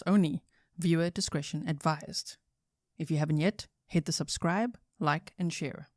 only. Viewer discretion advised. If you haven't yet, hit the subscribe, like, and share.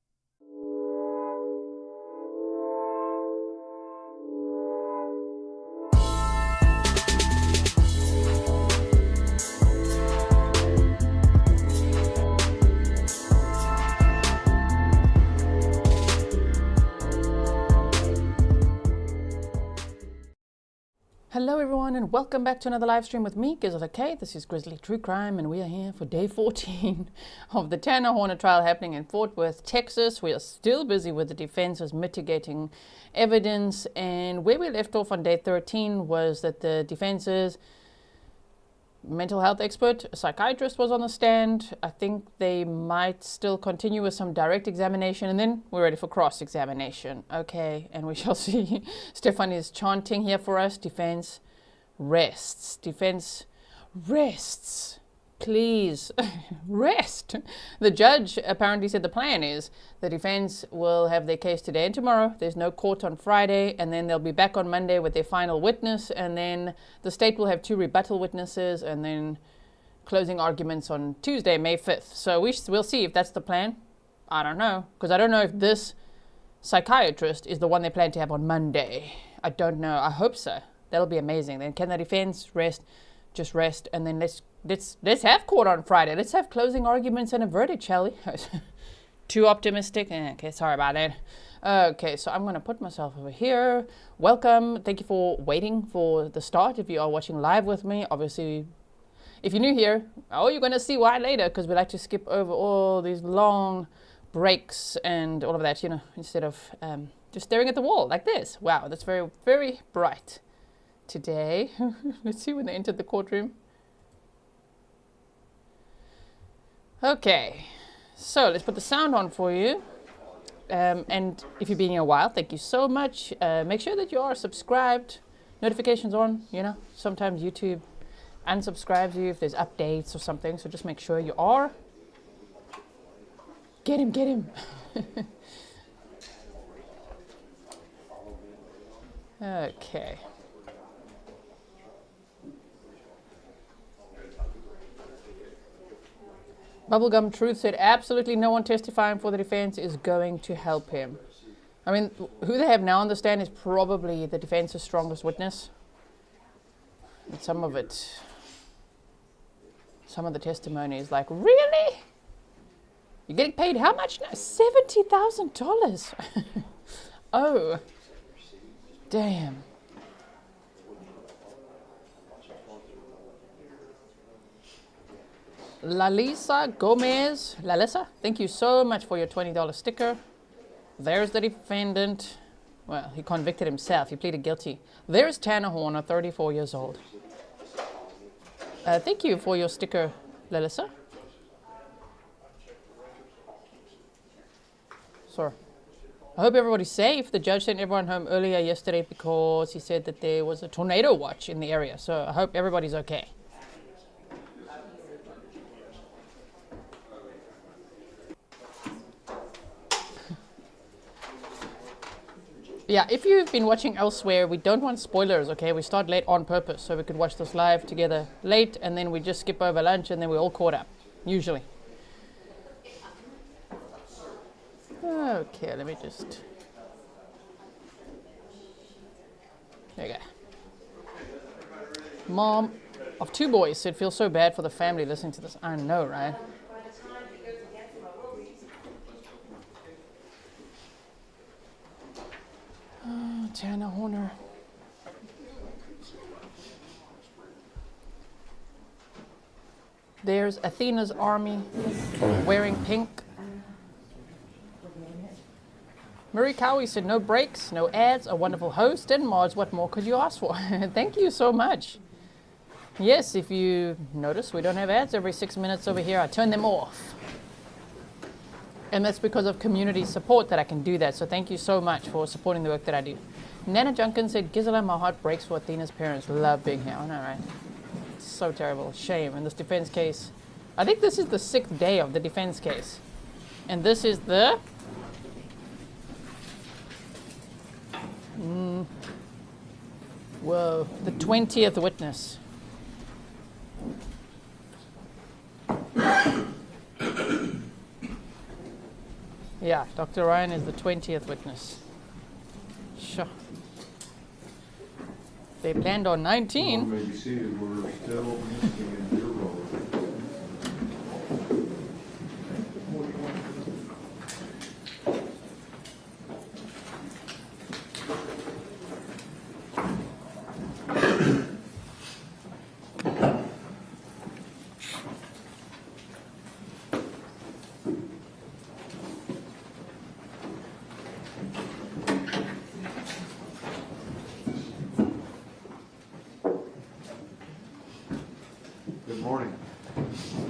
Hello everyone and welcome back to another live stream with me, Grizzly. This is Grizzly True Crime and we are here for day 14 of the Tanner Horner trial happening in Fort Worth, Texas. We are still busy with the defense's mitigating evidence, and where we left off on day 13 was that the defense's mental health expert, a psychiatrist, was on the stand. I think they might still continue with some direct examination, and then we're ready for cross-examination. Okay, and we shall see. Stefan is chanting here for us. Defense rests. Defense rests. Please rest. The judge apparently said the plan is the defense will have their case today and tomorrow. There's no court on Friday, and then they'll be back on Monday with their final witness, and then the state will have 2 rebuttal witnesses, and then closing arguments on Tuesday, May 5th. So we'll see if that's the plan. I don't know, because I don't know if this psychiatrist is the one they plan to have on Monday. I don't know. I hope so. That'll be amazing. Then can the defense rest? Just rest, and then let's have court on Friday. Let's have closing arguments and a verdict, shall we? Too optimistic? Okay, sorry about that. Okay, so I'm going to put myself over here. Welcome. Thank you for waiting for the start. If you are watching live with me, obviously, if you're new here, you're going to see why later, because we like to skip over all these long breaks and all of that, you know, instead of just staring at the wall like this. Wow, that's very, very bright today. Let's see when they entered the courtroom. Okay, so let's put the sound on for you. And if you've been here a while, thank you so much. Make sure that you are subscribed, notifications on. You know, sometimes YouTube unsubscribes you if there's updates or something, so just make sure you are. Get him, get him. Okay. Bubblegum Truth said absolutely no one testifying for the defense is going to help him. I mean, who they have now on the stand is probably the defense's strongest witness. And some of the testimony is like, really? You're getting paid how much now? $70,000. Oh, damn. Lalisa Gomez. Lalisa, thank you so much for your $20 sticker. There's the defendant. Well, he convicted himself. He pleaded guilty. There's Tanner Horner, 34 years old. Thank you for your sticker, Lalisa. Sorry. I hope everybody's safe. The judge sent everyone home earlier yesterday because he said that there was a tornado watch in the area. So I hope everybody's okay. Yeah, if you've been watching elsewhere, we don't want spoilers, okay? We start late on purpose, so we could watch this live together late, and then we just skip over lunch, and then we're all caught up, usually. Okay, let me just... There you go. Mom of 2 boys said, feels so bad for the family listening to this. I know, right? Tanner Horner. There's Athena's army wearing pink. Marie Cowie said, no breaks, no ads, a wonderful host, and Mars, what more could you ask for? Thank you so much. Yes, if you notice, we don't have ads every 6 minutes over here. I turn them off. And that's because of community support that I can do that. So thank you so much for supporting the work that I do. Nana Junkin said, Gisela, my heart breaks for Athena's parents. Love being here. I know, right? It's so terrible. Shame. In this defense case, I think this is the 6th day of the defense case. And this is the... Whoa. The 20th witness. Yeah, Dr. Ryan is the 20th witness. Sure. They planned on 19. Maybe seated, we're still missing your role. Good morning.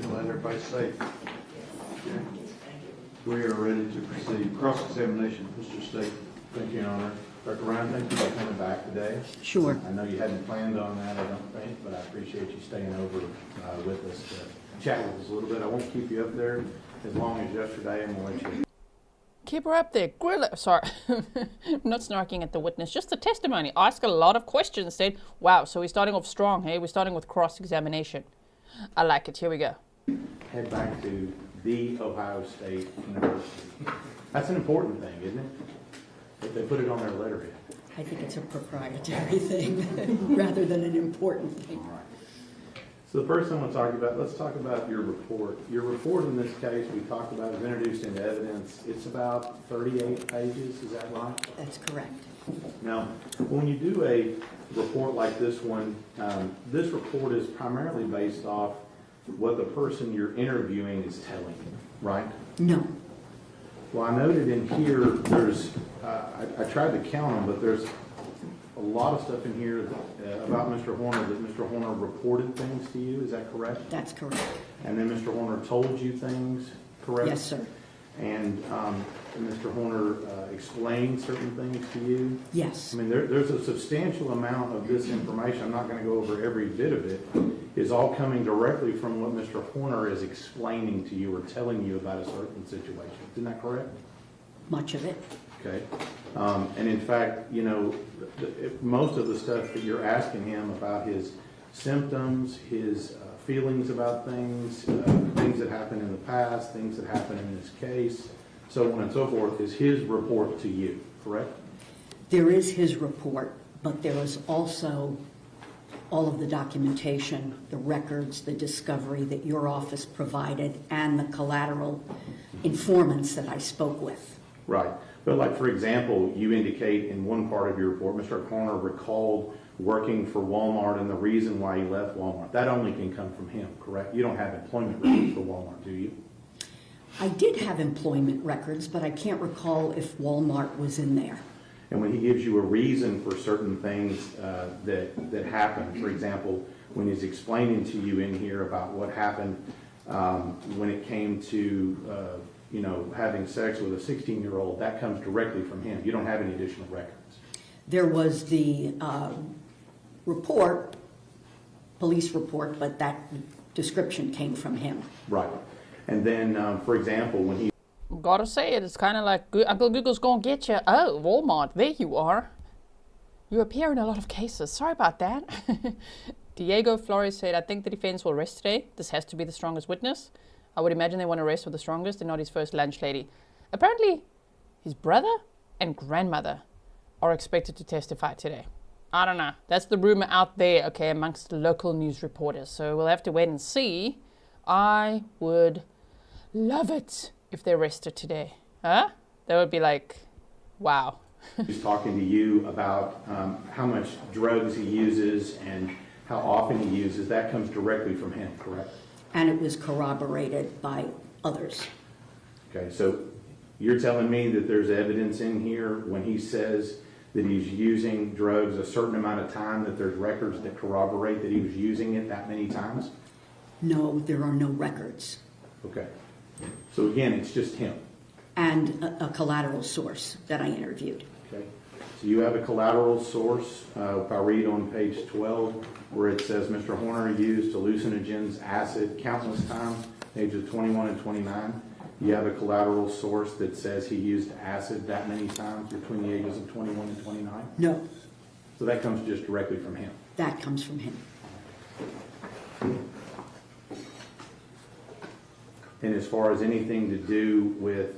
Glad everybody's safe. We are ready to proceed. Cross-examination, Mr. State. Thank you, Your Honor. Dr. Ryan, thank you for coming back today. Sure. I know you hadn't planned on that, I don't think, but I appreciate you staying over with us to chat with us a little bit. I won't keep you up there as long as yesterday. I'm going to let you. Keep her up there. Grill it. Sorry. Not snarking at the witness, just the testimony. Ask a lot of questions. Said, wow, so we're starting off strong, hey? We're starting with cross-examination. I like it. Here we go. Head back to the Ohio State University. That's an important thing, isn't it? If they put it on their letterhead. I think it's a proprietary thing rather than an important thing. All right. So the first thing let's talk about your report. Your report in this case we talked about is introduced into evidence. It's about 38 pages, is that right? That's correct. Now, when you do a report like this one, this report is primarily based off what the person you're interviewing is telling you, right? No. Well, I noted in here, there's, I tried to count them, but there's a lot of stuff in here about Mr. Horner, that Mr. Horner reported things to you, is that correct? That's correct. And then Mr. Horner told you things, correct? Yes, sir. And Mr. Horner explained certain things to you? Yes. I mean, there's a substantial amount of this information, I'm not going to go over every bit of it, is all coming directly from what Mr. Horner is explaining to you or telling you about a certain situation. Isn't that correct? Much of it. Okay. And in fact, you know, most of the stuff that you're asking him about his symptoms, his feelings about things, things that happened in the past, things that happened in this case, so on and so forth, is his report to you, correct? There is his report, but there is also all of the documentation, the records, the discovery that your office provided, and the collateral informants that I spoke with. Right. But like, for example, you indicate in one part of your report, Mr. Horner recalled working for Walmart and the reason why he left Walmart. That only can come from him, correct? You don't have employment records for Walmart, do you? I did have employment records, but I can't recall if Walmart was in there. And when he gives you a reason for certain things that happened, for example, when he's explaining to you in here about what happened when it came to you know, having sex with a 16-year-old, that comes directly from him. You don't have any additional records. There was the report, police report, but that description came from him. Right. And then, for example, when he... Gotta say it, it's kind of like Uncle Google's gonna get you. Oh, Walmart, there you are. You appear in a lot of cases. Sorry about that. Diego Flores said, I think the defense will arrest today. This has to be the strongest witness. I would imagine they want to arrest with the strongest and not his first lunch lady. Apparently, his brother and grandmother are expected to testify today. I don't know. That's the rumor out there, okay, amongst the local news reporters. So we'll have to wait and see. I would love it if they arrested today. Huh? That would be like, wow. He's talking to you about how much drugs he uses and how often he uses. That comes directly from him, correct? And it was corroborated by others. Okay, so you're telling me that there's evidence in here when he says that he's using drugs a certain amount of time, that there's records that corroborate that he was using it that many times? No, there are no records. Okay. So again, it's just him. And a collateral source that I interviewed. Okay. So you have a collateral source. If I read on page 12, where it says Mr. Horner used hallucinogens, acid, countless times, ages 21 and 29. You have a collateral source that says he used acid that many times between the ages of 21 and 29? No, So that comes just directly from him. that comes from him. And as far as anything to do with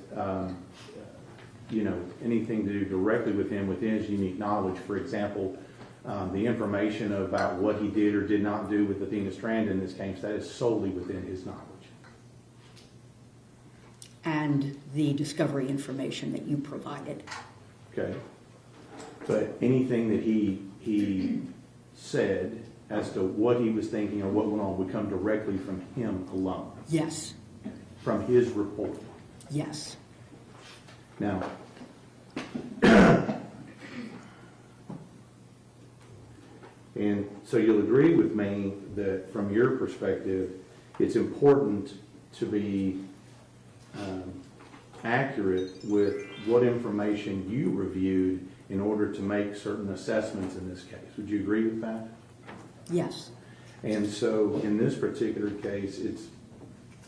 anything to do directly with him within his unique knowledge. For example, the information about what he did or did not do with Athena Strand in this case, that is solely within his knowledge. And the discovery information that you provided. Okay. But anything that he said as to what he was thinking or what went on would come directly from him alone. Yes. From his report. Yes. Now, and so you'll agree with me that from your perspective, it's important to be accurate with what information you reviewed in order to make certain assessments in this case. Would you agree with that? Yes. And so in this particular case,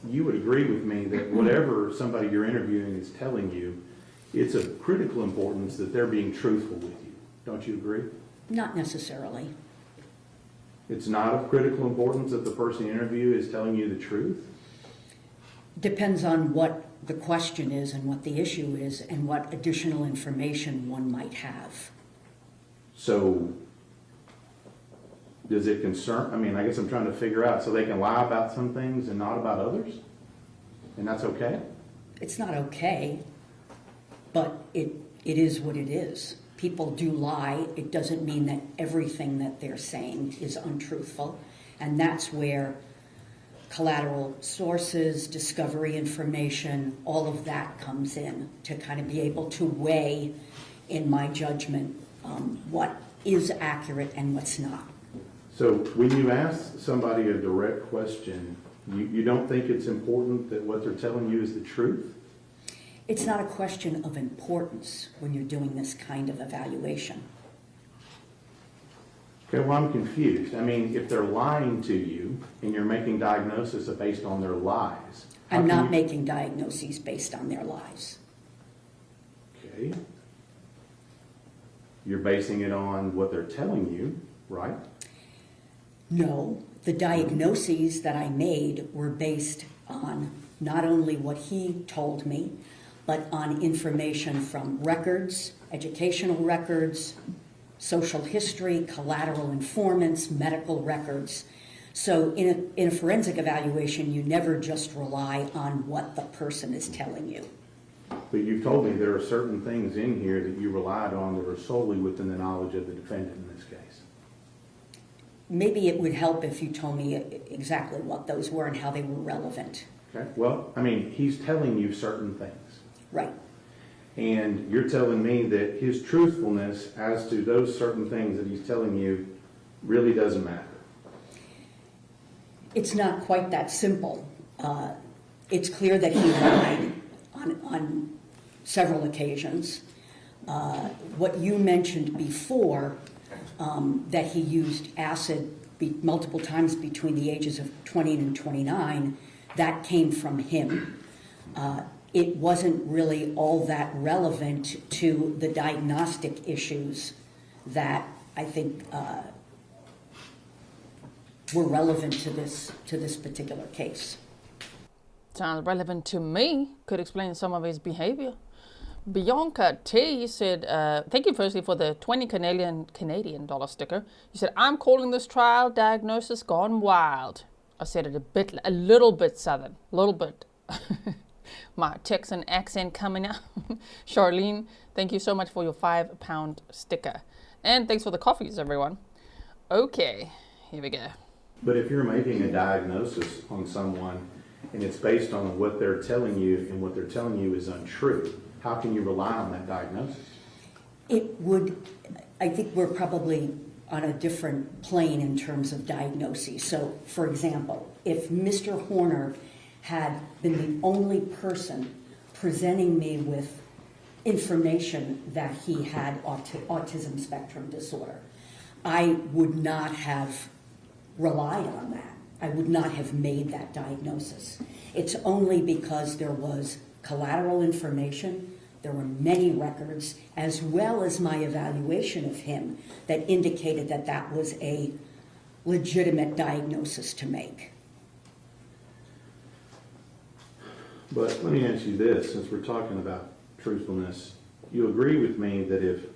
you would agree with me that whatever somebody you're interviewing is telling you, it's of critical importance that they're being truthful with you. Don't you agree? Not necessarily. It's not of critical importance that the person you interview is telling you the truth? Depends on what the question is and what the issue is and what additional information one might have. So does it concern, I guess I'm trying to figure out, so they can lie about some things and not about others? And that's okay? It's not okay, but it is what it is. People do lie. It doesn't mean that everything that they're saying is untruthful. And that's where collateral sources, discovery information, all of that comes in to kind of be able to weigh, in my judgment, what is accurate and what's not. So when you ask somebody a direct question, you don't think it's important that what they're telling you is the truth? It's not a question of importance when you're doing this kind of evaluation. Okay, well, I'm confused. If they're lying to you and you're making diagnosis based on their lies. I'm not making diagnoses based on their lies. Okay. You're basing it on what they're telling you, right? No, the diagnoses that I made were based on not only what he told me, but on information from records, educational records, social history, collateral informants, medical records. So in a forensic evaluation, you never just rely on what the person is telling you. But you've told me there are certain things in here that you relied on that are solely within the knowledge of the defendant in this case. Maybe it would help if you told me exactly what those were and how they were relevant. Okay. Well, he's telling you certain things. Right. And you're telling me that his truthfulness as to those certain things that he's telling you really doesn't matter. It's not quite that simple. It's clear that he lied on several occasions. What you mentioned before, that he used acid multiple times between the ages of 20 and 29, that came from him. It wasn't really all that relevant to the diagnostic issues that I think were relevant to this particular case. Sounds relevant to me. Could explain some of his behavior. Bianca T said, thank you firstly for the 20 Canadian dollar sticker. You said, I'm calling this trial diagnosis gone wild. I said it a little bit southern, a little bit. My Texan accent coming out. Charlene, thank you so much for your £5 sticker. And thanks for the coffees, everyone. Okay, here we go. But if you're making a diagnosis on someone and it's based on what they're telling you and what they're telling you is untrue, how can you rely on that diagnosis? I think we're probably on a different plane in terms of diagnoses. So, for example, if Mr. Horner had been the only person presenting me with information that he had autism spectrum disorder, I would not have relied on that. I would not have made that diagnosis. It's only because there was collateral information, there were many records, as well as my evaluation of him that indicated that that was a legitimate diagnosis to make. But let me ask you this, since we're talking about truthfulness, you agree with me that if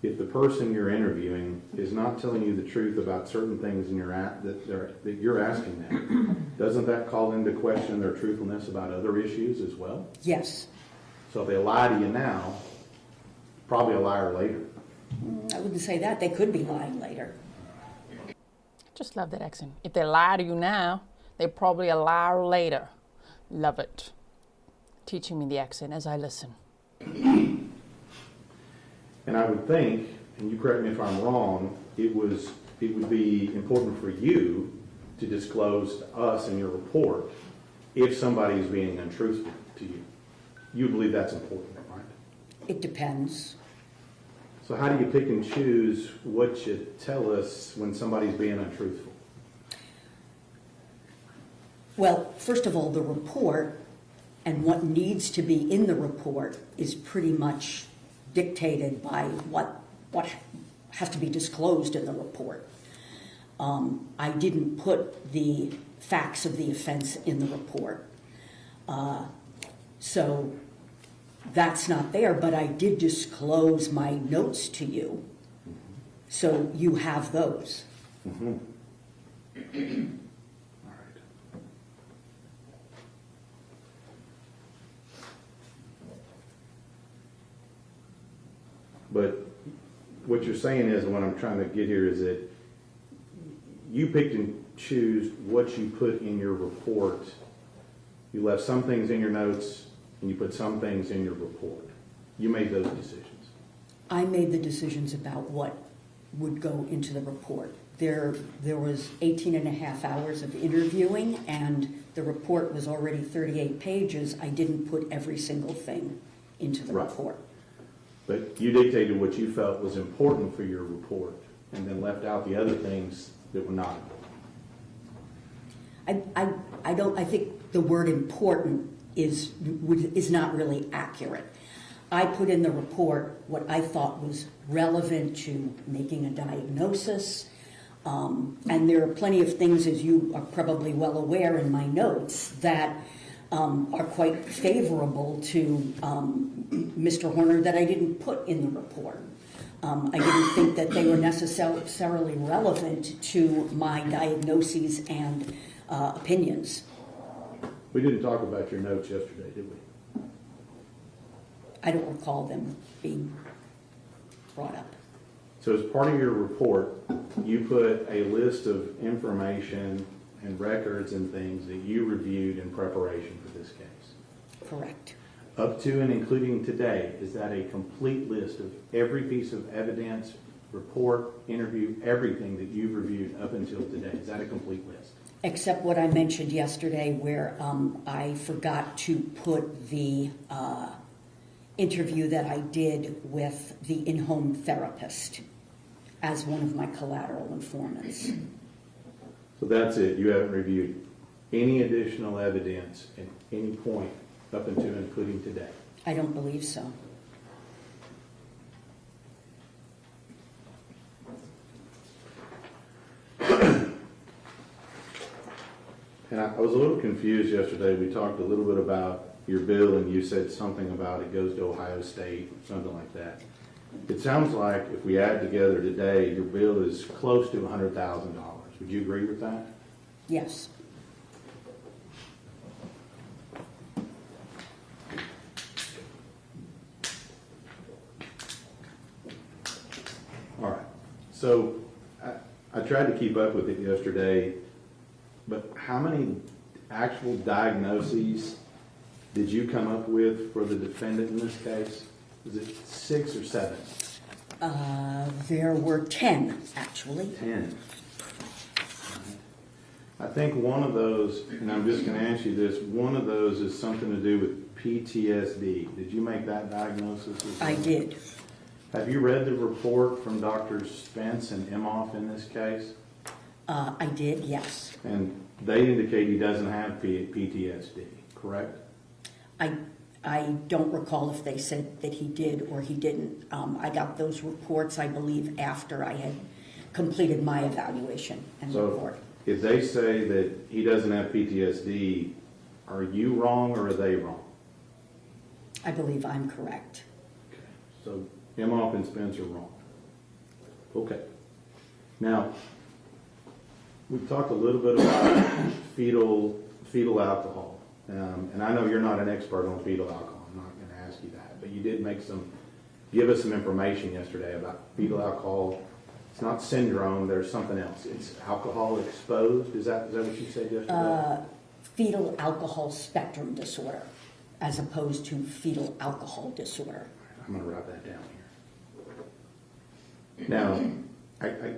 the person you're interviewing is not telling you the truth about certain things in that you're asking them, doesn't that call into question their truthfulness about other issues as well? Yes. So if they lie to you now, probably a liar later. I wouldn't say that. They could be lying later. Just love that accent. If they lie to you now, they're probably a liar later. Love it. Teaching me the accent as I listen. And I would think, and you correct me if I'm wrong, it would be important for you to disclose to us in your report if somebody is being untruthful to you. You believe that's important, right? It depends. So how do you pick and choose what you tell us when somebody's being untruthful? Well, first of all, the report and what needs to be in the report is pretty much dictated by what has to be disclosed in the report. I didn't put the facts of the offense in the report. So that's not there, but I did disclose my notes to you. So you have those. Mm-hmm. All right. But what you're saying is, and what I'm trying to get here is that you picked and choose what you put in your report. You left some things in your notes and you put some things in your report. You made those decisions. I made the decisions about what would go into the report. There was 18 and a half hours of interviewing, and the report was already 38 pages. I didn't put every single thing into the report. But you dictated what you felt was important for your report and then left out the other things that were not important. I think the word important is not really accurate. I put in the report what I thought was relevant to making a diagnosis, and there are plenty of things, as you are probably well aware in my notes, that are quite favorable to Mr. Horner that I didn't put in the report. I didn't think that they were necessarily relevant to my diagnoses and opinions. We didn't talk about your notes yesterday, did we? I don't recall them being brought up. So as part of your report, you put a list of information and records and things that you reviewed in preparation for this case. Correct. Up to and including today, is that a complete list of every piece of evidence, report, interview, everything that you've reviewed up until today? Is that a complete list? Except what I mentioned yesterday where I forgot to put the interview that I did with the in-home therapist as one of my collateral informants. So that's it. You haven't reviewed any additional evidence at any point up until and including today? I don't believe so. And I was a little confused yesterday. We talked a little bit about your bill, and you said something about it goes to Ohio State, something like that. It sounds like if we add together today, your bill is close to $100,000. Would you agree with that? Yes. All right. So I tried to keep up with it yesterday, but how many actual diagnoses did you come up with for the defendant in this case? Is it 6 or 7? There were 10, actually. 10. I think one of those, and I'm just going to ask you this, one of those is something to do with PTSD. Did you make that diagnosis as well? I did. Have you read the report from Drs. Spence and Imhoff in this case? I did, yes. And they indicate he doesn't have PTSD, correct? I don't recall if they said that he did or he didn't. I got those reports, I believe, after I had completed my evaluation and report. If they say that he doesn't have PTSD, are you wrong or are they wrong? I believe I'm correct. Okay. So Emhoff and Spence are wrong. Okay. Now, we've talked a little bit about fetal alcohol. And I know you're not an expert on fetal alcohol. I'm not going to ask you that. But you did give us some information yesterday about fetal alcohol. It's not syndrome, there's something else. It's alcohol exposed. Is that what you said yesterday? Fetal alcohol spectrum disorder, as opposed to fetal alcohol disorder. I'm going to write that down here. Now,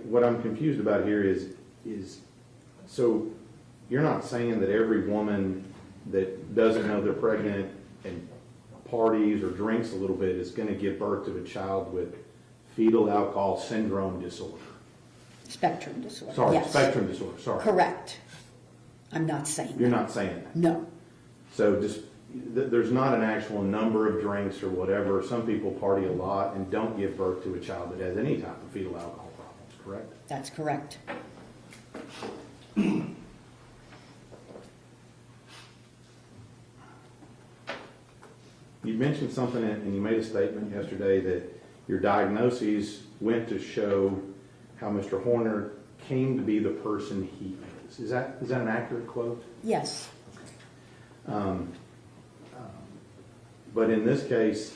what I'm confused about here is so you're not saying that every woman that doesn't know they're pregnant and parties or drinks a little bit is going to give birth to a child with fetal alcohol syndrome disorder. Spectrum disorder. Sorry, yes. spectrum disorder, sorry. Correct. I'm not saying You're that. not saying that. No. So just, there's not an actual number of drinks or whatever. Some people party a lot and don't give birth to a child that has any type of fetal alcohol problems, correct? That's correct. You mentioned something and you made a statement yesterday that your diagnoses went to show how Mr. Horner came to be the person he is. Is that an accurate quote? Yes. But in this case,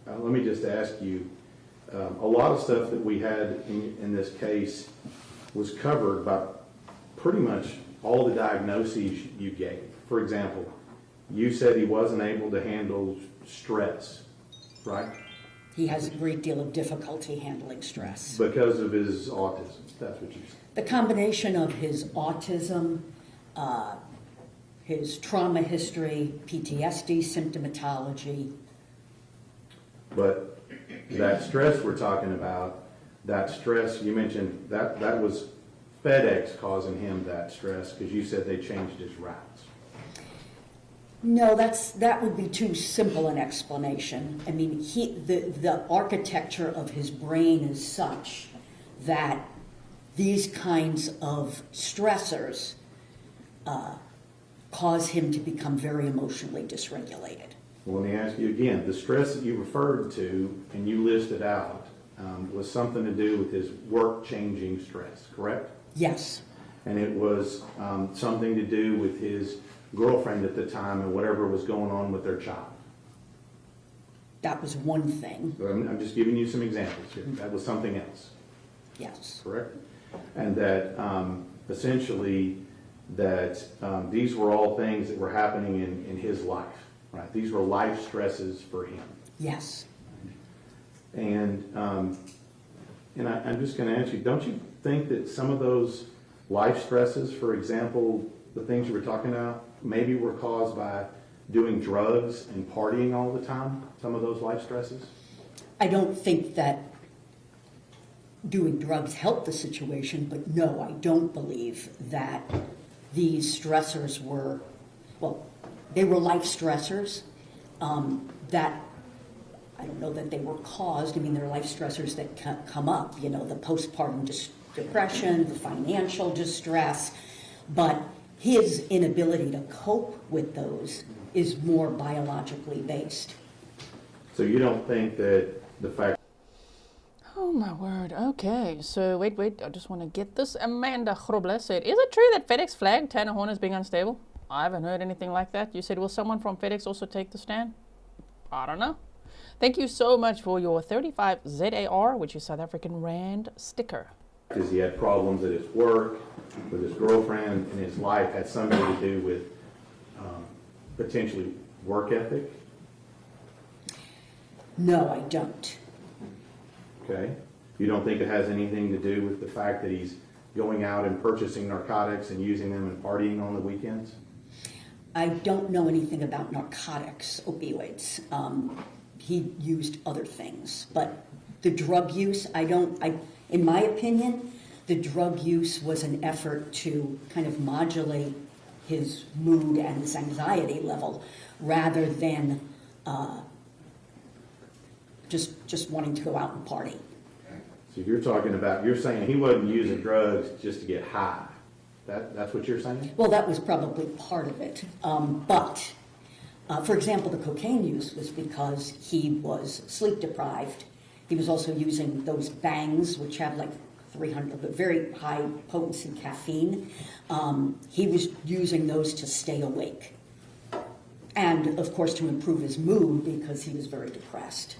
let me just ask you, a lot of stuff that we had in this case was covered by pretty much all the diagnoses you gave. For example, you said he wasn't able to handle stress, right? He has a great deal of difficulty handling stress. Because of his autism, that's what you said. The combination of his autism, his trauma history, PTSD symptomatology. But that stress we're talking about, that stress, you mentioned, that was FedEx causing him that stress because you said they changed his routes. No, that would be too simple an explanation. I mean, the architecture of his brain is such that these kinds of stressors cause him to become very emotionally dysregulated. Well, let me ask you again, the stress that you referred to and you listed out was something to do with his work-changing stress, correct? Yes. And it was something to do with his girlfriend at the time and whatever was going on with their child. That was one thing. So I'm just giving you some examples here. That was something else, Yes. correct? And that essentially that these were all things that were happening in his life, right? These were life stresses for him. Yes. And I'm just going to ask you, don't you think that some of those life stresses, for example, the things you were talking about, maybe were caused by doing drugs and partying all the time, some of those life stresses? I don't think that doing drugs helped the situation, but no, I don't believe that these stressors were, well, they were life stressors that, I don't know that they were caused. I mean, they're life stressors that come up, you know, the postpartum depression, the financial distress, but his inability to cope with those is more biologically based. So you don't think that the fact... Oh my word. Okay. So wait. I just want to get this. Amanda Grobler said, is it true that FedEx flagged Tanner Horner as being unstable? I haven't heard anything like that. You said, will someone from FedEx also take the stand? I don't know. Thank you so much for your 35 ZAR, which is South African Rand sticker. Because he had problems at his work, with his girlfriend, and his life had something to do with potentially work ethic? No, I don't. Okay. You don't think it has anything to do with the fact that he's going out and purchasing narcotics and using them and partying on the weekends? I don't know anything about narcotics, opioids. He used other things, but the drug use, in my opinion, the drug use was an effort to kind of modulate his mood and his anxiety level rather than just wanting to go out and party. So you're saying he wasn't using drugs just to get high. That's what you're saying? Well, that was probably part of it. But, for example, the cocaine use was because he was sleep deprived He was also using those bangs, which have like 300, but very high potency caffeine. He was using those to stay awake. And, of course, to improve his mood because he was very depressed.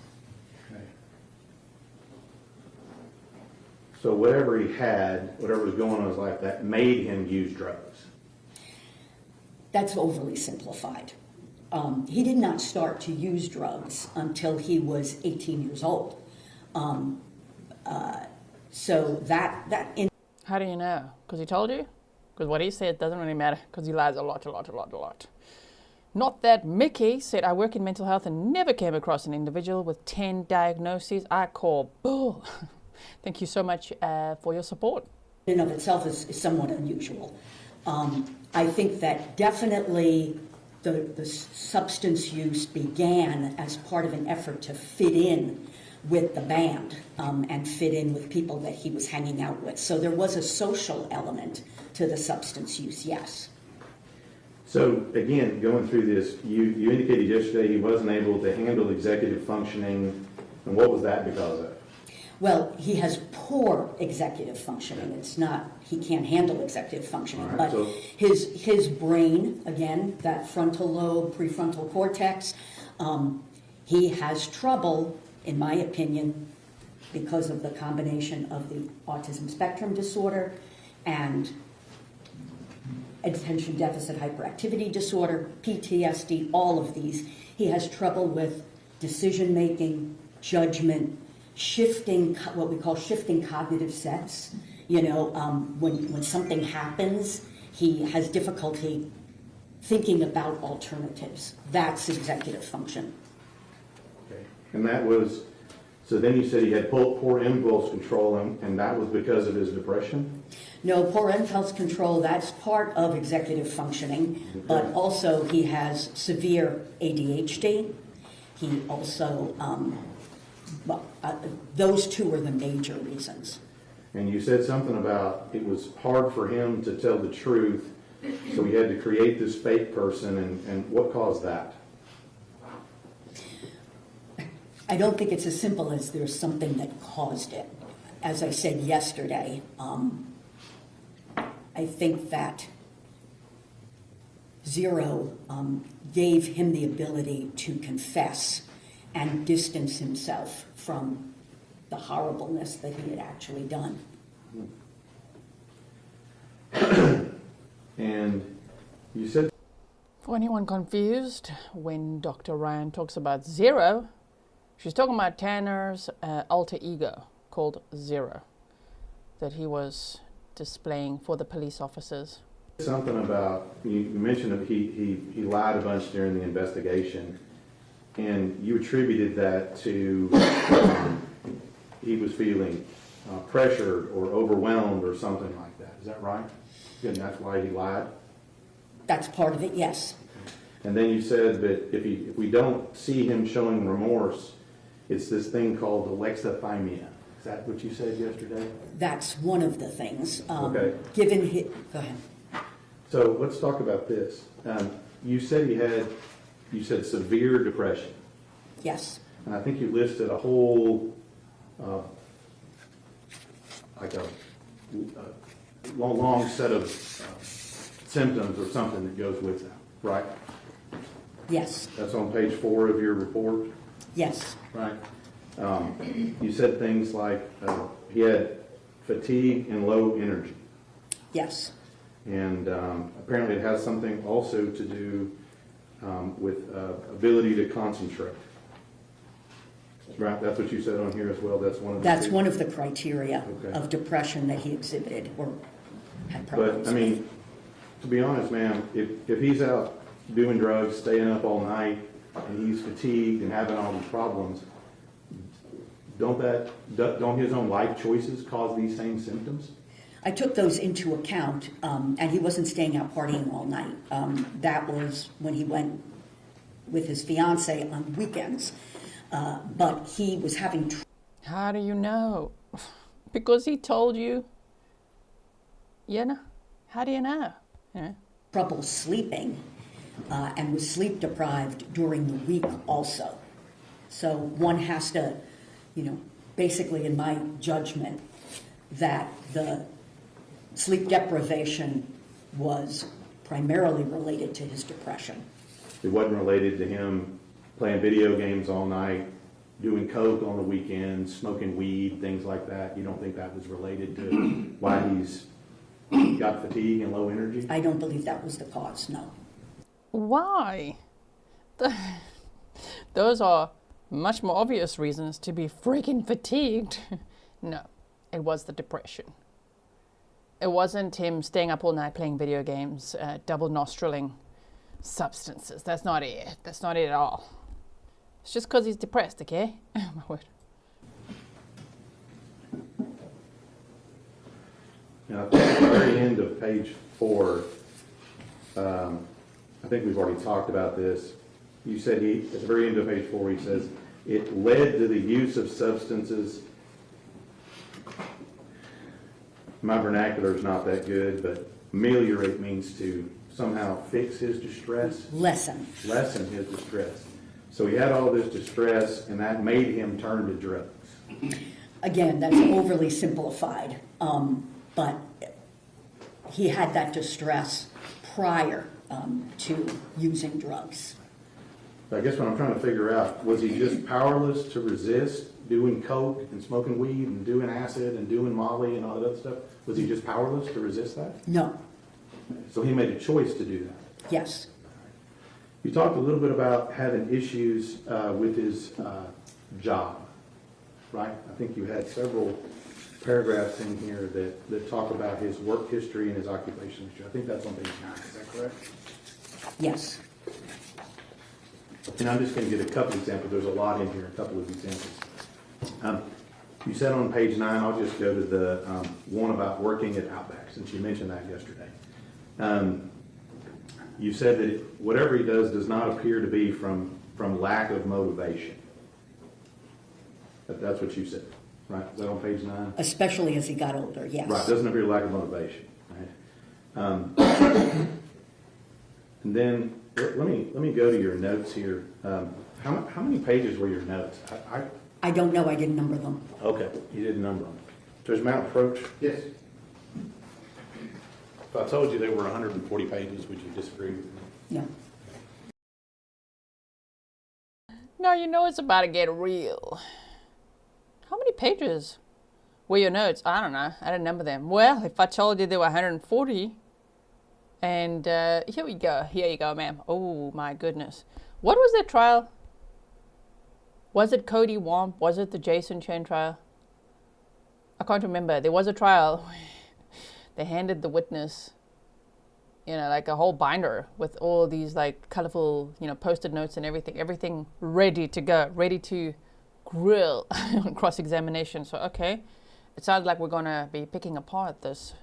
Okay. So whatever he had, whatever was going on in his life, that made him use drugs. That's overly simplified. He did not start to use drugs until he was 18 years old. So How do you know? Because he told you? Because what he said doesn't really matter because he lies a lot. Not that Mickey said, I work in mental health and never came across an individual with 10 diagnoses. I call bull. Thank you so much for your support. in and of itself is somewhat unusual. I think that definitely the substance use began as part of an effort to fit in with the band and fit in with people that he was hanging out with. So there was a social element to the substance use, yes. So again, going through this, you indicated yesterday he wasn't able to handle executive functioning, and what was that because of? Well, he has poor executive functioning. It's not, he can't handle executive functioning, Right, but so his brain, again, that frontal lobe, prefrontal cortex, he has trouble, in my opinion, because of the combination of the autism spectrum disorder and attention deficit hyperactivity disorder, PTSD, all of these. He has trouble with decision making, judgment, shifting, what we call shifting cognitive sets. You know, when something happens, he has difficulty thinking about alternatives. That's executive function. Okay. And that was, so then you said he had poor impulse control, and that was because of his depression? No, poor impulse control, that's part of executive functioning, but also he has severe ADHD. He also, those two are the major reasons. And you said something about it was hard for him to tell the truth, so he had to create this fake person, and what caused that? I don't think it's as simple as there's something that caused it. As I said yesterday, I think that Zero gave him the ability to confess and distance himself from the horribleness that he had actually done. And you said, For anyone confused, when Dr. Ryan talks about Zero, she's talking about Tanner's alter ego called Zero that he was displaying for the police officers. something about, you mentioned that he lied a bunch during the investigation, and you attributed that to he was feeling pressured or overwhelmed or something like that. Is that right? And that's why he lied? That's part of it, yes. And then you said that if we don't see him showing remorse, it's this thing called alexithymia. Is that what you said yesterday? That's one of the things. Okay. Go ahead. So let's talk about this. You said you said severe depression. Yes. And I think you listed a whole, like a long set of symptoms or something that goes with that, right? Yes. That's on page 4 of your report, Yes. right? You said things like he had fatigue and low energy. Yes. And apparently it has something also to do with ability to concentrate. Right, that's what you said on here as well. That's one of the That's two? one of the criteria Okay. of depression that he exhibited or had But problems I with. mean, to be honest, ma'am, if he's out doing drugs, staying up all night, and he's fatigued and having all these problems, don't his own life choices cause these same symptoms? I took those into account, and he wasn't staying out partying all night. That was when he went with his fiance on weekends. But he was having How do you know? Because he told you. You know? How do you know? Yeah. trouble sleeping and was sleep deprived during the week also. So one has to, basically, in my judgment, that the sleep deprivation was primarily related to his depression. It wasn't related to him playing video games all night, doing coke on the weekends, smoking weed, things like that. You don't think that was related to why he's got fatigue and low energy? I don't believe that was the cause, no. Why? Those are much more obvious reasons to be freaking fatigued. No, it was the depression. It wasn't him staying up all night playing video games, double nostriling substances. That's not it. That's not it at all. It's just because he's depressed, okay? Oh my word. Now, at the very end of page 4, I think we've already talked about this. You said at the very end of page 4, he says, it led to the use of substances. My vernacular is not that good, but ameliorate means to somehow fix his distress. Lessen His distress. So he had all this distress, and that made him turn to drugs. Again, that's overly simplified, but he had that distress prior to using drugs. I guess what I'm trying to figure out, was he just powerless to resist doing coke and smoking weed and doing acid and doing Molly and all that other stuff? Was he just powerless to resist that? No. So he made a choice to do that. Yes. You talked a little bit about having issues with his job, right? I think you had several paragraphs in here that talk about his work history and his occupation history. I think that's on page 9. Is that correct? Yes. And I'm just going to give a couple examples. There's a lot in here, a couple of examples. You said on page 9, I'll just go to the one about working at Outback, since you mentioned that yesterday. You said that whatever he does not appear to be from lack of motivation. That's what you said, right? Is that on page 9? Especially as he got older, yes. Right, doesn't appear lack of motivation. Right? And then let me go to your notes here. How many pages were your notes? I don't know, I didn't number them. Okay, you didn't number them. Judge Mount approach? Yes. If I told you they were 140 pages, would you disagree with me? No. No, you know it's about to get real. How many pages were your notes? I don't know. I didn't number them. Well, if I told you there were 140, and here we go. Here you go, ma'am. Oh, my goodness. What was that trial? Was it Cody Womp? Was it the Jason Chen trial? I can't remember. There was a trial. They handed the witness, like a whole binder with all these like colorful, post-it notes and everything ready to go, ready to grill on cross-examination. So, okay, it sounds like we're going to be picking apart this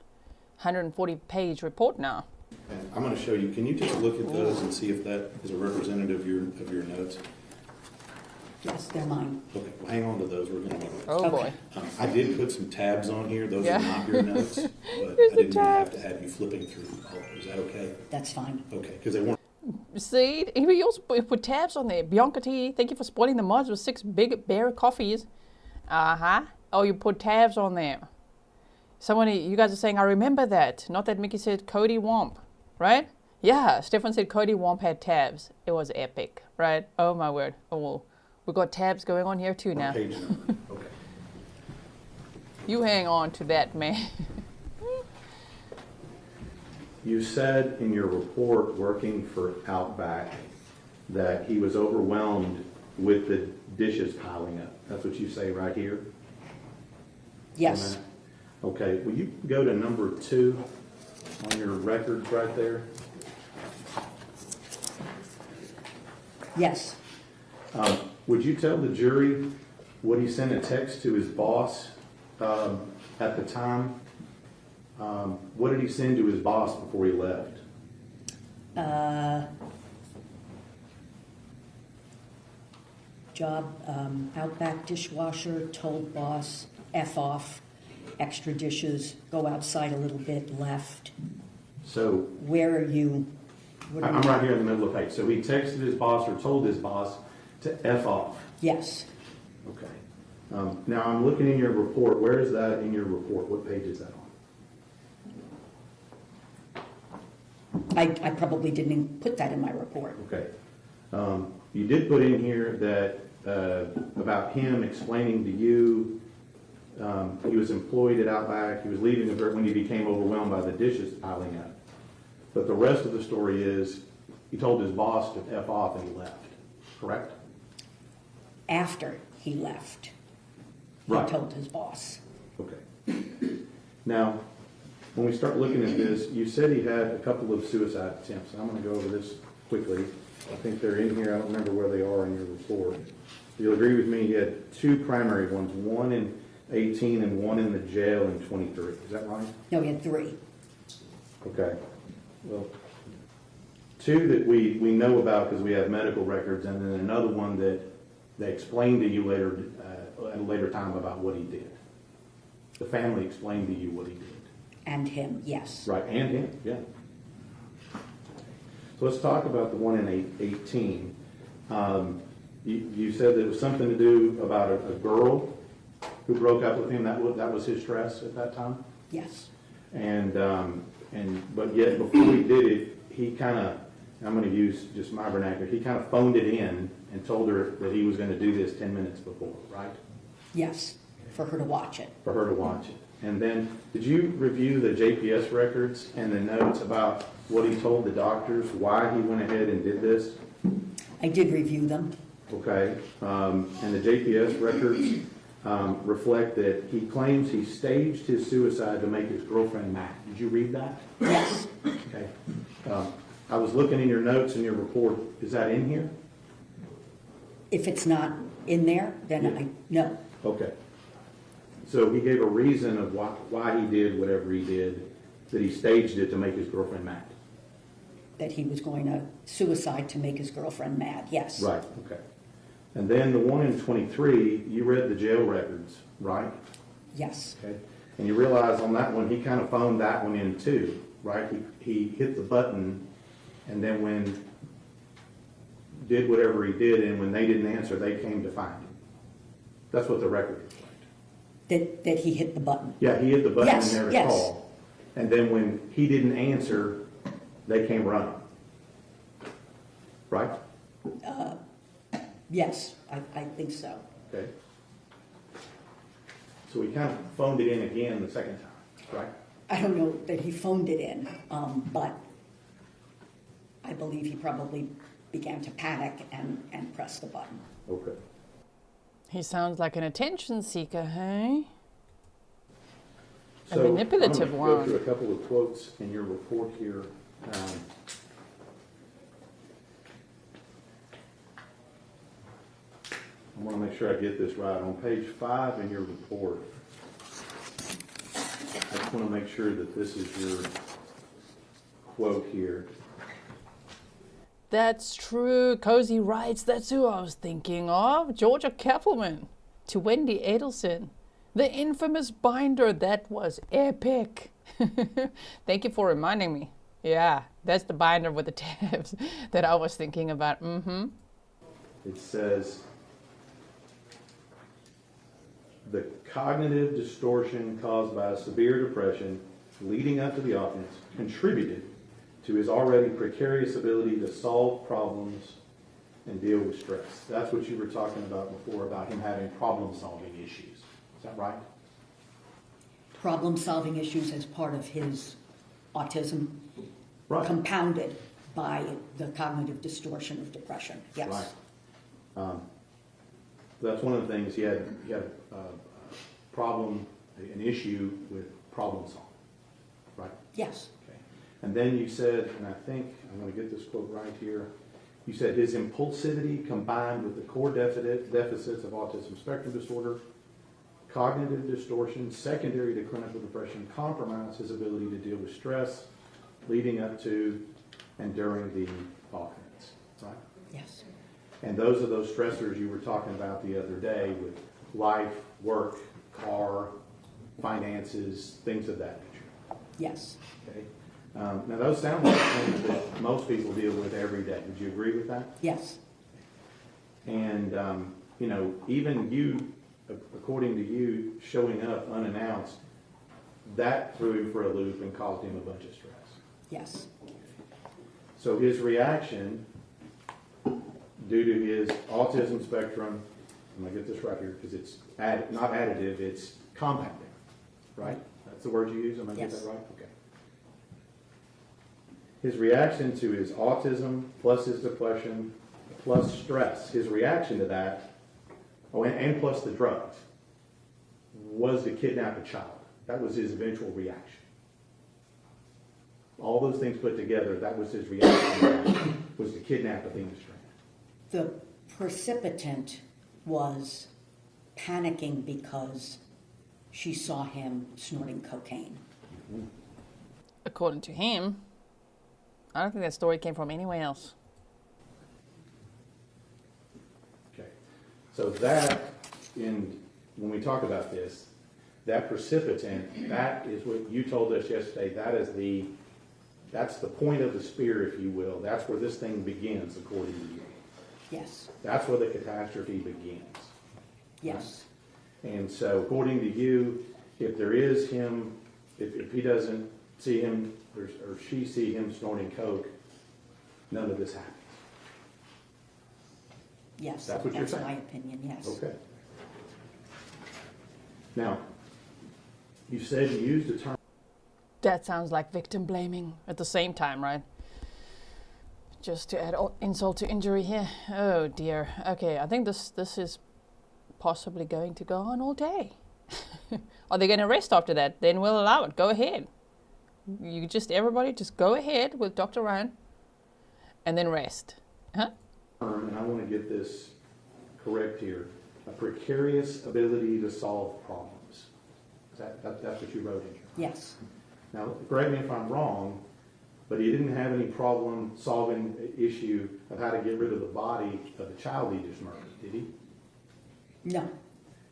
140-page report now. And I'm going to show you. Can you just look at those and see if that is a representative of your notes? Yes, they're mine. Okay, well, hang on to those. We're going to. Oh, Okay. boy. I did put some tabs on here. Those Yeah. are not your notes, but Here's I the didn't have to tabs. have you flipping through all. Is that okay? That's fine. Okay, because they weren't. See, he also put tabs on there. Bianca T, thank you for spoiling the mods with 6 big bear coffees. Uh-huh. Oh, you put tabs on there. You guys are saying, I remember that. Not that Mickey said Cody Womp, right? Yeah, Stefan said Cody Womp had tabs. It was epic, right? Oh, my word. Oh, well, we've got tabs going on here, too, now. Page number. Okay. You hang on to that, man. You said in your report working for Outback that he was overwhelmed with the dishes piling up. That's what you say right here? Yes. Okay, will you go to number 2 on your records right there? Yes. Would you tell the jury what he sent a text to his boss at the time? What did he send to his boss before he left? Job, Outback dishwasher, told boss, F off, extra dishes, go outside a little bit, left. So Where are you? What are I'm you- right here in the middle of the page. So he texted his boss or told his boss to F off. Yes. Okay. Now, I'm looking in your report. Where is that in your report? What page is that on? I probably didn't even put that in my report. Okay. You did put in here that, about him explaining to you, he was employed at Outback, he was leaving when he became overwhelmed by the dishes piling up. But the rest of the story is, he told his boss to F off and he left, correct? After he left, he Right. told his boss. Okay. Now, when we start looking at this, you said he had a couple of suicide attempts. I'm going to go over this quickly. I think they're in here. I don't remember where they are in your report. You'll agree with me, he had two primary ones, one in 18 and one in the jail in 23. Is that right? No, he had 3. Okay. Well, two that we know about because we have medical records, and then another one that they explained to you later, at a later time about what he did. The family explained to you what he did. And him, yes. Right, and him, yeah. So let's talk about the one in 18. You said that it was something to do about a girl who broke up with him. That was his stress at that time? Yes. But yet before he did it, he kind of, I'm going to use just my vernacular, he kind of phoned it in and told her that he was going to do this 10 minutes before, right? Yes, for her to watch it. For her to watch it. And then, did you review the JPS records and the notes about what he told the doctors, why he went ahead and did this? I did review them. Okay, and the JPS records reflect that he claims he staged his suicide to make his girlfriend mad. Did you read that? Yes. Okay. I was looking in your notes in your report. Is that in here? If it's not in there, then Yeah. no. Okay. So he gave a reason of why he did whatever he did, that he staged it to make his girlfriend mad. That he was going to suicide to make his girlfriend mad, yes. Right, okay. And then the one in 23, you read the jail records, right? Yes. Okay. And you realize on that one, he kind of phoned that one in too, right? He hit the button, and then when did whatever he did, and when they didn't answer, they came to find him. That's what the record reflects. That he hit the button. Yeah, he hit the button Yes, and there to yes. call. And then when he didn't answer, they came running. Right? Yes, I think so. Okay. So he kind of phoned it in again the second time, right? I don't know that he phoned it in, but I believe he probably began to panic and press the button. Okay. He sounds like an attention seeker, hey? A So manipulative I'm gonna go one. through a couple of quotes in your report here. I want to make sure I get this right. On page 5 in your report, I just want to make sure that this is your quote here. That's true. Cozy writes, that's who I was thinking of. Georgia Kappelman to Wendy Adelson. The infamous binder, that was epic. Thank you for reminding me. Yeah, that's the binder with the tabs that I was thinking about. Mm-hmm. It says, the cognitive distortion caused by severe depression leading up to the offense contributed to his already precarious ability to solve problems and deal with stress. That's what you were talking about before, about him having problem-solving issues. Is that right? Problem-solving issues as part of his autism, Right. compounded by the cognitive distortion of depression, yes. Right. That's one of the things, he had a problem, an issue with problem solving, right? Yes, Okay. And then you said, and I think, I'm going to get this quote right here, you said his impulsivity combined with the core deficits of autism spectrum disorder, cognitive distortion, secondary to clinical depression, compromise his ability to deal with stress leading up to and during the offense, right? yes, And those are those stressors you were talking about the other day with life, work, car, finances, things of that nature. yes, Okay. Now those sound like things that most people deal with every day. Would you agree with that? yes, And even you according to you, showing up unannounced, that threw him for a loop and caused him a bunch of stress. Yes, So his reaction, due to his autism spectrum, I'm gonna get this right here, because it's not additive, it's compounding, right? That's the word you use, am I getting Yes. that right? Okay. His reaction to his autism, plus his depression, plus stress, his reaction to that, and plus the drugs, was to kidnap a child. That was his eventual reaction. All those things put together, that was his reaction, was to kidnap Athena Strand. the precipitant was panicking because she saw him snorting cocaine. According to him, I don't think that story came from anywhere else. Okay, so that, when we talk about this, that precipitant, that is what you told us yesterday, that's the point of the spear, if you will. That's where this thing begins, according to you. Yes, That's where the catastrophe begins. yes, And so, according to you, if there is him, if he doesn't see him, or she see him snorting coke, none of this happens. yes. That's what you're saying? my opinion, yes. Okay. Now, you said you used the term. That sounds like victim blaming at the same time, right? Just to add insult to injury here. Oh dear. Okay, I think this is possibly going to go on all day. Are they going to rest after that? Then we'll allow it. Go ahead. Everybody just go ahead with Dr. Ryan and then rest. Huh? And I want to get this correct here, a precarious ability to solve problems. That's what you wrote in here. Yes, Now, correct me if I'm wrong, but he didn't have any problem solving the issue of how to get rid of the body of the child he just murdered, did he? no,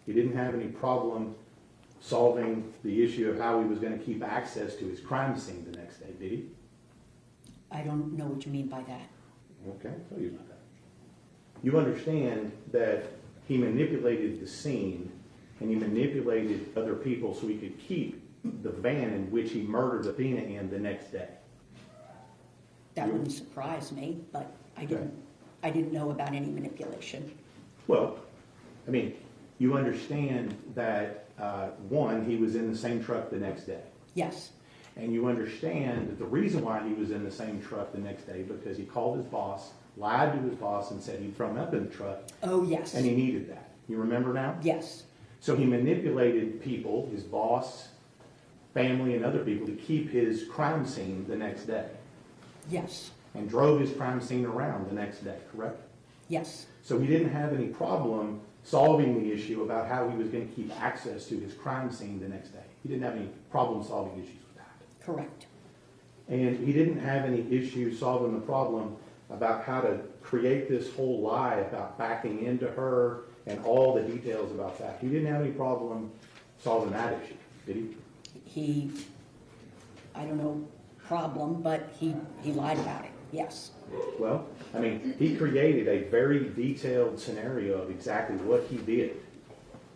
He didn't have any problem solving the issue of how he was going to keep access to his crime scene the next day, did he? I don't know what you mean by that. Okay, I'll tell you about that. You understand that he manipulated the scene and he manipulated other people so he could keep the van in which he murdered Athena in the next day. That wouldn't surprise me, but I didn't know about any manipulation. Well, I mean, you understand that, one, he was in the same truck the next day. Yes, And you understand that the reason why he was in the same truck the next day, because he called his boss, lied to his boss, and said he'd throw him up in the truck, oh, yes, and he needed that. You remember now? yes, So he manipulated people, his boss, family, and other people to keep his crime scene the next day, yes, and drove his crime scene around the next day, correct? yes, So he didn't have any problem solving the issue about how he was going to keep access to his crime scene the next day. He didn't have any problem solving issues with that. correct. And he didn't have any issue solving the problem about how to create this whole lie about backing into her and all the details about that. He didn't have any problem solving that issue, did he? I don't know, problem, but he lied about it, yes, Well, I mean, he created a very detailed scenario of exactly what he did,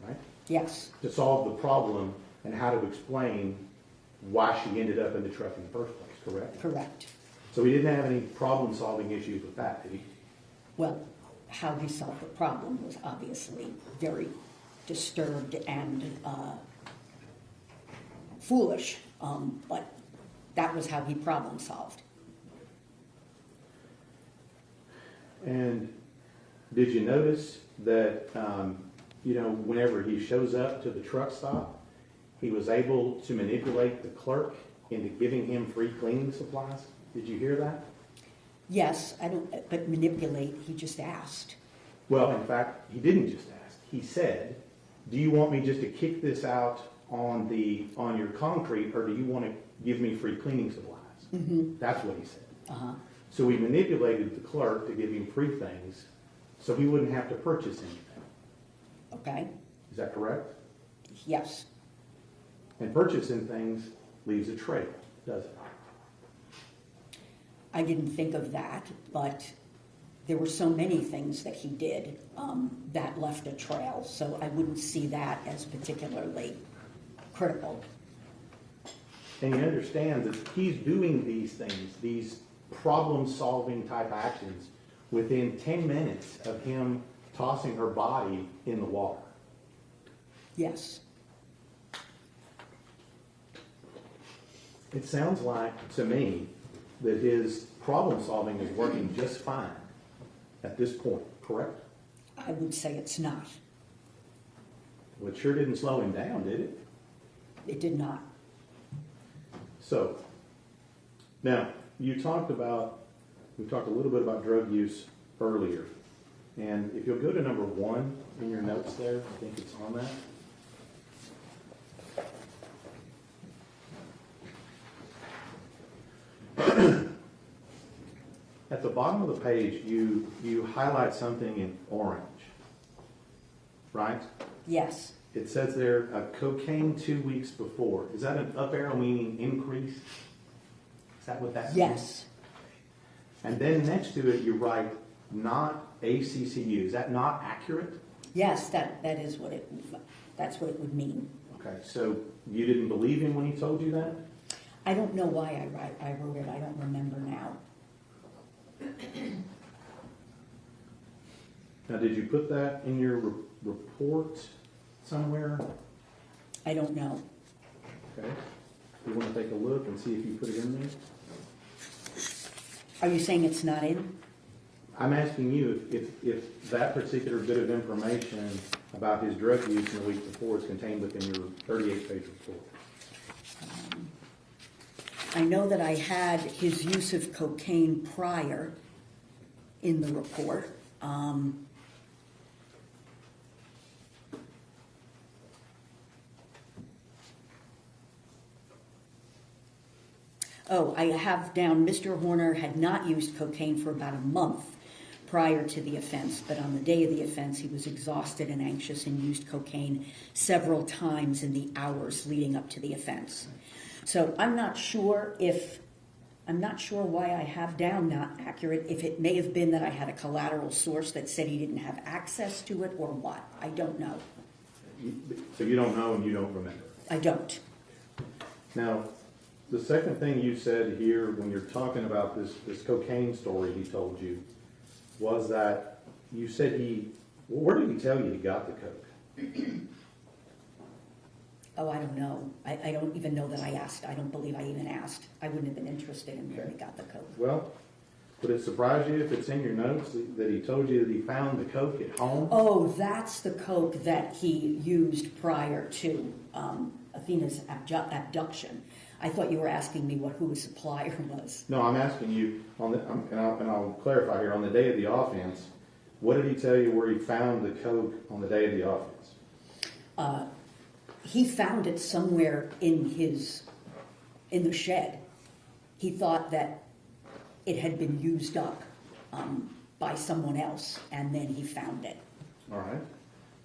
right? yes, To solve the problem and how to explain why she ended up in the truck in the first place, correct? correct. So he didn't have any problem solving issues with that, did he? Well, how he solved the problem was obviously very disturbed and foolish, but that was how he problem solved. And did you notice that, whenever he shows up to the truck stop, he was able to manipulate the clerk into giving him free cleaning supplies? Did you hear that? Yes, but manipulate, he just asked. Well, in fact, he didn't just ask. He said, do you want me just to kick this out on your concrete, or do you want to give me free cleaning supplies? Mm-hmm. That's what he said. Uh-huh. So he manipulated the clerk to give him free things so he wouldn't have to purchase anything. Okay, Is that correct? yes, And purchasing things leaves a trail, doesn't it? I didn't think of that, but there were so many things that he did that left a trail, so I wouldn't see that as particularly critical. And you understand that he's doing these things, these problem-solving type actions, within 10 minutes of him tossing her body in the water. Yes. It sounds like, to me, that his problem-solving is working just fine at this point, correct? I would say it's not. Well, it sure didn't slow him down, did it? It did not. So, now, we talked a little bit about drug use earlier. And if you'll go to number 1 in your notes there, I think it's on that. At the bottom of the page, you highlight something in orange, right? Yes. It says there, cocaine 2 weeks before. Is that an up arrow meaning increase? Is that what that means? Yes. And then next to it, you write not ACCU. Is that not accurate? Yes, that's what it would mean. Okay, so you didn't believe him when he told you that? I don't know why I wrote it. I don't remember now. Now, did you put that in your report somewhere? I don't know. Okay. You want to take a look and see if you put it in there? Are you saying it's not in? I'm asking you if that particular bit of information about his drug use in the week before is contained within your 38-page report. I know that I had his use of cocaine prior in the report. Oh, I have down Mr. Horner had not used cocaine for about a month prior to the offense, but on the day of the offense, he was exhausted and anxious and used cocaine several times in the hours leading up to the offense. So I'm not sure why I have down not accurate, if it may have been that I had a collateral source that said he didn't have access to it or what. I don't know. So you don't know and you don't remember? I don't. Now, the second thing you said here when you're talking about this cocaine story he told you was that you said where did he tell you he got the coke? Oh, I don't know. I don't even know that I asked. I don't believe I even asked. I wouldn't have been interested in where he got the coke. Well, would it surprise you if it's in your notes that he told you that he found the coke at home? Oh, that's the coke that he used prior to Athena's abduction. I thought you were asking me who his supplier was. No, I'm asking you, and I'll clarify here, on the day of the offense, what did he tell you where he found the coke on the day of the offense? He found it somewhere in the shed. He thought that it had been used up by someone else, and then he found it. All right.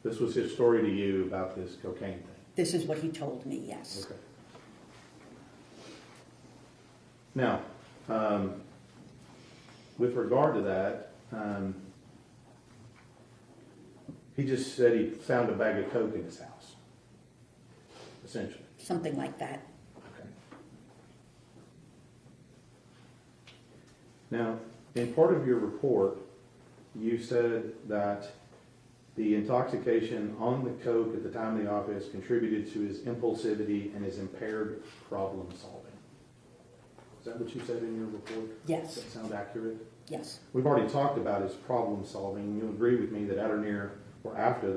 This was his story to you about this cocaine thing. This is what he told me, yes. Okay. Now, with regard to that, he just said he found a bag of coke in his house, essentially. Something like that. Okay. Now, in part of your report, you said that the intoxication on the coke at the time of the offense contributed to his impulsivity and his impaired problem solving. Is that what you said in your report? Yes. Does that sound accurate? Yes. We've already talked about his problem solving. You agree with me that at or near or after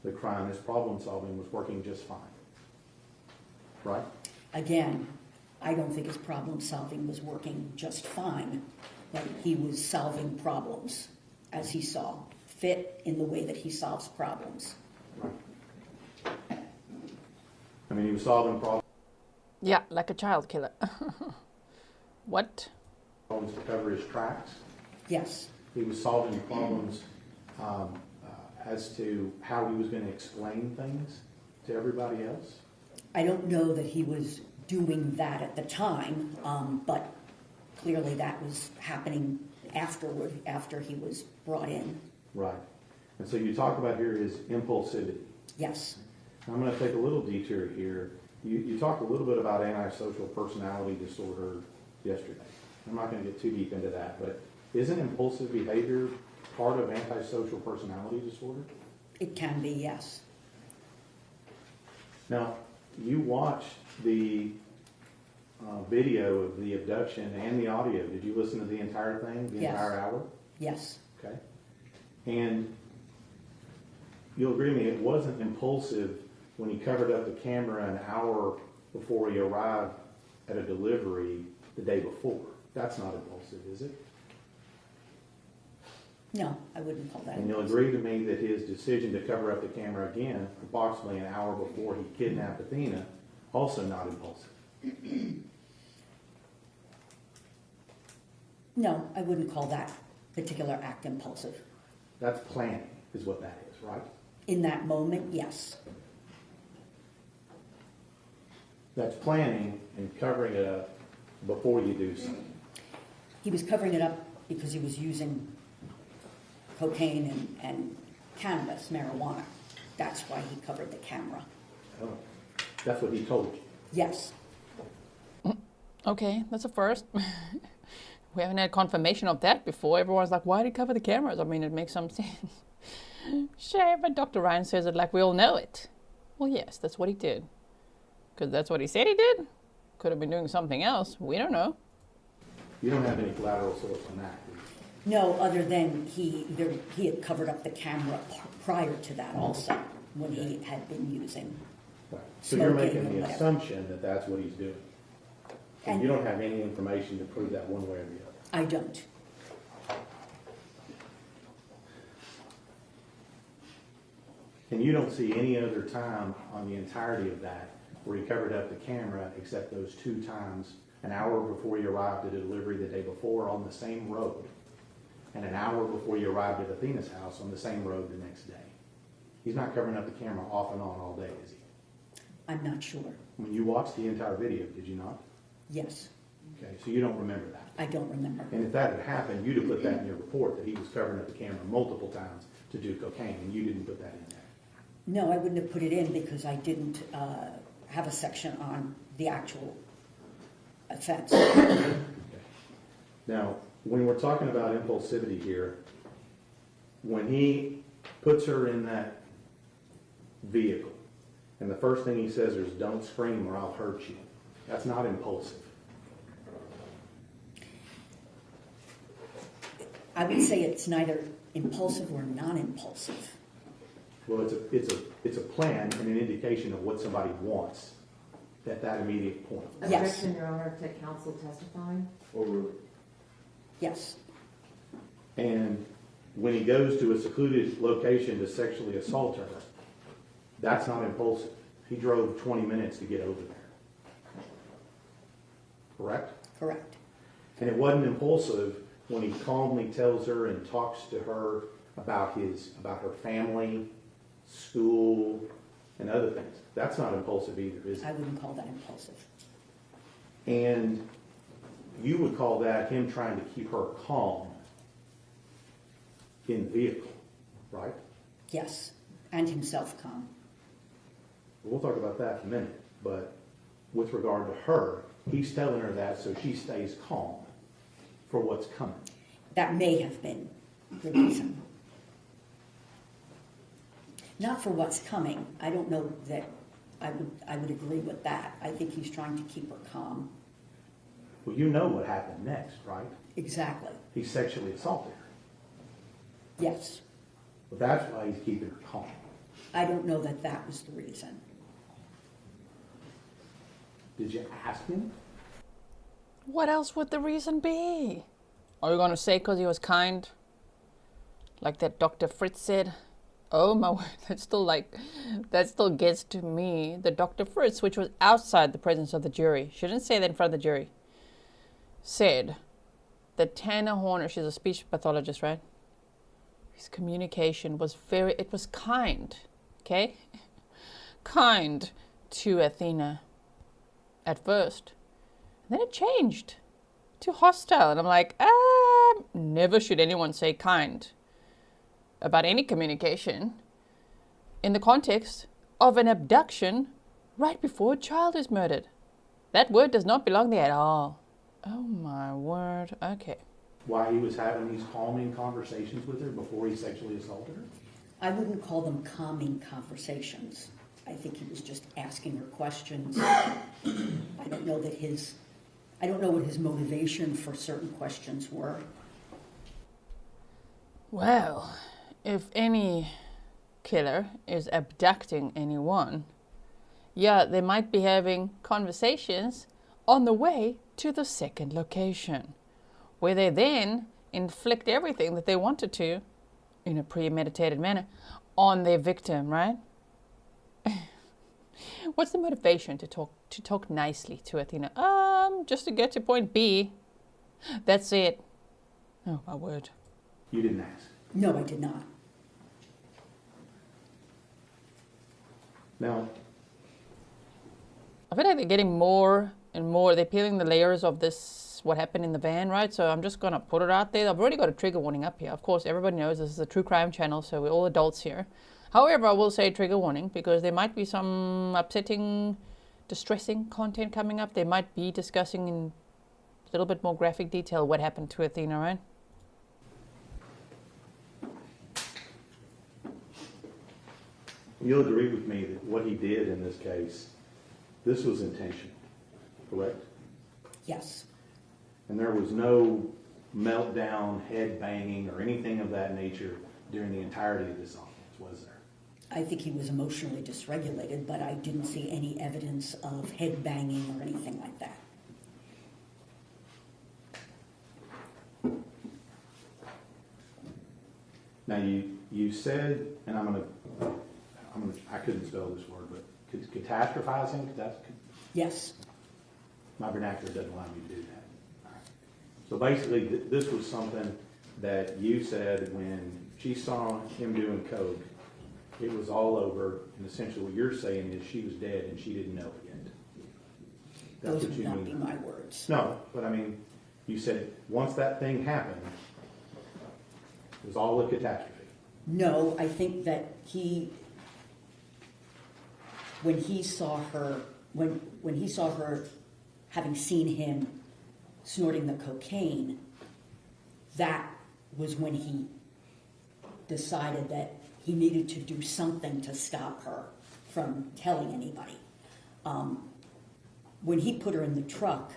the crime, his problem solving was working just fine, right? Again, I don't think his problem solving was working just fine, but he was solving problems as he saw fit in the way that he solves problems. Right. I mean, he was solving problems Yeah, like a child killer. What? to cover his tracks. Yes. He was solving problems as to how he was going to explain things to everybody else. I don't know that he was doing that at the time, but clearly that was happening afterward, after he was brought in. Right. And so you talk about here his impulsivity. Yes, I'm going to take a little detour here. You talked a little bit about antisocial personality disorder yesterday. I'm not going to get too deep into that, but isn't impulsive behavior part of antisocial personality disorder? it can be, yes. Now, you watched the video of the abduction and the audio. Did you listen to the entire thing, the Yes. entire hour? Yes, Okay. And you'll agree with me, it wasn't impulsive when he covered up the camera an hour before he arrived at a delivery the day before. That's not impulsive, is it? no, I wouldn't call that. And you'll agree to me that his decision to cover up the camera again, approximately an hour before he kidnapped Athena, also not impulsive. No, I wouldn't call that particular act impulsive. That's planning, is what that is, right? In that moment, yes. That's planning and covering it up before you do something. He was covering it up because he was using cocaine and cannabis, marijuana. That's why he covered the camera. Oh, that's what he told you. Yes, Okay, that's a first. We haven't had confirmation of that before. Everyone's like, why did he cover the cameras? I mean, it makes some sense. Sure, but Dr. Ryan says it like we all know it. Well, yes, that's what he did. Because that's what he said he did. Could have been doing something else. We don't know. You don't have any collateral source on that, do you? no, other than he had covered up the camera prior to that also, when he had been using. Right. So you're Smoking making or the whatever. assumption that that's what he's doing. And And- you don't have any information to prove that one way or the other. I don't. And you don't see any other time on the entirety of that where he covered up the camera except those 2 times, an hour before he arrived at a delivery the day before on the same road, and an hour before he arrived at Athena's house on the same road the next day. He's not covering up the camera off and on all day, is he? I'm not sure. When you watched the entire video, did you not? Yes, Okay, so you don't remember that. I don't remember. And if that had happened, you'd have put that in your report, that he was covering up the camera multiple times to do cocaine, and you didn't put that in there. No, I wouldn't have put it in because I didn't have a section on the actual offense. Okay. Now, when we're talking about impulsivity here, when he puts her in that vehicle, and the first thing he says is, "Don't scream or I'll hurt you," that's not impulsive. I would say it's neither impulsive or non-impulsive. Well, it's a plan and an indication of what somebody wants at that immediate point. Yes. Objection, Your Honor, to counsel testifying. Yes, And when he goes to a secluded location to sexually assault her, that's not impulsive. He drove 20 minutes to get over there. Correct? correct. And it wasn't impulsive when he calmly tells her and talks to her about her family, school, and other things. That's not impulsive either, is it? I wouldn't call that impulsive. And you would call that him trying to keep her calm in the vehicle, right? Yes, and himself calm. We'll talk about that in a minute, but with regard to her, he's telling her that so she stays calm for what's coming. That may have been the reason. Not for what's coming. I don't know that I would agree with that. I think he's trying to keep her calm. Well, you know what happened next, right? Exactly. He sexually assaulted her. Yes. But that's why he's keeping her calm. I don't know that that was the reason. Did you ask him? What else would the reason be? Are you going to say because he was kind? Like that Dr. Fritz said? Oh my word, that still gets to me. The Dr. Fritz, which was outside the presence of the jury, she didn't say that in front of the jury, said that Tanner Horner, she's a speech pathologist, right? His communication was it was kind, okay? Kind to Athena at first. And then it changed to hostile. And I'm like, time, never should anyone say kind about any communication in the context of an abduction right before a child is murdered. That word does not belong there at all. Oh my word. Okay. Why he was having these calming conversations with her before he sexually assaulted her? I wouldn't call them calming conversations. I think he was just asking her questions. I don't know what his motivation for certain questions were. Well, if any killer is abducting anyone, yeah, they might be having conversations on the way to the second location, where they then inflict everything that they wanted to in a premeditated manner on their victim, right? What's the motivation to talk nicely to Athena? Just to get to point B. That's it. Oh my word. You didn't ask. No, I did not. Now, I feel like they're getting more and more. They're peeling the layers of this, what happened in the van, right? So I'm just going to put it out there. I've already got a trigger warning up here. Of course, everybody knows this is a true crime channel, so we're all adults here. However, I will say trigger warning because there might be some upsetting, distressing content coming up. They might be discussing in a little bit more graphic detail what happened to Athena, right? you'll agree with me that what he did in this case, this was intentional, correct? Yes. And there was no meltdown, head banging, or anything of that nature during the entirety of this offense, was there? I think he was emotionally dysregulated, but I didn't see any evidence of head banging or anything like that. Now you said, and I couldn't spell this word, but catastrophizing. Yes. My vernacular doesn't allow me to do that. All right. So basically, this was something that you said when she saw him doing coke, it was all over, and essentially what you're saying is she was dead and she didn't know it yet. That's Those what would you not mean. be my words. No, but I mean, you said once that thing happened, it was all a catastrophe. No, I think that when he saw her having seen him snorting the cocaine, that was when he decided that he needed to do something to stop her from telling anybody. When he put her in the truck,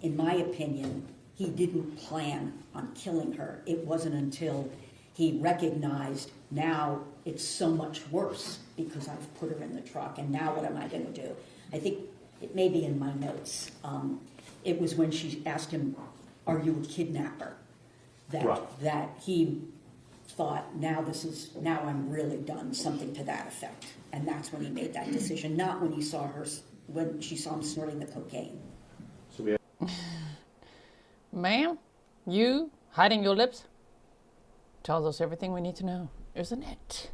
in my opinion, he didn't plan on killing her. It wasn't until he recognized, now it's so much worse because I've put her in the truck, and now what am I going to do? I think it may be in my notes. It was when she asked him, "Are you a kidnapper?" That he thought, now I'm really done, something to that effect. And that's when he made that decision, not when she saw him snorting the cocaine. So we have Ma'am, you hiding your lips tells us everything we need to know, isn't it?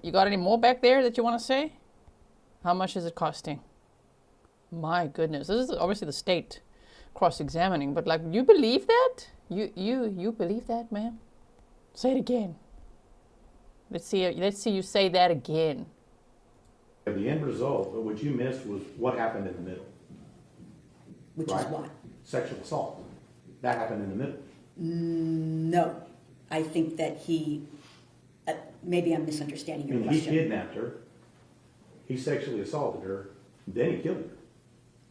You got any more back there that you want to say? How much is it costing? My goodness, this is obviously the state cross-examining, but like, you believe that? You believe that, ma'am? Say it again. Let's see you say that again. the end result, but what you missed was what happened in the middle. Which Right. is what? Sexual assault. That happened in the middle. No. I think that maybe I'm misunderstanding I your mean, he question. kidnapped her, he sexually assaulted her, then he killed her.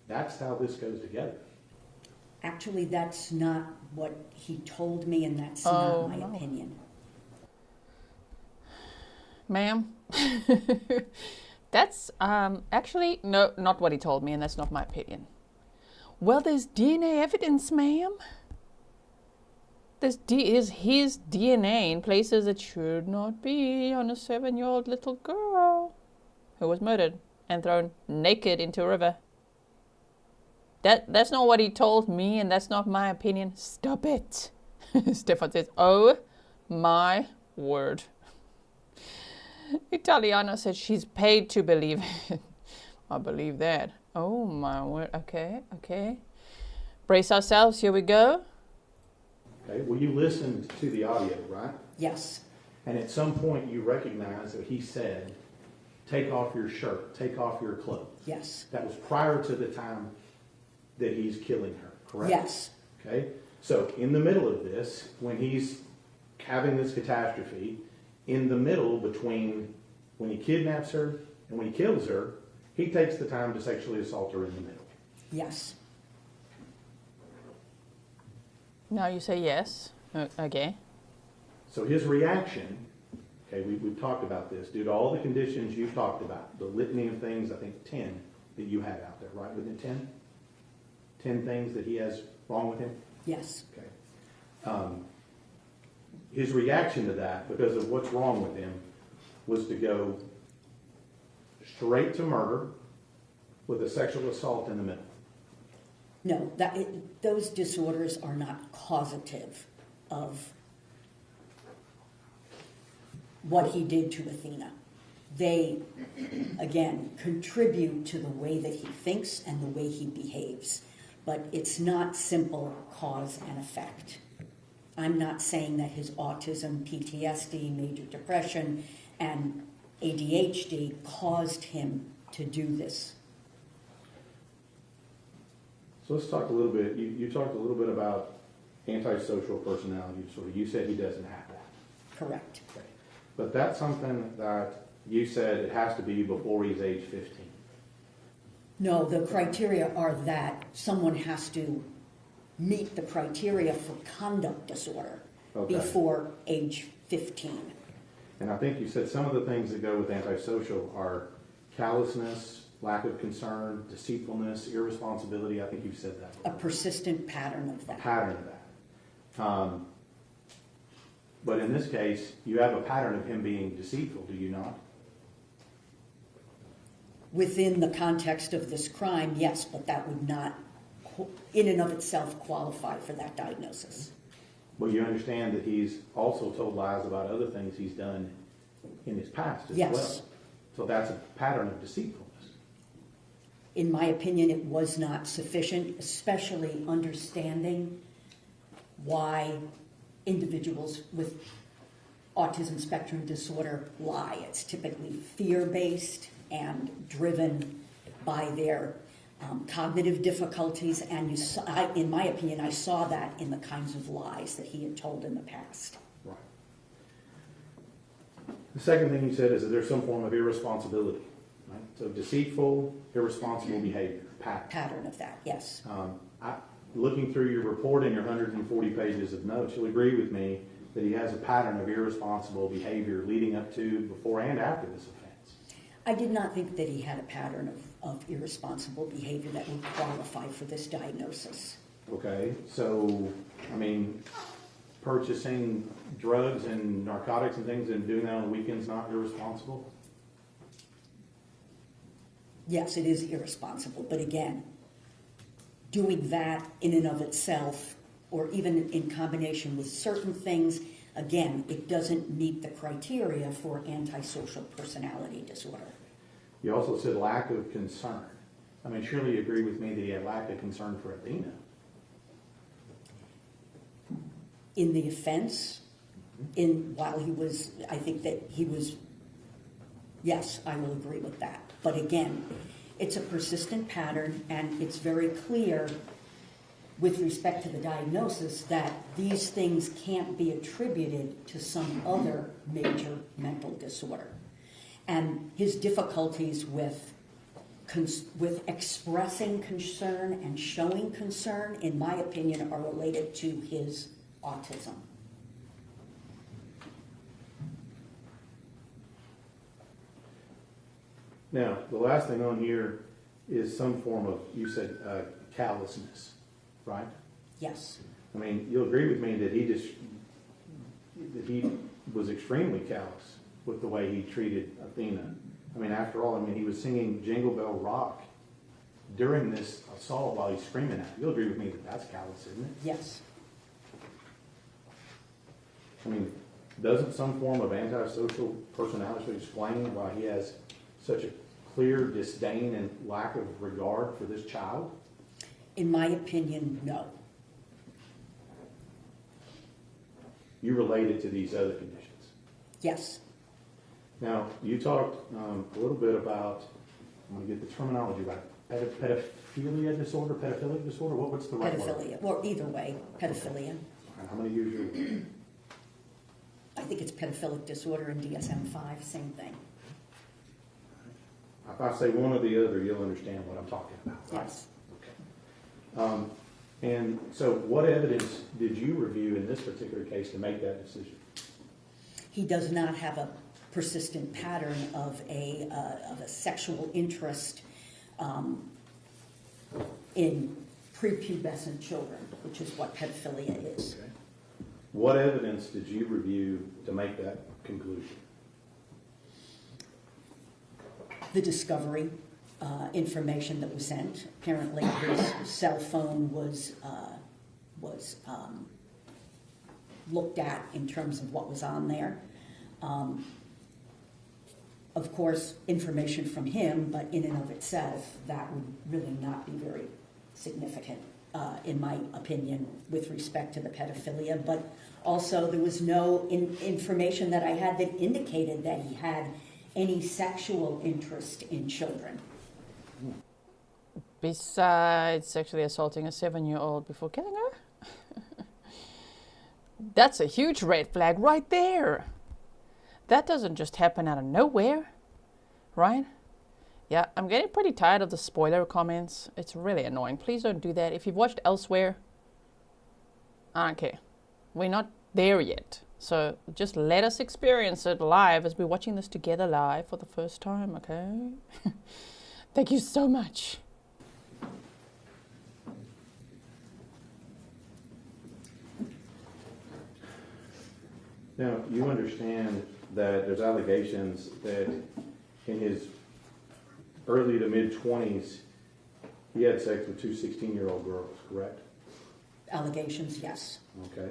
That's how this goes together. Actually, that's not what he told me, and that's Oh, not my no. opinion. Ma'am, that's actually no, not what he told me, and that's not my opinion. Well, there's DNA evidence, ma'am. There's his DNA in places it should not be on a 7-year-old little girl who was murdered and thrown naked into a river. That's not what he told me, and that's not my opinion. Stop it. Stefan says, "Oh my word." Italiana said she's paid to believe it. I believe that. Oh my word. Okay. Brace ourselves. Here we go. Okay, well, you listened to the audio, right? Yes, And at some point you recognize that he said, take off your shirt, take off your clothes. yes, That was prior to the time that he's killing her, correct? yes, Okay, so in the middle of this, when he's having this catastrophe, in the middle between when he kidnaps her and when he kills her, he takes the time to sexually assault her in the middle. yes. Now you say yes. Okay. So his reaction, okay, we've talked about this, due to all the conditions you've talked about, the litany of things, I think 10 that you had out there, right? Wasn't it 10? 10 things that he has wrong with him? Yes, Okay. His reaction to that, because of what's wrong with him, was to go straight to murder with a sexual assault in the middle. no, those disorders are not causative of what he did to Athena. They, again, contribute to the way that he thinks and the way he behaves. But it's not simple cause and effect. I'm not saying that his autism, PTSD, major depression, and ADHD caused him to do this. So let's talk a little bit, you talked a little bit about antisocial personality disorder. You said he doesn't have that. Correct. Okay. But that's something that you said it has to be before he's age 15. No, the criteria are that someone has to meet the criteria for conduct disorder Okay. before age 15. And I think you said some of the things that go with antisocial are callousness, lack of concern, deceitfulness, irresponsibility. I think you said that. A persistent pattern of A that. pattern of that. But in this case, you have a pattern of him being deceitful, do you not? Within the context of this crime, yes, but that would not, in and of itself, qualify for that diagnosis. Well, you understand that he's also told lies about other things he's done in his past as Yes. well. So that's a pattern of deceitfulness. In my opinion, it was not sufficient, especially understanding why individuals with autism spectrum disorder lie. It's typically fear-based and driven by their cognitive difficulties, and in my opinion, I saw that in the kinds of lies that he had told in the past. Right. The second thing you said is that there's some form of irresponsibility. Right? So deceitful, irresponsible behavior, pattern. Pattern of that, yes. Looking through your report and your 140 pages of notes, you'll agree with me that he has a pattern of irresponsible behavior leading up to, before, and after this offense. I did not think that he had a pattern of irresponsible behavior that would qualify for this diagnosis. Okay, so, I mean, purchasing drugs and narcotics and things and doing that on the weekends not irresponsible? Yes, it is irresponsible, but again, doing that in and of itself, or even in combination with certain things, again, it doesn't meet the criteria for antisocial personality disorder. You also said lack of concern. I mean, surely you agree with me that he had lack of concern for Athena. In the offense, while he was, I think that he was, yes, I will agree with that. But again, it's a persistent pattern, and it's very clear with respect to the diagnosis that these things can't be attributed to some other major mental disorder. And his difficulties with expressing concern and showing concern, in my opinion, are related to his autism. Now, the last thing on here is some form of, you said, callousness, right? Yes, I mean, you'll agree with me that he was extremely callous with the way he treated Athena. I mean, after all, I mean, he was singing Jingle Bell Rock during this assault while he's screaming at her. You'll agree with me that that's callous, isn't it? yes. I mean, doesn't some form of antisocial personality explain why he has such a clear disdain and lack of regard for this child? In my opinion, no. you relate it to these other conditions. Yes, Now, you talked a little bit about, I'm going to get the terminology right, pedophilia disorder, pedophilic disorder, what's the right word? pedophilia, or either way, pedophilia. How many years are I think it's pedophilic disorder in DSM-5, same thing. If I say one or the other, you'll understand what I'm talking about, right? Yes. Okay. And so what evidence did you review in this particular case to make that decision? He does not have a persistent pattern of a sexual interest in prepubescent children, which is what pedophilia is. Okay. What evidence did you review to make that conclusion? The discovery information that was sent. Apparently, his cell phone was looked at in terms of what was on there. Of course, information from him, but in and of itself, that would really not be very significant, in my opinion, with respect to the pedophilia. But also, there was no information that I had that indicated that he had any sexual interest in children. Besides sexually assaulting a 7-year-old before killing her? That's a huge red flag right there. That doesn't just happen out of nowhere, right? Yeah, I'm getting pretty tired of the spoiler comments. It's really annoying. Please don't do that. If you've watched elsewhere, I don't care. We're not there yet. So just let us experience it live as we're watching this together live for the first time, okay? Thank you so much. Now, you understand that there's allegations that in his early to mid-20s, he had sex with two 16-year-old girls, correct? Allegations, yes. Okay.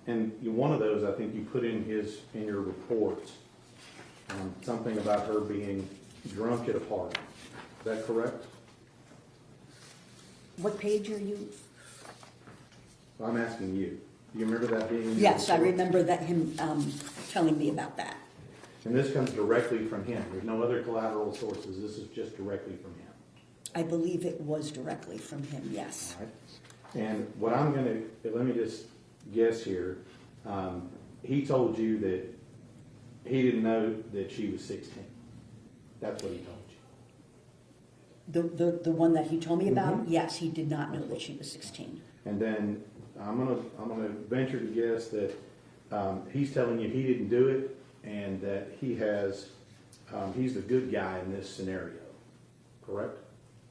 And one of those, I think you put in your report, something about her being drunk at a party. Is that correct? What page are you? Well, I'm asking you. Do you remember that being in your Yes, I report? remember that him telling me about that. And this comes directly from him. There's no other collateral sources. This is just directly from him. I believe it was directly from him, yes. All right. And what I'm going to, let me just guess here. He told you that he didn't know that she was 16. That's what he told you. The one that he told me about, Mhm. yes, he did not know that she was 16. And then I'm gonna venture to guess that he's telling you he didn't do it, and that he's the good guy in this scenario. Correct?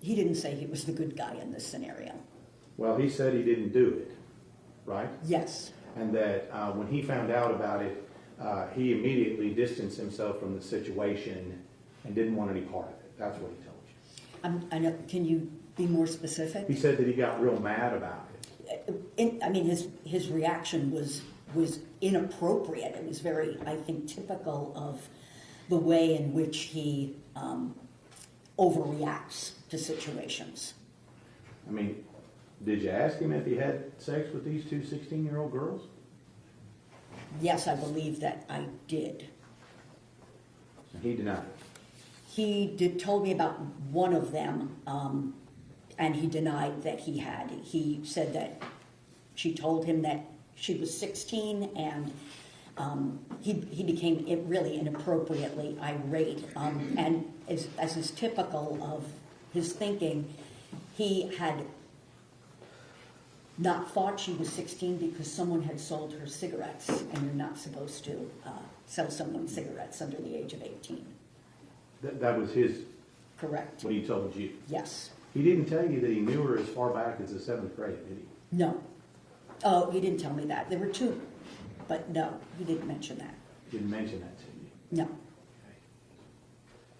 He didn't say he was the good guy in this scenario. Well, he said he didn't do it, right? Yes. And that when he found out about it, he immediately distanced himself from the situation and didn't want any part of it. That's what he told you. I know, can you be more specific? He said that he got real mad about it. I mean, his reaction was inappropriate. It was very, I think, typical of the way in which he overreacts to situations. I mean, did you ask him if he had sex with these two 16-year-old girls? Yes, I believe that I did. He denied it. He told me about one of them, and he denied that he had. He said that she told him that she was 16, and he became really inappropriately irate. And as is typical of his thinking, he had not thought she was 16 because someone had sold her cigarettes, and you're not supposed to sell someone cigarettes under the age of 18. That was his, Correct. what he told you. Yes. He didn't tell you that he knew her as far back as the 7th grade, did he? No. Oh, he didn't tell me that. There were two, but no, he didn't mention that. Didn't mention that to you. No.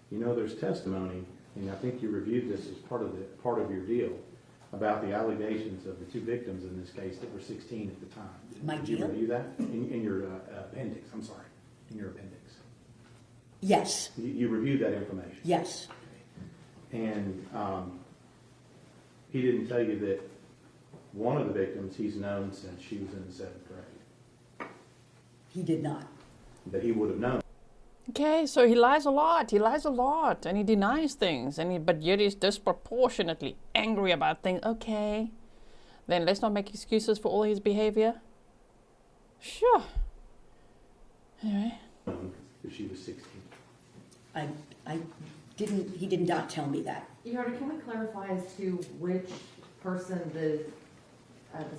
You know, there's testimony, and I think you reviewed this as part of your deal, about the allegations of the two victims in this case that were 16 at the time. My Did deal? you review that in your appendix? I'm sorry, in your appendix. Yes. You reviewed that information. Yes. And he didn't tell you that one of the victims he's known since she was in the 7th grade. He did not. that he would have known. Okay, so he lies a lot. He lies a lot, and he denies things, but yet he's disproportionately angry about things. Okay, then let's not make excuses for all his behavior. Sure. Anyway. If she was 16. He did not tell me that. Your Honor, can we clarify as to which person the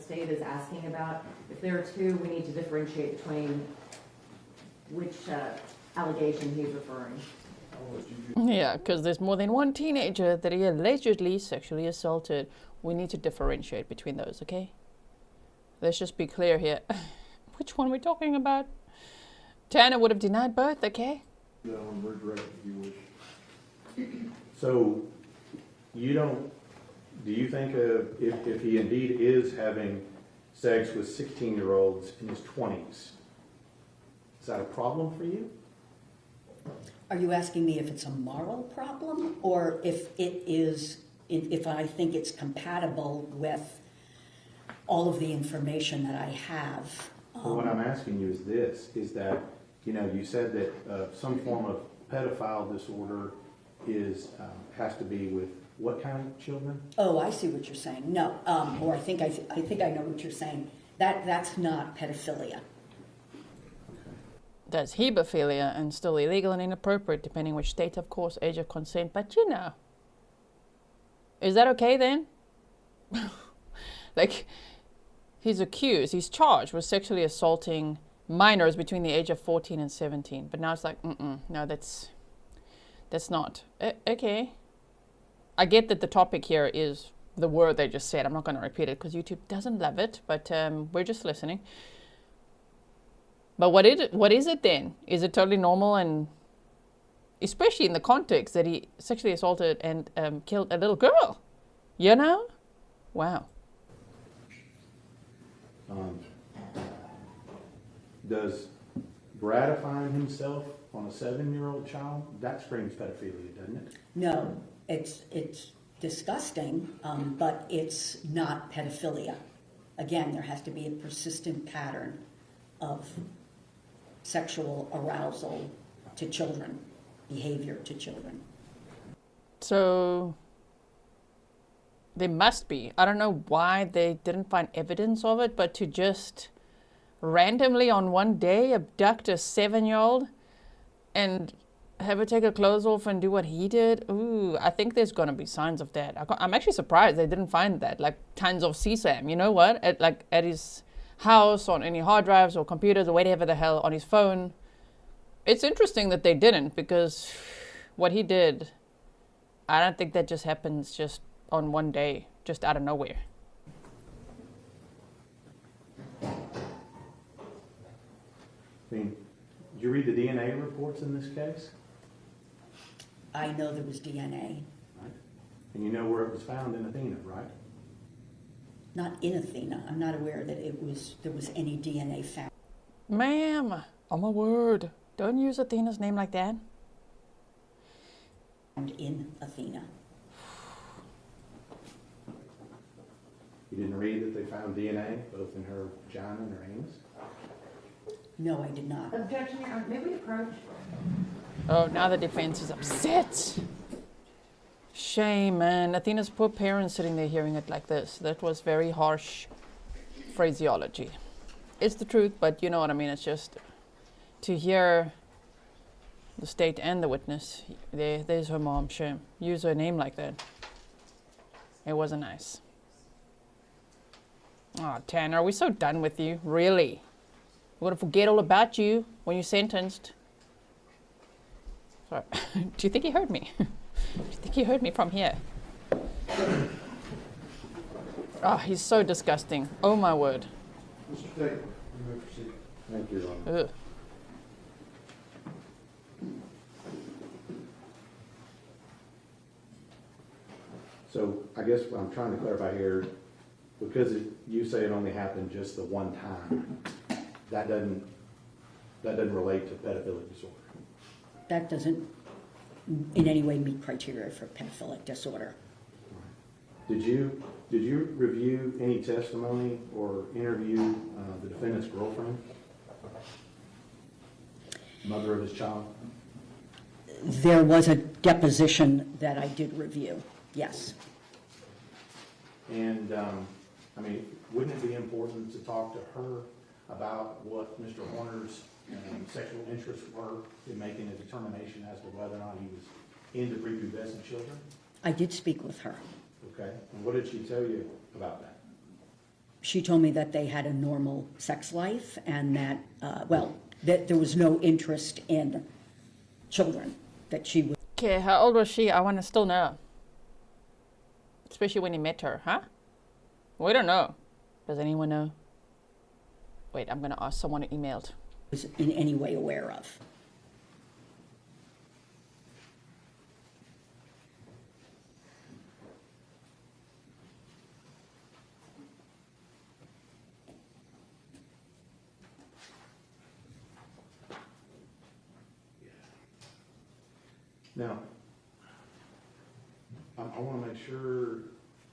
state is asking about? If there are two, we need to differentiate between which allegation he's referring. Yeah, because there's more than one teenager that he allegedly sexually assaulted. We need to differentiate between those, okay? Let's just be clear here. Which one we're talking about? Tanner would have denied both, okay? No, I'm redirected if you wish. So do you think if he indeed is having sex with 16-year-olds in his 20s, is that a problem for you? Are you asking me if it's a moral problem or if I think it's compatible with all of the information that I have? Well, what I'm asking you is that, you said that some form of pedophile disorder has to be with what kind of children? Oh, I see what you're saying. No, or I think I know what you're saying. That's not pedophilia. That's hebephilia and still illegal and inappropriate, depending which state, of course, age of consent. But is that okay then? Like, he's charged with sexually assaulting minors between the age of 14 and 17. But now it's like, no, that's not. Okay. I get that the topic here is the word they just said. I'm not going to repeat it because YouTube doesn't love it, but we're just listening. But what is it then? Is it totally normal, and especially in the context that he sexually assaulted and killed a little girl? Wow. Does gratifying himself on a 7-year-old child, that screams pedophilia, doesn't it? No, it's disgusting, but it's not pedophilia. Again, there has to be a persistent pattern of sexual arousal to children, behavior to children. So there must be. I don't know why they didn't find evidence of it, but to just randomly on one day abduct a 7-year-old and have her take her clothes off and do what he did. Ooh, I think there's going to be signs of that. I'm actually surprised they didn't find that, like tons of CSAM. You know what? At his house, on any hard drives or computers or whatever the hell, on his phone. It's interesting that they didn't, because what he did, I don't think that just happens just on one day, just out of nowhere. I mean, did you read the DNA reports in this case? I know there was DNA. Right. And you know where it was found in Athena, right? Not in Athena. I'm not aware that there was any DNA found. Ma'am, oh my word, don't use Athena's name like that. In Athena. You didn't read that they found DNA both in her vagina and her anus? No, I did not. Objection, Your Honor. May we approach? Oh, now the defense is upset. Shame, man. Athena's poor parents sitting there hearing it like this. That was very harsh phraseology. It's the truth, but you know what I mean. It's just to hear the state and the witness. There's her mom. Shame. Use her name like that. It wasn't nice. Oh, Tanner, are we so done with you? Really? We're going to forget all about you when you're sentenced. Sorry. Do you think he heard me? Do you think he heard me from here? Oh, he's so disgusting. Oh, my word. Mr. Tate, you may proceed. Thank you, Your Honor. Ugh. So I guess what I'm trying to clarify here, because you say it only happened just the one time, that doesn't relate to pedophilic disorder. That doesn't in any way meet criteria for pedophilic disorder. Did you review any testimony or interview the defendant's girlfriend? mother of his child? There was a deposition that I did review, yes. And, I mean, wouldn't it be important to talk to her about what Mr. Horner's sexual interests were in making a determination as to whether or not he was into prepubescent children? I did speak with her. Okay, and what did she tell you about that? She told me that they had a normal sex life and that, that there was no interest in children, that she would. Okay, how old was she? I want to still know. Especially when he met her, huh? We don't know. Does anyone know? Wait, I'm going to ask someone who emailed. Was in any way aware of. Now, I want to make sure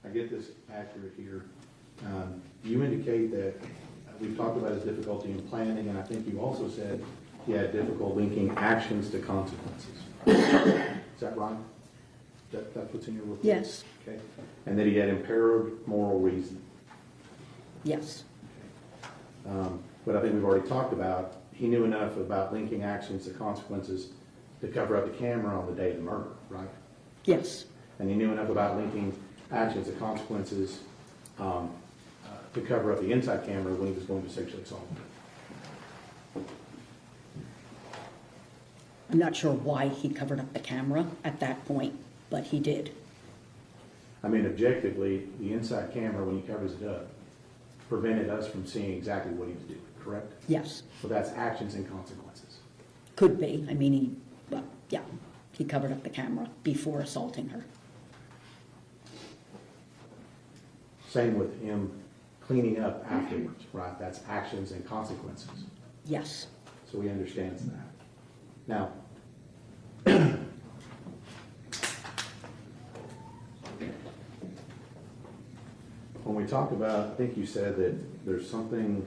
I get this accurate here. You indicate that we've talked about his difficulty in planning, and I think you also said he had difficulty linking actions to consequences. Is that right? That's what's in your report? Yes. Okay. And that he had impaired moral reasoning. Yes. But I think we've already talked about, he knew enough about linking actions to consequences to cover up the camera on the day of the murder, right? Yes. And he knew enough about linking actions to consequences to cover up the inside camera when he was going to sexually assault her. I'm not sure why he covered up the camera at that point, but he did. I mean, objectively, the inside camera, when he covers it up, prevented us from seeing exactly what he was doing, correct? Yes. So that's actions and consequences. Could be. I mean, he covered up the camera before assaulting her. Same with him cleaning up afterwards, right? That's actions and consequences. Yes. So he understands that. Now, when we talk about, I think you said that there's something,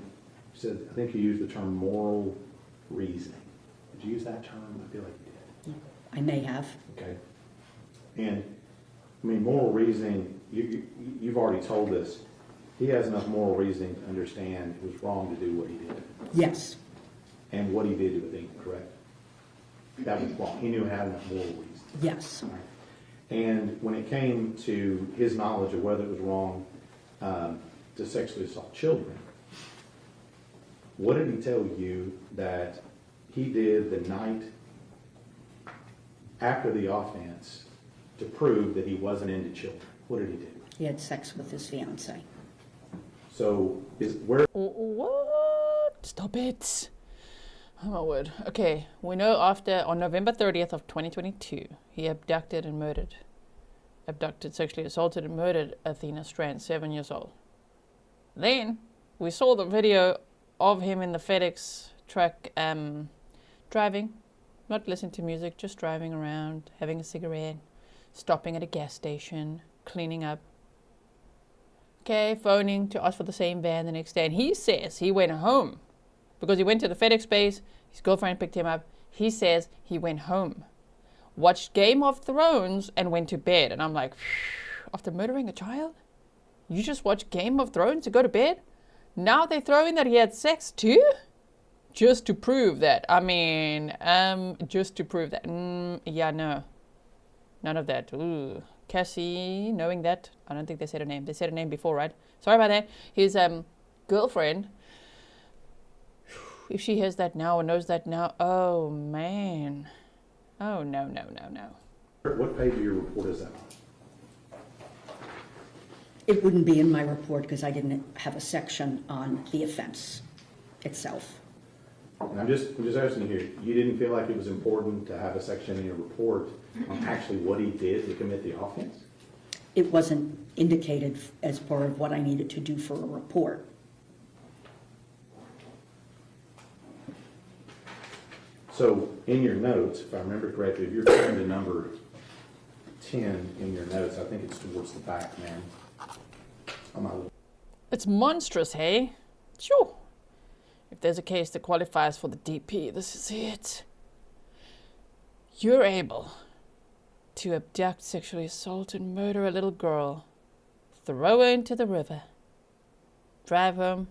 I think you used the term moral reasoning. Did you use that term? I feel like you did. I may have. Okay. And, I mean, moral reasoning, you've already told us, he has enough moral reasoning to understand it was wrong to do what he did. Yes. And what he did to Athena, correct? That was wrong. He knew it had enough moral reason. Yes. Right. And when it came to his knowledge of whether it was wrong to sexually assault children, what did he tell you that he did the night after the offense to prove that he wasn't into children? What did he do? He had sex with his fiancée. So, where? What? Stop it. Oh my word. Okay, we know on November 30th of 2022, he abducted, sexually assaulted and murdered Athena Strand, 7 years old. Then we saw the video of him in the FedEx truck driving, not listening to music, just driving around, having a cigarette, stopping at a gas station, cleaning up. Okay, phoning to ask for the same van the next day. And he says he went home because he went to the FedEx base. His girlfriend picked him up. He says he went home, watched Game of Thrones, and went to bed. And I'm like, after murdering a child, you just watch Game of Thrones to go to bed? Now they throw in that he had sex too? Just to prove that. I mean, just to prove that. Yeah, no. None of that. Ooh. Cassie, knowing that, I don't think they said her name. They said her name before, right? Sorry about that. His girlfriend, if she hears that now or knows that now, oh man. Oh, no. What page of your report is that on? It wouldn't be in my report because I didn't have a section on the offense itself. And I'm just asking you here, you didn't feel like it was important to have a section in your report on actually what he did to commit the offense? It wasn't indicated as part of what I needed to do for a report. So in your notes, if I remember correctly, if you're turning to number 10 in your notes, I think it's towards the back, man. It's monstrous, hey? Sure. If there's a case that qualifies for the DP, this is it. You're able to abduct, sexually assault, and murder a little girl, throw her into the river, drive home,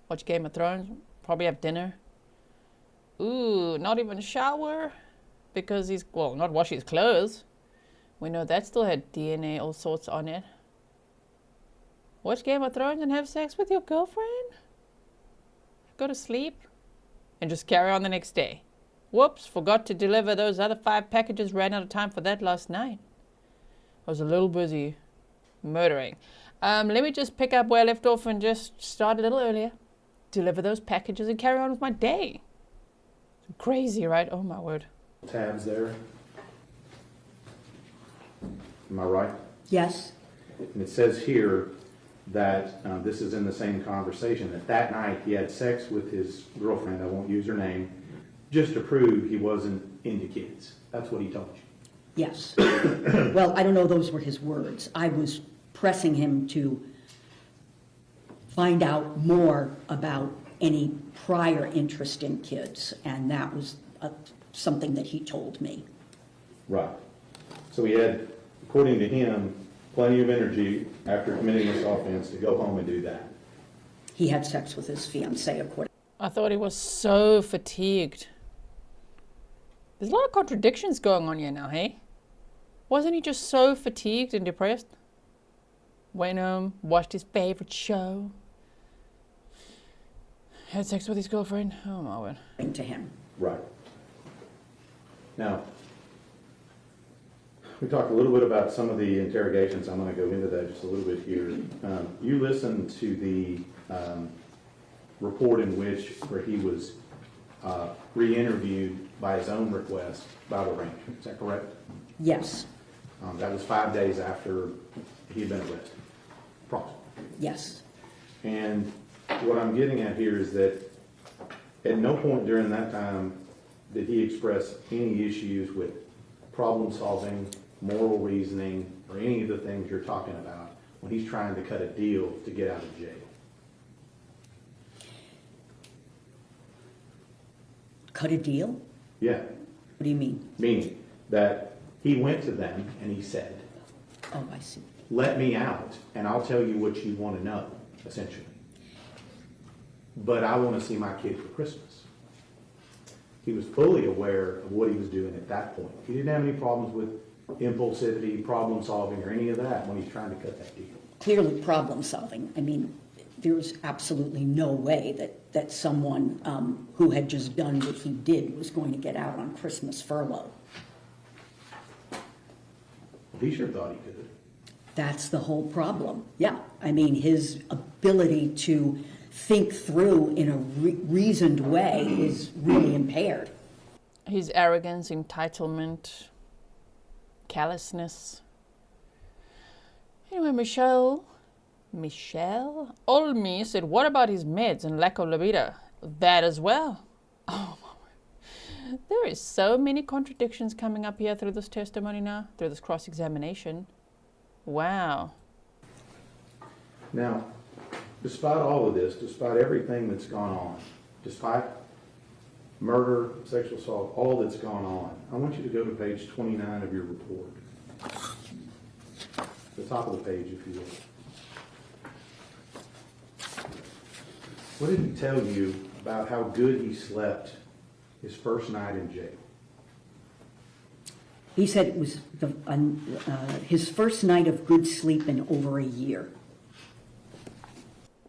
watch Game of Thrones, probably have dinner. Ooh, not even shower because not wash his clothes. We know that still had DNA, all sorts on it. Watch Game of Thrones and have sex with your girlfriend? Go to sleep and just carry on the next day. Whoops, forgot to deliver those other 5 packages, ran out of time for that last night. I was a little busy murdering. Let me just pick up where I left off and just start a little earlier. Deliver those packages and carry on with my day. Crazy, right? Oh my word. Tabs there. Am I right? Yes, And it says here that this is in the same conversation, that night he had sex with his girlfriend, I won't use her name, just to prove he wasn't into kids. That's what he told you. yes. Well, I don't know those were his words. I was pressing him to find out more about any prior interest in kids, and that was something that he told me. Right. So he had, according to him, plenty of energy after committing this offense to go home and do that. He had sex with his fiancée, according. I thought he was so fatigued. There's a lot of contradictions going on here now, hey? Wasn't he just so fatigued and depressed? Went home, watched his favorite show, had sex with his girlfriend. Oh my word. To him. Right. Now, we talked a little bit about some of the interrogations. I'm going to go into that just a little bit here. You listened to the report where he was re-interviewed by his own request by the ranger. Is that correct? Yes, That was 5 days after he had been arrested. Approximately. yes. And what I'm getting at here is that at no point during that time did he express any issues with problem solving, moral reasoning, or any of the things you're talking about when he's trying to cut a deal to get out of jail. Cut a deal? Yeah, What do you mean? meaning that he went to them and he said, Oh, I see. let me out and I'll tell you what you want to know, essentially. But I want to see my kid for Christmas. He was fully aware of what he was doing at that point. He didn't have any problems with impulsivity, problem solving, or any of that when he's trying to cut that deal. Clearly problem solving. I mean, there's absolutely no way that someone who had just done what he did was going to get out on Christmas furlough. He sure thought he could. That's the whole problem. Yeah, I mean, his ability to think through in a reasoned way is really impaired. His arrogance, entitlement, callousness. Anyway, Michelle Olmi said, what about his meds and lack of libido? That as well. Oh my word. There is so many contradictions coming up here through this testimony now, through this cross-examination. Wow. Now, despite all of this, despite everything that's gone on, despite murder, sexual assault, all that's gone on, I want you to go to page 29 of your report. The top of the page, if you will. What did he tell you about how good he slept his first night in jail? He said it was his first night of good sleep in over a year.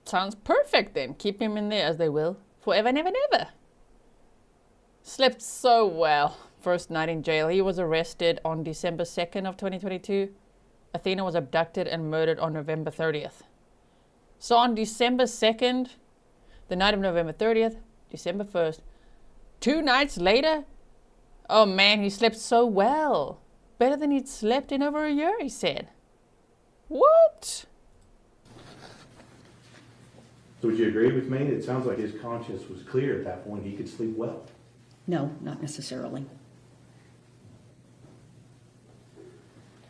Sounds perfect then. Keep him in there as they will. Forever and ever and ever. Slept so well. First night in jail. He was arrested on December 2nd of 2022. Athena was abducted and murdered on November 30th. So on December 2nd, the night of November 30th, December 1st, 2 nights later, oh man, he slept so well. Better than he'd slept in over a year, he said. What? So would you agree with me? It sounds like his conscience was clear at that point. He could sleep well. No, not necessarily.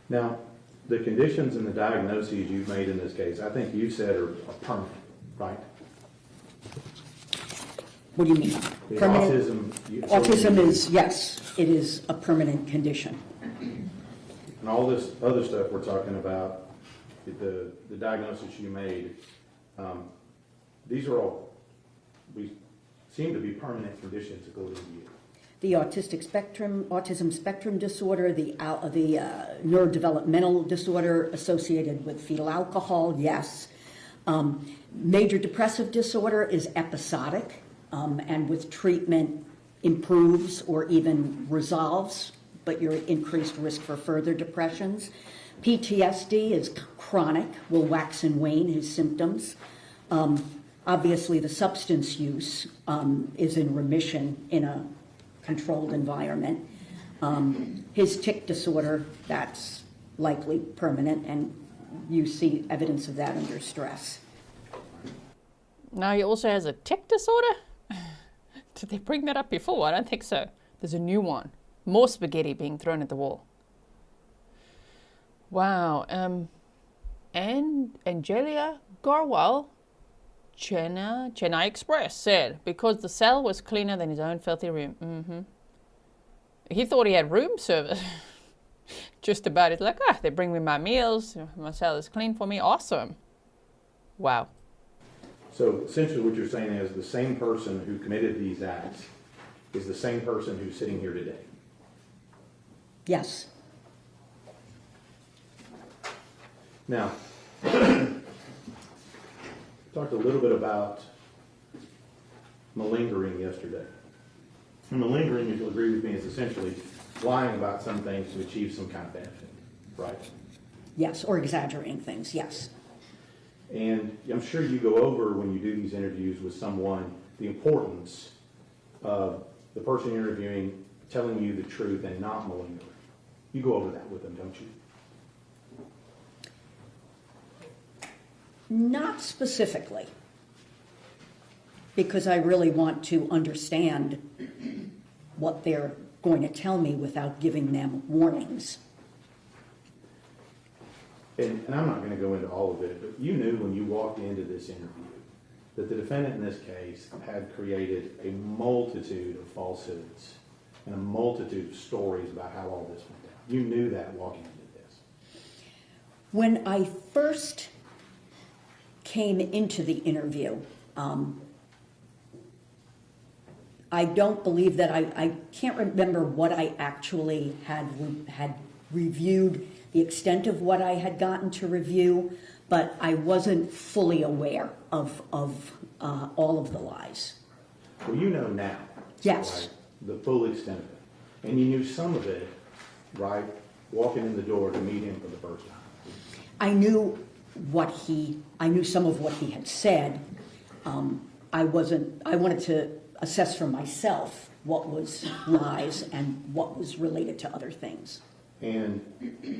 Now, the conditions and the diagnoses you've made in this case, I think you said are permanent, right? What do you mean? The Permanent? autism Autism is, yes, it is a permanent condition. and all this other stuff we're talking about, the diagnosis you made, these are all, we seem to be permanent conditions according to you. The autism spectrum disorder, the neurodevelopmental disorder associated with fetal alcohol, yes. Major depressive disorder is episodic, and with treatment improves or even resolves, but you're at increased risk for further depressions. PTSD is chronic, will wax and wane his symptoms. Obviously, the substance use is in remission in a controlled environment. His tic disorder, that's likely permanent, and you see evidence of that under stress. Now he also has a tic disorder? Did they bring that up before? I don't think so. There's a new one. More spaghetti being thrown at the wall. Wow. And Angelia Garwal, Chennai Express, said, because the cell was cleaner than his own filthy room. He thought he had room service. Just about. It's like, they bring me my meals. My cell is clean for me. Awesome. Wow. So essentially what you're saying is the same person who committed these acts is the same person who's sitting here today. Yes. Now, talked a little bit about malingering yesterday. And malingering, if you'll agree with me, is essentially lying about some things to achieve some kind of benefit, right? Yes, or exaggerating things, yes. And I'm sure you go over when you do these interviews with someone the importance of the person you're interviewing telling you the truth and not malingering. You go over that with them, don't you? Not specifically, because I really want to understand what they're going to tell me without giving them warnings. And I'm not going to go into all of it, but you knew when you walked into this interview that the defendant in this case had created a multitude of falsehoods and a multitude of stories about how all this went down. You knew that walking into this. When I first came into the interview, I don't believe that I can't remember what I actually had reviewed, the extent of what I had gotten to review, but I wasn't fully aware of all of the lies. Well, you know now. Yes. Right, the full extent of it. And you knew some of it, right, walking in the door to meet him for the first time. I knew some of what he had said. I wanted to assess for myself what was lies and what was related to other things. And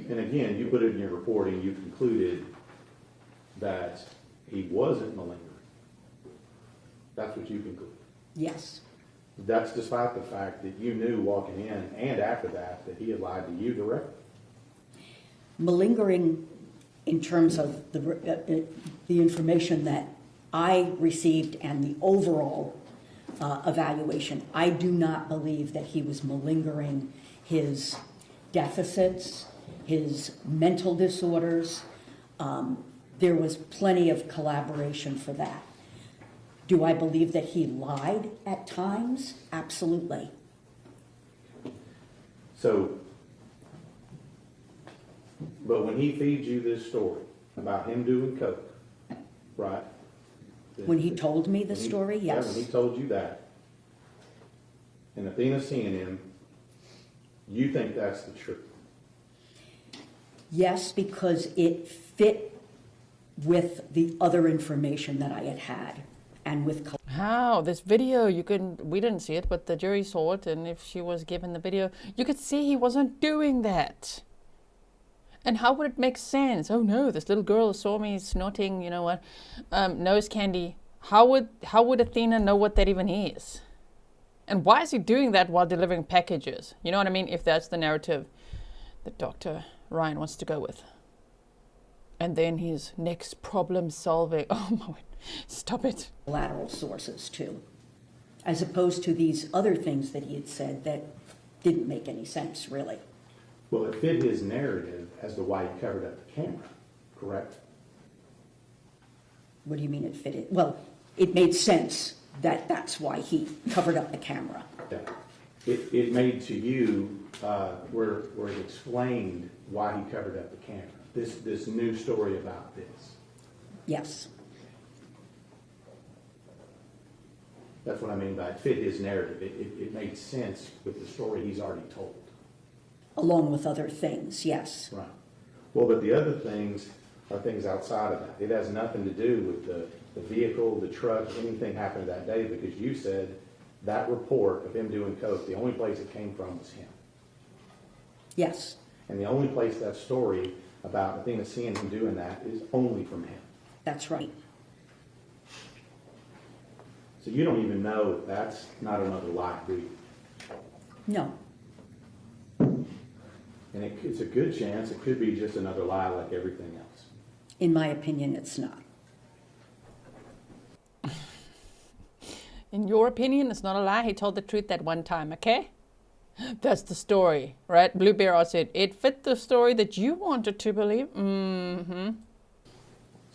again, you put it in your reporting, you concluded that he wasn't malingering. That's what you concluded. Yes. That's despite the fact that you knew walking in and after that he had lied to you directly. Malingering, in terms of the information that I received and the overall evaluation, I do not believe that he was malingering his deficits, his mental disorders. There was plenty of collaboration for that. Do I believe that he lied at times? Absolutely. So, but when he feeds you this story about him doing coke, right? When he told me the story, yes. Yeah, when he told you that, and Athena seeing him, you think that's the truth? Yes, because it fit with the other information that I had and with... How? This video, we didn't see it, but the jury saw it, and if she was given the video, you could see he wasn't doing that. And how would it make sense? Oh no, this little girl saw me snorting, you know what, nose candy. How would Athena know what that even is? And why is he doing that while delivering packages? You know what I mean? If that's the narrative that Dr. Ryan wants to go with. And then his next problem solving. Oh my, stop it. Collateral sources too. as opposed to these other things that he had said that didn't make any sense, really. Well, it fit his narrative as to why he covered up the camera, correct? What do you mean it fit it? Well, it made sense that that's why he covered up the camera. Yeah. It made to you where it explained why he covered up the camera. This new story about this. Yes. That's what I mean by it fit his narrative. It made sense with the story he's already told. Along with other things, yes. Right. Well, but the other things are things outside of that. It has nothing to do with the vehicle, the truck, anything happened that day, because you said that report of him doing coke, the only place it came from was him. Yes. And the only place that story about Athena seeing him doing that is only from him. That's right. So you don't even know if that's not another lie, do you? No. And it's a good chance it could be just another lie like everything else. In my opinion, it's not. In your opinion, it's not a lie. He told the truth that one time, okay? That's the story, right? Blue Bear said it fit the story that you wanted to believe. Mm-hmm.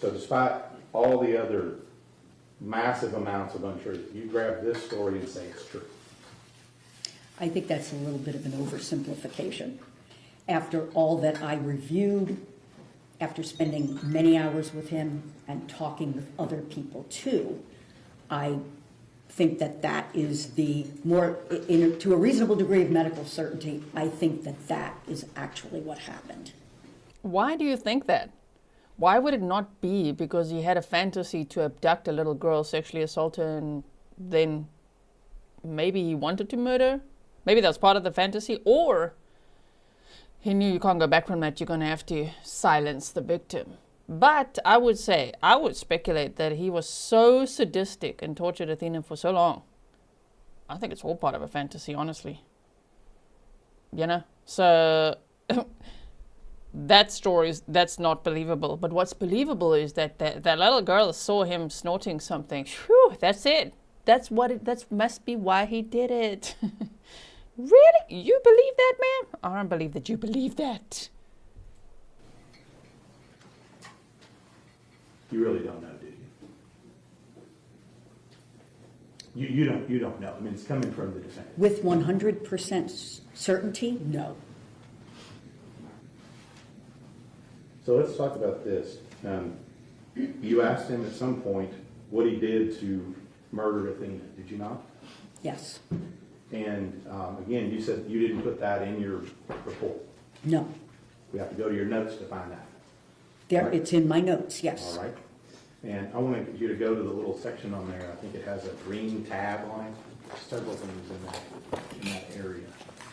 So despite all the other massive amounts of untruth, you grab this story and say it's true. I think that's a little bit of an oversimplification. After all that I reviewed, after spending many hours with him and talking with other people too, I think that that is the more, to a reasonable degree of medical certainty, I think that that is actually what happened. Why do you think that? Why would it not be because he had a fantasy to abduct a little girl, sexually assault her, and then maybe he wanted to murder? Maybe that was part of the fantasy, or he knew you can't go back from that, you're going to have to silence the victim. But I would speculate that he was so sadistic and tortured Athena for so long. I think it's all part of a fantasy, honestly. You know? So that's not believable. But what's believable is that that little girl saw him snorting something. Whew, that's it. That must be why he did it. Really? You believe that, ma'am? I don't believe that you believe that. You really don't know, do you? You don't know. I mean, it's coming from the defendant. With 100% certainty, no. So let's talk about this. You asked him at some point what he did to murder Athena, did you not? Yes. And again, you said you didn't put that in your report. No. We have to go to your notes to find out. There, Right. it's in my notes, yes. All right. And I want you to go to the little section on there. I think it has a green tab on it. There's several things in that area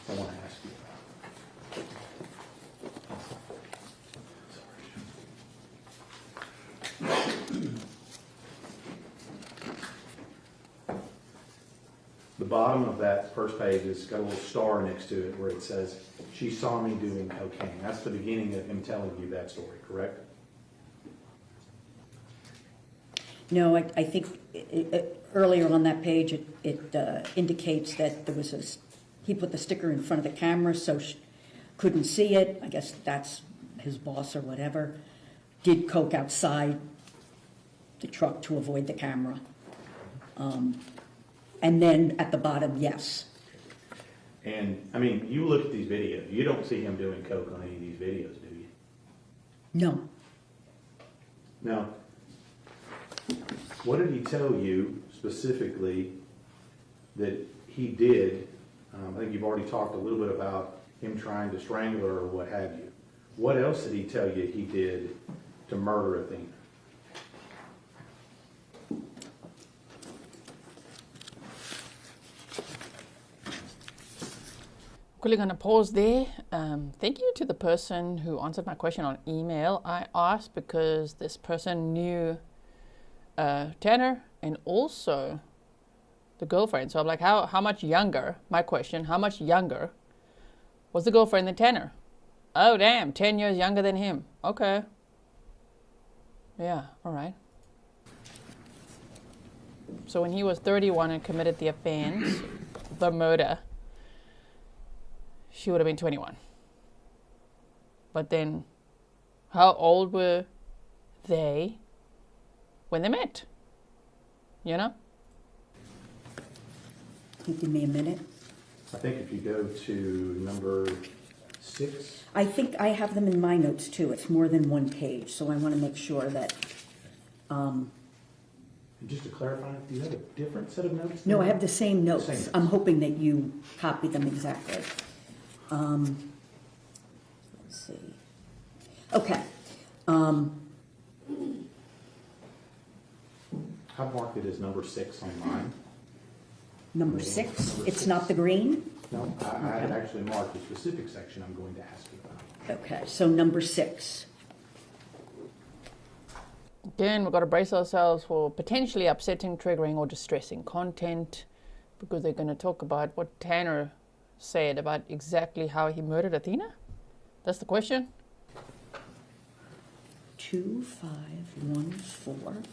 I want to ask you about. The bottom of that first page has got a little star next to it where it says, "She saw me doing cocaine." That's the beginning of him telling you that story, correct? No, I think earlier on that page, it indicates that there was he put the sticker in front of the camera so she couldn't see it. I guess that's his boss or whatever. Did coke outside the truck to avoid the camera. And then at the bottom, yes. And, I mean, you look at these videos. You don't see him doing coke on any of these videos, do you? No. Now, what did he tell you specifically that he did? I think you've already talked a little bit about him trying to strangle her or what have you. What else did he tell you he did to murder Athena? Quickly going to pause there. Thank you to the person who answered my question on email. I asked because this person knew Tanner and also the girlfriend. So I'm like, how much younger, my question, how much younger was the girlfriend than Tanner? Oh, damn, 10 years younger than him. Okay. Yeah, all right. So when he was 31 and committed the offense, the murder, she would have been 21. But then, how old were they when they met? You know? Give me a minute. I think if you go to number 6, I think I have them in my notes too. It's more than one page, so I want to make sure that, and just to clarify, do you have a different set of notes? no, than I have the same notes. Same notes. I'm hoping that you copy them exactly. Let's see. Okay. I've marked it as number 6 on mine. Number 6, it's not the green? No, I had actually marked a specific section I'm going to ask you about. Okay, so number 6. Again, we've got to brace ourselves for potentially upsetting, triggering, or distressing content, because they're going to talk about what Tanner said about exactly how he murdered Athena. That's the question. 2514.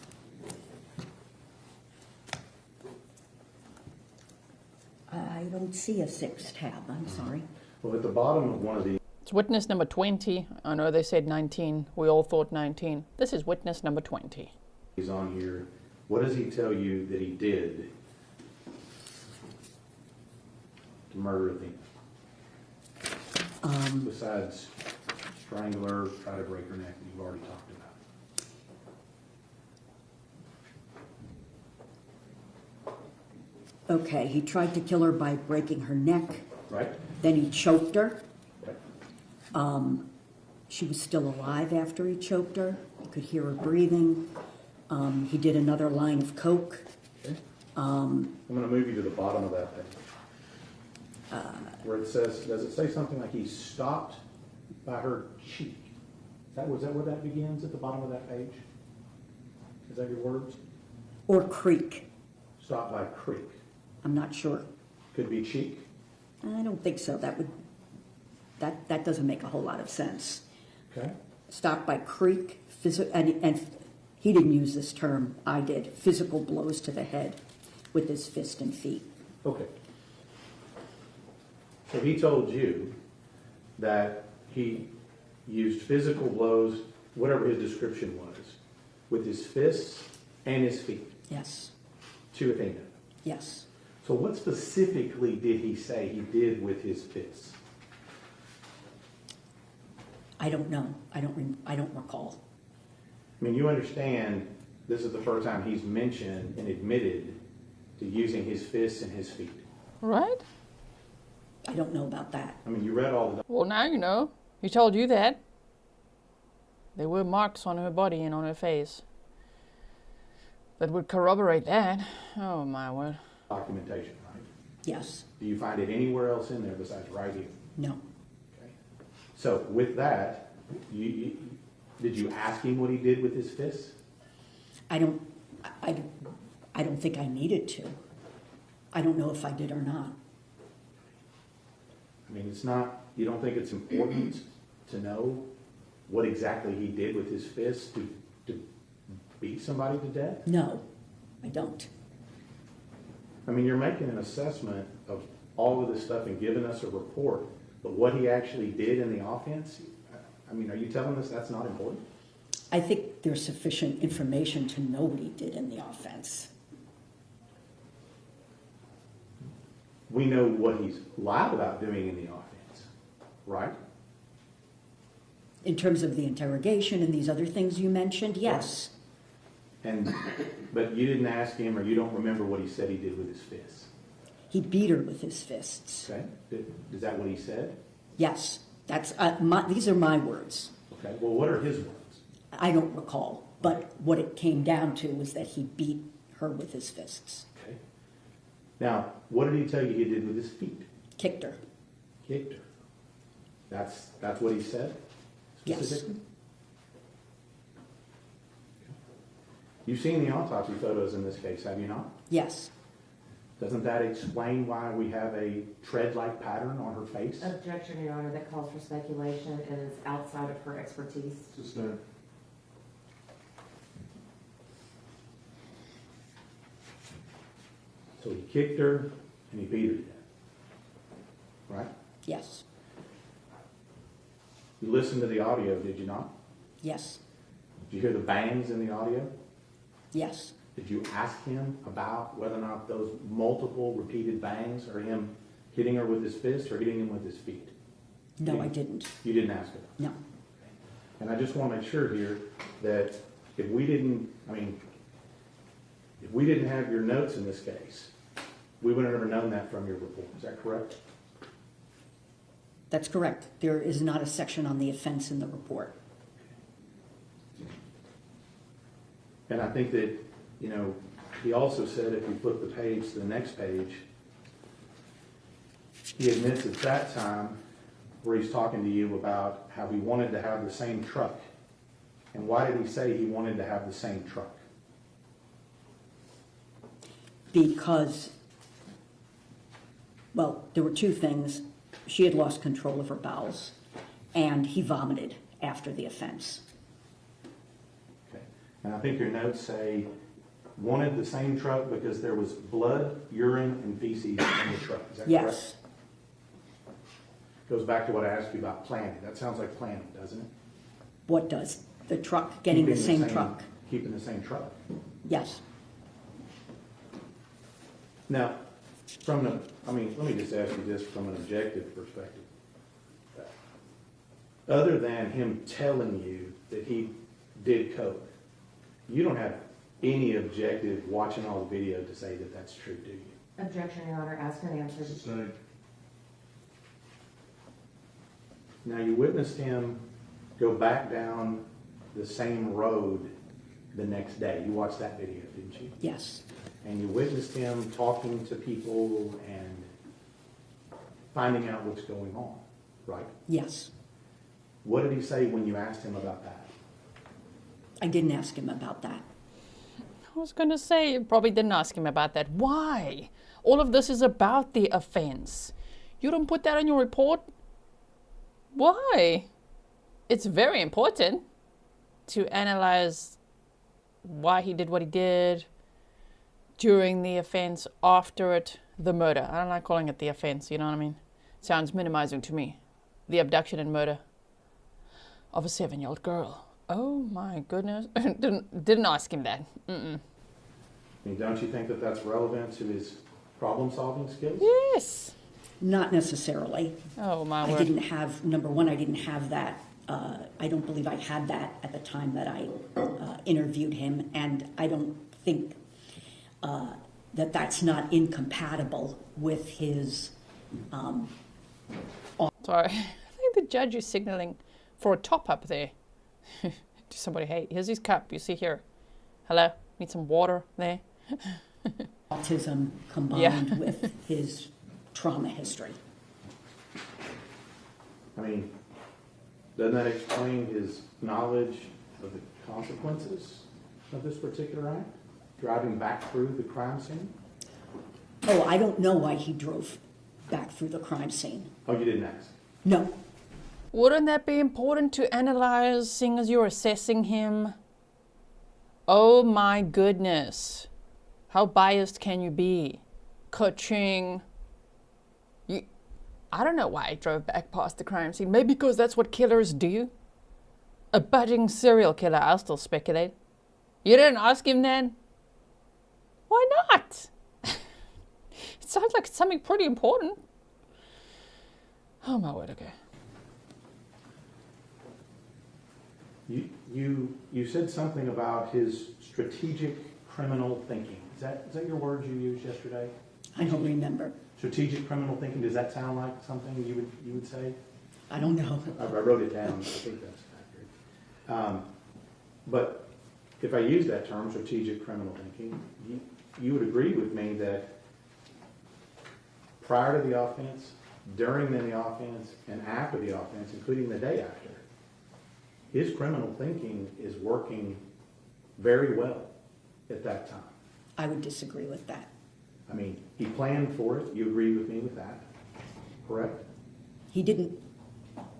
I don't see a 6 tab, I'm sorry. Well, at the bottom of one of these, It's witness number 20. I know they said 19. We all thought 19. This is witness number 20. he's on here, what does he tell you that he did to murder Athena? Besides strangle her, try to break her neck, that you've already talked about. Okay, he tried to kill her by breaking her neck, Right? then he choked her. Right. She was still alive after he choked her. You could hear her breathing. He did another line of coke. Okay. I'm going to move you to the bottom of that page. Where it says, does it say something like he stopped by her cheek? Was that where that begins, at the bottom of that page? Is that your words? Or creek. Stopped by creek. I'm not sure. Could be cheek. I don't think so. That doesn't make a whole lot of sense. Okay. Stopped by creek, and he didn't use this term, I did, physical blows to the head with his fist and feet. Okay. So he told you that he used physical blows, whatever his description was, with his fists and his feet Yes, to Athena. yes. So what specifically did he say he did with his fists? I don't know. I don't recall. I mean, you understand this is the first time he's mentioned and admitted to using his fists and his feet. Right? I don't know about that. I mean, you read all the Well, now you know. He told you that. There were marks on her body and on her face that would corroborate that. Oh, my word. documentation, right? Yes, Do you find it anywhere else in there besides right here? no. Okay. So with that, did you ask him what he did with his fists? I don't think I needed to. I don't know if I did or not. I mean, it's not, you don't think it's important to know what exactly he did with his fists to beat somebody to death? No, I don't. I mean, you're making an assessment of all of this stuff and giving us a report, but what he actually did in the offense, I mean, are you telling us that's not important? I think there's sufficient information to know what he did in the offense. We know what he's lied about doing in the offense, right? In terms of the interrogation and these other things you mentioned, yes. But you didn't ask him, or you don't remember what he said he did with his fists, He beat her with his fists. okay? Is that what he said? Yes, that's these are my words. Okay, well, what are his words? I don't recall, but what it came down to was that he beat her with his fists, Okay. Now, what did he tell you he did with his feet? kicked her. Kicked her. That's what he said? Yes. Specifically? You've seen the autopsy photos in this case, have you not? Yes, Doesn't that explain why we have a tread-like pattern on her face? Objection, Your Honor, that calls for speculation and is outside of her expertise. So he kicked her and he beat her to death. Right? Yes, You listened to the audio, did you not? yes, Did you hear the bangs in the audio? yes. Did you ask him about whether or not those multiple repeated bangs are him hitting her with his fist or hitting him with his feet? No, I didn't. You didn't ask him. No. And I just want to make sure here that if we didn't have your notes in this case, we would have never known that from your report. Is that correct? That's correct. There is not a section on the offense in the report. And I think that, he also said if you flip the page to the next page, he admits at that time where he's talking to you about how he wanted to have the same truck. And why did he say he wanted to have the same truck? Because, well, there were two things. She had lost control of her bowels, and he vomited after the offense. Okay. And I think your notes say wanted the same truck because there was blood, urine, and feces in the truck. Is that correct? Yes, Goes back to what I asked you about planning. That sounds like planning, doesn't it? what does? The truck, getting the Keeping same truck? Keeping the same truck. Yes. Now, let me just ask you this from an objective perspective. Other than him telling you that he did coke, you don't have any objective watching all the video to say that that's true, do you? Objection, Your Honor, asked and answered. Say, Now, you witnessed him go back down the same road the next day. You watched that video, didn't you? Yes. And you witnessed him talking to people and finding out what's going on, right? Yes. What did he say when you asked him about that? I didn't ask him about that. I was going to say, you probably didn't ask him about that. Why? All of this is about the offense. You don't put that in your report? Why? It's very important to analyze why he did what he did during the offense, after it, the murder. I don't like calling it the offense, you know what I mean? Sounds minimizing to me. The abduction and murder of a 7-year-old girl. Oh my goodness. Didn't ask him that. Mm-mm. I mean, don't you think that that's relevant to his problem-solving skills? Yes. Not necessarily. Oh my I word. didn't have, number one, I didn't have that. I don't believe I had that at the time that I interviewed him, and I don't think that that's not incompatible with his. Sorry. I think the judge is signaling for a top up there. To somebody, hey, here's his cup. You see here. Hello? Need some water there? Autism combined with his trauma history. I mean, doesn't that explain his knowledge of the consequences of this particular act? Driving back through the crime scene? Oh, I don't know why he drove back through the crime scene. Oh, you didn't ask? No, Wouldn't that be important to analyze, seeing as you're assessing him? Oh my goodness. How biased can you be? Coaching. I don't know why he drove back past the crime scene. Maybe because that's what killers do? A budding serial killer, I'll still speculate. You didn't ask him then? Why not? It sounds like something pretty important. Oh my word, okay. You said something about his strategic criminal thinking. Is that your words you used yesterday? I don't remember. Strategic criminal thinking, does that sound like something you would say? I don't know. I wrote it down, I think that's accurate. But if I use that term, strategic criminal thinking, you would agree with me that prior to the offense, during the offense, and after the offense, including the day after, his criminal thinking is working very well at that time. I would disagree with that. I mean, he planned for it. You agree with me with that, correct? He didn't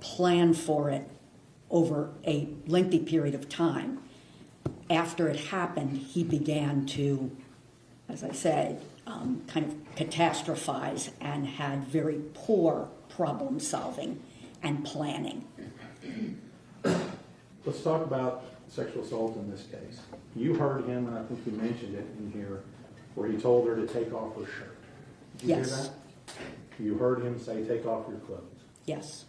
plan for it over a lengthy period of time. After it happened, he began to, as I said, kind of catastrophize and had very poor problem solving and planning. Let's talk about sexual assault in this case. You heard him, and I think you mentioned it in here, where he told her to take off her shirt. Did you hear Yes. that? You heard him say, take off your clothes. Yes.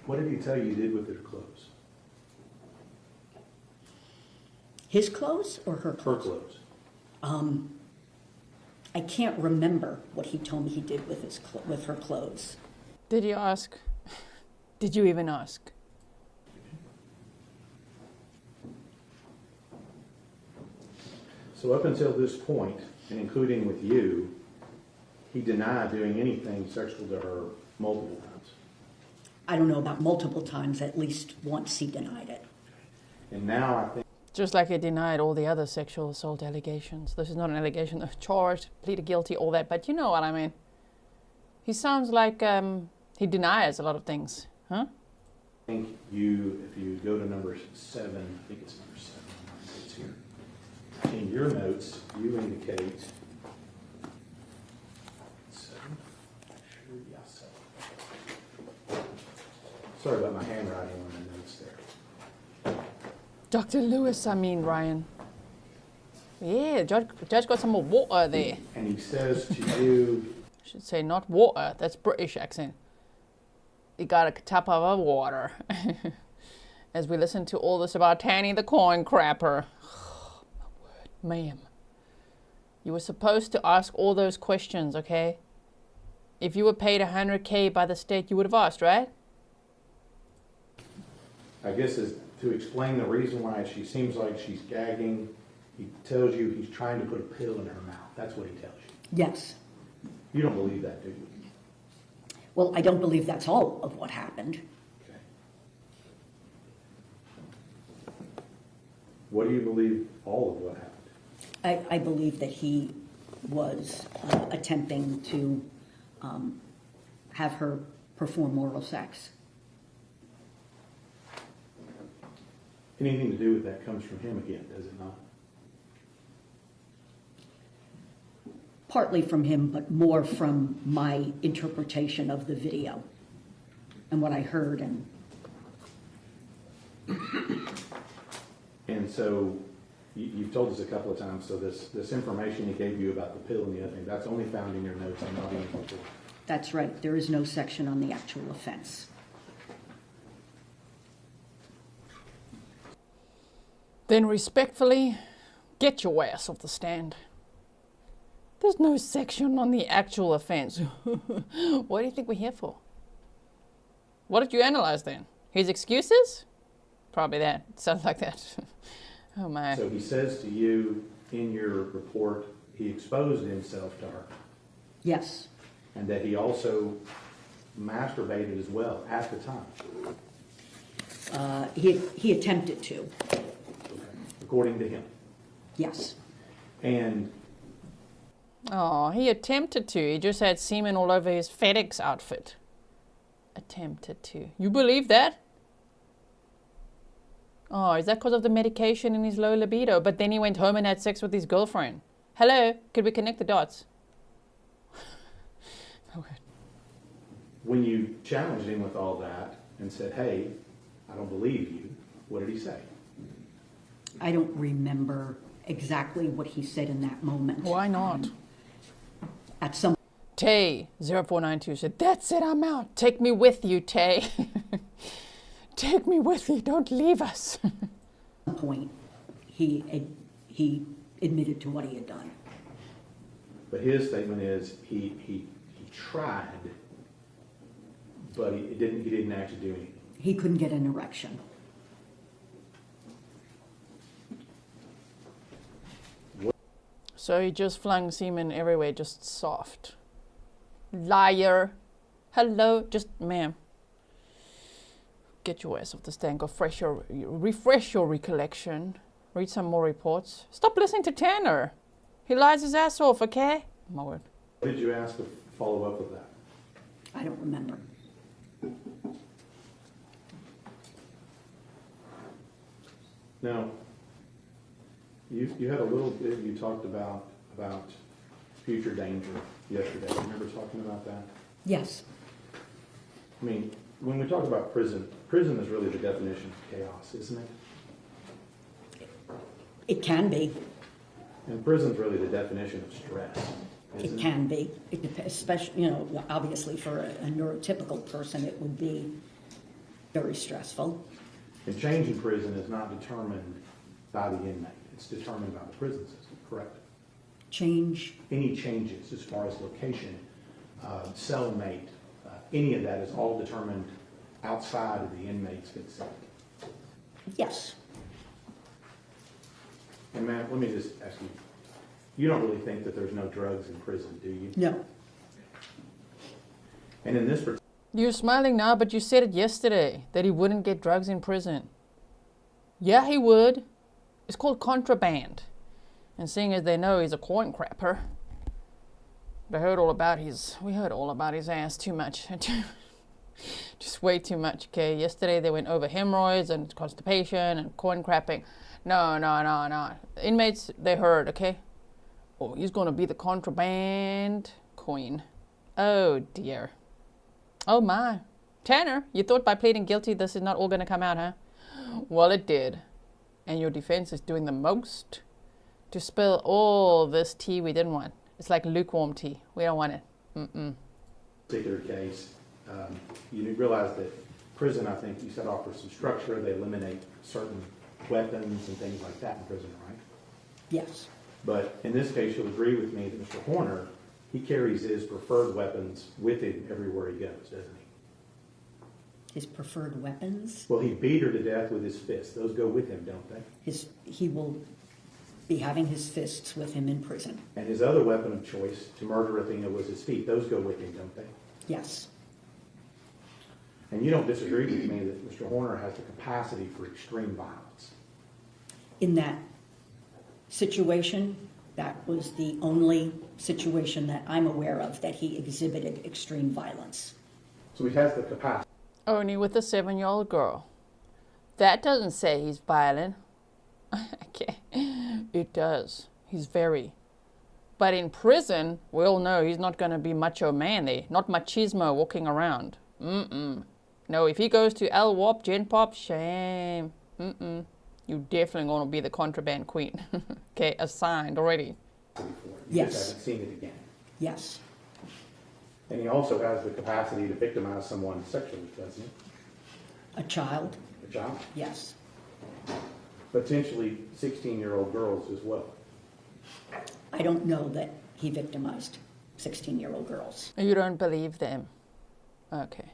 What did he tell you did with his clothes? His clothes or her Her clothes? clothes. I can't remember what he told me he did with with her clothes. Did you ask? Did you even ask? So up until this point, and including with you, he denied doing anything sexual to her multiple times. I don't know about multiple times, at least once he denied it. And now I think Just like he denied all the other sexual assault allegations. This is not an allegation, charged, pleaded guilty, all that, but you know what I mean. He sounds like he denies a lot of things, huh? you, if you go to number 7, I think it's number 7 on my notes here. In your notes, you indicate 7. Sure, yeah, 7. Sorry about my handwriting on the notes there. Dr. Lewis, Ryan. Yeah, Judge got some more water there. And he says to you, I should say not water, that's British accent. He got a tap of water. As we listen to all this about Tanny the coin crapper. Ma'am, you were supposed to ask all those questions, okay? If you were paid $100K by the state, you would have asked, right? I guess is to explain the reason why she seems like she's gagging. He tells you he's trying to put a pill in her mouth. That's what he tells you. Yes. You don't believe that, do you? Well, I don't believe that's all of what happened. Okay. What do you believe all of what happened? I believe that he was attempting to have her perform oral sex. Anything to do with that comes from him again, does it not? Partly from him, but more from my interpretation of the video and what I heard. And so you've told us a couple of times, so this information he gave you about the pill and the other thing, that's only found in your notes and not in the report. That's right. There is no section on the actual offense. Then respectfully, get your ass off the stand. There's no section on the actual offense. What do you think we're here for? What did you analyze then? His excuses? Probably that. Sounds like that. Oh my. So he says to you in your report, he exposed himself to her, Yes. and that he also masturbated as well at the time, He attempted to. according to him. Yes. And Oh, he attempted to. He just had semen all over his FedEx outfit. Attempted to. You believe that? Oh, is that because of the medication and his low libido? But then he went home and had sex with his girlfriend. Hello? Could we connect the dots? Okay. when you challenged him with all that and said, hey, I don't believe you, what did he say? I don't remember exactly what he said in that moment. Why not? At some Tay0492 said, that's it, I'm out. Take me with you, Tay. Take me with you. Don't leave us. point, he admitted to what he had done. But his statement is he tried, but he didn't actually do anything. He couldn't get an erection. So he just flung semen everywhere, just soft. Liar. Hello, just, ma'am. Get your ass off the stand, go refresh your recollection. Read some more reports. Stop listening to Tanner. He lies his ass off, okay? My word. What did you ask to follow up with that? I don't remember. Now, You had a little bit, you talked about future danger yesterday. Remember talking about that? Yes, I mean, when we talk about prison is really the definition of chaos, isn't it? it can be. And prison's really the definition of stress, It isn't it? can be. It depends, especially, obviously for a neurotypical person, it would be very stressful. And change in prison is not determined by the inmate. It's determined by the prison system, correct? Change, Any changes as far as location, cellmate, any of that is all determined outside of the inmate's consent. yes. And Matt, let me just ask you, you don't really think that there's no drugs in prison, do you? No, And in this particular You're smiling now, but you said it yesterday that he wouldn't get drugs in prison. Yeah, he would. It's called contraband. And seeing as they know he's a coin crapper, we heard all about his ass too much. Just way too much, okay? Yesterday they went over hemorrhoids and constipation and coin crapping. No. Inmates, they heard, okay? Oh, he's gonna be the contraband queen. Oh dear. Oh my. Tanner, you thought by pleading guilty this is not all gonna come out, huh? Well, it did. And your defense is doing the most to spill all this tea we didn't want. It's like lukewarm tea. We don't want it. particular case, you realize that prison, I think you said, offers some structure. They eliminate certain weapons and things like that in prison, right? yes, But in this case, you'll agree with me that Mr. Horner, he carries his preferred weapons with him everywhere he goes, doesn't he? his preferred weapons, Well, he beat her to death with his fists. Those go with him, don't they? he will be having his fists with him in prison. And his other weapon of choice to murder Athena was his feet. Those go with him, don't they? Yes, And you don't disagree with me that Mr. Horner has the capacity for extreme violence. in that situation, that was the only situation that I'm aware of that he exhibited extreme violence. So he has the capacity. Only with a 7-year-old girl. That doesn't say he's violent. Okay. It does. He's very. But in prison, we all know he's not going to be macho man there. Not machismo walking around. No, if he goes to L Wop, Gen Pop, shame. You definitely going to be the contraband queen. Okay, assigned already. You Yes. just haven't seen it again. Yes, And he also has the capacity to victimize someone sexually, doesn't he? a child, A child. yes. Potentially 16-year-old girls as well. I don't know that he victimized 16-year-old girls. You don't believe them. Okay.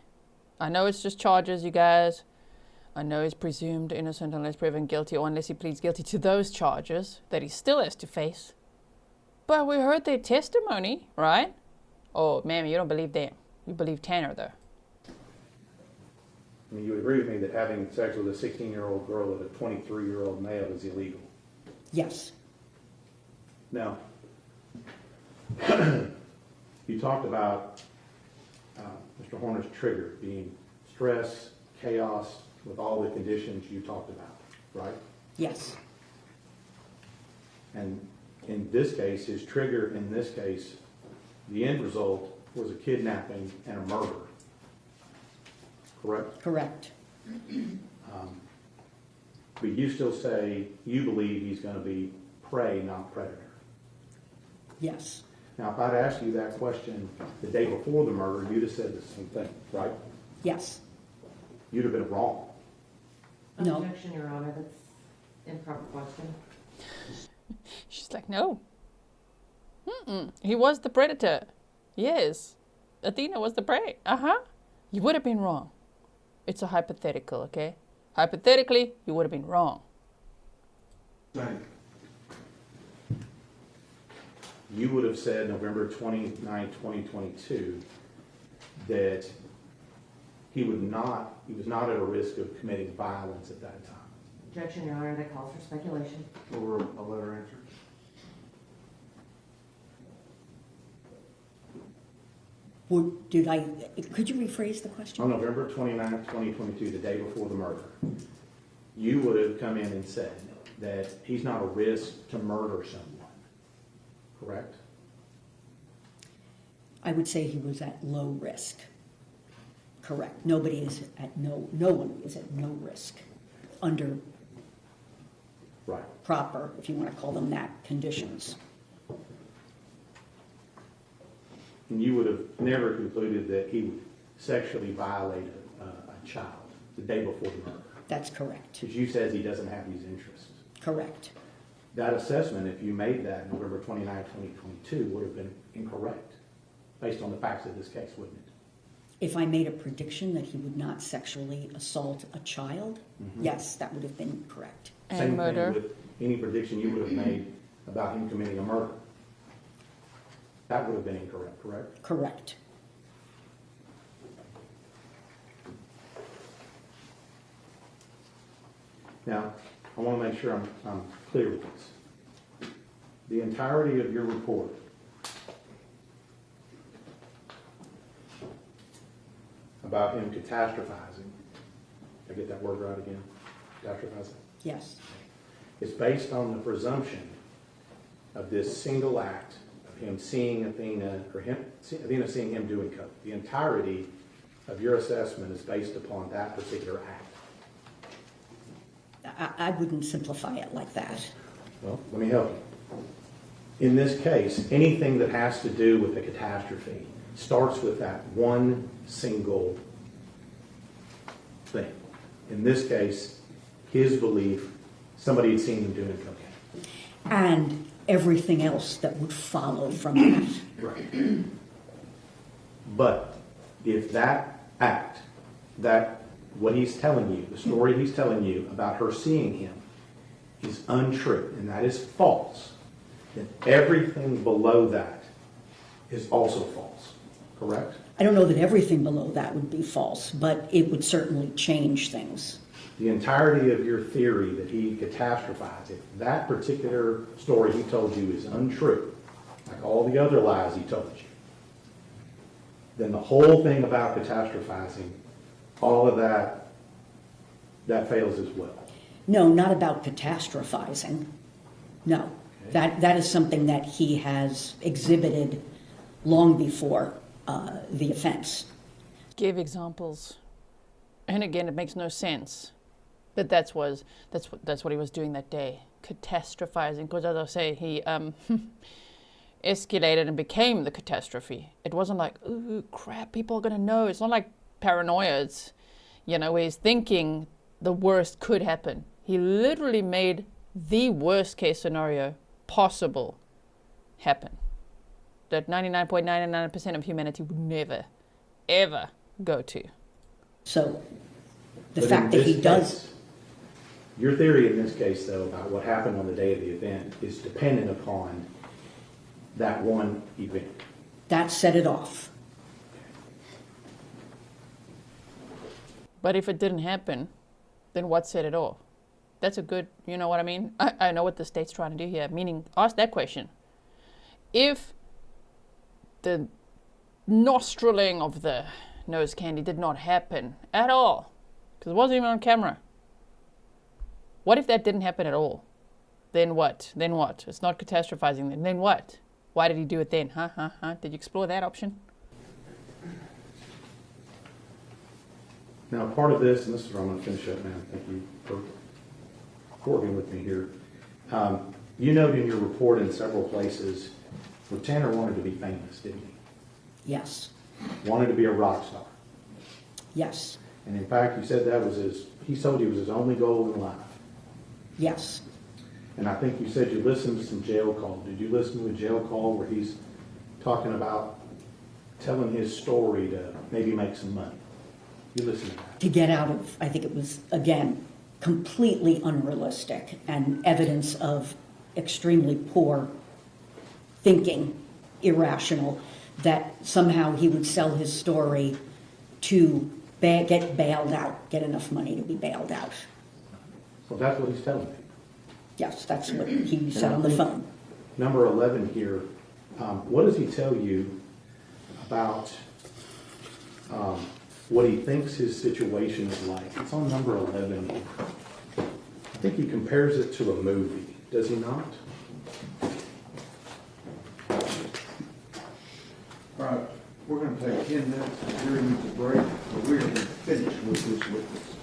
I know it's just charges, you guys. I know he's presumed innocent unless proven guilty, or unless he pleads guilty to those charges that he still has to face. But we heard their testimony, right? Oh, ma'am, you don't believe them. You believe Tanner, though. I mean, you would agree with me that having sex with a 16-year-old girl with a 23-year-old male is illegal. Yes, Now, you talked about Mr. Horner's trigger being stress, chaos, with all the conditions you talked about, right? yes, And in this case, his trigger in this case, the end result was a kidnapping and a murder. Correct? correct. But you still say you believe he's going to be prey, not predator. Yes, Now, if I'd asked you that question the day before the murder, you'd have said the same thing, right? yes, You'd have been wrong. No. Objection, Your Honor, that's improper question. She's like, no. He was the predator. Yes. Athena was the prey. You would have been wrong. It's a hypothetical, okay? Hypothetically, you would have been wrong. You would have said November 29, 2022, that he was not at a risk of committing violence at that time. Objection, Your Honor, that calls for speculation. Or a letter answer. Could you rephrase the On question? November 29, 2022, the day before the murder, you would have come in and said that he's not a risk to murder someone, correct? I would say he was at low risk. Correct. No one is at no risk under Right. proper, if you want to call them that, conditions. And you would have never concluded that he would sexually violate a child the day before the murder? That's correct. Because you says he doesn't have these interests. Correct. That assessment, if you made that November 29, 2022, would have been incorrect, based on the facts of this case, wouldn't it? If I made a prediction that he would not sexually assault a child, yes, that would have been correct. And Same murder. thing with any prediction you would have made about him committing a murder. That would have been incorrect, correct? Correct. Now, I want to make sure I'm clear with this. The entirety of your report about him catastrophizing, did I get that word right again? Catastrophizing? Yes. Is based on the presumption of this single act of him seeing Athena, or Athena seeing him doing coke. The entirety of your assessment is based upon that particular act. I wouldn't simplify it like that. Well, let me help you. In this case, anything that has to do with the catastrophe starts with that one single thing. In this case, his belief, somebody had seen him doing cocaine. And everything else that would follow from that. Right. But if that act, that what he's telling you, the story he's telling you about her seeing him is untrue, and that is false, then everything below that is also false, correct? I don't know that everything below that would be false, but it would certainly change things. The entirety of your theory that he catastrophized, if that particular story he told you is untrue, like all the other lies he told you, then the whole thing about catastrophizing, all of that fails as well. No, not about catastrophizing. No. Okay. That is something that he has exhibited long before the offense. Give examples. And again, it makes no sense. But that's what he was doing that day, catastrophizing. Because as I say, he escalated and became the catastrophe. It wasn't like, ooh, crap, people are going to know. It's not like paranoia. It's, where he's thinking the worst could happen. He literally made the worst case scenario possible happen. That 99.99% of humanity would never, ever go to. So the But fact in that he this does... case, your theory in this case, though, about what happened on the day of the event is dependent upon that one event. That set it off. But if it didn't happen, then what set it off? That's a good, you know what I mean? I know what the state's trying to do here, meaning ask that question. If the nostriling of the nose candy did not happen at all, because it wasn't even on camera, what if that didn't happen at all? Then what? Then what? It's not catastrophizing. Then what? Why did he do it then? Did you explore that option? Now, part of this, and this is where I'm going to finish up, man. Thank you for working with me here. You noted in your report in several places where Tanner wanted to be famous, didn't he? Yes. Wanted to be a rock star. Yes. And in fact, you said that was he told you it was his only goal in life. Yes. And I think you said you listened to some jail call. Did you listen to a jail call where he's talking about telling his story to maybe make some money? You listened to that. To get out of, I think it was, again, completely unrealistic and evidence of extremely poor thinking, irrational, that somehow he would sell his story to get bailed out, get enough money to be bailed out. Well, that's what he's telling me. Yes, that's what he said on the phone. Number 11 here, what does he tell you about what he thinks his situation is like? It's on number 11 here. think he compares it to a movie, does he not? All right, we're going to take 10 minutes, the jury needs a break, but we're going to finish with this witness.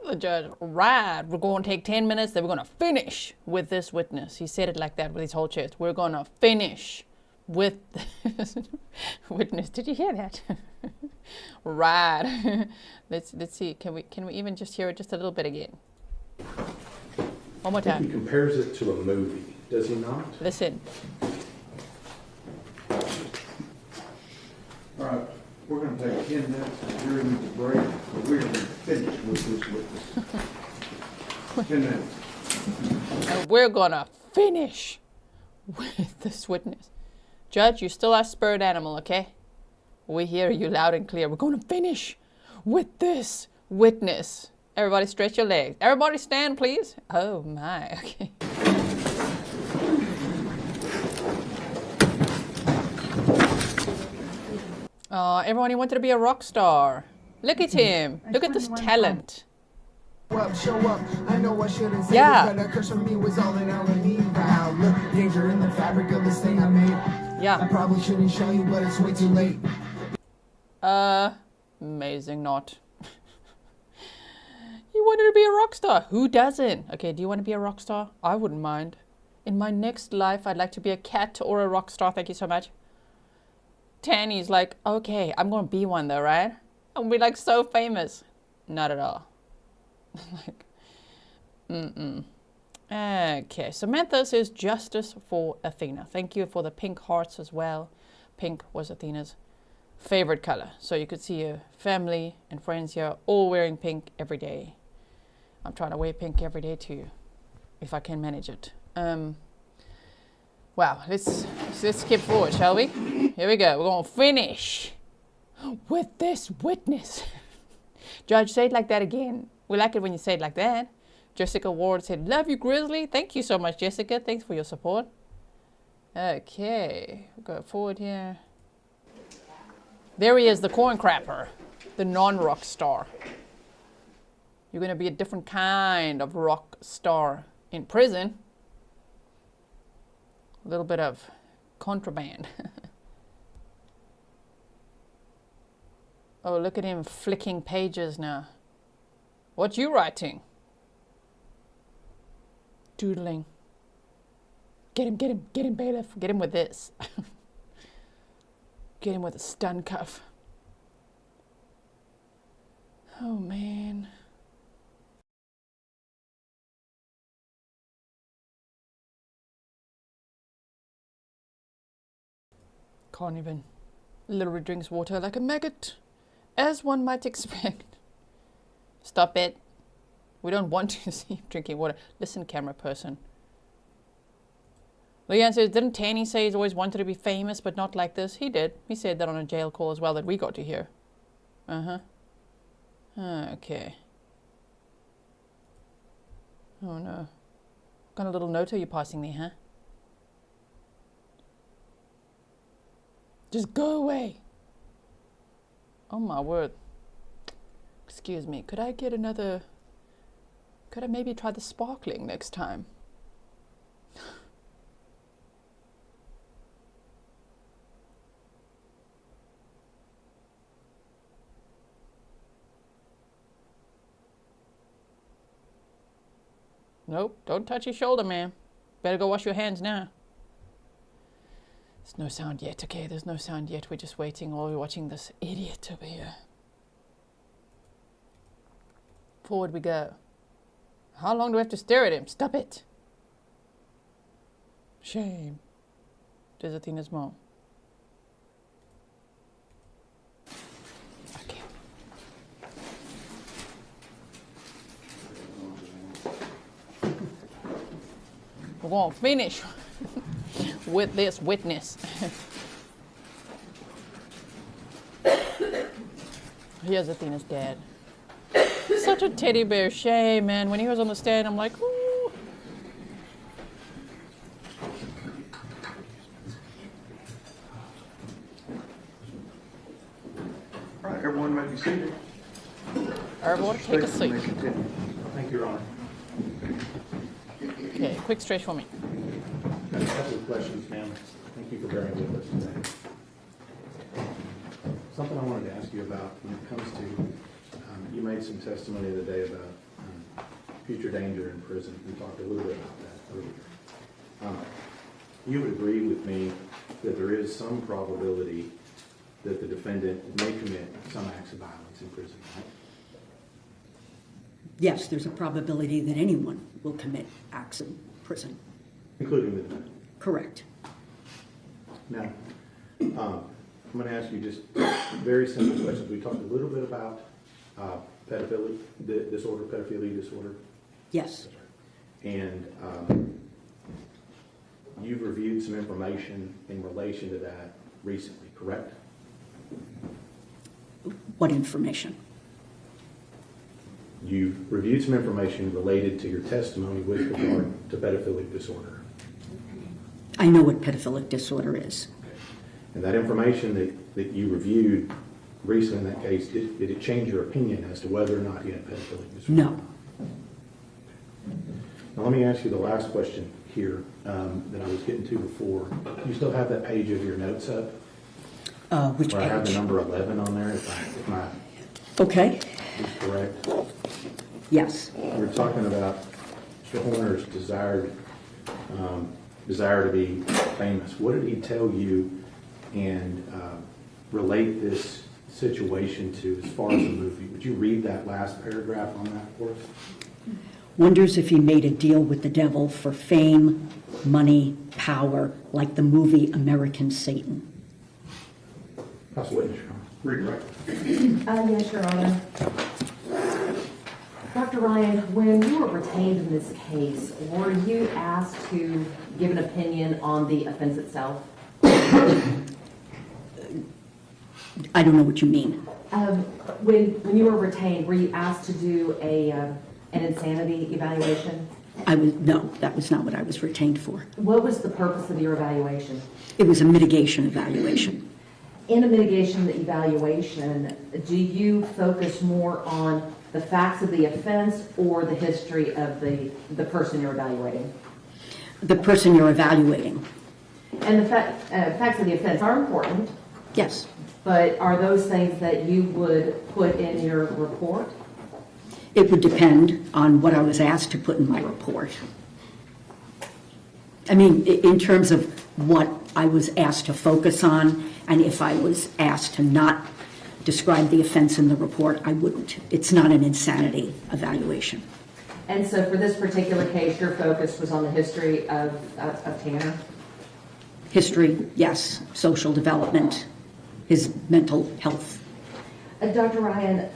The judge, right, we're going to take 10 minutes, then we're going to finish with this witness. He said it like that with his whole chest. We're going to finish with this witness. Did you hear that? Right. Let's see. Can we even just hear it just a little bit again? One more I think he time. compares it to a movie, does he not? Listen. All right, we're going to take 10 minutes, the jury needs a break, but we're going to finish with this witness. 10 minutes. And we're going to finish with this witness. Judge, you still our spirit animal, okay? We hear you loud and clear. We're going to finish with this witness. Everybody stretch your legs. Everybody stand, please. Oh, my. Okay. Everyone, he wanted to be a rock star. Look at him. Look at this talent. Show up. I know I shouldn't say Yeah. this, but a curse from me was all that I would need. Wow, look, danger in the fabric of this thing I made. I Yeah. probably shouldn't show you, but it's way too late. Amazing not. You wanted to be a rock star. Who doesn't? Okay, do you want to be a rock star? I wouldn't mind. In my next life, I'd like to be a cat or a rock star. Thank you so much. Tanny's like, okay, I'm going to be one though, right? I'm going to be like so famous. Not at all. Like, Okay, Samantha says justice for Athena. Thank you for the pink hearts as well. Pink was Athena's favorite color. So you could see her family and friends here all wearing pink every day. I'm trying to wear pink every day too, if I can manage it. Wow, let's skip forward, shall we? Here we go. We're going to finish with this witness. Judge, say it like that again. We like it when you say it like that. Jessica Ward said, love you, Grizzly. Thank you so much, Jessica. Thanks for your support. Okay, we'll go forward here. There he is, the corn crapper, the non-rock star. You're going to be a different kind of rock star in prison. A little bit of contraband. Oh, look at him flicking pages now. What you writing? Doodling. Get him, bailiff. Get him with this. Get him with a stun cuff. Oh, man. Can't even. Literally drinks water like a maggot, as one might expect. Stop it. We don't want to see him drinking water. Listen, camera person. Leanne says, didn't Tanny say he's always wanted to be famous, but not like this? He did. He said that on a jail call as well that we got to hear. Uh-huh. Okay. Oh, no. What kind of little note are you passing there, huh? Just go away. Oh, my word. Excuse me. Could I get another... Could I maybe try the sparkling next time? Nope, don't touch your shoulder, ma'am. Better go wash your hands now. There's no sound yet, okay? There's no sound yet. We're just waiting while we're watching this idiot over here. Forward we go. How long do we have to stare at him? Stop it. Shame. There's Athena's mom. Okay. We're going to finish with this witness. Here's Athena's dad. Such a teddy bear. Shame, man. When he was on the stand, I'm like, ooh. All right, everyone may be seated. Everyone, take a Statement may seat. continue. Thank you, Your Honor. Okay, quick stretch for me. A couple of questions, ma'am. Thank you for bearing with us today. Something I wanted to ask you about when it comes to, you made some testimony the other day about future danger in prison. We talked a little bit about that earlier. You would agree with me that there is some probability that the defendant may commit some acts of violence in prison, right? Yes, there's a probability that anyone will commit acts in prison. Including the defendant. Correct. Now, I'm going to ask you just very simple questions. We talked a little bit about pedophilia disorder. Yes. And you've reviewed some information in relation to that recently, correct? What information? You've reviewed some information related to your testimony with regard to pedophilic disorder. I know what pedophilic disorder is. And that information that you reviewed recently in that case, did it change your opinion as to whether or not he had pedophilic disorder? No. Now let me ask you the last question here that I was getting to before. You still have that page of your notes up? Which Where I have the page? number 11 on there, if my Okay. is correct. Yes. We're talking about Mr. Horner's desire to be famous. What did he tell you and relate this situation to as far as the movie? Would you read that last paragraph on that for us? Wonders if he made a deal with the devil for fame, money, power, like the movie American Satan. House witness, Your Honor. Read it right. Yes, Your Honor. Dr. Ryan, when you were retained in this case, were you asked to give an opinion on the offense itself? I don't know what you mean. When you were retained, were you asked to do an insanity evaluation? No, that was not what I was retained for. What was the purpose of your evaluation? It was a mitigation evaluation. In a mitigation evaluation, do you focus more on the facts of the offense or the history of the person you're evaluating? The person you're evaluating. And the facts of the offense are important, Yes. but are those things that you would put in your report? It would depend on what I was asked to put in my report. I mean, in terms of what I was asked to focus on, and if I was asked to not describe the offense in the report, I wouldn't. It's not an insanity evaluation. And so for this particular case, your focus was on the history of Tanner? History, yes. Social development, his mental health. Dr. Ryan,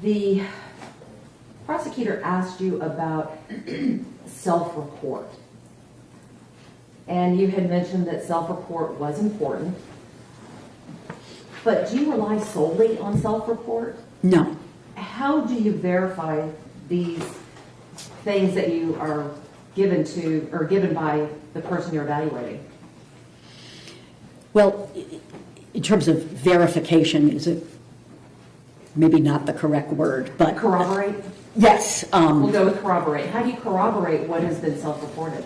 the prosecutor asked you about self-report. And you had mentioned that self-report was important. But do you rely solely on self-report? No. How do you verify these things that you are given by the person you're evaluating? Well, in terms of verification, is it maybe not the correct word, but... Corroborate? Yes. We'll go with corroborate. How do you corroborate what has been self-reported?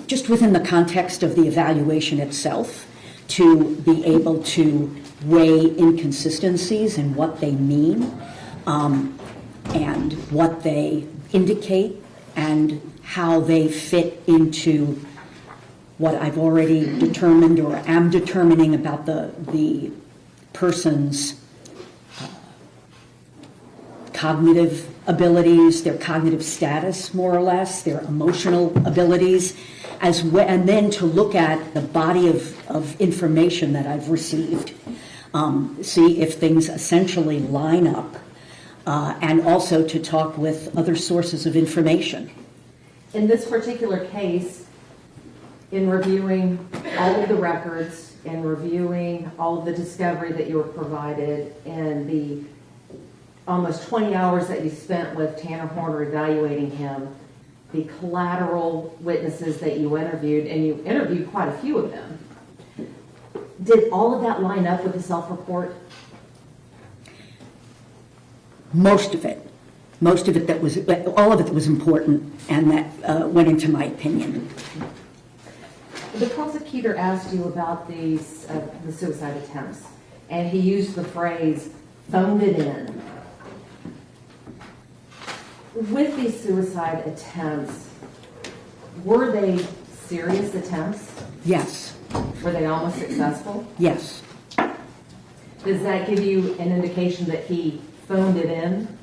Just within the context of the evaluation itself, to be able to weigh inconsistencies and what they mean, and what they indicate, and how they fit into what I've already determined or am determining about the person's cognitive abilities, their cognitive status, more or less, their emotional abilities, and then to look at the body of information that I've received, see if things essentially line up, and also to talk with other sources of information. In this particular case, in reviewing all of the records and reviewing all of the discovery that you were provided and the almost 20 hours that you spent with Tanner Horner evaluating him, the collateral witnesses that you interviewed, and you interviewed quite a few of them, did all of that line up with the self-report? Most of it. Most of it all of it was important, and that went into my opinion. The prosecutor asked you about the suicide attempts, and he used the phrase, phoned it in. With these suicide attempts, were they serious attempts? Yes, Were they almost successful? yes. Does that give you an indication that he phoned it in?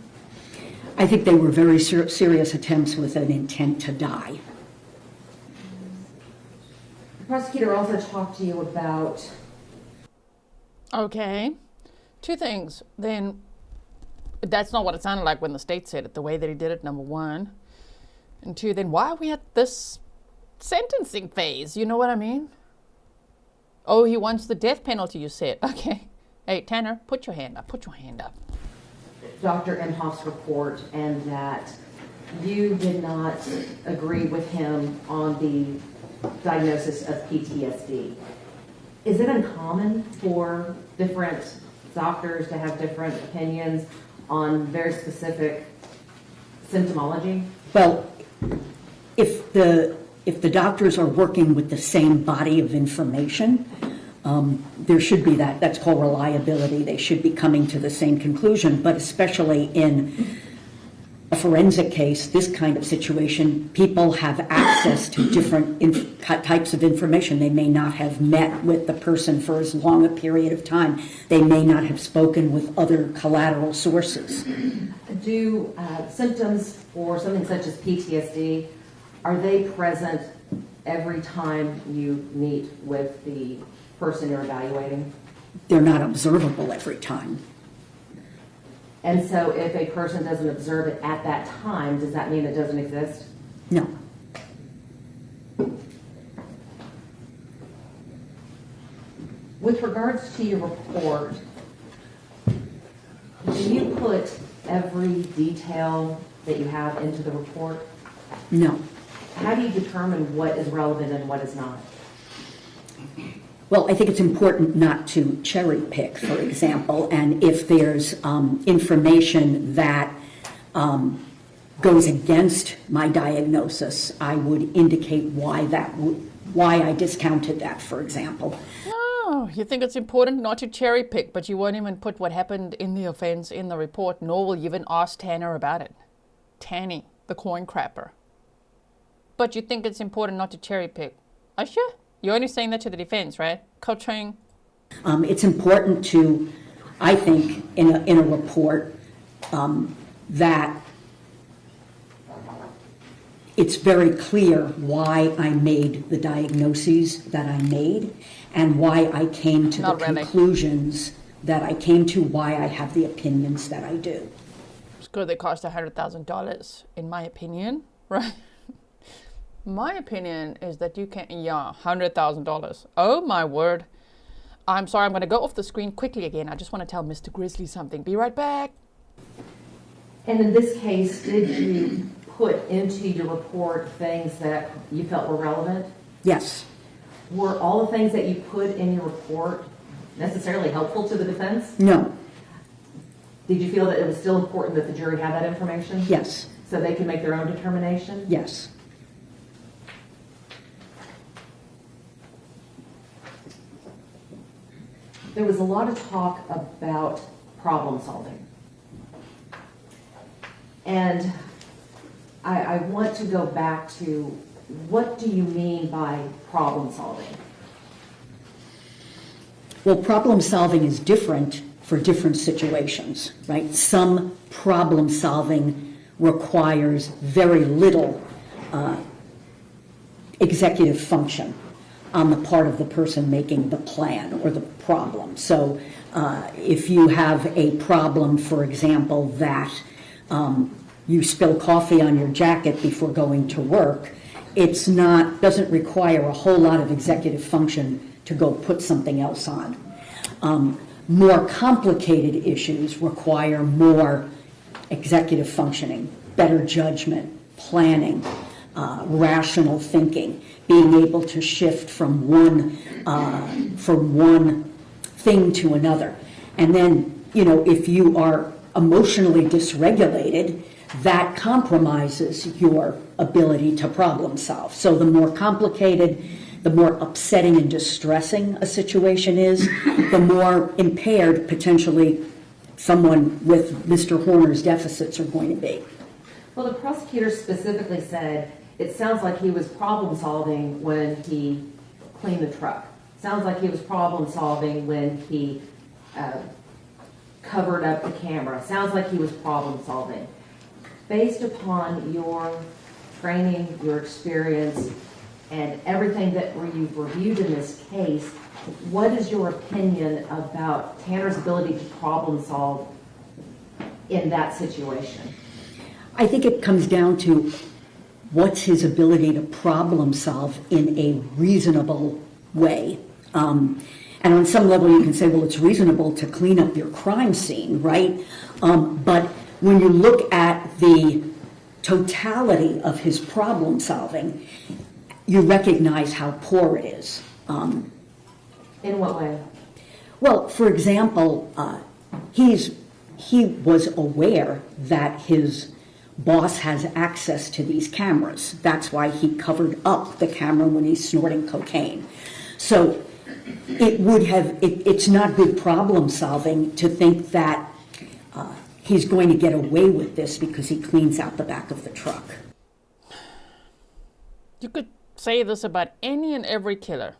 I think they were very serious attempts with an intent to die. The prosecutor also talked to you about... Okay. Two things. Then, that's not what it sounded like when the state said it, the way that he did it, number one. And two, then why are we at this sentencing phase? You know what I mean? Oh, he wants the death penalty, you said. Okay. Hey, Tanner, put your hand up. Put your hand up. Dr. Emhoff's report, and that you did not agree with him on the diagnosis of PTSD. Is it uncommon for different doctors to have different opinions on very specific symptomology? Well, if the doctors are working with the same body of information, there should be that. That's called reliability. They should be coming to the same conclusion, but especially in a forensic case, this kind of situation, people have access to different types of information. They may not have met with the person for as long a period of time. They may not have spoken with other collateral sources. Do symptoms for something such as PTSD, are they present every time you meet with the person you're evaluating? They're not observable every time. And so if a person doesn't observe it at that time, does that mean it doesn't exist? No. With regards to your report, do you put every detail that you have into the report? No. How do you determine what is relevant and what is not? Well, I think it's important not to cherry pick, for example, and if there's information that goes against my diagnosis, I would indicate why I discounted that, for example. Oh, you think it's important not to cherry pick, but you won't even put what happened in the offense in the report, nor will you even ask Tanner about it. Tanny, the coin crapper. But you think it's important not to cherry pick. Are you sure? You're only saying that to the defense, right? Coaching. It's important to, I think, in a report that it's very clear why I made the diagnoses that I made and why I came to Not the really. conclusions that I came to, why I have the opinions that I do. It's good they cost $100,000, in my opinion, right? My opinion is that you can't, yeah, $100,000. Oh my word. I'm sorry, I'm going to go off the screen quickly again. I just want to tell Mr. Grizzly something. Be right back. And in this case, did you put into your report things that you felt were relevant? Yes. Were all the things that you put in your report necessarily helpful to the defense? No. Did you feel that it was still important that the jury had that information? Yes. So they can make their own determination? Yes. There was a lot of talk about problem solving. And I want to go back to, what do you mean by problem solving? Well, problem solving is different for different situations, right? Some problem solving requires very little executive function on the part of the person making the plan or the problem. So if you have a problem, for example, that you spill coffee on your jacket before going to work, doesn't require a whole lot of executive function to go put something else on. More complicated issues require more executive functioning, better judgment, planning, rational thinking, being able to shift from one thing to another. And then, if you are emotionally dysregulated, that compromises your ability to problem solve. So the more complicated, the more upsetting and distressing a situation is, the more impaired potentially someone with Mr. Horner's deficits are going to be. Well, the prosecutor specifically said, it sounds like he was problem solving when he cleaned the truck. Sounds like he was problem solving when he covered up the camera. Sounds like he was problem solving. Based upon your training, your experience, and everything that you've reviewed in this case, what is your opinion about Tanner's ability to problem solve in that situation? I think it comes down to what's his ability to problem solve in a reasonable way. And on some level you can say, well, it's reasonable to clean up your crime scene, right? But when you look at the totality of his problem solving, you recognize how poor it is. In what way? Well, for example, he was aware that his boss has access to these cameras. That's why he covered up the camera when he's snorting cocaine. So it's not good problem solving to think that he's going to get away with this because he cleans out the back of the truck. You could say this about any and every killer.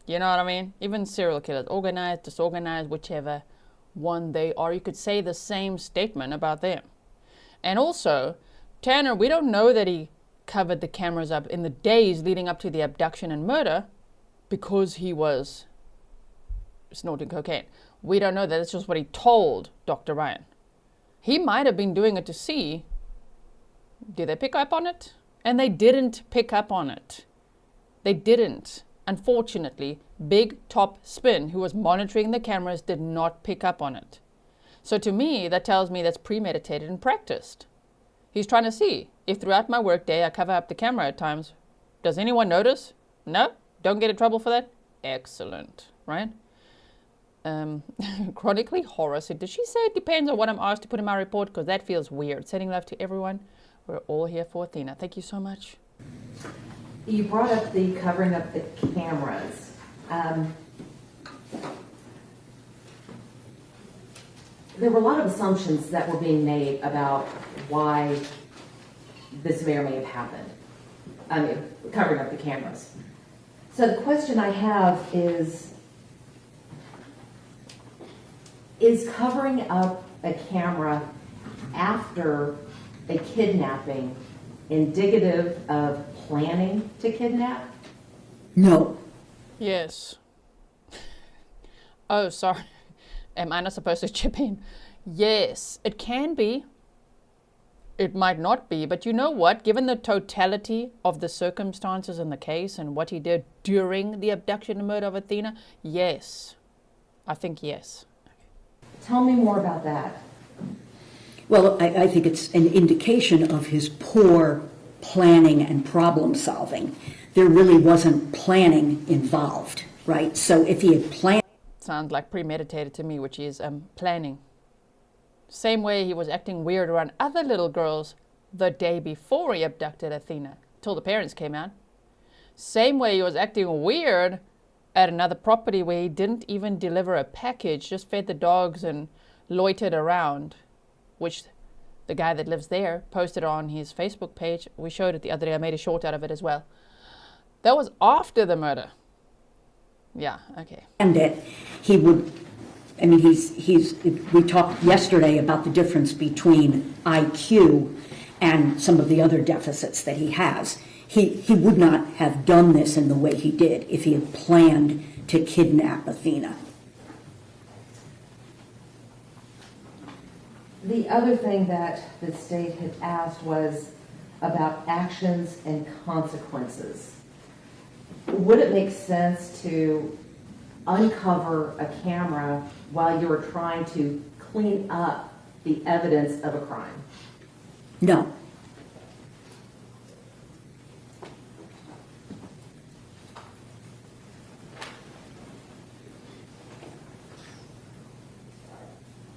You know what I mean? Even serial killers, organized, disorganized, whichever one they are. You could say the same statement about them. And also, Tanner, we don't know that he covered the cameras up in the days leading up to the abduction and murder because he was snorting cocaine. We don't know that. That's just what he told Dr. Ryan. He might have been doing it to see, did they pick up on it? And they didn't pick up on it. They didn't. Unfortunately, Big Top Spin, who was monitoring the cameras, did not pick up on it. So to me, that tells me that's premeditated and practiced. He's trying to see if throughout my workday I cover up the camera at times. Does anyone notice? No? Don't get in trouble for that? Excellent, right? Chronically Horror said, did she say it depends on what I'm asked to put in my report? Because that feels weird. Sending love to everyone. We're all here for Athena. Thank you so much. You brought up the covering up the cameras. There were a lot of assumptions that were being made about why this may or may have happened. Covering up the cameras. So the question I have is covering up a camera after a kidnapping indicative of planning to kidnap? No. Yes. Oh, sorry. Am I not supposed to chip in? Yes, it can be. It might not be, but you know what? Given the totality of the circumstances in the case and what he did during the abduction and murder of Athena, yes. I think yes. Tell me more about that. Well, I think it's an indication of his poor planning and problem solving. There really wasn't planning involved, right? So if he had planned... Sounds like premeditated to me, which is planning. Same way he was acting weird around other little girls the day before he abducted Athena, till the parents came out. Same way he was acting weird at another property where he didn't even deliver a package, just fed the dogs and loitered around, which the guy that lives there posted on his Facebook page. We showed it the other day. I made a short out of it as well. That was after the murder. Yeah, okay. And that he would, I mean, we talked yesterday about the difference between IQ and some of the other deficits that he has. He would not have done this in the way he did if he had planned to kidnap Athena. The other thing that the state had asked was about actions and consequences. Would it make sense to uncover a camera while you were trying to clean up the evidence of a crime? No.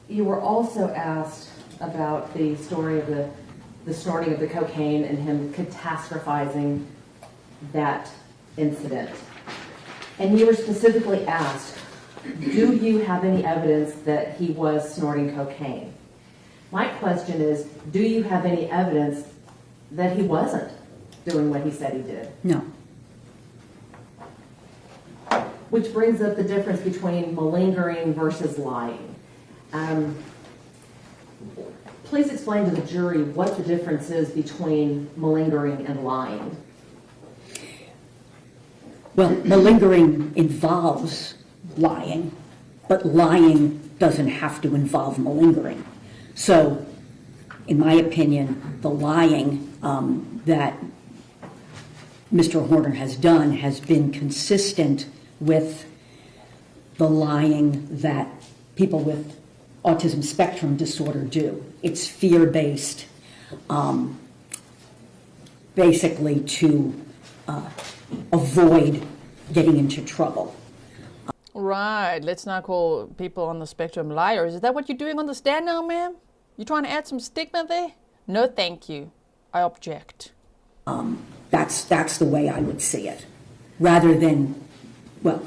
You were also asked about the story of the the snorting of the cocaine and him catastrophizing that incident. And you were specifically asked, do you have any evidence that he was snorting cocaine? My question is, do you have any evidence that he wasn't doing what he said he did? No. Which brings up the difference between malingering versus lying. Please explain to the jury what the difference is between malingering and lying. Well, malingering involves lying, but lying doesn't have to involve malingering. So, in my opinion, the lying that Mr. Horner has done has been consistent with the lying that people with autism spectrum disorder do. It's fear-based, basically to avoid getting into trouble. Right, let's not call people on the spectrum liars. Is that what you're doing on the stand now, ma'am? You trying to add some stigma there? No, thank you. I object. That's the way I would see it. Rather than, well,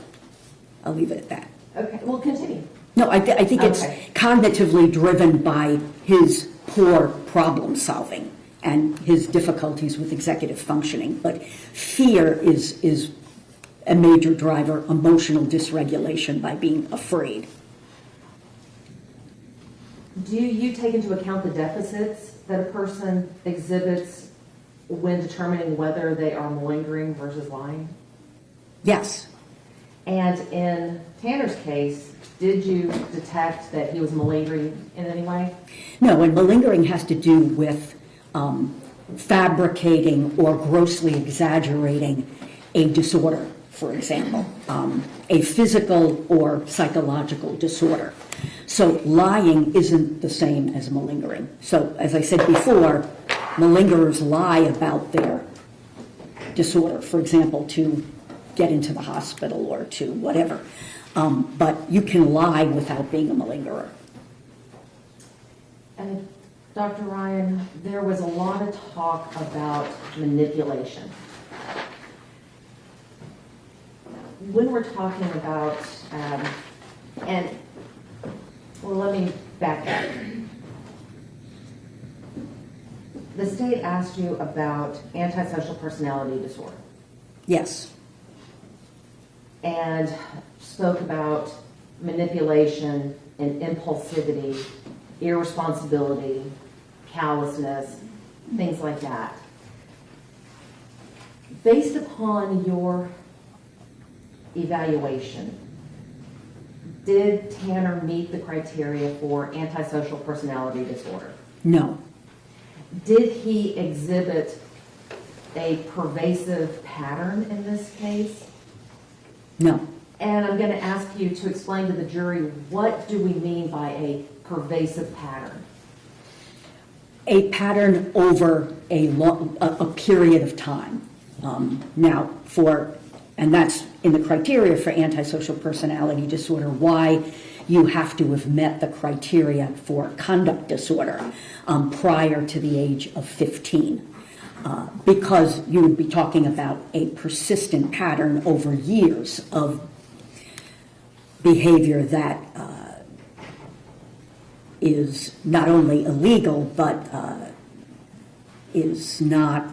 I'll leave it at that. Okay, well, continue. No, I think it's Okay. cognitively driven by his poor problem solving and his difficulties with executive functioning. But fear is a major driver, emotional dysregulation by being afraid. Do you take into account the deficits that a person exhibits when determining whether they are malingering versus lying? Yes. And in Tanner's case, did you detect that he was malingering in any way? No, and malingering has to do with fabricating or grossly exaggerating a disorder, for example, a physical or psychological disorder. So lying isn't the same as malingering. So as I said before, malingerers lie about their disorder, for example, to get into the hospital or to whatever. But you can lie without being a malingerer. And Dr. Ryan, there was a lot of talk about manipulation. When we're talking about, let me back up. The state asked you about antisocial personality disorder Yes. and spoke about manipulation and impulsivity, irresponsibility, callousness, things like that. Based upon your evaluation, did Tanner meet the criteria for antisocial personality disorder? No. Did he exhibit a pervasive pattern in this case? No. And I'm going to ask you to explain to the jury, what do we mean by a pervasive pattern? A pattern over a period of time. And that's in the criteria for antisocial personality disorder, why you have to have met the criteria for conduct disorder prior to the age of 15. Because you would be talking about a persistent pattern over years of behavior that is not only illegal, but is not,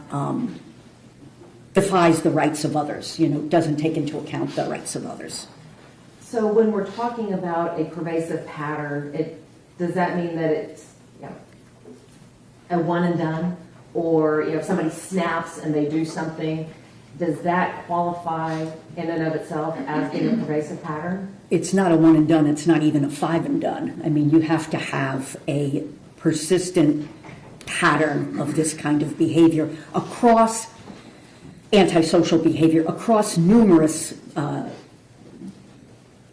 defies the rights of others, doesn't take into account the rights of others. So when we're talking about a pervasive pattern, does that mean that it's a one and done? Or if somebody snaps and they do something, does that qualify in and of itself as being a pervasive pattern? It's not a one and done, it's not even a five and done. I mean, you have to have a persistent pattern of this kind of behavior across antisocial behavior, across numerous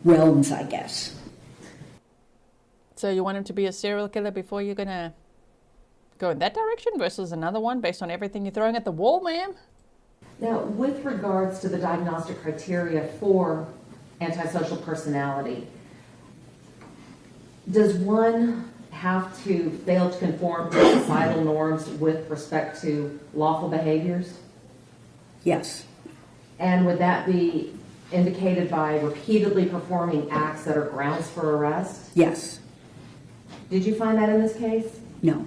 realms, I guess. So you want him to be a serial killer before you're going to go in that direction versus another one based on everything you're throwing at the wall, ma'am? Now, with regards to the diagnostic criteria for antisocial personality, does one have to fail to conform to societal norms with respect to lawful behaviors? Yes, And would that be indicated by repeatedly performing acts that are grounds for arrest? yes, Did you find that in this case? no,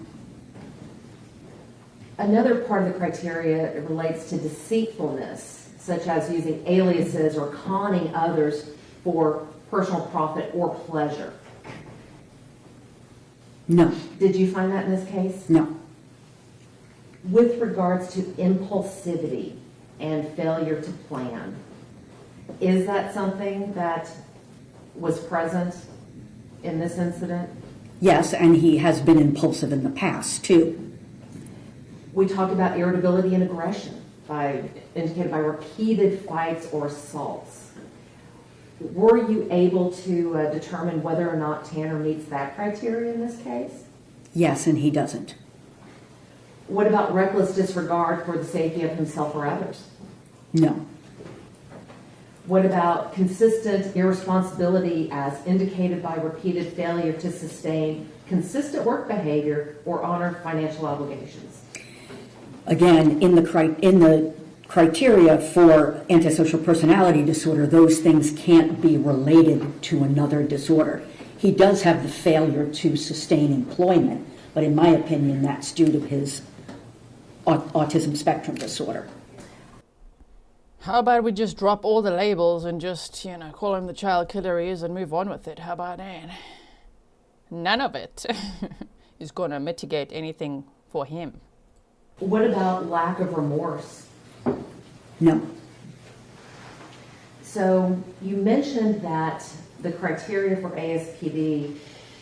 Another part of the criteria relates to deceitfulness, such as using aliases or conning others for personal profit or pleasure. no, Did you find that in this case? no, With regards to impulsivity and failure to plan, is that something that was present in this incident? yes, and he has been impulsive in the past, too. We talk about irritability and aggression indicated by repeated fights or assaults. Were you able to determine whether or not Tanner meets that criteria in this case? Yes, and he doesn't. What about reckless disregard for the safety of himself or others? No, What about consistent irresponsibility as indicated by repeated failure to sustain consistent work behavior or honor financial obligations? again, in the criteria for antisocial personality disorder, those things can't be related to another disorder. He does have the failure to sustain employment, but in my opinion, that's due to his autism spectrum disorder. How about we just drop all the labels and just, call him the child killer he is and move on with it? How about that? None of it is going to mitigate anything for him. What about lack of remorse? No, So you mentioned that the criteria for ASPD,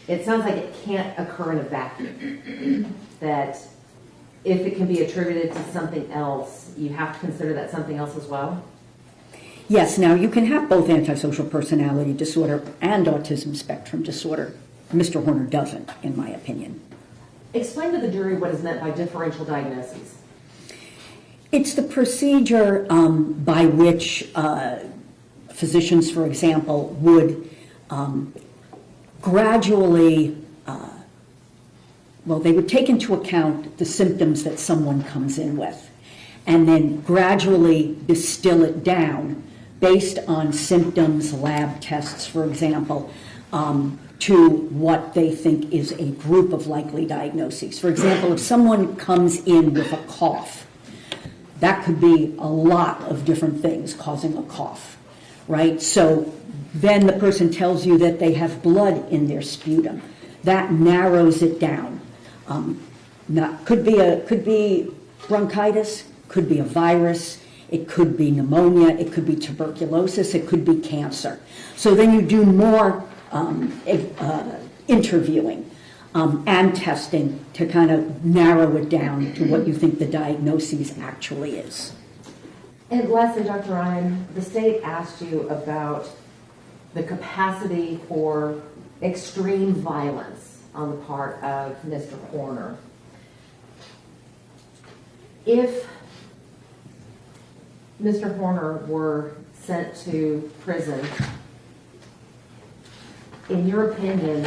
it sounds like it can't occur in a vacuum. That if it can be attributed to something else, you have to consider that something else as well? yes, now you can have both antisocial personality disorder and autism spectrum disorder. Mr. Horner doesn't, in my opinion. Explain to the jury what is meant by differential diagnoses. It's the procedure by which physicians, for example, would gradually, they would take into account the symptoms that someone comes in with, and then gradually distill it down based on symptoms, lab tests, for example, to what they think is a group of likely diagnoses. For example, if someone comes in with a cough, that could be a lot of different things causing a cough, right? So then the person tells you that they have blood in their sputum. That narrows it down. Could be bronchitis, could be a virus, it could be pneumonia, it could be tuberculosis, it could be cancer. So then you do more interviewing and testing to kind of narrow it down to what you think the diagnosis actually is. And lastly, Dr. Ryan, the state asked you about the capacity for extreme violence on the part of Mr. Horner. If Mr. Horner were sent to prison, in your opinion,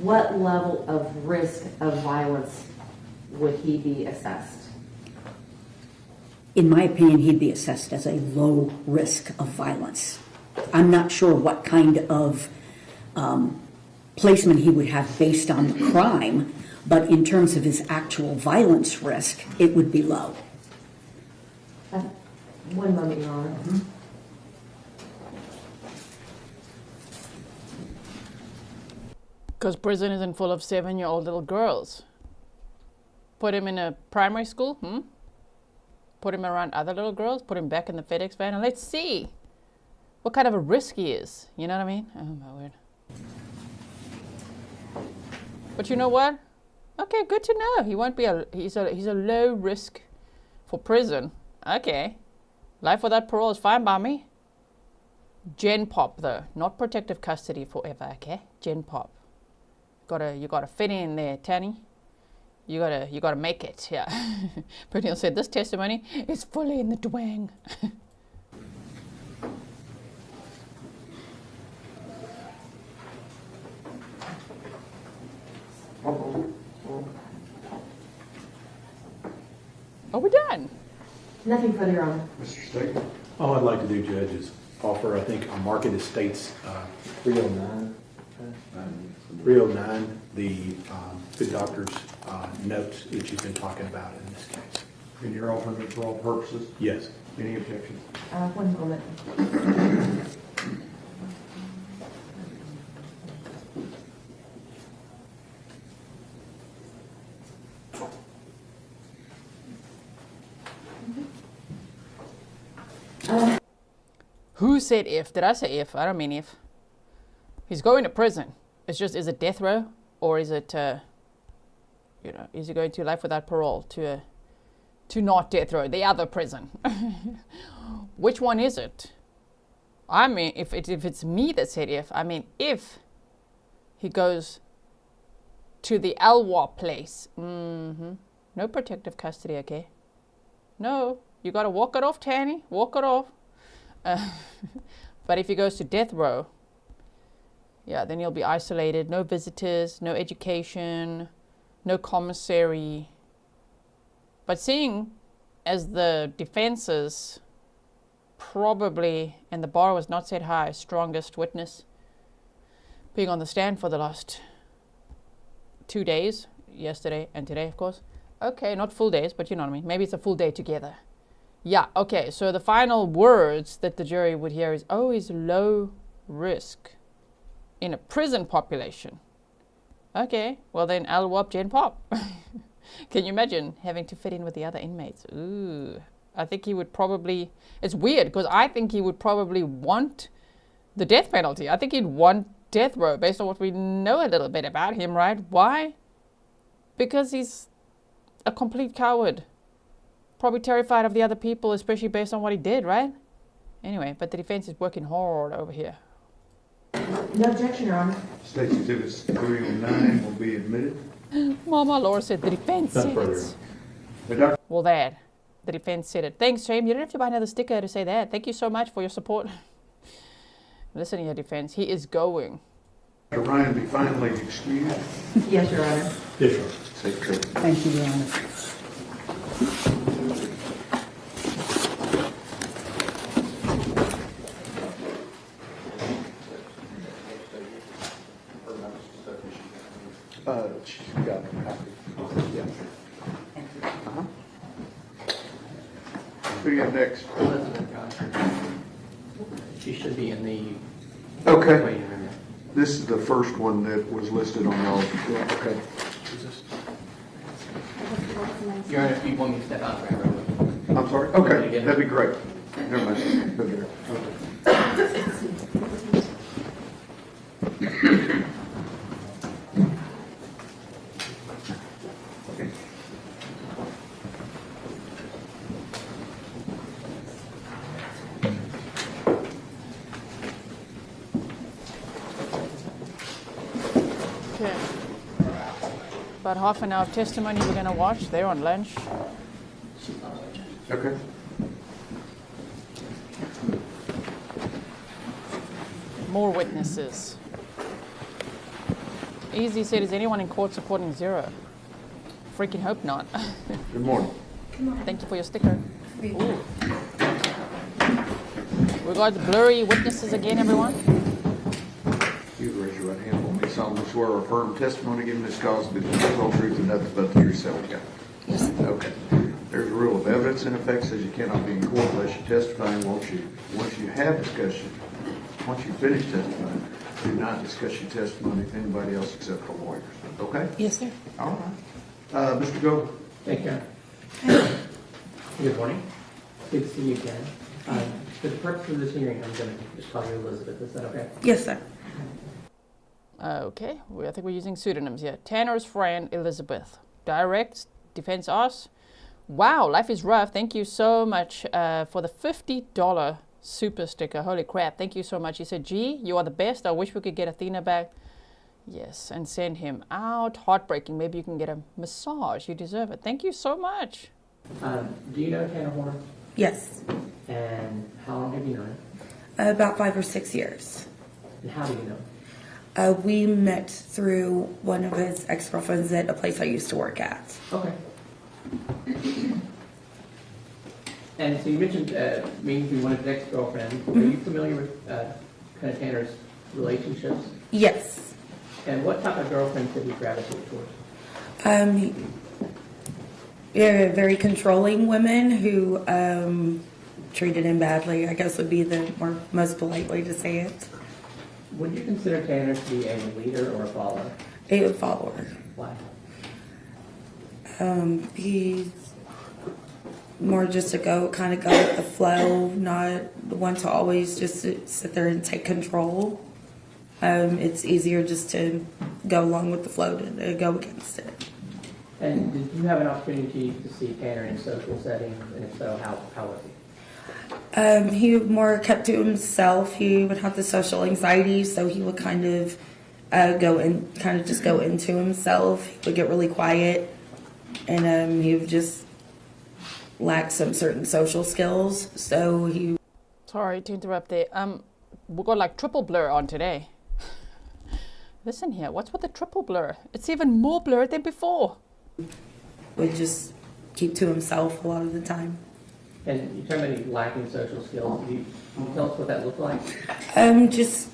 what level of risk of violence would he be assessed? In my opinion, he'd be assessed as a low risk of violence. I'm not sure what kind of placement he would have based on the crime, but in terms of his actual violence risk, it would be low. One moment, Your Honor. Because prison isn't full of 7-year-old little girls. Put him in a primary school, Put him around other little girls, put him back in the FedEx van, and let's see what kind of a risk he is. You know what I mean? Oh, my word. But you know what? Okay, good to know. He won't be he's a low risk for prison. Okay. Life without parole is fine by me. Gen pop though, not protective custody forever, okay? Gen pop. You gotta fit in there, Tanny. You gotta make it, yeah. Pretty said this testimony is fully in the dwang. Are we done? Nothing further, Your Honor. Mr. State? All I'd like to do, Judge, is offer, I think, a market estates 309. 309, the good doctor's notes that you've been talking about in this case. And you're offering it for all purposes? Yes. Any objections? One moment. Who said if? Did I say if? I don't mean if. He's going to prison. It's just, is it death row? Or is it, is he going to life without parole to not death row, the other prison? Which one is it? I mean, if it's me that said if, I mean, if he goes to the LWAP place, no protective custody, okay? No, you got to walk it off, Tanny, walk it off. But if he goes to death row, yeah, then he'll be isolated. No visitors, no education, no commissary. But seeing as the defense's probably, and the bar was not set high, strongest witness, being on the stand for the last 2 days, yesterday and today, of course. Okay, not full days, but you know what I mean. Maybe it's a full day together. Yeah, okay, so the final words that the jury would hear is, oh, he's low risk in a prison population. Okay, well then LWAP Gen Pop. Can you imagine having to fit in with the other inmates? Ooh, I think he would probably, it's weird because I think he would probably want the death penalty. I think he'd want death row based on what we know a little bit about him, right? Why? Because he's a complete coward. Probably terrified of the other people, especially based on what he did, right? Anyway, but the defense is working hard over here. No objection, Your Honor. State's Exhibits 309 will be admitted. Mama Laura said the defense That's said further. it. The doctor Well, that. The defense said it. Thanks, Shame. You don't have to buy another sticker to say that. Thank you so much for your support. Listen here, defense. He is going. Ryan be finally excused. Yes, Your Honor. Yes, sir. Secretary. Thank you, Your Honor. She's got a copy. Yeah. Who do you have next? She should be in the Okay. waiting room. This is the first one that was listed on y'all's. Okay. Your Honor, if you want me to step out, grab her. I'm sorry? Okay, that'd be great. Never mind. Go there. Okay. About half an hour of testimony we're going to watch. They're on lunch. Okay. More witnesses. Easy said, is anyone in court supporting zero? Freaking hope not. Good morning. Thank you for your sticker. Ooh. We got the blurry witnesses again, everyone. You raise your right hand for me. Solemnly swear or affirm testimony given this cause to be the whole truth and nothing but the truth, so help you God. Yes. Okay. There's a rule of evidence in effect says you cannot be in court unless you testify and once you have discussion, once you finish testifying, do not discuss your testimony with anybody else except for lawyers. Okay? Yes, sir. All right. Mr. Go. Thank you, Your Honor. Good morning. Good to see you again. For the purpose of this hearing, I'm going to just call you Elizabeth. Is that okay? Yes, sir. Okay, I think we're using pseudonyms here. Tanner's friend, Elizabeth. Direct, defense us. Wow, life is rough. Thank you so much for the $50 super sticker. Holy crap, thank you so much. He said, gee, you are the best. I wish we could get Athena back. Yes, and send him out. Heartbreaking. Maybe you can get a massage. You deserve it. Thank you so much. Do you know Tanner Horner? Yes. And how long have you known him? About 5 or 6 years. And how do you know him? We met through one of his ex-girlfriends at a place I used to work at. Okay. And so you mentioned meeting through one of his ex-girlfriends. Are you familiar with kind of Tanner's relationships? Yes. And what type of girlfriends did he gravitate towards? Very controlling women who treated him badly, I guess would be the most polite way to say it. Would you consider Tanner to be a leader or a follower? A follower. Why? He's more just to go with the flow, not the one to always just sit there and take control. It's easier just to go along with the flow than to go against it. And did you have an opportunity to see Tanner in social settings? And if so, how was he? He more kept to himself. He would have the social anxiety, so he would kind of go into himself. He would get really quiet, and he would just lack some certain social skills. So he. Sorry to interrupt there. We got like triple blur on today. Listen here, what's with the triple blur? It's even more blurred than before. Would just keep to himself a lot of the time. And you talking about lacking social skills. Can you tell us what that looked like? Just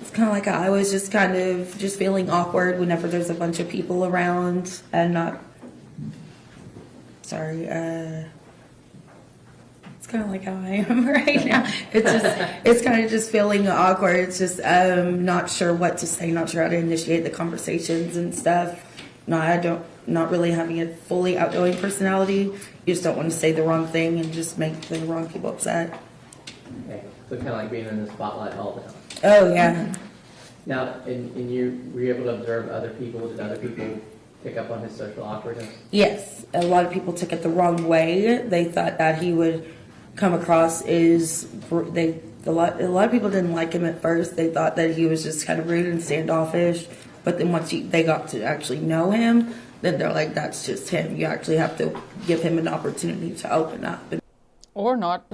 it's kind of like I was just kind of just feeling awkward whenever there's a bunch of people around and not. Sorry, it's kind of like how I am right now. It's kind of just feeling awkward. It's just not sure what to say, not sure how to initiate the conversations and stuff. Not really having a fully outgoing personality. You just don't want to say the wrong thing and just make the wrong people upset. Okay, so kind of like being in the spotlight all the time. Oh yeah. Now, were you able to observe other people? Did other people pick up on his social awkwardness? Yes, a lot of people took it the wrong way. They thought that he would come across as a lot of people didn't like him at first. They thought that he was just kind of rude and standoffish. But then once they got to actually know him, then they're like, that's just him. You actually have to give him an opportunity to open up. Or not.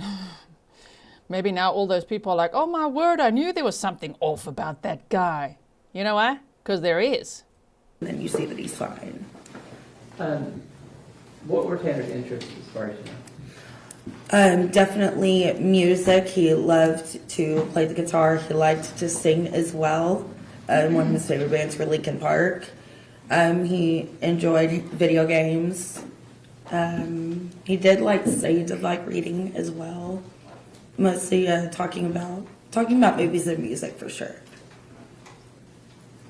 Maybe now all those people are like, oh my word, I knew there was something off about that guy. You know why? Because there is. And then you see that he's fine. What were Tanner's interests as far as you know? Definitely music. He loved to play the guitar. He liked to sing as well. One of his favorite bands were Linkin Park. He enjoyed video games. He did like reading as well. Mostly talking about movies and music for sure.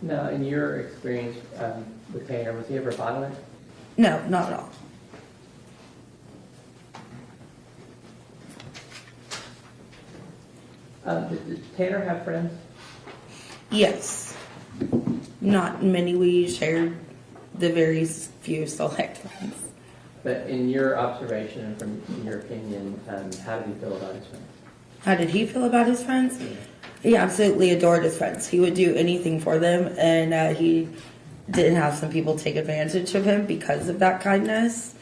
Now, in your experience with Tanner, was he ever violent? No, not at all. Did Tanner have friends? Yes. Not many. We shared the very few select friends. But in your observation and from your opinion, how did he feel about his friends? How did he feel about his friends? He absolutely adored his friends. He would do anything for them, and he did have some people take advantage of him because of that kindness.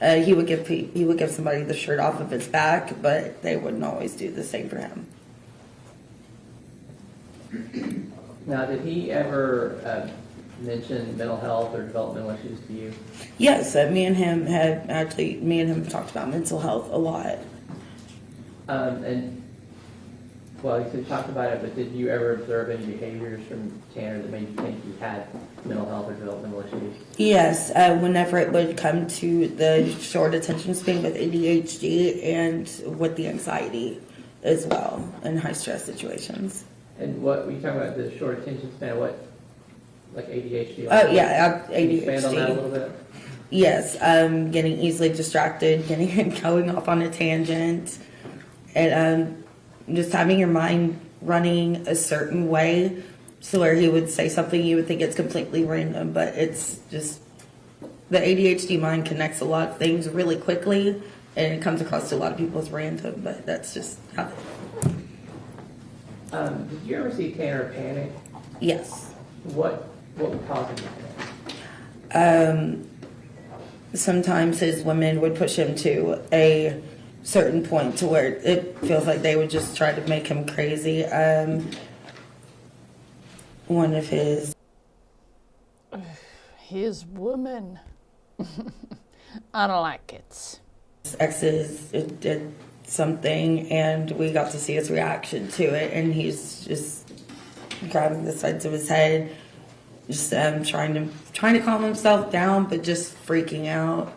He would give somebody the shirt off of his back, but they wouldn't always do the same for him. Now, did he ever mention mental health or developmental issues to you? Yes, me and him have talked about mental health a lot. Well, you talked about it, but did you ever observe any behaviors from Tanner that made you think he had mental health or developmental issues? Yes, whenever it would come to the short attention span with ADHD and with the anxiety as well in high stress situations. And what were you talking about, the short attention span, what, like ADHD? Oh, yeah, Can you expand on that a ADHD. little bit? Yes, getting easily distracted, going off on a tangent, and just having your mind running a certain way, so where he would say something you would think it's completely random, but it's just the ADHD mind connects a lot of things really quickly, and it comes across to a lot of people as random, but that's just how. Did you ever see Tanner panic? Yes. What would cause him to panic? Sometimes his women would push him to a certain point to where it feels like they would just try to make him crazy. one of his woman. I don't like it. exes did something, and we got to see his reaction to it, and he's just grabbing the sides of his head, just trying to calm himself down, but just freaking out.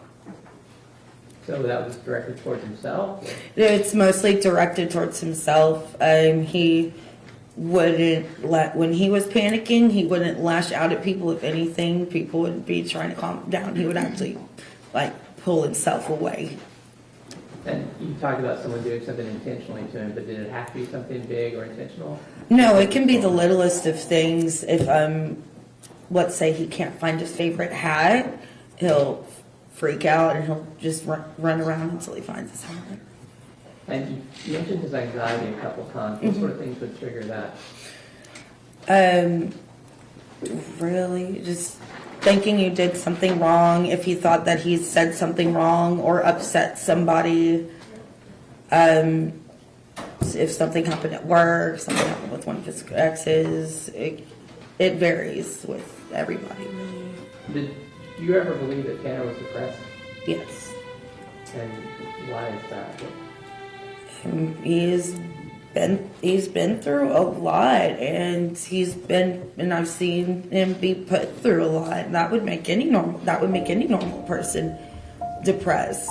So that was directed towards himself? It's mostly directed towards himself. He wouldn't when he was panicking, he wouldn't lash out at people. If anything, people would be trying to calm him down. He would actually pull himself away. And you talked about someone doing something intentionally to him, but did it have to be something big or intentional? No, it can be the littlest of things. If let's say he can't find his favorite hat, he'll freak out and he'll just run around until he finds his hat. And you mentioned his anxiety a couple times. What sort of things would trigger that? Really, just thinking you did something wrong. If he thought that he said something wrong or upset somebody. If something happened at work, something happened with one of his exes, it varies with everybody. Really. Did you ever believe that Tanner was depressed? Yes. And why is that? He's been through a lot, and I've seen him be put through a lot. That would make any normal person depressed.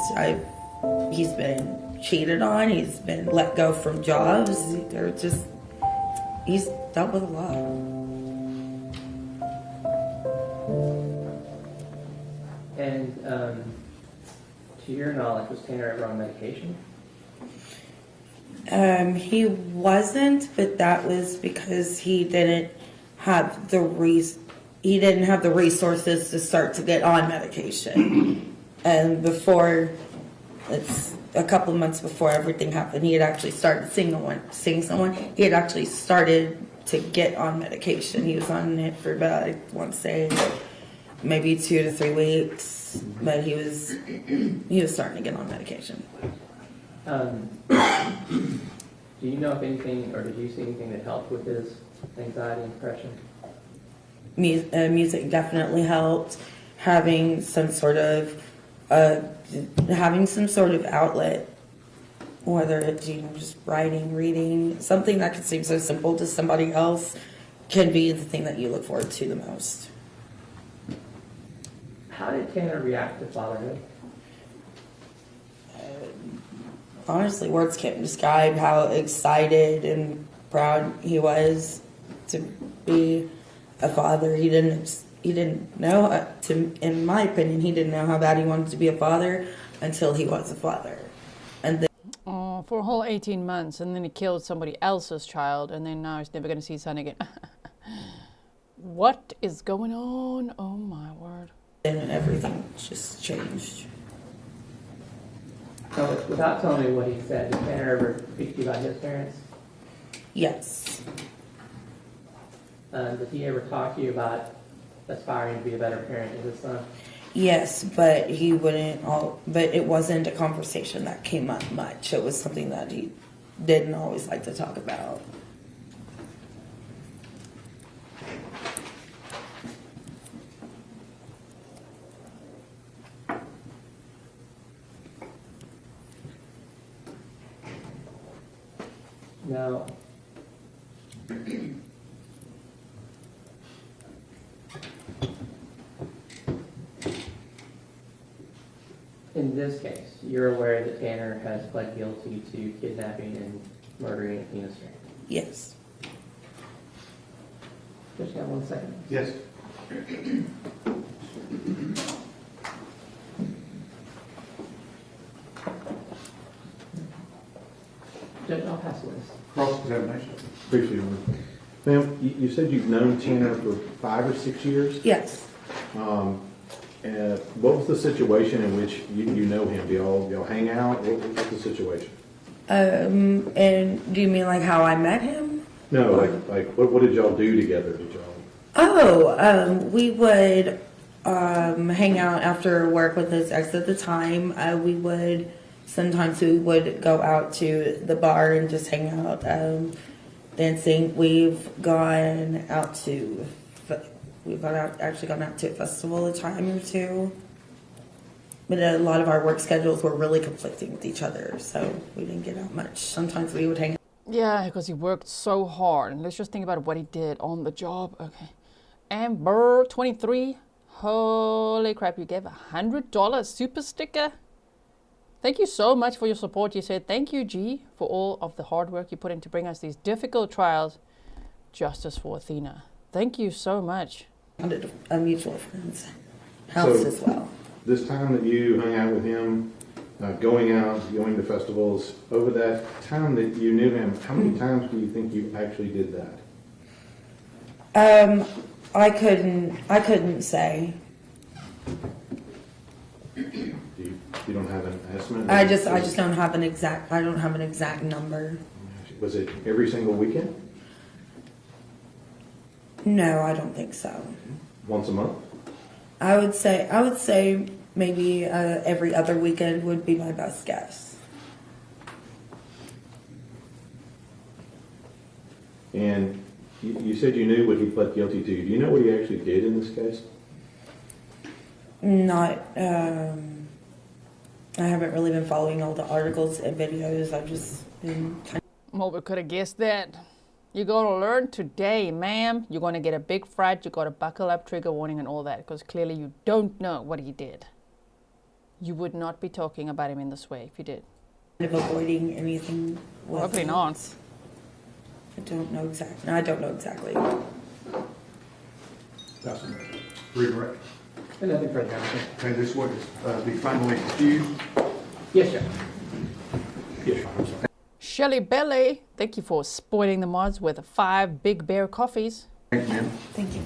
He's been cheated on. He's been let go from jobs. He's dealt with a lot. And to your knowledge, was Tanner ever on medication? He wasn't, but that was because he didn't have the resources to start to get on medication. And it's a couple of months before everything happened, he had actually started seeing someone. He had actually started to get on medication. He was on it for about, I want to say, maybe 2 to 3 weeks, but he was starting to get on medication. Do you know if anything, or did you see anything that helped with his anxiety and depression? Music definitely helped. Having some sort of outlet, whether it's just writing, reading, something that could seem so simple to somebody else, can be the thing that you look forward to the most. How did Tanner react to fatherhood? Honestly, words can't describe how excited and proud he was to be a father. He didn't know, in my opinion, he didn't know how bad he wanted to be a father until he was a father. And then, for a whole 18 months, and then he killed somebody else's child, and then now he's never going to see his son again. What is going on? Oh my word. and everything just changed. So without telling me what he said, did Tanner ever speak to you about his parents? Yes. Did he ever talk to you about aspiring to be a better parent to his son? Yes, but he wouldn't. But it wasn't a conversation that came up much. It was something that he didn't always like to talk about. Now, in this case, you're aware that Tanner has pled guilty to kidnapping and murdering Athena Strand. Yes. Just got 1 second. Yes. Judge, I'll pass the list. Cross-examination. Briefly, ma'am, you said you've known Tanner for 5 or 6 years? Yes. What was the situation in which you know him? Do y'all hang out? What's the situation? And do you mean like how I met him? No, like what did y'all do together? Did y'all? We would hang out after work with his ex at the time. Sometimes we would go out to the bar and just hang out. dancing. We've gone out to actually gone out to a festival a time or two. But a lot of our work schedules were really conflicting with each other, so we didn't get out much. Sometimes we would hang out. Yeah, because he worked so hard. And let's just think about what he did on the job. Okay. Amber, 23. Holy crap, you gave $100 super sticker. Thank you so much for your support. You said, thank you, G, for all of the hard work you put in to bring us these difficult trials. Justice for Athena. Thank you so much. A mutual friend's house as well. This time that you hung out with him, going out, going to festivals, over that time that you knew him, how many times do you think you actually did that? I couldn't say. You don't have an estimate? I just don't have an exact number. Was it every single weekend? No, I don't think so. Once a month? I would say maybe every other weekend would be my best guess. And you said you knew what he pled guilty to. Do you know what he actually did in this case? Not. I haven't really been following all the articles and videos. I've just been kind of... Well, we could have guessed that. You're going to learn today, ma'am. You're going to get a big fright. You got to buckle up, trigger warning, and all that, because clearly you don't know what he did. You would not be talking about him in this way if you did. avoiding anything. Probably not. I don't know exactly. Redirect. And nothing further. Okay, this would be finally excused. Yes, sir. Yes, Your Honor. Shelly Belly, thank you for spoiling the mods with 5 Big Bear coffees. Thank you, ma'am. Thank you.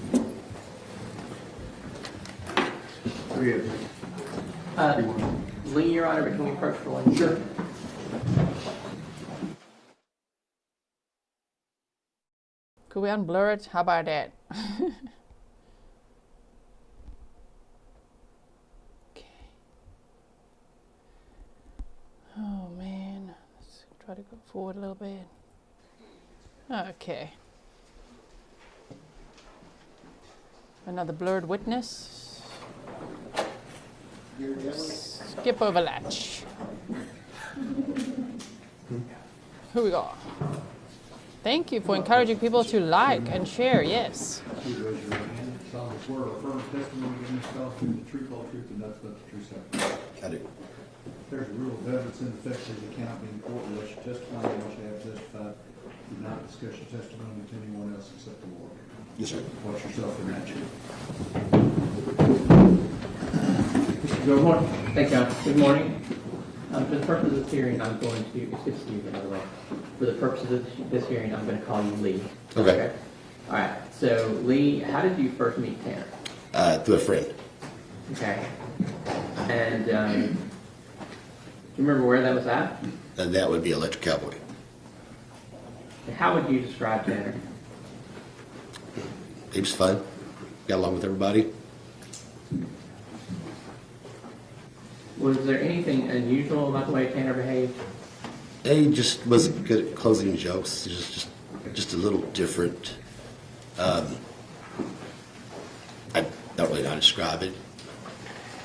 Lee, Your Honor, can we approach for one? Sure. Could we unblur it? How about that? Okay. Oh man, let's try to go forward a little bit. Okay. Another blurred witness. Skip over latch. Who we got? Thank you for encouraging people to like and share. Yes. Please raise your right hand. Solemnly swear or affirm testimony giving this cause to the truth, whole truth, and nothing but the truth, sir. I do. There's a rule of evidence in effect that you cannot be in court unless you testify and once you have testified. Do not discuss your testimony with anyone else except the Lord. Yes, sir. Watch yourself in that. Good morning. Thank you. Good morning. For the purpose of this hearing, I'm going to, it's good to see you, by the way. For the purpose of this hearing, I'm going to call you Lee. Okay. All right. So, Lee, how did you first meet Tanner? Through a friend. Okay. And do you remember where that was at? And that would be Electric Cowboy. And how would you describe Tanner? He was fun. Got along with everybody. Was there anything unusual about the way Tanner behaved? He just wasn't good at closing jokes. He was just a little different. I don't really know how to describe it.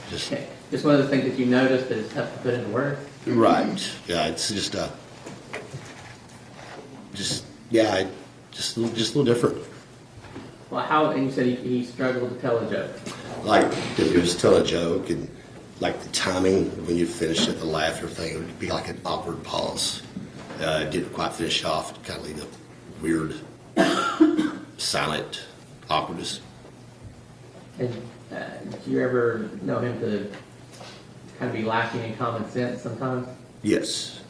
Just Okay. Just one of the things that you noticed that is tough to put into words? right. Yeah, it's just a little different. Well, and you said he struggled to tell a joke. Like if you was telling a joke and like the timing when you finished it, the laughter thing, it would be like an awkward pause. It didn't quite finish off. It kind of leave a weird, silent awkwardness. And do you ever know him to kind of be lacking in common sense sometimes? Yes.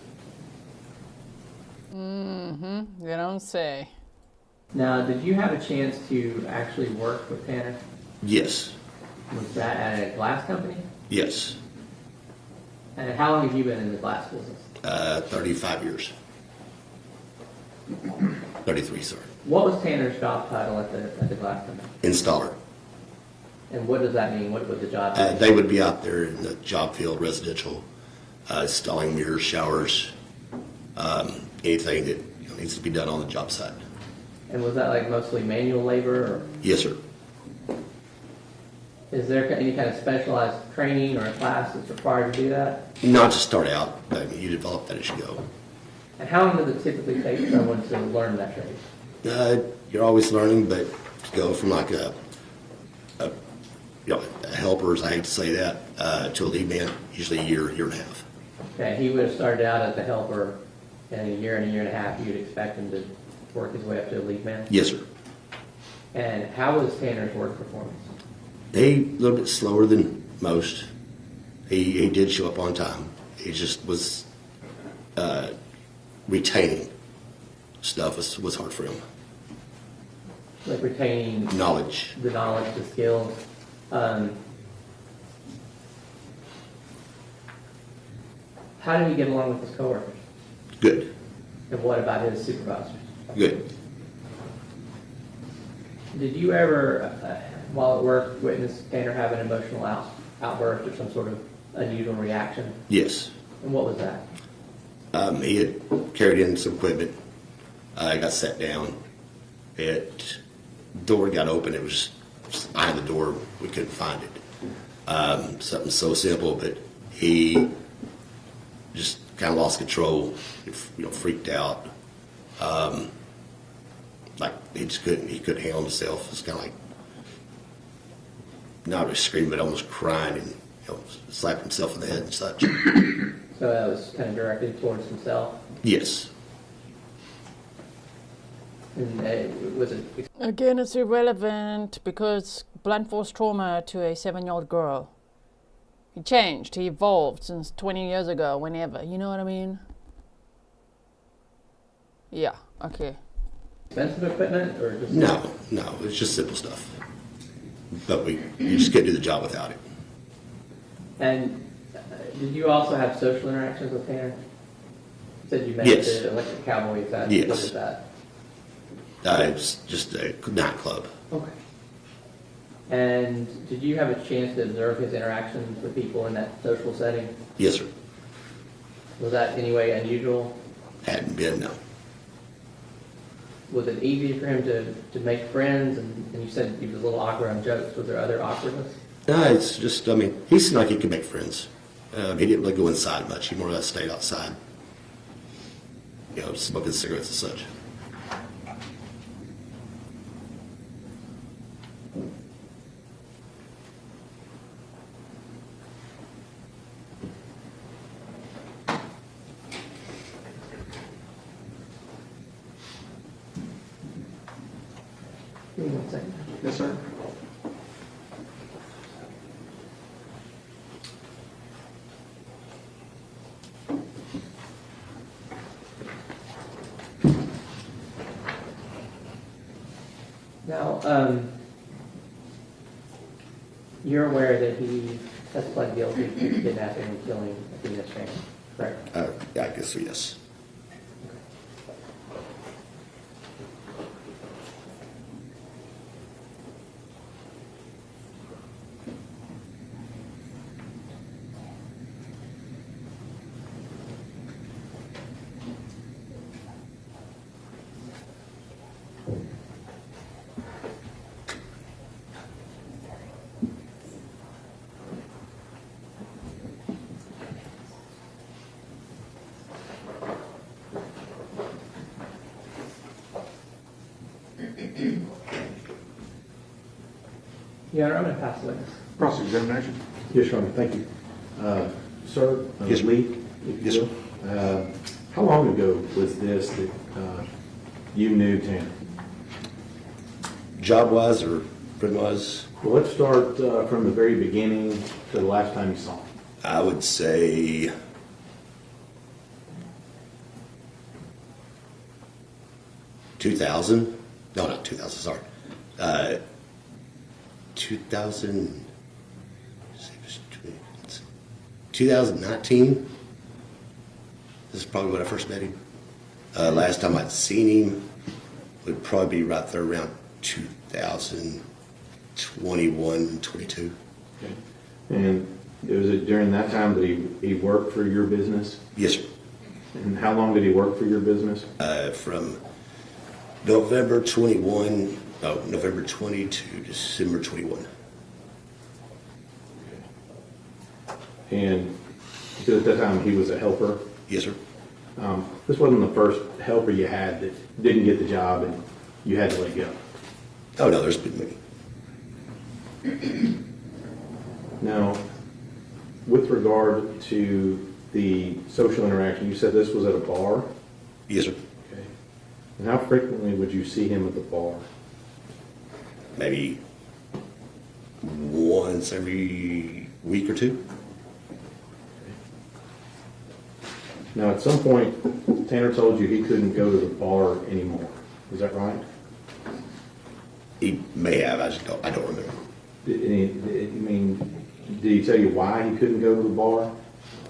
You don't say. Now, did you have a chance to actually work with Tanner? Yes. Was that at a glass company? Yes. And how long have you been in the glass business? 35 years. 33, sorry. What was Tanner's job title at the glass company? Installer. And what does that mean? What would the job be? They would be out there in the job field, residential, installing mirrors, showers, anything that needs to be done on the job site. And was that like mostly manual labor, or Yes, sir. is there any kind of specialized training or a class that's required to do that? Not to start out, but you develop that as you go. And how long does it typically take someone to learn that trade? You're always learning, but to go from like a helper, as I hate to say that, to a lead man, usually a year and a half. Okay, he would have started out as a helper, and in a year and a half, you'd expect him to work his way up to a lead man? Yes, sir. And how was Tanner's work performance? A little bit slower than most. He did show up on time. He just was retaining stuff was hard for him. Like retaining Knowledge. the knowledge, the skills. How did he get along with his coworkers? Good. And what about his supervisors? Good. Did you ever, while at work, witness Tanner have an emotional outburst or some sort of unusual reaction? Yes. And what was that? He had carried in some equipment. I got sat down. Door got open. It was behind the door. We couldn't find it. Something so simple, but he just kind of lost control. Freaked out. Like he couldn't handle himself. It's kind of like not really screaming, but almost crying and slapped himself in the head and such. So that was kind of directed towards himself. Yes. And was it? Again, it's irrelevant because blunt force trauma to a 7-year-old girl. He changed. He evolved since 20 years ago, whenever. You know what I mean? Yeah, okay. Expensive equipment or just? No, it's just simple stuff. But you just can't do the job without it. And did you also have social interactions with Tanner? You said you met Yes. the Electric Cowboy. Is that, Yes. what is that? It's just a nightclub. Okay. And did you have a chance to observe his interactions with people in that social setting? Yes, sir. Was that any way unusual? Hadn't been, no. Was it easy for him to make friends? And you said he was a little awkward on jokes. Was there other awkwardness? No, it's just, he seemed like he could make friends. He didn't really go inside much. He more or less stayed outside, smoking cigarettes and such. Give me 1 second. Yes, sir. Now, you're aware that he has pled guilty to kidnapping and killing Athena Strand, correct? Yeah, I guess so, yes. Your Honor, I'm going to pass the witness. Cross-examination. Yes, Your Honor, thank you. Sir, Yes, sir. Lee, if Yes, you will. How long ago was this that you knew Tanner? Job-wise or friend-wise, Well, let's start from the very beginning to the last time you saw him. I would say 2000. No, not 2000, sorry. 2019. This is probably when I first met him. Last time I'd seen him would probably be right there around 2021, 22. Okay. And was it during that time that he worked for your business? Yes, sir. And how long did he work for your business? From November 21, oh, November 20 to December 21. And you said at that time he was a helper. Yes, sir. This wasn't the first helper you had that didn't get the job and you had to let go. Oh, no, there's been many. Now, with regard to the social interaction, you said this was at a bar? Yes, sir. Okay. And how frequently would you see him at the bar? Maybe once every week or two. Now, at some point, Tanner told you he couldn't go to the bar anymore. Is that right? He may have, I don't remember. Did he tell you why he couldn't go to the bar?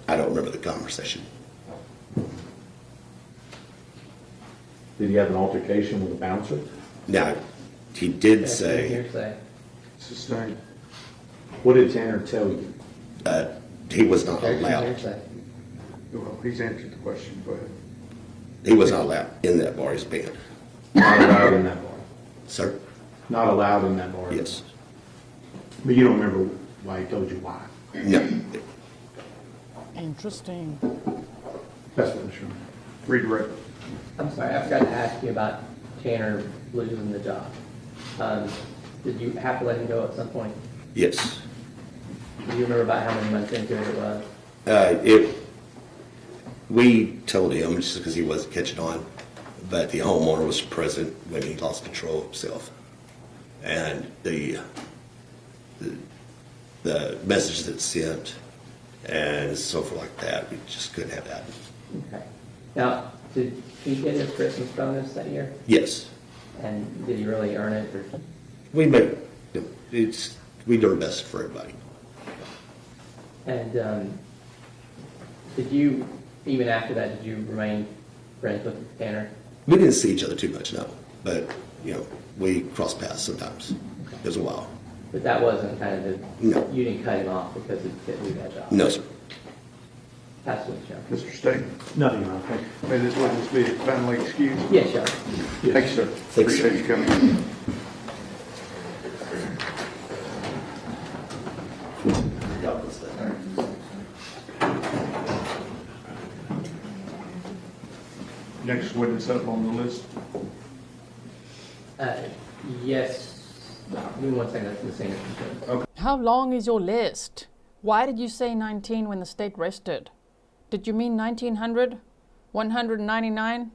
I don't remember the conversation. Did he have an altercation with a bouncer? Now, he did That's say hearsay. Sustained. What did Tanner tell you? he was not There's allowed. hearsay. Well, he's answered the question, go ahead. He was not allowed in that bar. He's banned. Not allowed in that bar. Sir? Not allowed in that bar. Yes. But you don't remember why he told you why? No. Interesting. That's what I'm sure. Redirect. I'm sorry, I forgot to ask you about Tanner losing the job. Did you have to let him go at some point? Yes. Do you remember about how many months into it was? We told him just because he wasn't catching on, but the homeowner was present when he lost control of himself. And the message that sent and so forth like that, we just couldn't have that. Okay. Now, did he get his Christmas bonus that year? Yes. And did he really earn it? Or? We do our best for everybody. And did you, even after that, did you remain friends with Tanner? We didn't see each other too much, no. But, we crossed paths sometimes. It was a while. But that wasn't kind of the, No. you didn't cut him off because he didn't do that job? No, sir. That's what, Sheriff. Mr. State, Nothing wrong. Thank you. may this witness be finally excused? Yes, Sheriff. Thank you, sir. Thanks, sir. Appreciate you coming. Next witness up on the list. Yes. Give me 1 second. That's the same. How long is your list? Why did you say 19 when the state rested? Did you mean 1900? 199?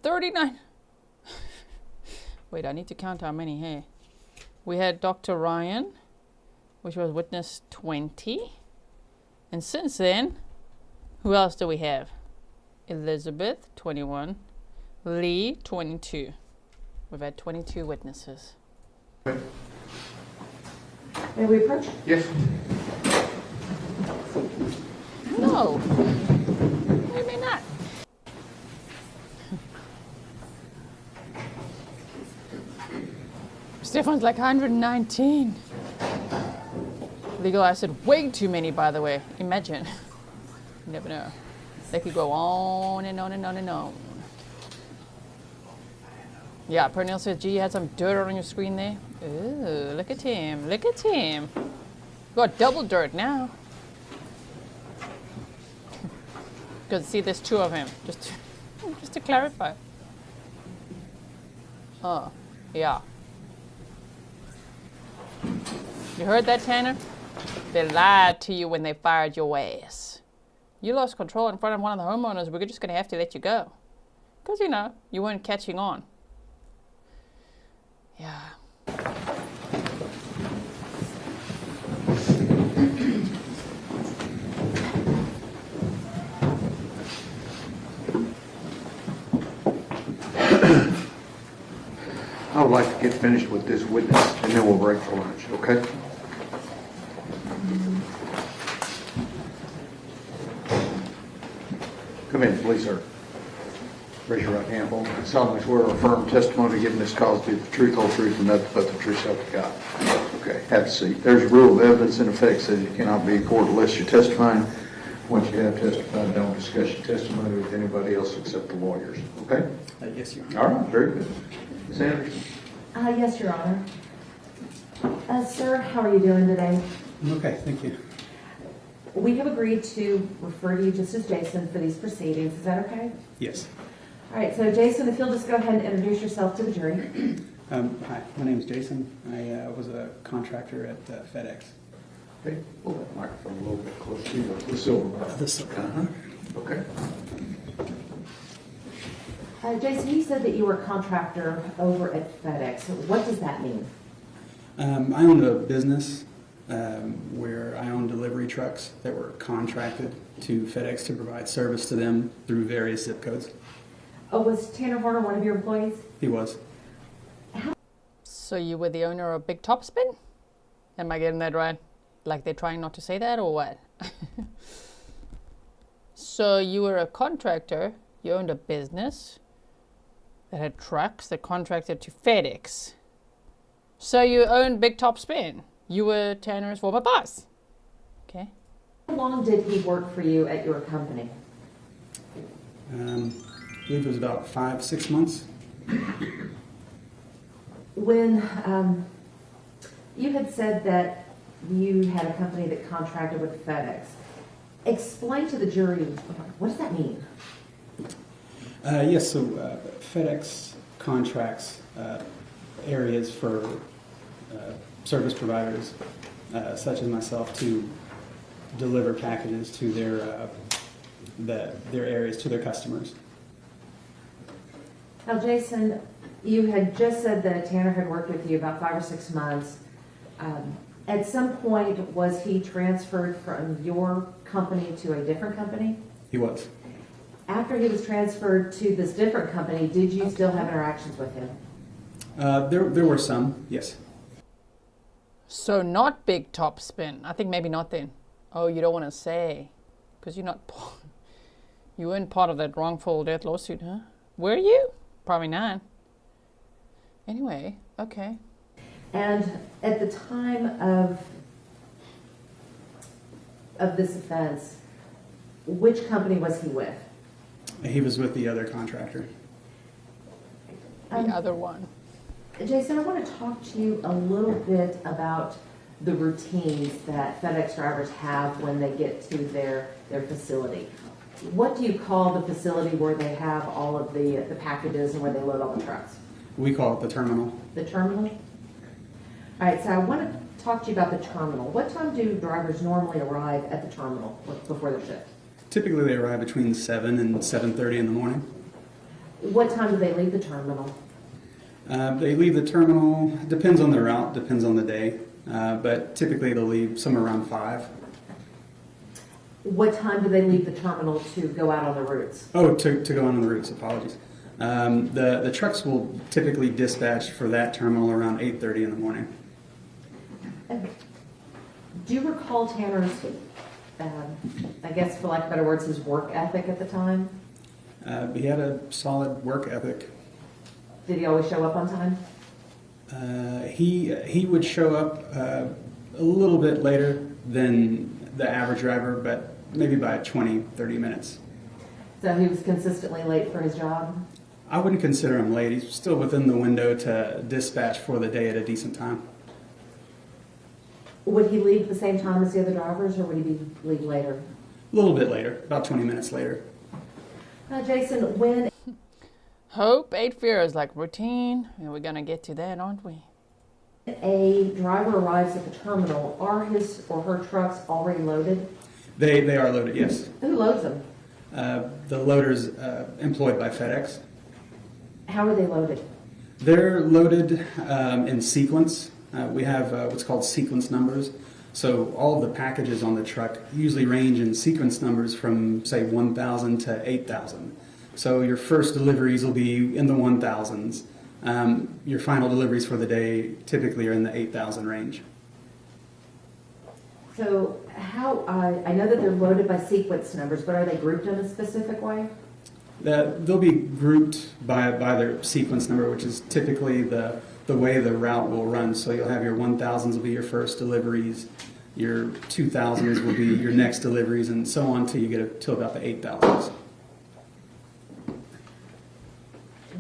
39? Wait, I need to count how many here. We had Dr. Ryan, which was witness 20. And since then, who else do we have? Elizabeth, 21. Lee, 22. We've had 22 witnesses. May we approach? Yes. No. What do you mean not? Stefan's like 119. Legal, I said way too many, by the way. Imagine. You never know. They could go on and on and on and on. Yeah, Pernell says, gee, you had some dirt on your screen there. Ooh, look at him. Look at him. Got double dirt now. Because see, there's two of him. Just to clarify. Oh, yeah. You heard that, Tanner? They lied to you when they fired your ass. You lost control in front of one of the homeowners. We're just going to have to let you go. Because, you weren't catching on. Yeah. I would like to get finished with this witness, and then we'll break for lunch, okay? Come in, please, sir. Raise your right hand for me. I solemnly swear or affirm testimony given this cause to be the truth, whole truth, and nothing but the truth, so help you God. Okay, have a seat. There's a rule of evidence in effect says you cannot be in court unless you're testifying Once you have testified, don't discuss your testimony with anybody else except the lawyers, okay? Yes, Your Honor. All right, very good. Ms. Anderson? Yes, Your Honor. Sir, how are you doing today? Okay, thank you. We have agreed to refer to you just as Jason for these proceedings. Is that okay? Yes. All right, so Jason, if you'll just go ahead and introduce yourself to the jury. Hi, my name is Jason. I was a contractor at FedEx. Okay, pull that microphone a little bit closer to you, the silver button. This, Okay. Jason, you said that you were a contractor over at FedEx. What does that mean? I owned a business where I owned delivery trucks that were contracted to FedEx to provide service to them through various zip codes. Oh, was Tanner Horner one of your employees? He was. So you were the owner of Big Topspin? Am I getting that right? Like they're trying not to say that or what? So you were a contractor, you owned a business that had trucks that contracted to FedEx. So you owned Big Topspin. You were Tanner's former boss. Okay. How long did he work for you at your company? I believe it was about 5-6 months. When you had said that you had a company that contracted with FedEx, explain to the jury, what does that mean? Yes, so FedEx contracts areas for service providers such as myself to deliver packages to their areas to their customers. Now, Jason, you had just said that Tanner had worked with you about 5 or 6 months. At some point, was he transferred from your company to a different company? He was. After he was transferred to this different company, did you still have interactions with him? There were some, yes. So not Big Topspin. I think maybe not then. Oh, you don't want to say. Because you're not... You weren't part of that wrongful death lawsuit, huh? Were you? Probably not. Anyway, okay. And at the time of this offense, which company was he with? He was with the other contractor. The other one. Jason, I want to talk to you a little bit about the routines that FedEx drivers have when they get to their facility. What do you call the facility where they have all of the packages and where they load all the trucks? We call it the terminal. The terminal? All right, so I want to talk to you about the terminal. What time do drivers normally arrive at the terminal before their shift? Typically they arrive between 7 and 7:30 in the morning. What time do they leave the terminal? They leave the terminal, depends on the route, depends on the day, but typically they'll leave somewhere around 5. What time do they leave the terminal to go out on the routes? Oh, to go on the routes, apologies. The trucks will typically dispatch for that terminal around 8:30 in the morning. Do you recall Tanner's, I guess for lack of better words, his work ethic at the time? He had a solid work ethic. Did he always show up on time? He would show up a little bit later than the average driver, but maybe by 20-30 minutes. So he was consistently late for his job? I wouldn't consider him late. He's still within the window to dispatch for the day at a decent time. Would he leave at the same time as the other drivers, or would he leave later? A little bit later, about 20 minutes later. Jason, when Hope, 8 fear is like routine. And we're going to get to that, aren't we? a driver arrives at the terminal, are his or her trucks already loaded? They are loaded, yes. Who loads them? The loaders employed by FedEx. How are they loaded? They're loaded in sequence. We have what's called sequence numbers. So all of the packages on the truck usually range in sequence numbers from, say, 1,000 to 8,000. So your first deliveries will be in the 1,000s. Your final deliveries for the day typically are in the 8,000 range. So how, I know that they're loaded by sequence numbers, but are they grouped in a specific way? They'll be grouped by their sequence number, which is typically the way the route will run. So you'll have your 1,000s will be your first deliveries, Your 2000s will be your next deliveries, and so on till you get to about the 8000s.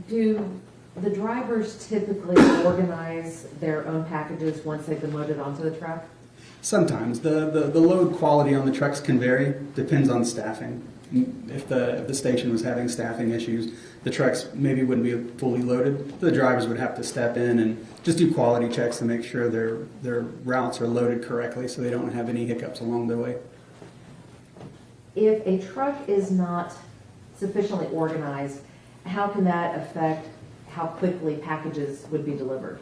Do the drivers typically organize their own packages once they've been loaded onto the truck? Sometimes. The load quality on the trucks can vary, depends on staffing. If the station was having staffing issues, the trucks maybe wouldn't be fully loaded. The drivers would have to step in and just do quality checks to make sure their routes are loaded correctly so they don't have any hiccups along their way. If a truck is not sufficiently organized, how can that affect how quickly packages would be delivered?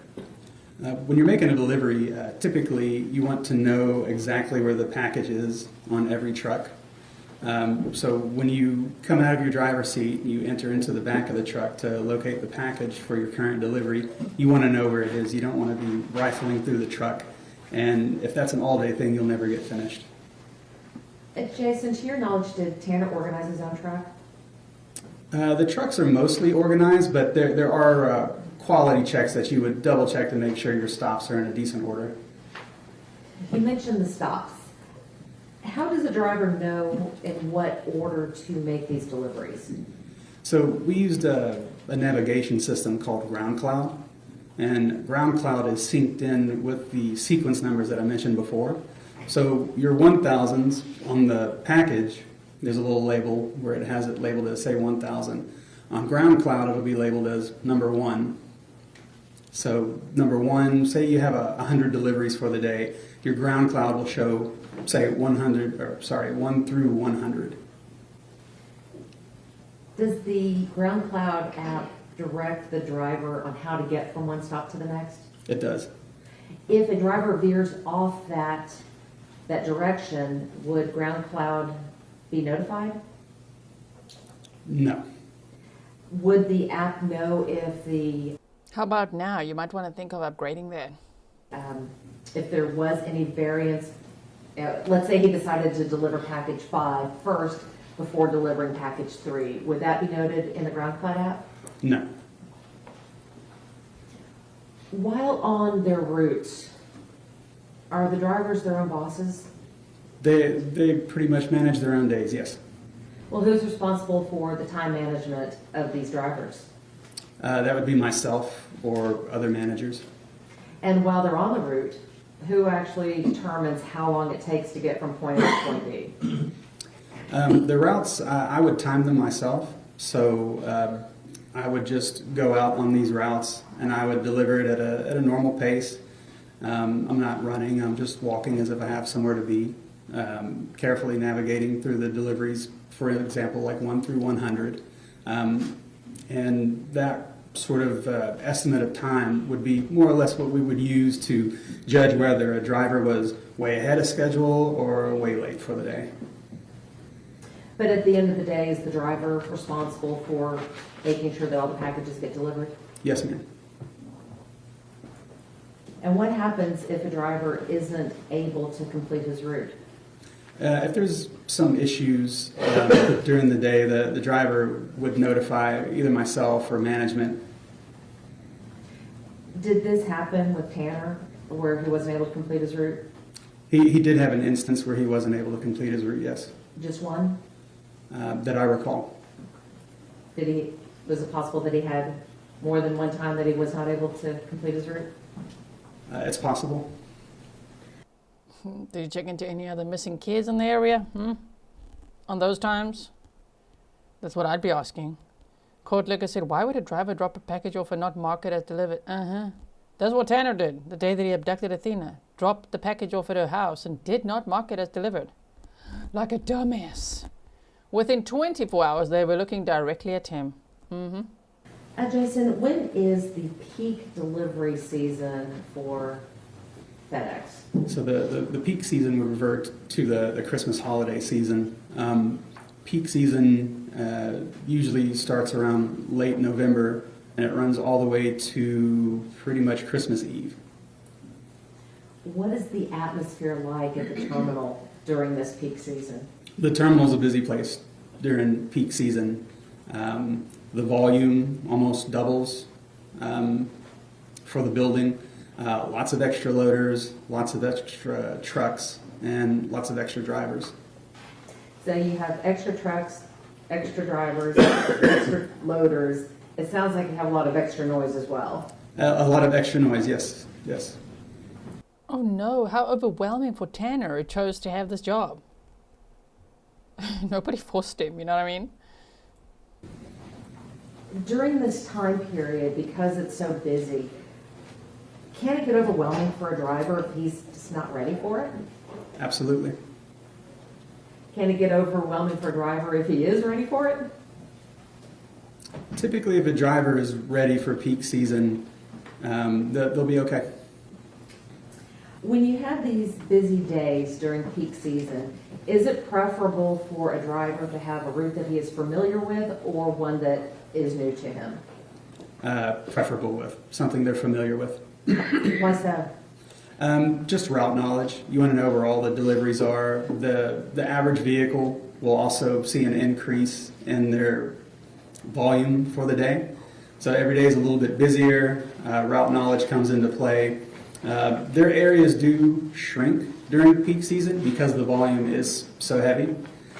When you're making a delivery, typically you want to know exactly where the package is on every truck. So when you come out of your driver's seat and you enter into the back of the truck to locate the package for your current delivery, you want to know where it is. You don't want to be rifling through the truck. And if that's an all-day thing, you'll never get finished. Jason, to your knowledge, did Tanner organize his own truck? The trucks are mostly organized, but there are quality checks that you would double check to make sure your stops are in a decent order. You mentioned the stops. How does a driver know in what order to make these deliveries? So we used a navigation system called Ground Cloud, and Ground Cloud is synced in with the sequence numbers that I mentioned before. So your 1000s on the package, there's a little label where it has it labeled as, say, 1000. On Ground Cloud, it'll be labeled as number 1. So number 1, say you have 100 deliveries for the day, your Ground Cloud will show, say, 1 through 100. Does the Ground Cloud app direct the driver on how to get from one stop to the next? It does. If a driver veers off that direction, would Ground Cloud be notified? No. Would the app know if the How about now? You might want to think of upgrading that. if there was any variance? Let's say he decided to deliver package 5 first before delivering package 3. Would that be noted in the Ground Cloud app? No. While on their routes, are the drivers their own bosses? They pretty much manage their own days, yes. Well, who's responsible for the time management of these drivers? That would be myself or other managers. And while they're on the route, who actually determines how long it takes to get from point A to point B? The routes, I would time them myself. So I would just go out on these routes and I would deliver it at a normal pace. I'm not running, I'm just walking as if I have somewhere to be. Carefully navigating through the deliveries, for example, like 1 through 100. And that sort of estimate of time would be more or less what we would use to judge whether a driver was way ahead of schedule or way late for the day. But at the end of the day, is the driver responsible for making sure that all the packages get delivered? Yes, ma'am. And what happens if a driver isn't able to complete his route? If there's some issues during the day, the driver would notify either myself or management. Did this happen with Tanner, where he wasn't able to complete his route? He did have an instance where he wasn't able to complete his route, yes. Just one? That I recall. Was it possible that he had more than one time that he was not able to complete his route? It's possible. Did you check into any other missing kids in the area? On those times? That's what I'd be asking. Court liquor said, why would a driver drop a package off and not mark it as delivered? That's what Tanner did the day that he abducted Athena. Dropped the package off at her house and did not mark it as delivered. Like a dumbass. Within 24 hours, they were looking directly at him. Jason, when is the peak delivery season for FedEx? So the peak season would revert to the Christmas holiday season. Peak season usually starts around late November and it runs all the way to pretty much Christmas Eve. What is the atmosphere like at the terminal during this peak season? The terminal's a busy place during peak season. The volume almost doubles for the building. lots of extra loaders, lots of extra trucks, and lots of extra drivers. So you have extra trucks, extra drivers, extra loaders. It sounds like you have a lot of extra noise as well. A lot of extra noise, yes, yes. Oh no, how overwhelming for Tanner, who chose to have this job. Nobody forced him, you know what I mean? During this time period, because it's so busy, can it get overwhelming for a driver if he's just not ready for it? Absolutely. Can it get overwhelming for a driver if he is ready for it? Typically, if a driver is ready for peak season, they'll be okay. When you have these busy days during peak season, is it preferable for a driver to have a route that he is familiar with or one that is new to him? Preferable with something they're familiar with. Why so? Just route knowledge. You want to know where all the deliveries are. The average vehicle will also see an increase in their volume for the day. So every day is a little bit busier. Route knowledge comes into play. Their areas do shrink during peak season because the volume is so heavy.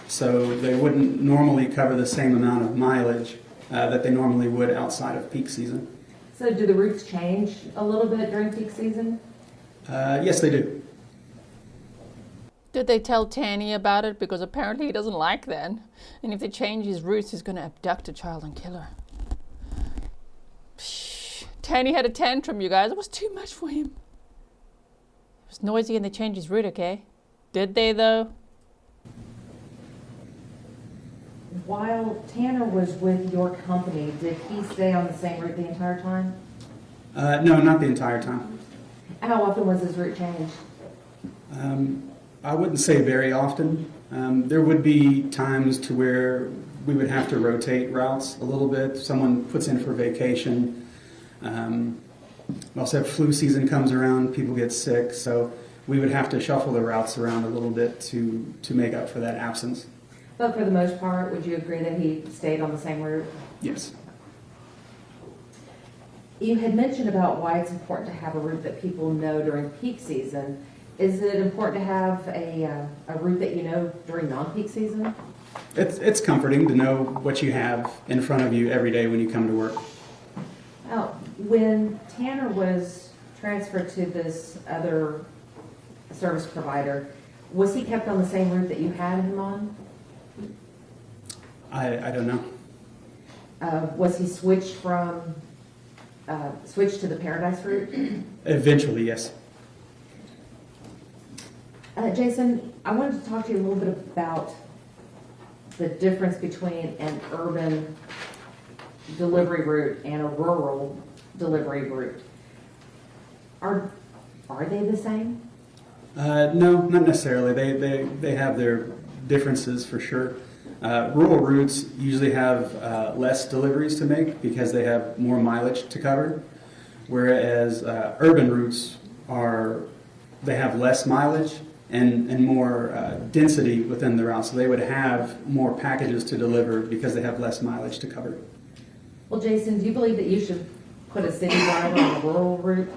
So they wouldn't normally cover the same amount of mileage that they normally would outside of peak season. So do the routes change a little bit during peak season? Yes, they do. Did they tell Tanny about it? Because apparently he doesn't like that. And if they change his routes, he's going to abduct a child and kill her. Psh, Tanny had a tantrum, you guys. It was too much for him. It was noisy and they changed his route, okay? Did they, though? While Tanner was with your company, did he stay on the same route the entire time? No, not the entire time. How often was his route changed? I wouldn't say very often. There would be times to where we would have to rotate routes a little bit. Someone puts in for vacation. We also have flu season comes around, people get sick, so we would have to shuffle the routes around a little bit to make up for that absence. But for the most part, would you agree that he stayed on the same route? Yes. You had mentioned about why it's important to have a route that people know during peak season. Is it important to have a route that you know during non-peak season? It's comforting to know what you have in front of you every day when you come to work. Oh, when Tanner was transferred to this other service provider, was he kept on the same route that you had him on? I don't know. Was he switched from switched to the Paradise route? Eventually, yes. Jason, I wanted to talk to you a little bit about the difference between an urban delivery route and a rural delivery route. Are they the same? No, not necessarily. They have their differences for sure. Rural routes usually have less deliveries to make because they have more mileage to cover, whereas urban routes they have less mileage and more density within the route, so they would have more packages to deliver because they have less mileage to cover. Well, Jason, do you believe that you should put a city driver on a rural route?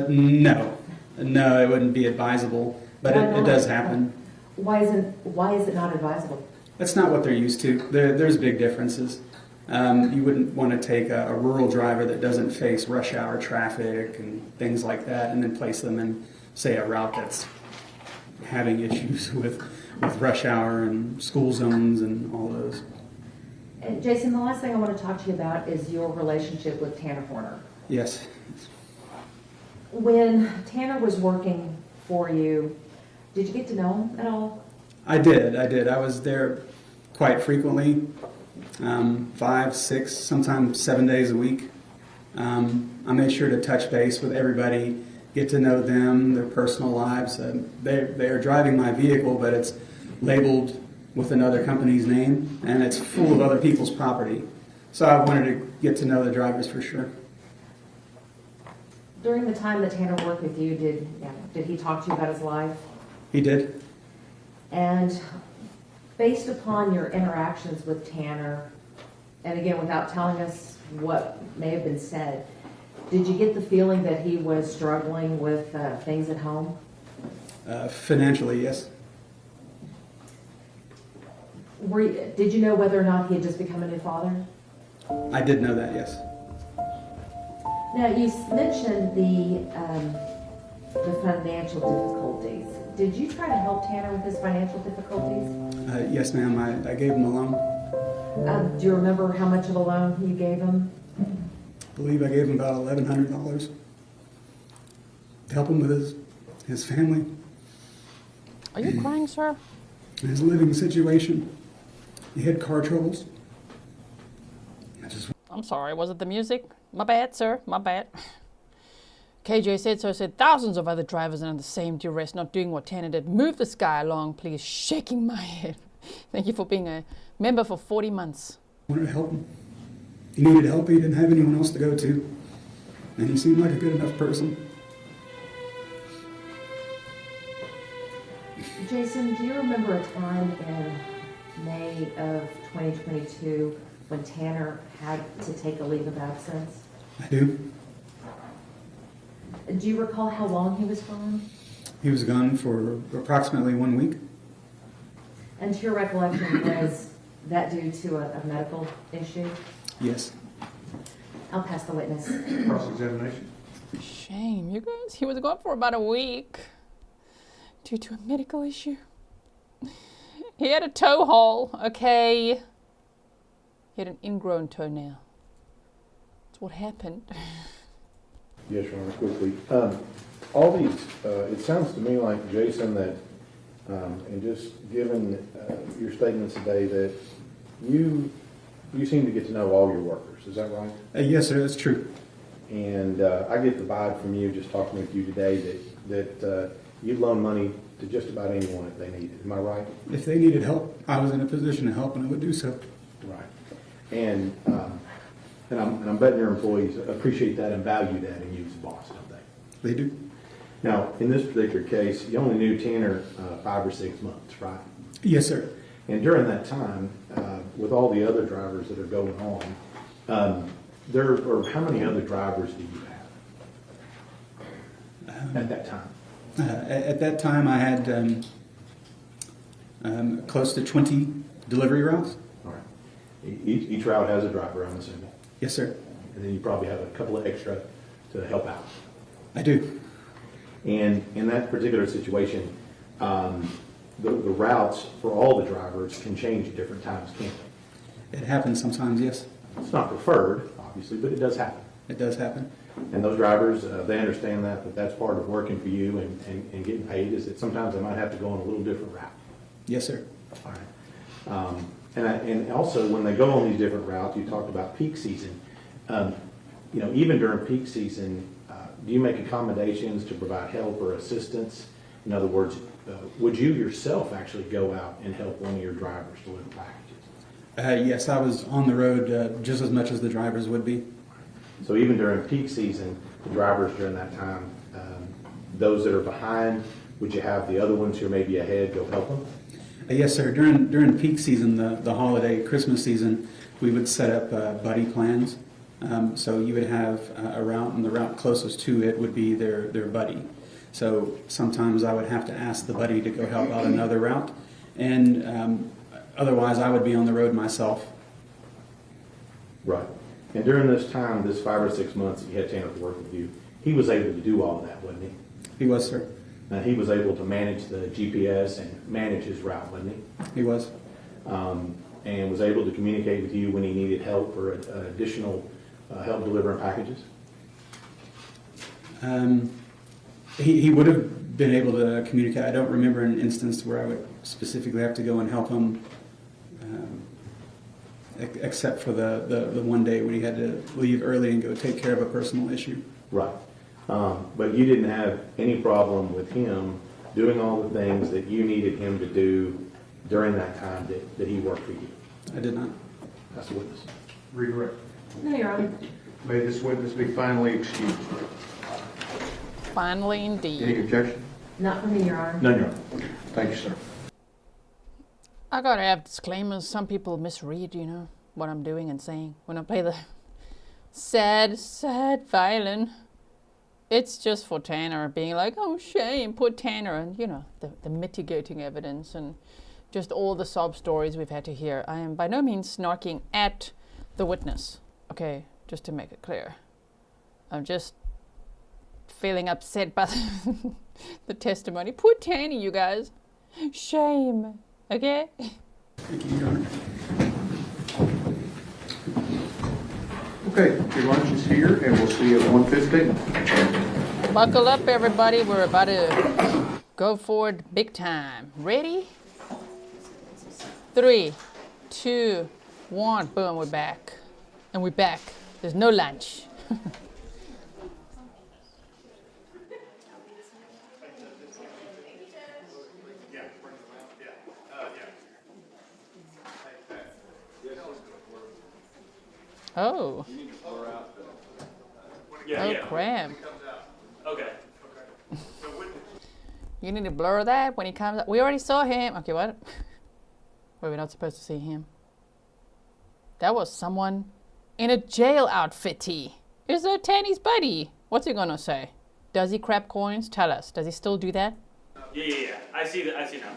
No, it wouldn't be advisable, but it does happen. Why is it not advisable? That's not what they're used to. There's big differences. You wouldn't want to take a rural driver that doesn't face rush hour traffic and things like that and then place them in, say, a route that's having issues with rush hour and school zones and all those. And Jason, the last thing I want to talk to you about is your relationship with Tanner Horner. Yes. When Tanner was working for you, did you get to know him at all? I did. I was there quite frequently, 5, 6, sometimes 7 days a week. I made sure to touch base with everybody, get to know them, their personal lives. They are driving my vehicle, but it's labeled with another company's name, and it's full of other people's property. So I wanted to get to know the drivers for sure. During the time that Tanner worked with you, did he talk to you about his life? He did. And based upon your interactions with Tanner, and again, without telling us what may have been said, Did you get the feeling that he was struggling with things at home? Financially, yes. Did you know whether or not he had just become a new father? I did know that, yes. Now, you mentioned the financial difficulties. Did you try to help Tanner with his financial difficulties? Yes, ma'am. I gave him a loan. Do you remember how much of a loan you gave him? I believe I gave him about $1,100 to help him with his family, Are you crying, sir? his living situation. He had car troubles. I'm sorry, was it the music? My bad, sir, my bad. KJ said thousands of other drivers are under the same duress, not doing what Tanner did. Move this guy along, please. Shaking my head. Thank you for being a member for 40 months. I wanted to help him. He needed help. He didn't have anyone else to go to. And he seemed like a good enough person. Jason, do you remember a time in May of 2022 when Tanner had to take a leave of absence? I do. Do you recall how long he was gone? He was gone for approximately 1 week. And to your recollection, was that due to a medical issue? Yes. I'll pass the witness. Cross-examination. Shame, you guys. He was gone for about a week due to a medical issue. He had a toe hole, okay? He had an ingrown toenail. That's what happened. Yes, Your Honor, quickly. All these, it sounds to me like, Jason, that, and just given your statements today, that you seem to get to know all your workers. Is that right? Yes, sir, that's true. And I get the vibe from you, just talking with you today, that you'd loan money to just about anyone if they needed. Am I right? If they needed help, I was in a position to help, and I would do so. Right. And I'm betting your employees appreciate that and value that in you as a boss, don't they? They do. Now, in this particular case, you only knew Tanner 5 or 6 months, right? Yes, sir. And during that time, with all the other drivers that are going on, how many other drivers do you have at that time? At that time, I had close to 20 delivery routes. All right. Each route has a driver, I'm assuming. Yes, sir. And then you probably have a couple of extra to help out. I do. And in that particular situation, the routes for all the drivers can change at different times, can't they? It happens sometimes, yes. It's not preferred, obviously, but it does happen. It does happen. And those drivers, they understand that that's part of working for you and getting paid, is that sometimes they might have to go on a little different route. Yes, sir. All right. And also, when they go on these different routes, you talked about peak season. Even during peak season, do you make accommodations to provide help or assistance? In other words, would you yourself actually go out and help one of your drivers deliver packages? Yes, I was on the road just as much as the drivers would be. So even during peak season, the drivers during that time, those that are behind, would you have the other ones who are maybe ahead go help them? Yes, sir. During peak season, the holiday, Christmas season, we would set up buddy plans. So you would have a route, and the route closest to it would be their buddy. So sometimes I would have to ask the buddy to go help out another route, and otherwise I would be on the road myself. Right. And during this time, this 5 or 6 months that you had Tanner to work with you, he was able to do all of that, wasn't he? He was, sir. Now, he was able to manage the GPS and manage his route, wasn't he? He was. And was able to communicate with you when he needed help or additional help delivering packages? He would have been able to communicate. I don't remember an instance where I would specifically have to go and help him, except for the one day when he had to leave early and go take care of a personal issue. Right. But you didn't have any problem with him doing all the things that you needed him to do during that time that he worked for you? I did not. That's the witness. Redirect. No, Your Honor. May this witness be finally excused. Finally, indeed. Any objection? Not for me, Your Honor. None, Your Honor. Thank you, sir. I gotta have disclaimers. Some people misread, what I'm doing and saying when I play the Sad, sad violin. It's just for Tanner being like, oh, shame, poor Tanner. And, you know, the mitigating evidence and just all the sob stories we've had to hear. I am by no means snarking at the witness. Okay, just to make it clear. I'm just feeling upset by the testimony. Poor Tanny, you guys. Shame. Okay? Thank you, Your Honor. Okay, your lunch is here, and we'll see you at 1:15. Buckle up, everybody. We're about to go forward big time. Ready? 3, 2, 1. Boom, we're back. And we're back. There's no lunch. Oh. Oh, crap. Okay. You need to blur that when he comes up. We already saw him. Okay, what? Wait, we're not supposed to see him. That was someone in a jail outfit-y. Is that Tanny's buddy? What's he gonna say? Does he crap coins? Tell us. Does he still do that? Yeah. I see now.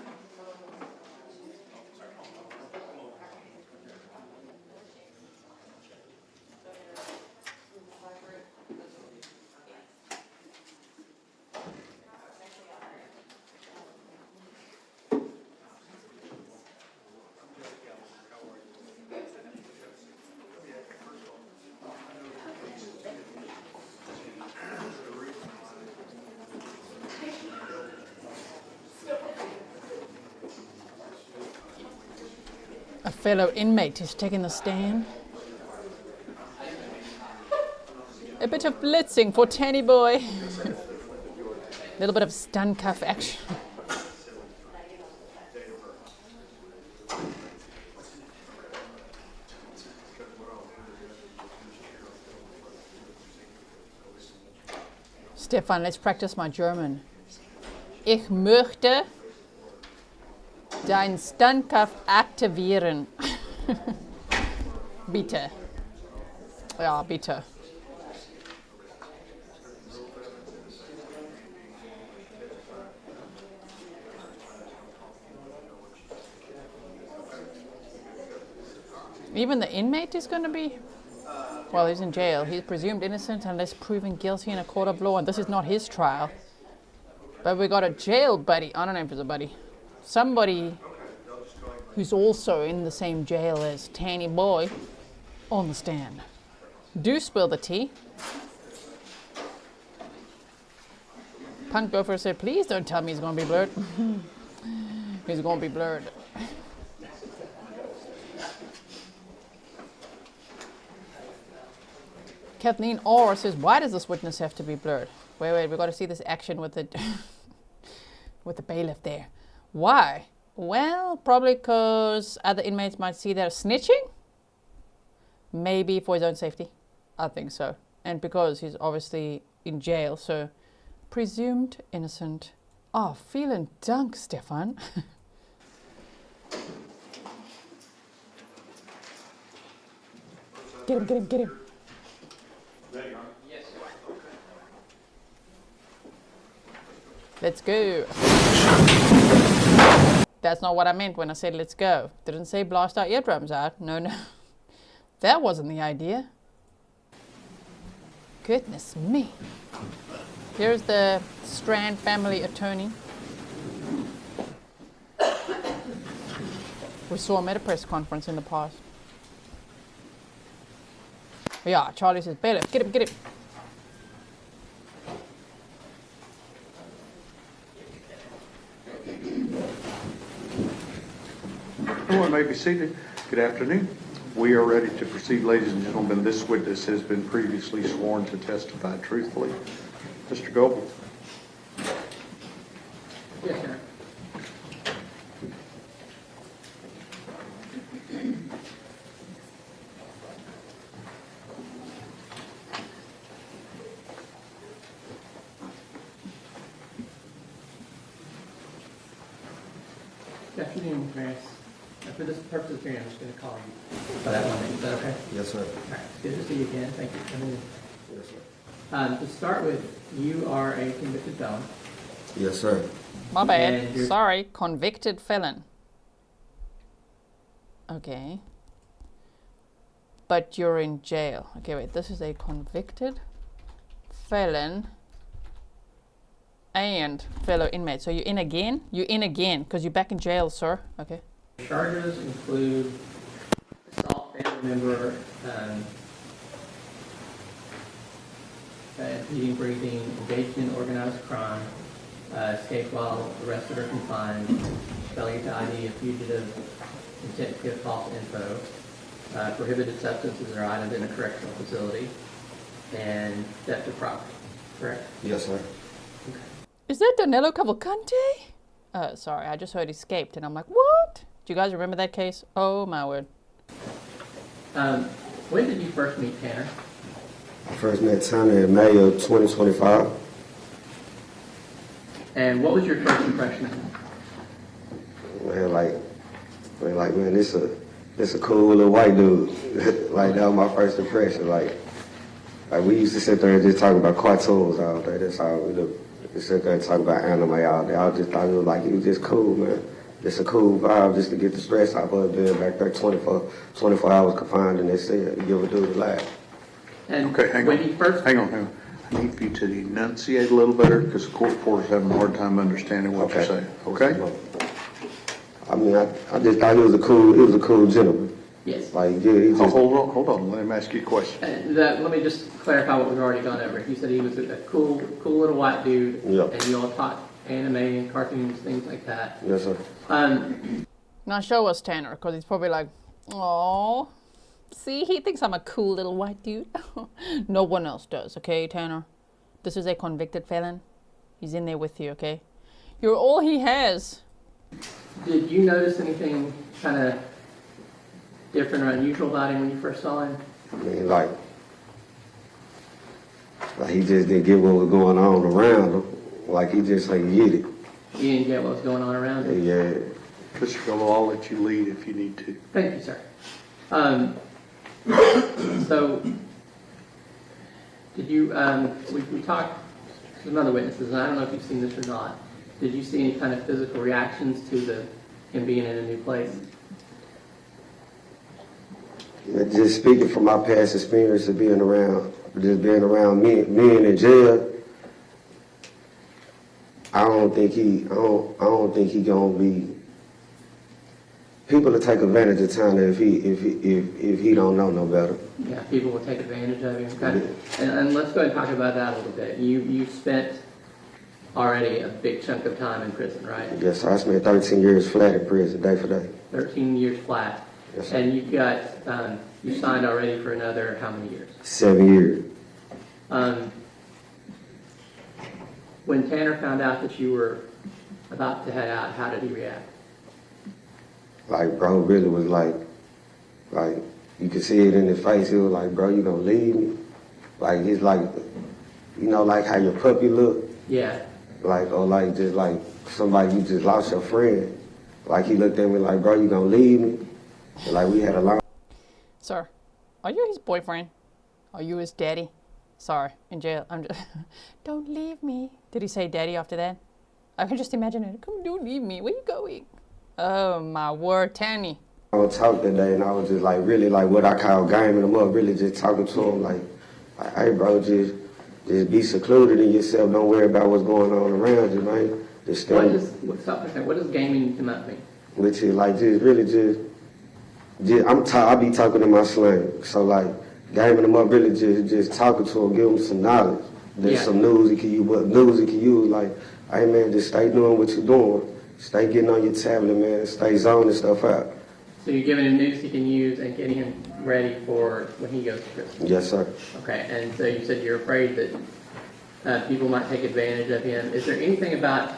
A fellow inmate is taking the stand. A bit of blitzing for Tanny boy. A little bit of stun cuff action. Stefan, let's practice my German. Ich möchte dein Stun-Cuff aktivieren. Bitte. Ja, bitte. Even the inmate is going to be... Well, he's in jail. He's presumed innocent unless proven guilty in a court of law, and this is not his trial. But we got a jail buddy. I don't know if it's a buddy. Somebody who's also in the same jail as Tanny boy on the stand. Do spill the tea. Punk Gopher said, please don't tell me he's going to be blurred. He's going to be blurred. Kathleen Orr says, why does this witness have to be blurred? Wait, we've got to see this action with the with the bailiff there. Why? Well, probably because other inmates might see that as snitching. Maybe for his own safety. I think so. And because he's obviously in jail, so presumed innocent. Oh, feeling dunk, Stefan. Get him. Yes. Let's go. That's not what I meant when I said let's go. Didn't say blast our eardrums out. No. That wasn't the idea. Goodness me. Here's the Strand family attorney. We saw him at a press conference in the past. Yeah, Charlie says, bailiff, get him. Everyone may be seated. Good afternoon. We are ready to proceed, ladies and gentlemen. This witness has been previously sworn to testify truthfully. Mr. Goebel. Yes, sir. Good afternoon, Chris. for this purpose of the hearing, I'm just going to call you by that one name. Is that okay? Yes, sir. All right. Good to see you again. Thank you for coming in. Yes, sir. To start with, you are a convicted felon. Yes, sir. My bad. And you're- Sorry, convicted felon. Okay. But you're in jail. Okay, wait, this is a convicted felon and fellow inmate. So you're in again? You're in again, because you're back in jail, sir. Okay. Charges include assault family member, impeding breathing, engaged in organized crime, escape while arrested or confined, failure to ID a fugitive, intent to give false info, prohibited substances or items in a correctional facility, and theft of property. Correct? Yes, sir. Is that Danilo Cavalcante? Sorry, I just heard escaped, and I'm like, what? Do you guys remember that case? Oh, my word. When did you first meet Tanner? I first met Tanner in May of 2025. And what was your first impression of him? Man, this a cool little white dude. Like, that was my first impression. Like we used to sit there and just talk about cartoons all day. That's how we do. We sit there and talk about anime all day. I just thought it was like, he was just cool, man. Just a cool vibe just to get the stress out of being back there 24 hours confined in this cell. You give a dude a laugh. And Okay, hang when on. he first Hang on. I need for you to enunciate a little better because the court reporter's having a hard time understanding what you're saying. Okay? I mean, I just thought he was a cool gentleman. Yes. Like, yeah, he just... Hold on. Let me ask you a question. Let me just clarify what we've already gone over. You said he was a cool little white dude, Yep. and you all taught anime and cartoons, things like that. Yes, sir. Now show us Tanner, because he's probably like, oh, see, he thinks I'm a cool little white dude. No one else does, okay, Tanner? This is a convicted felon. He's in there with you, okay? You're all he has. Did you notice anything kind of different or unusual about him when you first saw him? I mean, like he just didn't get what was going on around him. Like, he just like get it. You didn't get what was going on around him? Yeah. Mr. Fellow, I'll let you lead if you need to. Thank you, sir. So, did you, we talked to some other witnesses, and I don't know if you've seen this or not. Did you see any kind of physical reactions to him being in a new place? Just speaking from my past experience of being around men in jail, I don't think he gonna be. People will take advantage of Tanner if he don't know no better. Yeah, people will take advantage of him. Okay. And let's go ahead and talk about that a little bit. You spent already a big chunk of time in prison, right? Yes, I spent 13 years flat in prison, day for day. 13 years flat. Yes, sir. And you've got, you signed already for another how many years? 7 years. When Tanner found out that you were about to head out, how did he react? Like, bro, really was like you could see it in his face. He was like, bro, you gonna leave me? Like, it's like, you know, like how your puppy look. Yeah. Like, or like just like somebody you just lost your friend. Like, he looked at me like, bro, you gonna leave me? And like, we had a long. Sir, are you his boyfriend? Are you his daddy? Sorry, in jail. I'm just, don't leave me. Did he say daddy after that? I can just imagine it. Come, don't leave me. Where you going? Oh, my word, Tanny. I was talking that day, and I was just like, really like what I call gaming him up, really just talking to him like, hey, bro, just be secluded in yourself. Don't worry about what's going on around you, man. Just stay. What does gaming come up mean? Which is like just really just I be talking in my slang. So like gaming him up, really just talking to him, give him some knowledge. There's some news he can use, what news he can use. Like, hey man, just stay doing what you're doing. Stay getting on your tablet, man. Stay zoning stuff out. So you're giving him news he can use and getting him ready for when he goes to prison? Yes, sir. Okay, and so you said you're afraid that people might take advantage of him. Is there anything about,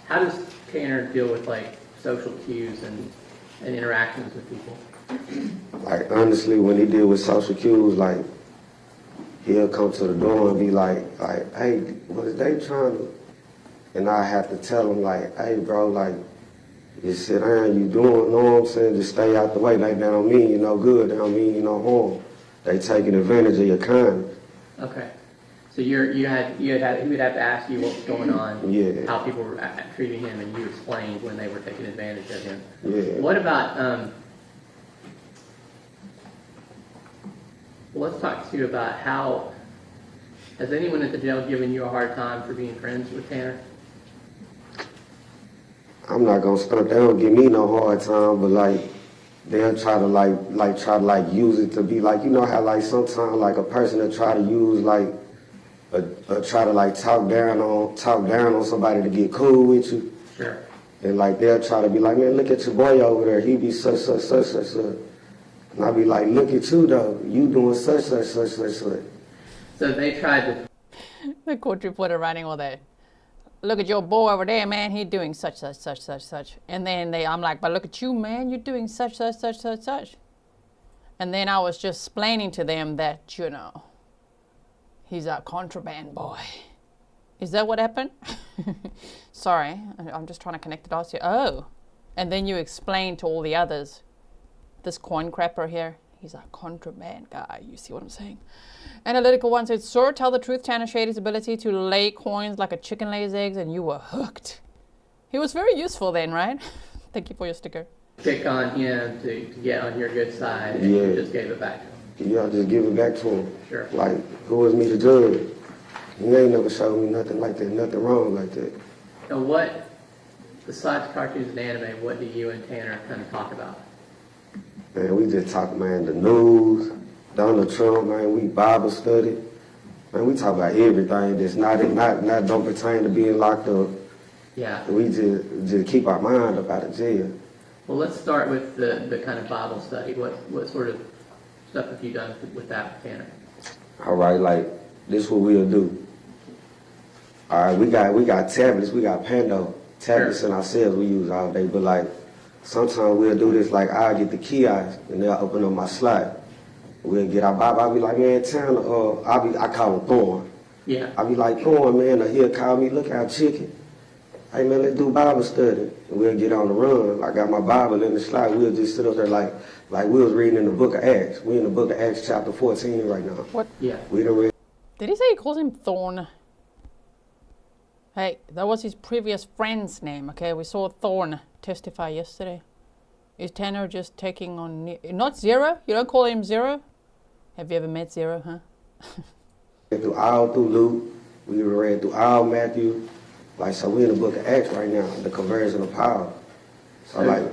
how does Tanner deal with like social cues and interactions with people? Like, honestly, when he deal with social cues, like, he'll come to the door and be like, hey, what is they trying to? And I have to tell him like, hey, bro, like, Just sit down, you doing, know what I'm saying? Just stay out the way. Like, that don't mean you no good, that don't mean you no harm. They taking advantage of your kindness. Okay. So he would have to ask you what was going on, Yeah. how people were treating him, and you explained when they were taking advantage of him. Yeah. What about, let's talk to you about how, has anyone at the jail given you a hard time for being friends with Tanner? I'm not gonna start. They don't give me no hard time, but like they'll try to use it to be like, you know how like sometimes like a person will try to use like try to like talk down on somebody to get cool with you. Sure. And like they'll try to be like, man, look at your boy over there. He be such. And I be like, look at you though. You doing such. So they tried to. The court reporter writing all that. Look at your boy over there, man. He doing such. And then I'm like, but look at you, man. You're doing such. And then I was just explaining to them that, you know, he's a contraband boy. Is that what happened? Sorry, I'm just trying to connect the dots here. Oh, and then you explain to all the others, this coin crapper here, he's a contraband guy. You see what I'm saying? Analytical one said, sir, tell the truth, Tanner showed his ability to lay coins like a chicken lays eggs, and you were hooked. He was very useful then, right? Thank you for your sticker. Pick on him to get on your good side, and Yeah. you just gave it back to him. Yeah, just give it back to him. Sure. Like, who was me to judge? He ain't never showed me nothing like that, nothing wrong like that. And what, besides cartoons and anime, what do you and Tanner kind of talk about? Man, we just talk, man, the news, Donald Trump, man, we Bible study. Man, we talk about everything that's not don't pertain to being locked up. Yeah. We just keep our mind up out of jail. Well, let's start with the kind of Bible study. What sort of stuff have you done with that with Tanner? All right, like, this what we'll do. All right, we got tablets, we got Pando tablets in ourselves we use all day, but like, sometimes we'll do this, like I'll get the kiosk and they'll open up my slot. We'll get our Bible, I'll be like, man, Tanner, I call him Thorn. Yeah. I'll be like, Thorn, man, or he'll call me, look out, chicken. Hey, man, let's do Bible study. And we'll get on the run. I got my Bible in the slot. We'll just sit up there like we was reading in the book of Acts. We're in the book of Acts chapter 14 right now. What? Yeah. We done read. Did he say he calls him Thorn? Hey, that was his previous friend's name, okay? We saw Thorn testify yesterday. Is Tanner just taking on... Not Zero? You don't call him Zero? Have you ever met Zero, huh? Through Luke. We read through all Matthew. Like, so we're in the book of Acts right now, the conversion of power. So like...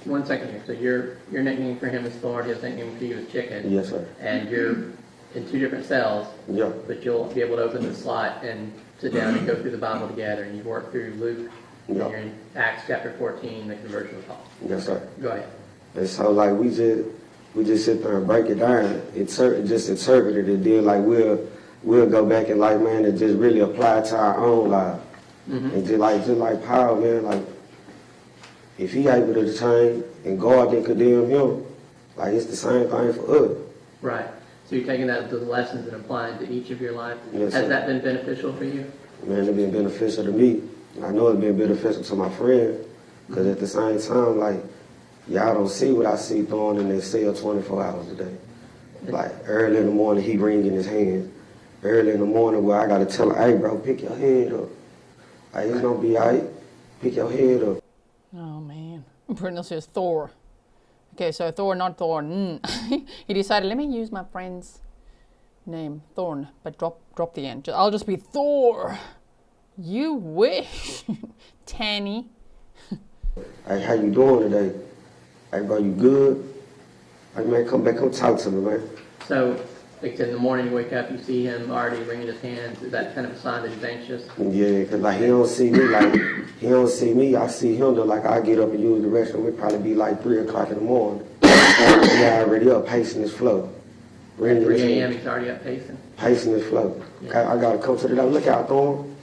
One second here. So your nickname for him is Thorn, his nickname for you is Chicken. Yes, sir. And you're in two different cells. Yeah. But you'll be able to open the slot and sit down and go through the Bible together, and you work through Luke, and you're in Acts chapter 14, the conversion of Paul. Yes, sir. Go ahead. And so like we just sit there and break it down, interpret it, and then like we'll go back and like, man, and just really apply it to our own life. Mm-hmm. And just like Paul, man, like if he able to change and God didn't condemn him, like it's the same thing for us. Right. So you're taking those lessons and applying to each of your lives. Yes, Has sir. that been beneficial for you? Man, it's been beneficial to me. I know it's been beneficial to my friend, because at the same time, like, y'all don't see what I see throwing in their cell 24 hours a day. Like, early in the morning, he ringing his hand. Early in the morning where I got to tell him, hey, bro, pick your head up. Hey, it's going to be all right. Pick your head up. Oh, man. Brindle says Thor. Okay, so Thor, not Thorn. He decided, let me use my friend's name, Thorn, but drop the end. I'll just be Thor. You wish. Tanny. Hey, how you doing today? Hey, bro, you good? Hey, man, come talk to me, man. So, like in the morning you wake up, you see him already wringing his hands. Is that kind of a sign that he's anxious? Yeah, because like he don't see me. I see him though. Like I get up and use the restroom. It probably be like 3 o'clock in the morning. He already up pacing his flow. At 3 a.m. he's already up pacing. Pacing his flow. Yeah. I gotta come to the door. Look out, Thorn.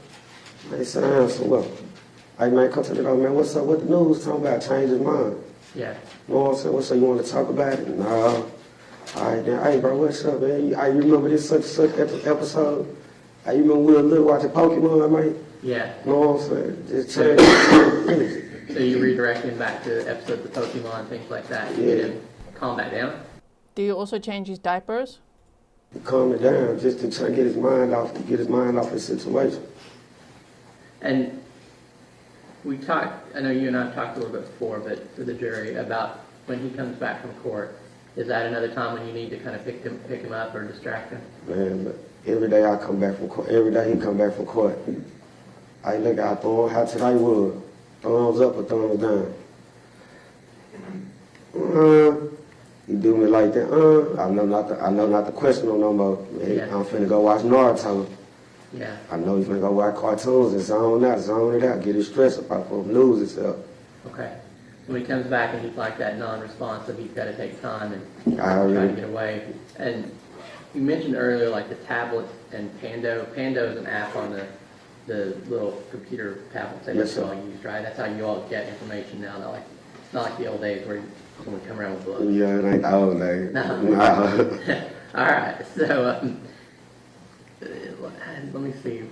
Man, sit down, so what? Hey man, come to the door, man. What's up? What the news talking about? Change his mind. Yeah. You know what I'm saying? What's up? You want to talk about it? No. All right, then. Hey, bro, what's up, man? You remember this such episode? Hey, you remember we were little watching Pokemon, man? Yeah. You know what I'm saying? Just change. So you redirect him back to episodes of Pokemon, things like that, to Yeah. get him calm back down? Do you also change his diapers? Calm it down, just to try to get his mind off the situation. And we talked, I know you and I talked a little bit before, but to the jury, about when he comes back from court, is that another time when you need to kind of pick him up or distract him? Man, but every day I come back from court, every day he come back from court, I look out, throw him how today was, thumbs up or thumbs down. He do me like that, I know not to question him no more. Yeah. I'm finna go watch Naruto. Yeah. I know he's finna go watch cartoons and zone it out, get his stress up off him, lose himself. Okay. When he comes back and he's like that non-responsive, he's got to take time and I try already- to get away. And you mentioned earlier like the tablet and Pando. Pando is an app on the little computer tablets that Yes, you sir. all use, right? That's how you all get information now. It's not like the old days where someone would come around with books. Yeah, it ain't the old days. No. Nah. All right. So let me see.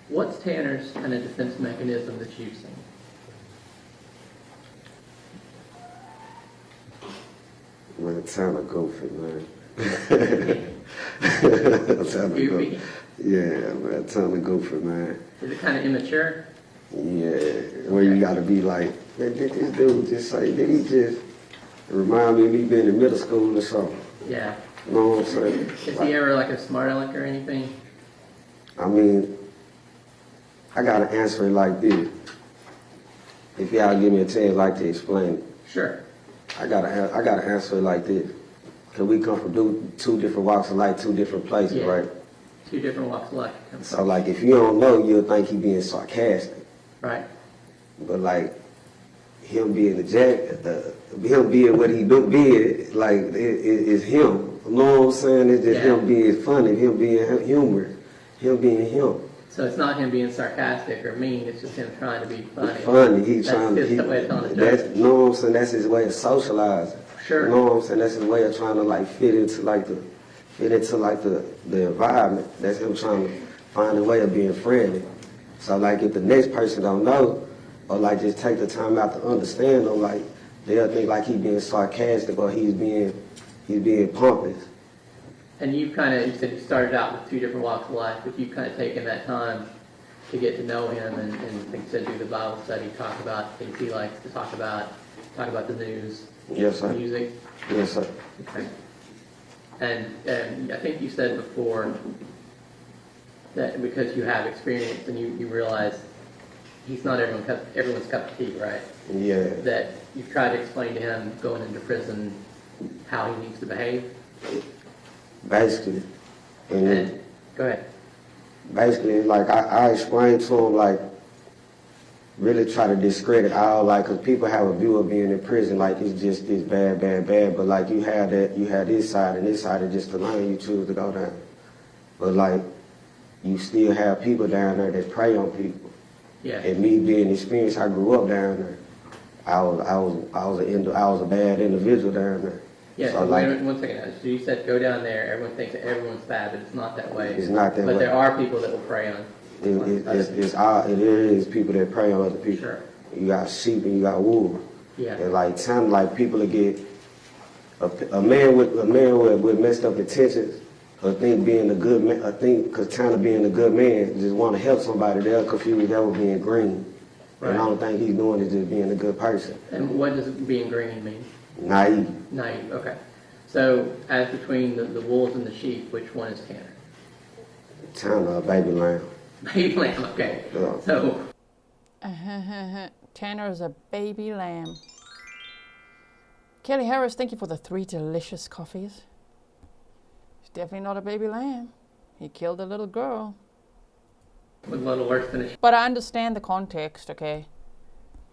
What's Tanner's kind of defense mechanism that you've seen? Man, Tanner goofy, man. Tanner Goofy? goofy. Yeah, man, Tanner goofy, man. Is it kind of immature? Yeah, where you gotta be like, man, did this dude just say, did he just remind me of me being in middle school or something? Yeah. You know what I'm saying? Is he ever like a smart aleck or anything? I mean, I gotta answer it like this. If y'all give me a chance, like to explain it. Sure. I gotta answer it like this. Cause we come from two different walks of life, two different places, Yeah. right? Two different walks of life. So like, if you don't know, you'll think he being sarcastic. Right. But like, him being him being what he do being, like, it's him. You know what I'm saying? It's just Yeah. him being funny, him being humorous, him being him. So it's not him being sarcastic or mean, it's just him trying to be funny. Funny, he's That's trying to. his way of telling the That's, joke. you know what I'm saying? That's his way of socializing. Sure. You know what I'm saying? That's his way of trying to like fit into the environment. That's him trying to find a way of being friendly. So like, if the next person don't know, or like just take the time out to understand him, like they'll think like he's being sarcastic or he's being pompous. And you said you started out with two different walks of life, but you've kind of taken that time to get to know him and like you said, do the Bible study, talk about things he likes to talk about the news, Yes, sir. music. Yes, sir. Okay. And I think you said before that because you have experience and you realize he's not everyone's cup of tea, right? Yeah. That you've tried to explain to him going into prison how he needs to behave. Basically. And go ahead. Basically, like, I explained to him, like, really try to discredit all, like, because people have a view of being in prison, like, it's just this bad, but, like, you have this side, and this side is just the lane you choose to go down. But, like, you still have people down there that prey on people. Yeah. And me being experienced, I grew up down there. I was a bad individual down there. Yeah, So, wait like, one second. So you said go down there, everyone thinks that everyone's bad, but it's not that way. It's not that but way. There are people that will prey on. it is people that prey on other people. Sure. You got sheep and you got wolves. Yeah. And like time, like people that get a man with messed up intentions, I think being a good man, because Tanner being a good man, just want to help somebody. They're confused that with being green. Right. And I don't think he's doing is just being a good person. And what does being green mean? Naive. Naive. Okay. So as between the wolves and the sheep, which one is Tanner? Tanner, a baby lamb. Baby lamb. Okay. Yeah. So. Tanner is a baby lamb. Kelly Harris, thank you for the 3 delicious coffees. He's definitely not a baby lamb. He killed a little girl. With a little worse than a. But I understand the context, okay?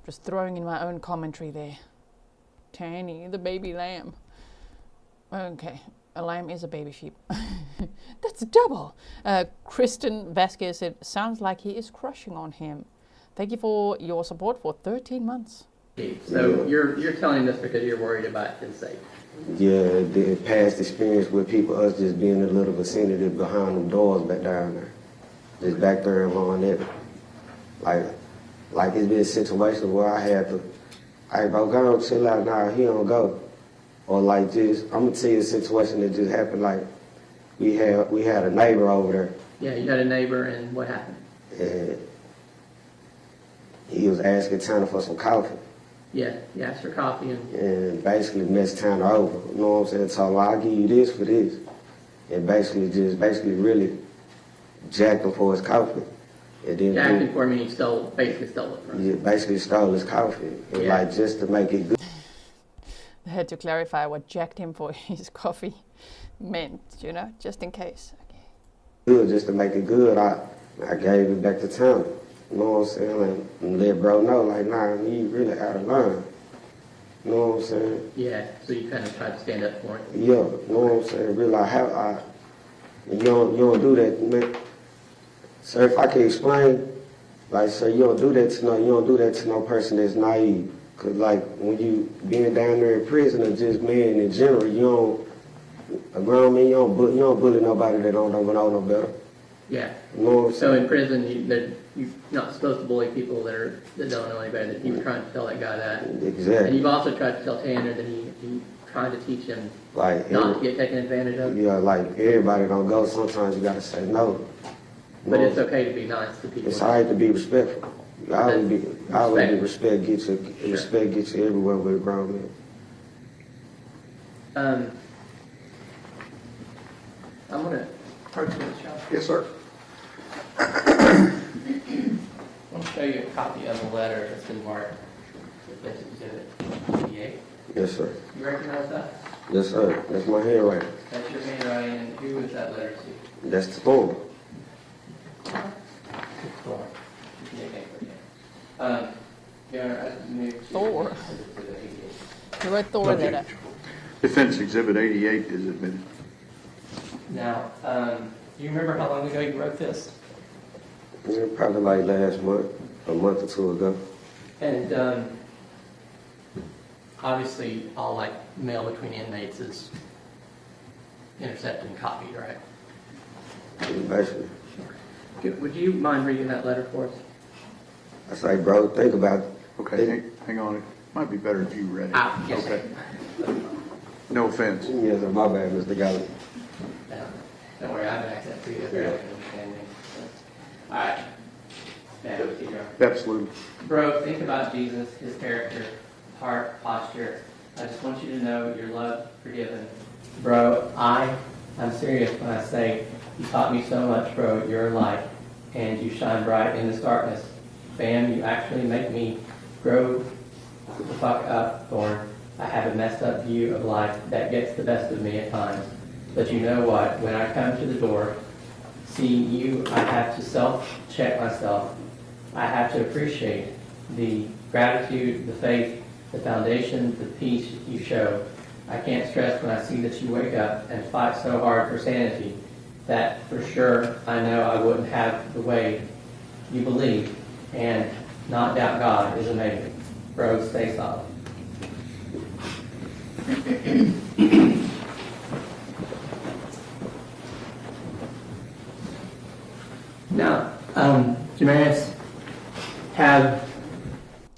Just throwing in my own commentary there. Tanny, the baby lamb. Okay, a lamb is a baby sheep. That's double. Kristen Vasquez said, sounds like he is crushing on him. Thank you for your support for 13 months. So you're telling this because you're worried about his safety. Yeah, the past experience with people, us just being in a little vicinity behind them doors back down there. Just back there and on it. Like it's been situations where I had to, hey bro, go on, chill out now, he don't go. Or like just, I'm gonna tell you a situation that just happened, like we had a neighbor over there. Yeah, you had a neighbor, and what happened? And he was asking Tanner for some coffee. Yeah, you asked for coffee And basically messed Tanner over. You know what I'm saying? Told him, I'll give you this for this. And basically really jacked him for his coffee. And then jacked him for me, he basically stole it from him. Yeah, basically stole his coffee. And like just to make it good. I had to clarify what jacked him for his coffee meant, you know, just in case. Okay. Good, just to make it good, I gave it back to Tanner. You know what I'm saying? Like, and let bro know, like, nah, you really out of line. You know what I'm saying? Yeah, so you kind of tried to stand up for it. Yeah, you know what I'm saying? Really, you don't do that, man. Sir, if I can explain, like, sir, you don't do that to no person that's naive. Cause like when you being down there in prison or just man in general, a grown man, you don't bully nobody that don't know no better. Yeah. You know what I'm So saying? in prison, you're not supposed to bully people that don't know any better. That you were trying to tell that guy that. Exactly. And you've also tried to tell Tanner that he tried to teach him like not to get taken advantage of. Yeah, like everybody don't go. Sometimes you gotta say no. But it's okay to be nice to people. It's alright to be respectful. I would be respect get you everywhere with a grown man. I'm gonna approach you with Sean. Yes, sir. I want to show you a copy of the letter that's been marked with this exhibit 88. Yes, sir. You recognize that? Yes, sir. That's my handwriting. That's your handwriting, and who is that letter to? That's the form. Thor. Thor. You wrote Thor letter. Defense Exhibit 88 is admitted. Now, do you remember how long ago you wrote this? Yeah, probably like last month, a month or two ago. And obviously, all like mail between inmates is intercepted and copied, right? Basically. Would you mind reading that letter for us? I say, bro, think about it. Okay, hang on. It might be better if you read it. Yes, okay. No offense. Yes, sir. My bad, Mr. Gallup. Don't worry, I have an accent for you. That's very understanding. All right. Absolutely. Bro, think about Jesus, his character, heart, posture. I just want you to know you're loved, forgiven. Bro, I'm serious when I say you taught me so much, bro. You're a light, and you shine bright in this darkness. Fam, you actually make me grow the fuck up, Thorn. I have a messed up view of life that gets the best of me at times. But you know what? When I come to the door, see you, I have to self-check myself. I have to appreciate the gratitude, the faith, the foundation, the peace you show. I can't stress when I see that you wake up and fight so hard for sanity that for sure I know I wouldn't have the way you believe, and not doubt God is amazing. Bro, stay solid. Now, Jamaris,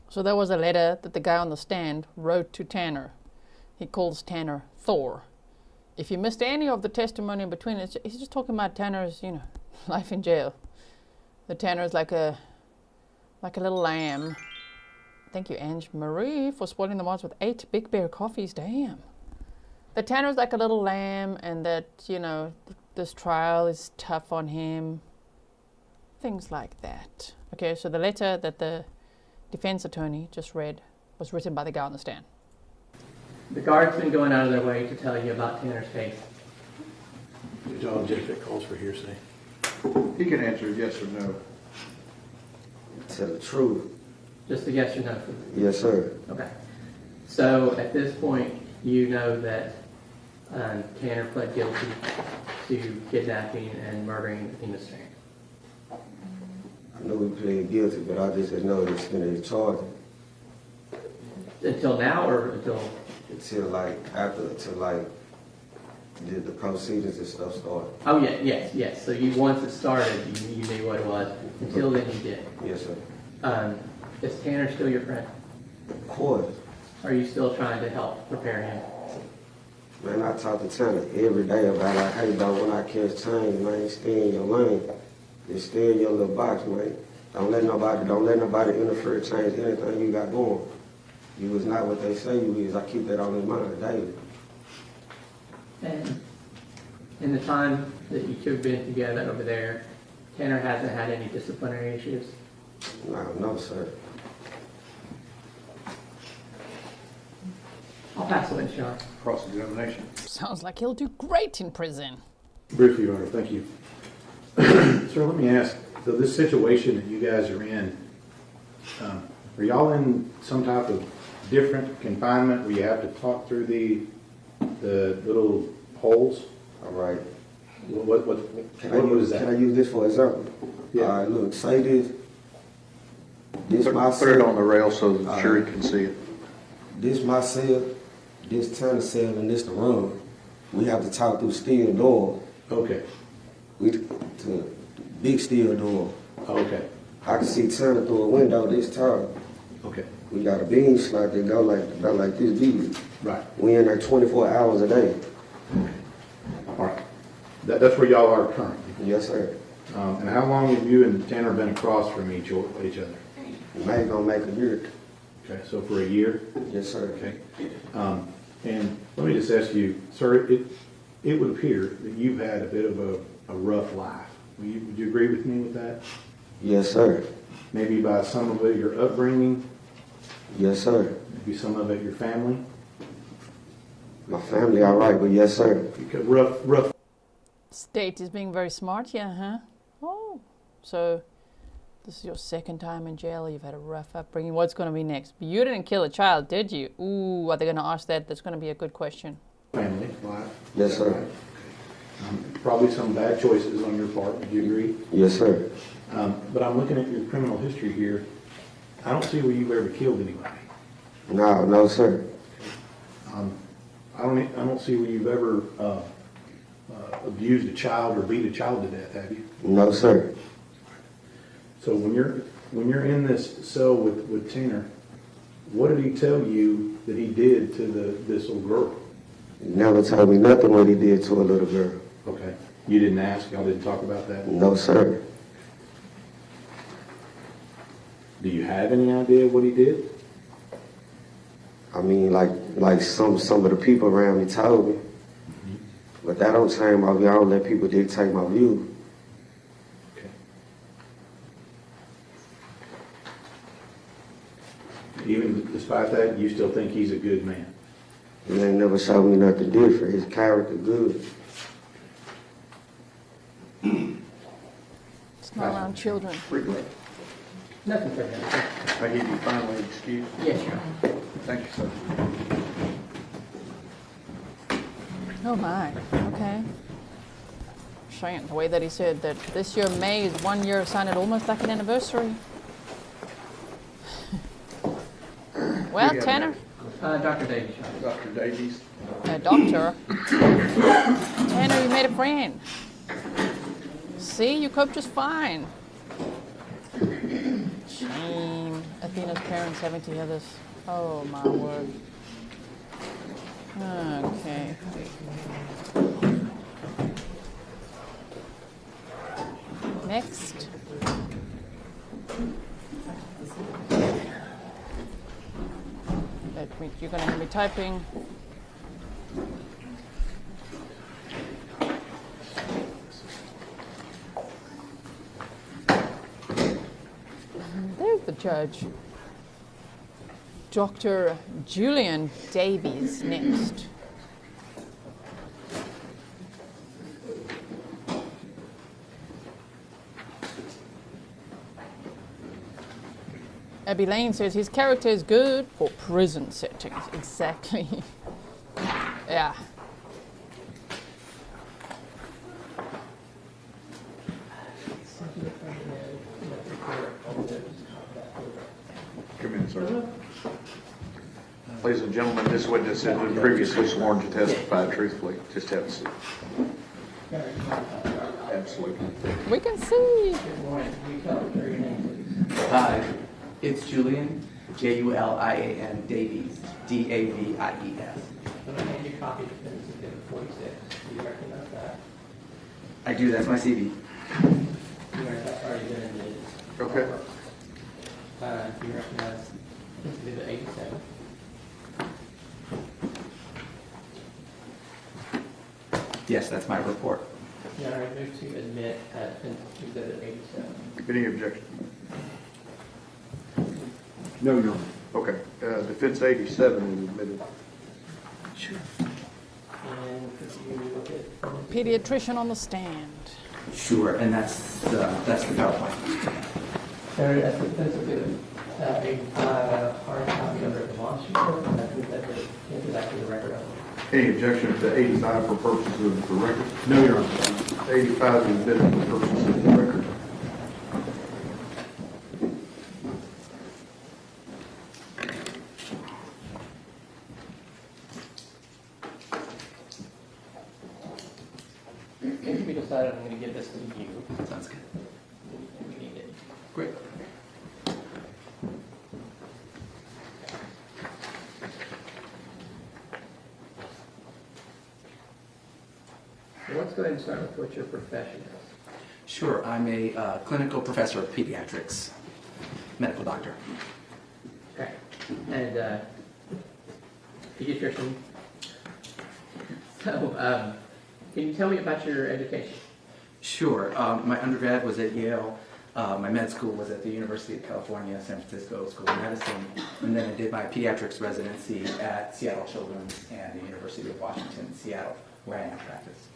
So that was a letter that the guy on the stand wrote to Tanner. He calls Tanner Thor. If you missed any of the testimony in between, he's just talking about Tanner's, life in jail. The Tanner is like a little lamb. Thank you, Ange Marie, for spoiling the mods with 8 Big Bear coffees. Damn. The Tanner's like a little lamb, and that, this trial is tough on him. Things like that. Okay, so the letter that the defense attorney just read was written by the guy on the stand. the guard's been going out of their way to tell you about Tanner's case. Did y'all object if it calls for hearsay? He can answer yes or no. Tell the truth. Just a yes or no? Yes, sir. Okay. So at this point, you know that Tanner pled guilty to kidnapping and murdering Athena Strand. I know we pleaded guilty, but I just didn't know they was going to charge him. Until now or until? Until like did the proceedings and stuff start. Oh, yeah, yes. So once it started, you knew what it was. Until then, you did. Yes, sir. Is Tanner still your friend? Of course. Are you still trying to help prepare him? Man, I talk to Tanner every day about like, hey, dog, when I catch change, man, stay in your lane. Just stay in your little box, man. Don't let nobody interfere, change anything you got going. You is not what they say you is. I keep that on in mind daily. And in the time that you two have been together over there, Tanner hasn't had any disciplinary issues? No, sir. I'll pass the witness, Your Honor. Cross-examination. Sounds like he'll do great in prison. Briefly, Your Honor, thank you. Sir, let me ask, so this situation that you guys are in, are y'all in some type of different confinement where you have to talk through the little holes? All right. What is that? Can I use this for example? Yeah. All right, look, say this. This my Put it cell. on the rail so the jury can see it. This my cell, this Tanner cell, and this the room. We have to talk through steel door. Okay. To big steel door. Okay. I can see Tanner through a window this tall. Okay. We got a beam slot that go like this big. Right. We in there 24 hours a day. All right. That's where y'all are currently. Yes, sir. And how long have you and Tanner been across from each other? May gonna make a year. Okay, so for a year? Yes, sir. Okay. And let me just ask you, sir, it would appear that you've had a bit of a rough life. Would you agree with me with that? Yes, sir. Maybe by some of it your upbringing, Yes, sir. maybe some of it your family? My family all right, but yes, sir. Because rough. State is being very smart here, huh? Oh, so this is your second time in jail. You've had a rough upbringing. What's going to be next? You didn't kill a child, did you? Ooh, are they going to ask that? That's going to be a good question. Family life. Yes, sir. Probably some bad choices on your part. Would you agree? Yes, sir. But I'm looking at your criminal history here. I don't see where you've ever killed anybody. No, sir. I don't see where you've ever abused a child or beat a child to death, have you? No, sir. So when you're in this cell with Tanner, what did he tell you that he did to this little girl? He never told me nothing what he did to a little girl. Okay. You didn't ask? Y'all didn't talk about that? No, sir. Do you have any idea what he did? I mean, like some of the people around me told me. But that don't change my view. I don't let people dictate my view. Okay. Even despite that, you still think he's a good man? He ain't never showed me nothing different. His character good. It's not around children. Nothing for him. I give you finally excuse. Yes, Your Honor. Thank you, sir. Oh my, okay. Shame, the way that he said that this year May is 1 year, sounded almost like an anniversary. Well, got Tanner? Dr. Davies, Your Honor. Dr. Davies. Doctor. Tanner, you made a friend. See, you coped just fine. Shame. Athena's parents having to hear this. Oh my word. Okay. Next. You're going to be typing. There's the judge. Dr. Julian Davies next. Abby Lane says his character is good for prison settings. Exactly. Yeah. Come in, sir. Ladies and gentlemen, this witness has been previously sworn to testify truthfully. Just have a seat. Absolutely. We can see. Good morning. Can you tell me your name, please? Hi, it's Julian, Julian, Davies, Davies. I'm going to hand you a copy of the minutes of Exhibit 46. Do you recognize that? I do, that's my CV. You that's already been in the... Okay. Do you recognize Exhibit 87? Yes, that's my report. Your Honor, I move to admit Exhibit 87. Any objection? No, Your Honor. Okay. Defense 87 is admitted. Sure. And could you look at... Pediatrician on the stand. Sure, and that's the PowerPoint. Sir, that's a hard copy of the demonstrative. That's exactly the record of it. Any objection to 85 for purposes of the record? No, Your Honor. 85 is admitted for purposes of the record. If we decided I'm going to give this to you. Sounds good. We need it. Great. So let's go ahead and start with what your profession is. Sure, I'm a clinical professor of pediatrics, medical doctor. Okay. And pediatrician. So, can you tell me about your education? Sure, my undergrad was at Yale. My med school was at the University of California, San Francisco School of Medicine. And then I did my pediatrics residency at Seattle Children's and the University of Washington, Seattle, where I now practice.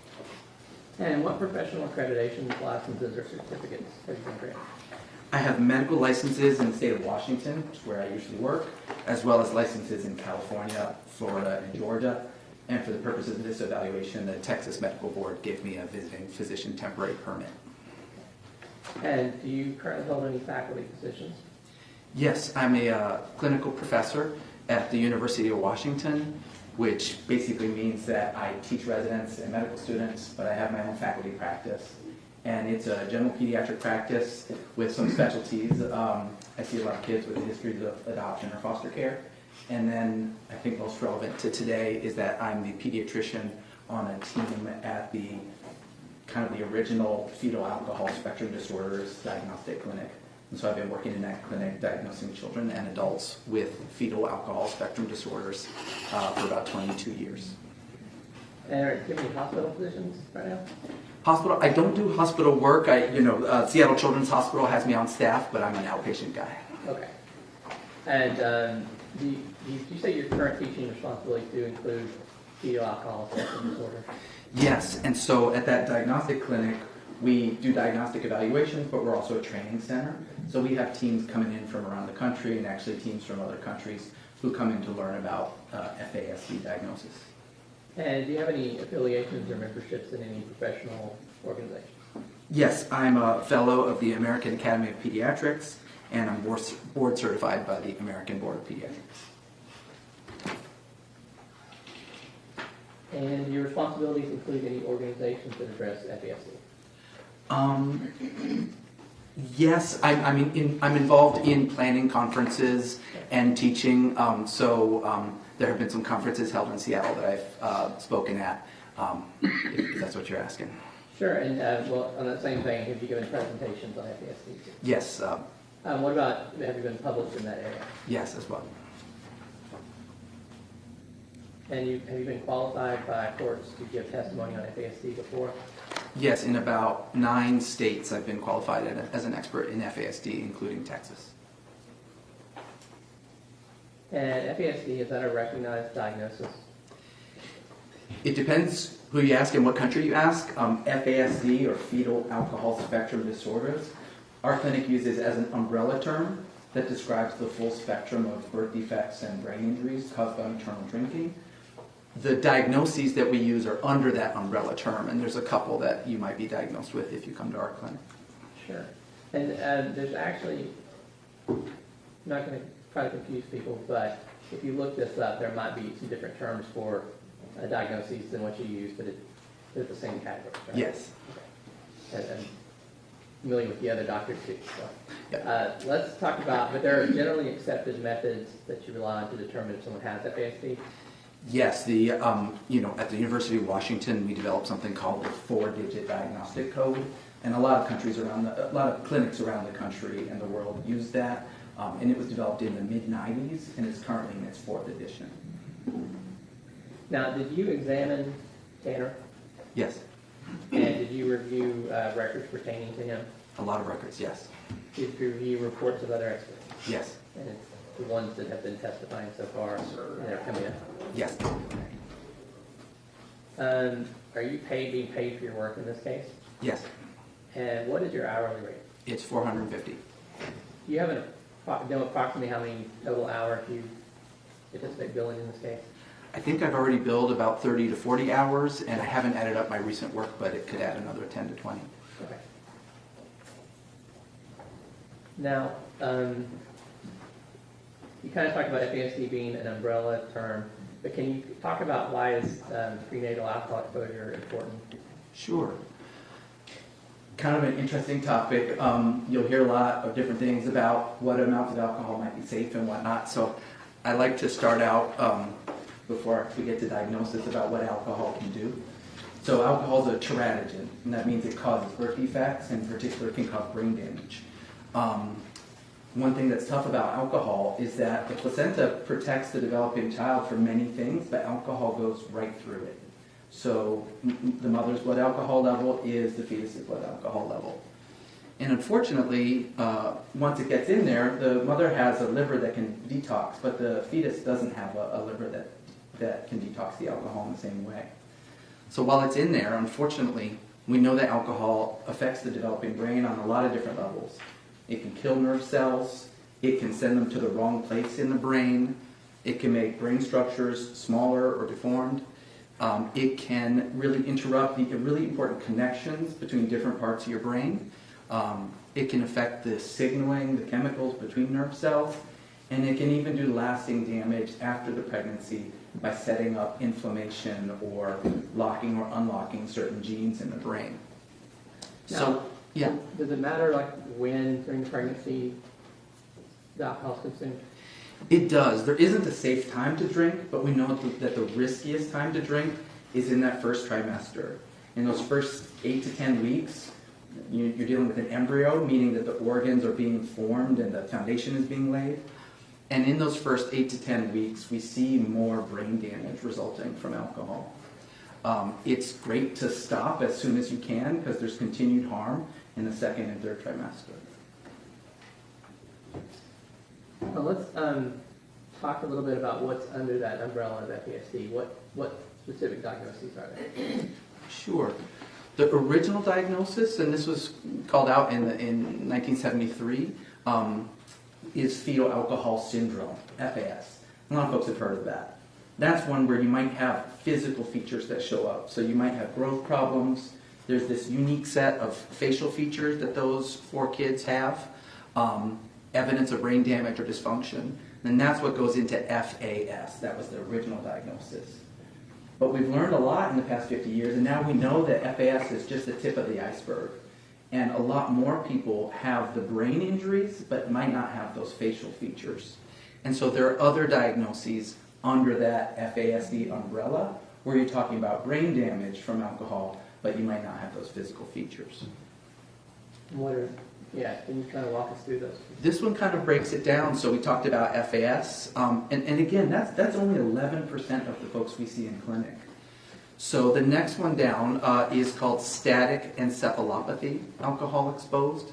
And what professional accreditations, licenses, or certificates have you been granted? I have medical licenses in the state of Washington, which is where I usually work, as well as licenses in California, Florida, and Georgia. And for the purposes of this evaluation, the Texas Medical Board gave me a visiting physician temporary permit. And do you currently hold any faculty positions? Yes, I'm a clinical professor at the University of Washington, which basically means that I teach residents and medical students, but I have my own faculty practice. And it's a general pediatric practice with some specialties. I see a lot of kids with histories of adoption or foster care. And then I think most relevant to today is that I'm the pediatrician on a team at the kind of the original fetal alcohol spectrum disorders diagnostic clinic. And so I've been working in that clinic diagnosing children and adults with fetal alcohol spectrum disorders for about 22 years. And are you any hospital positions right now? Hospital, I don't do hospital work. Seattle Children's Hospital has me on staff, but I'm an outpatient guy. Okay. And do you say your current teaching responsibilities do include fetal alcohol spectrum disorder? Yes, and so at that diagnostic clinic, we do diagnostic evaluations, but we're also a training center. So we have teams coming in from around the country and actually teams from other countries who come in to learn about FASD diagnosis. And do you have any affiliations or memberships in any professional organizations? Yes, I'm a fellow of the American Academy of Pediatrics, and I'm board certified by the American Board of Pediatrics. And your responsibilities include any organizations that address FASD? Yes, I'm involved in planning conferences and teaching. There have been some conferences held in Seattle that I've spoken at, if that's what you're asking. Sure, and on that same vein, have you given presentations on FASD? Yes. What about, have you been published in that area? Yes, as well. And have you been qualified by courts to give testimony on FASD before? Yes, in about 9 states I've been qualified as an expert in FASD, including Texas. And FASD, is that a recognized diagnosis? It depends who you ask and what country you ask. FASD, or fetal alcohol spectrum disorders, our clinic uses as an umbrella term that describes the full spectrum of birth defects and brain injuries caused by maternal drinking. The diagnoses that we use are under that umbrella term, and there's a couple that you might be diagnosed with if you come to our clinic. Sure. And there's actually, I'm not going to try to confuse people, but if you look this up, there might be some different terms for diagnoses than what you use, but it's the same category, right? Yes. Okay. And familiar with the other doctors too. So. Yeah. Let's talk about, but there are generally accepted methods that you rely on to determine if someone has FASD. Yes, the at the University of Washington, we developed something called the 4-digit diagnostic code, and a lot of clinics around the country and the world use that, and it was developed in the mid-90s, and it's currently in its 4th edition. Now, did you examine Tanner? Yes. And did you review records pertaining to him? A lot of records, yes. Did you review reports of other experts? Yes. And it's the ones that have been testifying so far, and they're coming in? Yes. Are you being paid for your work in this case? Yes. And what is your hourly rate? It's $450. Do you have know approximately how many total hours you anticipate billing in this case? I think I've already billed about 30 to 40 hours, and I haven't added up my recent work, but it could add another 10 to 20. Okay. Now, you kind of talked about FASD being an umbrella term, but can you talk about why is prenatal alcohol exposure important? Sure. Kind of an interesting topic. You'll hear a lot of different things about what amounts of alcohol might be safe and whatnot. So I like to start out before we get to diagnosis about what alcohol can do. So alcohol is a teratogen, and that means it causes birth defects, and in particular can cause brain damage. One thing that's tough about alcohol is that the placenta protects the developing child from many things, but alcohol goes right through it. So the mother's blood alcohol level is the fetus's blood alcohol level. And unfortunately, once it gets in there, the mother has a liver that can detox, but the fetus doesn't have a liver that can detox the alcohol in the same way. So while it's in there, unfortunately, we know that alcohol affects the developing brain on a lot of different levels. It can kill nerve cells, it can send them to the wrong place in the brain, it can make brain structures smaller or deformed. It can really interrupt the really important connections between different parts of your brain. It can affect the signaling, the chemicals between nerve cells, and it can even do lasting damage after the pregnancy by setting up inflammation or locking or unlocking certain genes in the brain. So, yeah. Does it matter like when during the pregnancy the alcohol is consumed? It does. There isn't a safe time to drink, but we know that the riskiest time to drink is in that first trimester. In those first 8 to 10 weeks, you're dealing with an embryo, meaning that the organs are being formed and the foundation is being laid. And in those first 8 to 10 weeks, we see more brain damage resulting from alcohol. It's great to stop as soon as you can because there's continued harm in the second and third trimester. Well, let's talk a little bit about what's under that umbrella of FASD. What specific diagnoses are there? Sure. The original diagnosis, and this was called out in 1973, is fetal alcohol syndrome, FAS. A lot of folks have heard of that. That's one where you might have physical features that show up. So you might have growth problems. There's this unique set of facial features that those 4 kids have, evidence of brain damage or dysfunction. And that's what goes into FAS. That was the original diagnosis. But we've learned a lot in the past 50 years, and now we know that FAS is just the tip of the iceberg. And a lot more people have the brain injuries, but might not have those facial features. And so there are other diagnoses under that FASD umbrella where you're talking about brain damage from alcohol, but you might not have those physical features. Can you kind of walk us through those? This one kind of breaks it down. So we talked about FAS, and again, that's only 11% of the folks we see in clinic. So the next one down is called static encephalopathy, alcohol exposed.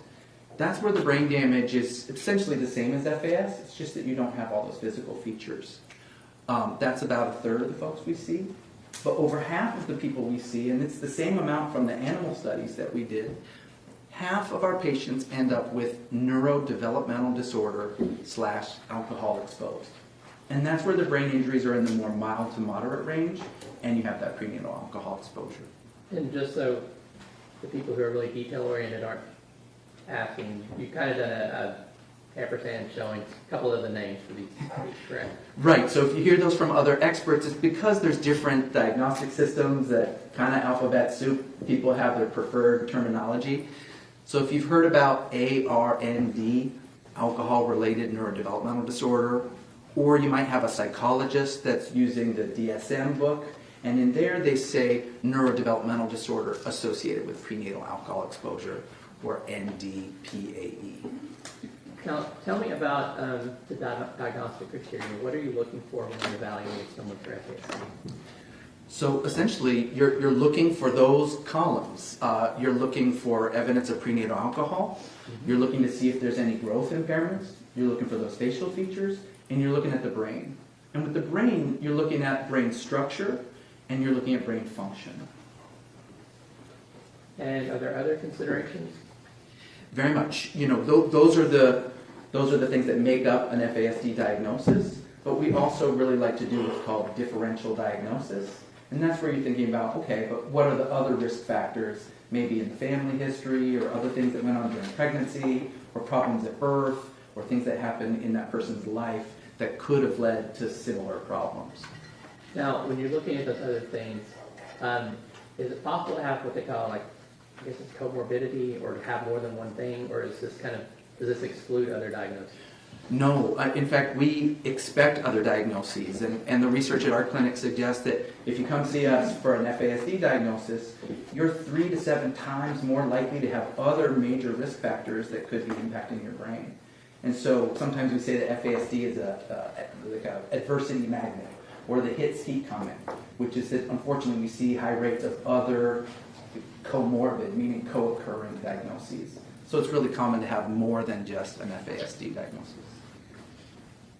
That's where the brain damage is essentially the same as FAS. It's just that you don't have all those physical features. That's about 1/3 of the folks we see. But over half of the people we see, and it's the same amount from the animal studies that we did, half of our patients end up with neurodevelopmental disorder / alcohol exposed. And that's where the brain injuries are in the more mild to moderate range, and you have that prenatal alcohol exposure. And just so the people who are really detail-oriented aren't asking, you've kind of done ampersand showing a couple of the names for these, correct? Right, so if you hear those from other experts, it's because there's different diagnostic systems that kind of alphabet soup, people have their preferred terminology. So if you've heard about ARND, alcohol-related neurodevelopmental disorder, or you might have a psychologist that's using the DSM book, and in there they say neurodevelopmental disorder associated with prenatal alcohol exposure, or NDPAE. Tell me about the diagnostic criteria. What are you looking for when you evaluate someone for FASD? So essentially, you're looking for those columns. You're looking for evidence of prenatal alcohol. You're looking to see if there's any growth impairments. You're looking for those facial features, and you're looking at the brain. And with the brain, you're looking at brain structure, and you're looking at brain function. And are there other considerations? Very much. You know, those are the things that make up an FASD diagnosis. But we also really like to do what's called differential diagnosis. And that's where you're thinking about, okay, but what are the other risk factors, maybe in the family history or other things that went on during pregnancy or problems at birth or things that happened in that person's life that could have led to similar problems. Now, when you're looking at those other things, is it possible to have what they call, like, I guess it's comorbidity, or to have more than one thing, or is this does this exclude other diagnoses? No, in fact, we expect other diagnoses, and the research at our clinic suggests that if you come see us for an FASD diagnosis, you're 3 to 7 times more likely to have other major risk factors that could be impacting your brain. And so sometimes we say that FASD is like a adversity magnet, or the hits keep coming, which is that unfortunately we see high rates of other comorbid, meaning co-occurring diagnoses. So it's really common to have more than just an FASD diagnosis.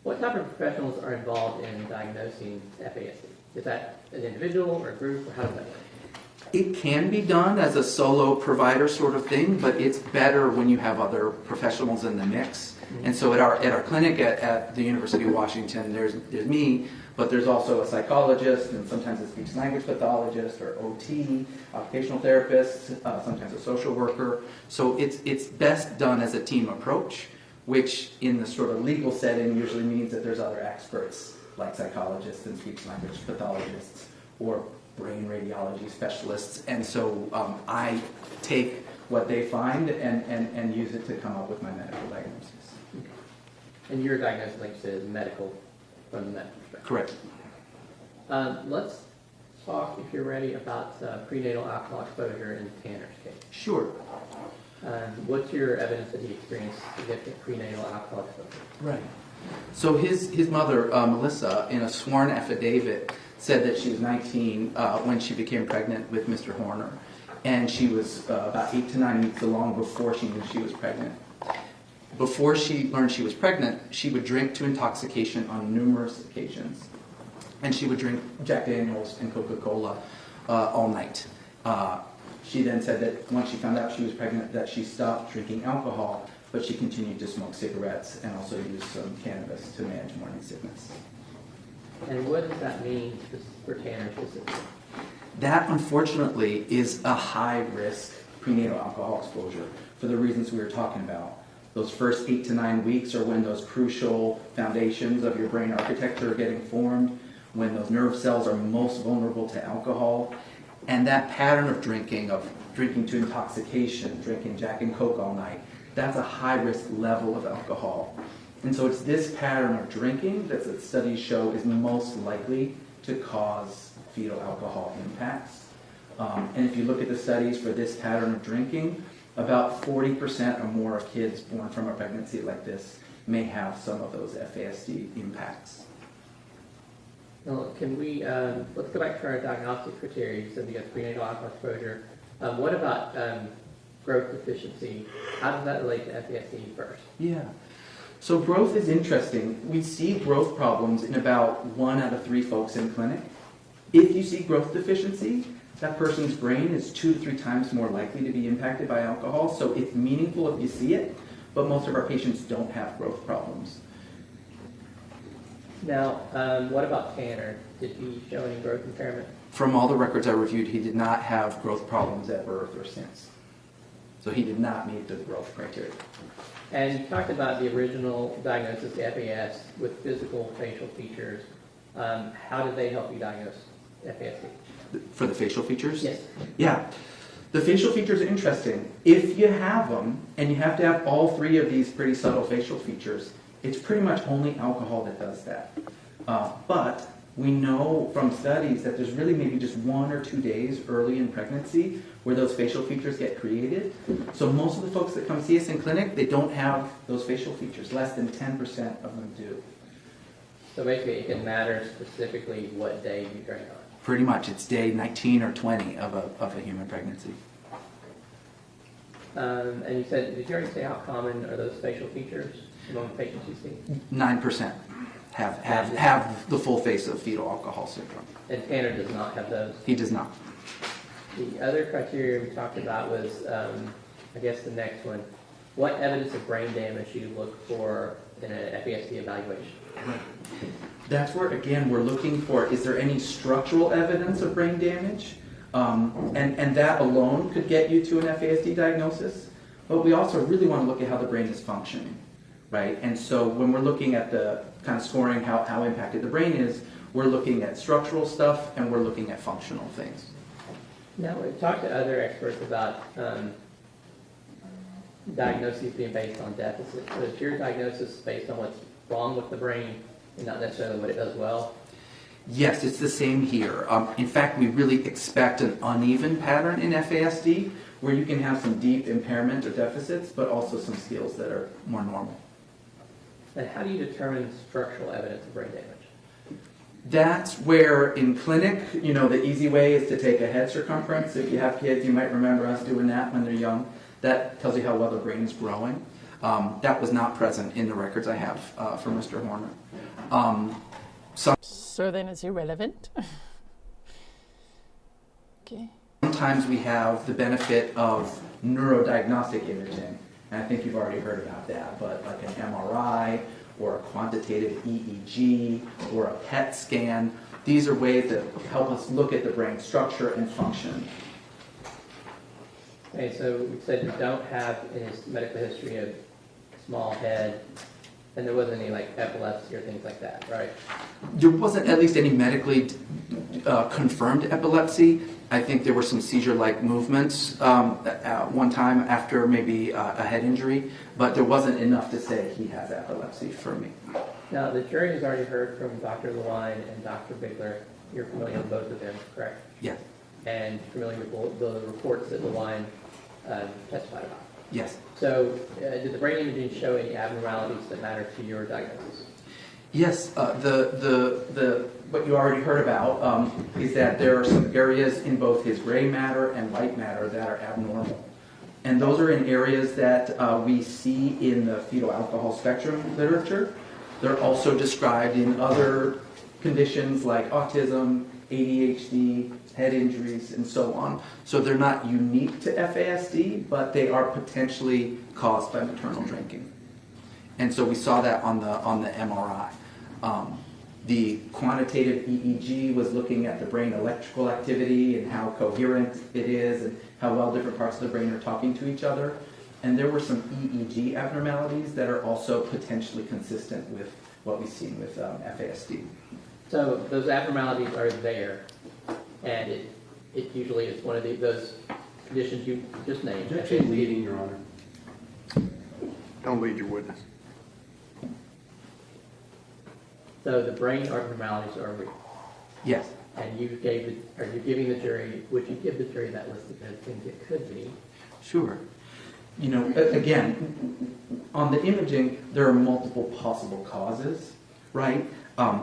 What type of professionals are involved in diagnosing FASD? Is that an individual or a group, or how does that work? It can be done as a solo provider sort of thing, but it's better when you have other professionals in the mix. And so at our clinic at the University of Washington, there's me, but there's also a psychologist, and sometimes a speech language pathologist, or OT, occupational therapist, sometimes a social worker. So it's best done as a team approach, which in the sort of legal setting usually means that there's other experts like psychologists and speech language pathologists or brain radiology specialists. And so I take what they find and use it to come up with my medical diagnosis. Okay. And your diagnosis, like you said, is medical, from the medical perspective. Correct. Let's talk, if you're ready, about prenatal alcohol exposure in Tanner's case. Sure. What's your evidence that he experienced significant prenatal alcohol exposure? Right. So his mother, Melissa, in a sworn affidavit, said that she was 19 when she became pregnant with Mr. Horner. And she was about 8 to 9 weeks along before she knew she was pregnant. Before she learned she was pregnant, she would drink to intoxication on numerous occasions. And she would drink Jack Daniels and Coca-Cola all night. She then said that once she found out she was pregnant, that she stopped drinking alcohol, but she continued to smoke cigarettes and also use some cannabis to manage morning sickness. And what does that mean for Tanner specifically? That, unfortunately, is a high-risk prenatal alcohol exposure for the reasons we were talking about. Those first 8 to 9 weeks are when those crucial foundations of your brain architecture are getting formed, when those nerve cells are most vulnerable to alcohol. And that pattern of drinking to intoxication, drinking Jack and Coke all night, that's a high-risk level of alcohol. And so it's this pattern of drinking that the studies show is most likely to cause fetal alcohol impacts. And if you look at the studies for this pattern of drinking, about 40% or more of kids born from a pregnancy like this may have some of those FASD impacts. Now, can we, let's go back to our diagnostic criteria. You said you got prenatal alcohol exposure. What about growth deficiency? How does that relate to FASD first? Yeah. So growth is interesting. We see growth problems in about 1 out of 3 folks in clinic. If you see growth deficiency, that person's brain is 2 to 3 times more likely to be impacted by alcohol. So it's meaningful if you see it, but most of our patients don't have growth problems. Now, what about Tanner? Did he show any growth impairment? From all the records I reviewed, he did not have growth problems at birth or since. So he did not meet the growth criteria. And you talked about the original diagnosis, the FAS, with physical facial features. How did they help you diagnose FASD? For the facial features? Yes. Yeah. The facial features are interesting. If you have them, and you have to have all three of these pretty subtle facial features, it's pretty much only alcohol that does that. But we know from studies that there's really maybe just 1 or 2 days early in pregnancy where those facial features get created. So most of the folks that come see us in clinic, they don't have those facial features. Less than 10% of them do. So basically, it can matter specifically what day you drink on. Pretty much, it's day 19 or 20 of a human pregnancy. And you said, did you already say how common are those facial features among patients you see? 9% have the full face of fetal alcohol syndrome. And Tanner does not have those? He does not. The other criteria we talked about was, I guess the next one. What evidence of brain damage do you look for in an FASD evaluation? Right. That's where, again, we're looking for, is there any structural evidence of brain damage? And that alone could get you to an FASD diagnosis. But we also really want to look at how the brain is functioning, right? And so when we're looking at the kind of scoring how impacted the brain is, we're looking at structural stuff and we're looking at functional things. Now, we've talked to other experts about diagnoses being based on deficits. So is your diagnosis based on what's wrong with the brain and not necessarily what it does well? Yes, it's the same here. In fact, we really expect an uneven pattern in FASD where you can have some deep impairment or deficits, but also some skills that are more normal. And how do you determine structural evidence of brain damage? That's where in clinic, you know, the easy way is to take a head circumference. If you have kids, you might remember us doing that when they're young. That tells you how well the brain is growing. That was not present in the records I have for Mr. Horner. So then it's irrelevant. Okay. Sometimes we have the benefit of neurodiagnostic imaging, and I think you've already heard about that, but like an MRI or a quantitative EEG or a PET scan, these are ways that help us look at the brain structure and function. Okay, so we said you don't have in his medical history a small head, and there wasn't any like epilepsy or things like that, right? There wasn't at least any medically confirmed epilepsy. I think there were some seizure-like movements at one time after maybe a head injury, but there wasn't enough to say he has epilepsy for me. Now, the jury has already heard from Dr. Lewine and Dr. Bigler. You're familiar with both of them, correct? Yes. And familiar with the reports that Lewine testified about? Yes. So, did the brain imaging show any abnormalities that matter to your diagnosis? Yes, what you already heard about is that there are some areas in both his gray matter and white matter that are abnormal. And those are in areas that we see in the fetal alcohol spectrum literature. They're also described in other conditions like autism, ADHD, head injuries, and so on. So they're not unique to FASD, but they are potentially caused by maternal drinking. And so we saw that on the MRI. The quantitative EEG was looking at the brain electrical activity and how coherent it is and how well different parts of the brain are talking to each other. And there were some EEG abnormalities that are also potentially consistent with what we've seen with FASD. So those abnormalities are there, and it usually is one of those conditions you just named. You're actually leading, Your Honor. Don't lead your witness. So the brain abnormalities are real. Yes. And you are you giving the jury, would you give the jury that list of things it could be? Sure. You know, again, on the imaging, there are multiple possible causes, right?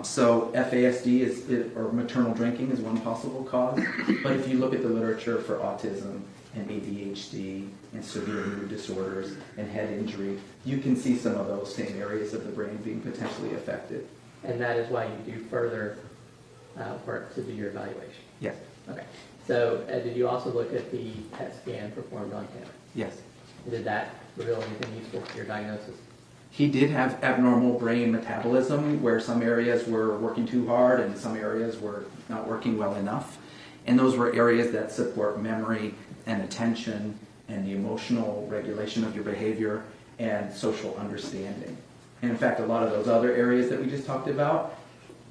So FASD or maternal drinking is one possible cause. But if you look at the literature for autism and ADHD and severe mood disorders and head injury, you can see some of those same areas of the brain being potentially affected. And that is why you do further work to do your evaluation? Yes. Okay. So did you also look at the PET scan performed on Tanner? Yes. Did that reveal anything useful to your diagnosis? He did have abnormal brain metabolism where some areas were working too hard and some areas were not working well enough. And those were areas that support memory and attention and the emotional regulation of your behavior and social understanding. And in fact, a lot of those other areas that we just talked about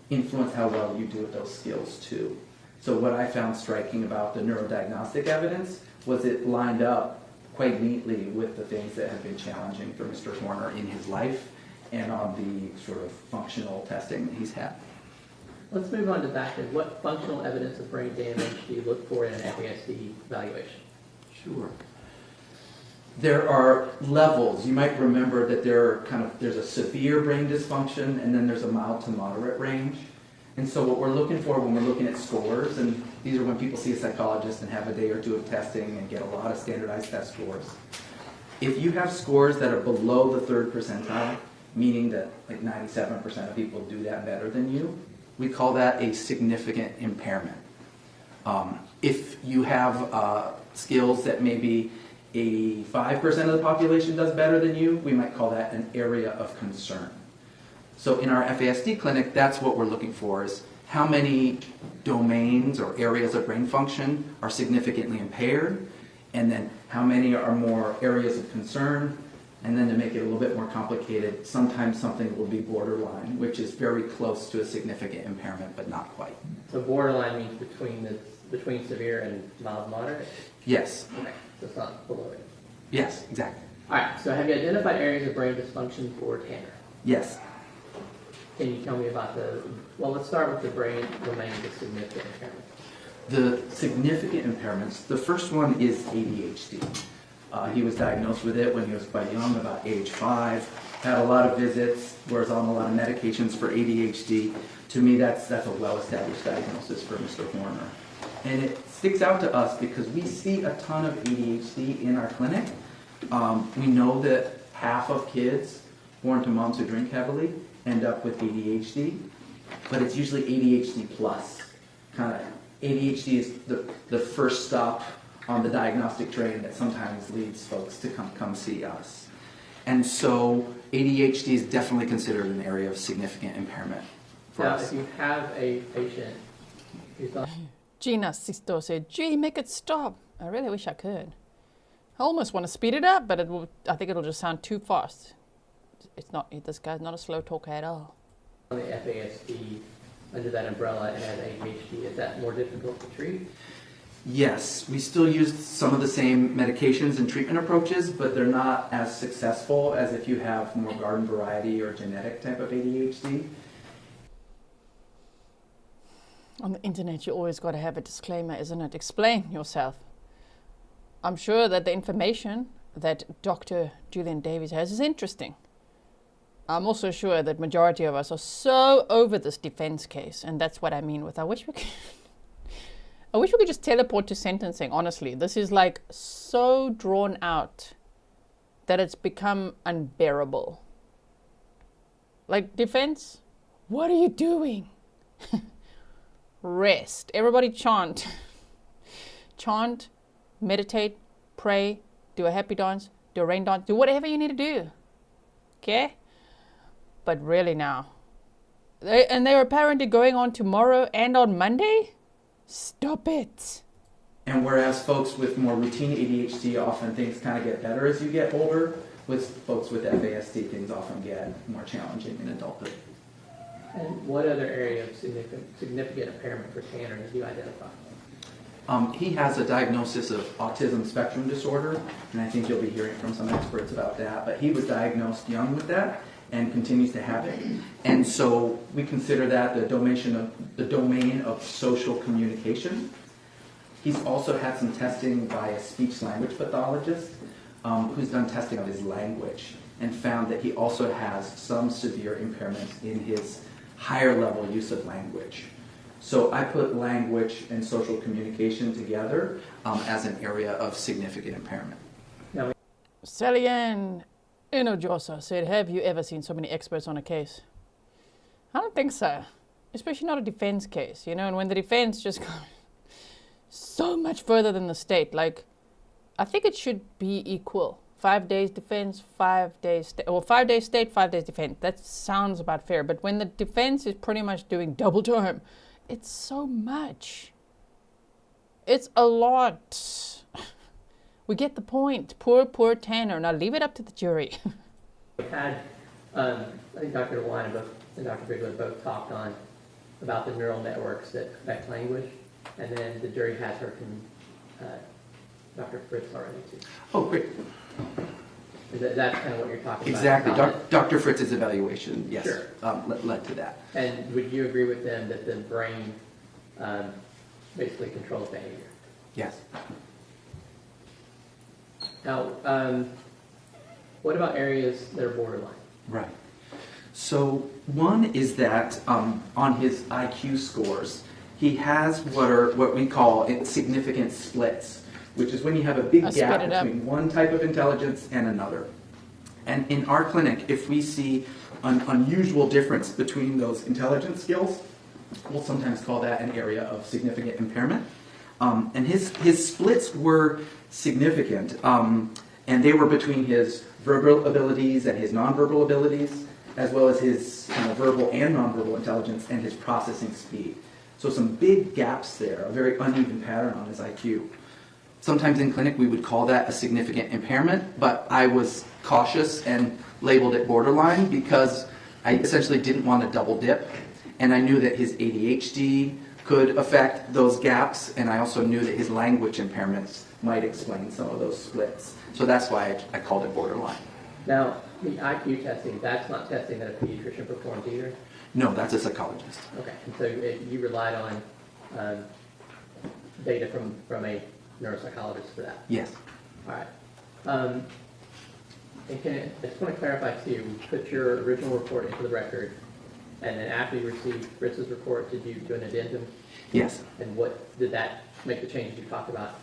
influence how well you do with those skills too. So what I found striking about the neurodiagnostic evidence was it lined up quite neatly with the things that have been challenging for Mr. Horner in his life and on the sort of functional testing that he's had. Let's move on to that then. What functional evidence of brain damage do you look for in an FASD evaluation? Sure. There are levels. You might remember that there's a severe brain dysfunction and then there's a mild to moderate range. And so what we're looking for when we're looking at scores, and these are when people see a psychologist and have a day or two of testing and get a lot of standardized test scores. If you have scores that are below the 3rd percentile, meaning that like 97% of people do that better than you, we call that a significant impairment. If you have skills that maybe 85% of the population does better than you, we might call that an area of concern. So in our FASD clinic, that's what we're looking for, is how many domains or areas of brain function are significantly impaired, and then how many are more areas of concern, and then to make it a little bit more complicated, sometimes something will be borderline, which is very close to a significant impairment, but not quite. So borderline means between severe and mild moderate? Yes. Okay, so it's not below it. Yes, exactly. All right, so have you identified areas of brain dysfunction for Tanner? Yes. Can you tell me about let's start with the brain domain of significant impairment. The significant impairments, the first one is ADHD. He was diagnosed with it when he was quite young, about age 5, had a lot of visits, was on a lot of medications for ADHD. To me, that's a well-established diagnosis for Mr. Horner. And it sticks out to us because we see a ton of ADHD in our clinic. We know that half of kids born to moms who drink heavily end up with ADHD, but it's usually ADHD plus. ADHD is the first stop on the diagnostic train that sometimes leads folks to come see us. And so ADHD is definitely considered an area of significant impairment for us. If you have a patient who's not... Gina Sisto said, gee, make it stop. I really wish I could. I almost want to speed it up, but I think it'll just sound too fast. This guy's not a slow talker at all. On the FASD, under that umbrella, and has ADHD, is that more difficult to treat? Yes, we still use some of the same medications and treatment approaches, but they're not as successful as if you have more garden variety or genetic type of ADHD. On the internet, you always got to have a disclaimer, isn't it? Explain yourself. I'm sure that the information that Dr. Julian Davies has is interesting. I'm also sure that majority of us are so over this defense case, and that's what I mean with I wish we could just teleport to sentencing, honestly. This is like so drawn out that it's become unbearable. Like, defense, what are you doing? Rest. Everybody chant. Chant, meditate, pray, do a happy dance, do a rain dance, do whatever you need to do. Okay? But really now. They're apparently going on tomorrow and on Monday? Stop it. And whereas folks with more routine ADHD, often things kind of get better as you get older, with folks with FASD, things often get more challenging in adulthood. And what other area of significant impairment for Tanner did you identify? He has a diagnosis of autism spectrum disorder, and I think you'll be hearing from some experts about that, but he was diagnosed young with that and continues to have it. And so we consider that the domain of social communication. He's also had some testing by a speech language pathologist who's done testing of his language and found that he also has some severe impairments in his higher level use of language. So I put language and social communication together as an area of significant impairment. Sally-Ann Inojosa said, have you ever seen so many experts on a case? I don't think so. Especially not a defense case, and when the defense just goes so much further than the state. Like, I think it should be equal. 5 days defense, 5 days state, or 5 days state, 5 days defense. That sounds about fair. But when the defense is pretty much doing double time, it's so much. It's a lot. We get the point. Poor Tanner. Now leave it up to the jury. We've had, I think Dr. DeWine and Dr. Grizzly both talked on about the neural networks that affect language, and then the jury has heard from Dr. Fritz already too. Oh, great. That's kind of what you're talking Exactly. about. Dr. Fritz's evaluation, yes, Sure. led to that. And would you agree with them that the brain basically controls behavior? Yes. Now, what about areas that are borderline? Right. So one is that on his IQ scores, he has what we call significant splits, which is when you have a big gap between one type of intelligence and another. And in our clinic, if we see an unusual difference between those intelligence skills, we'll sometimes call that an area of significant impairment. And his splits were significant, and they were between his verbal abilities and his nonverbal abilities, as well as his verbal and nonverbal intelligence and his processing speed. So some big gaps there, a very uneven pattern on his IQ. Sometimes in clinic we would call that a significant impairment, but I was cautious and labeled it borderline because I essentially didn't want to double dip, and I knew that his ADHD could affect those gaps, and I also knew that his language impairments might explain some of those splits. So that's why I called it borderline. Now, the IQ testing, that's not testing that a pediatrician performs either? No, that's a psychologist. Okay, and so you relied on data from a neuropsychologist for that? Yes. All right. And I just want to clarify too, you put your original report into the record, and then after you received Fritz's report, did you do an addendum? Yes. And what did that make the changes you talked about?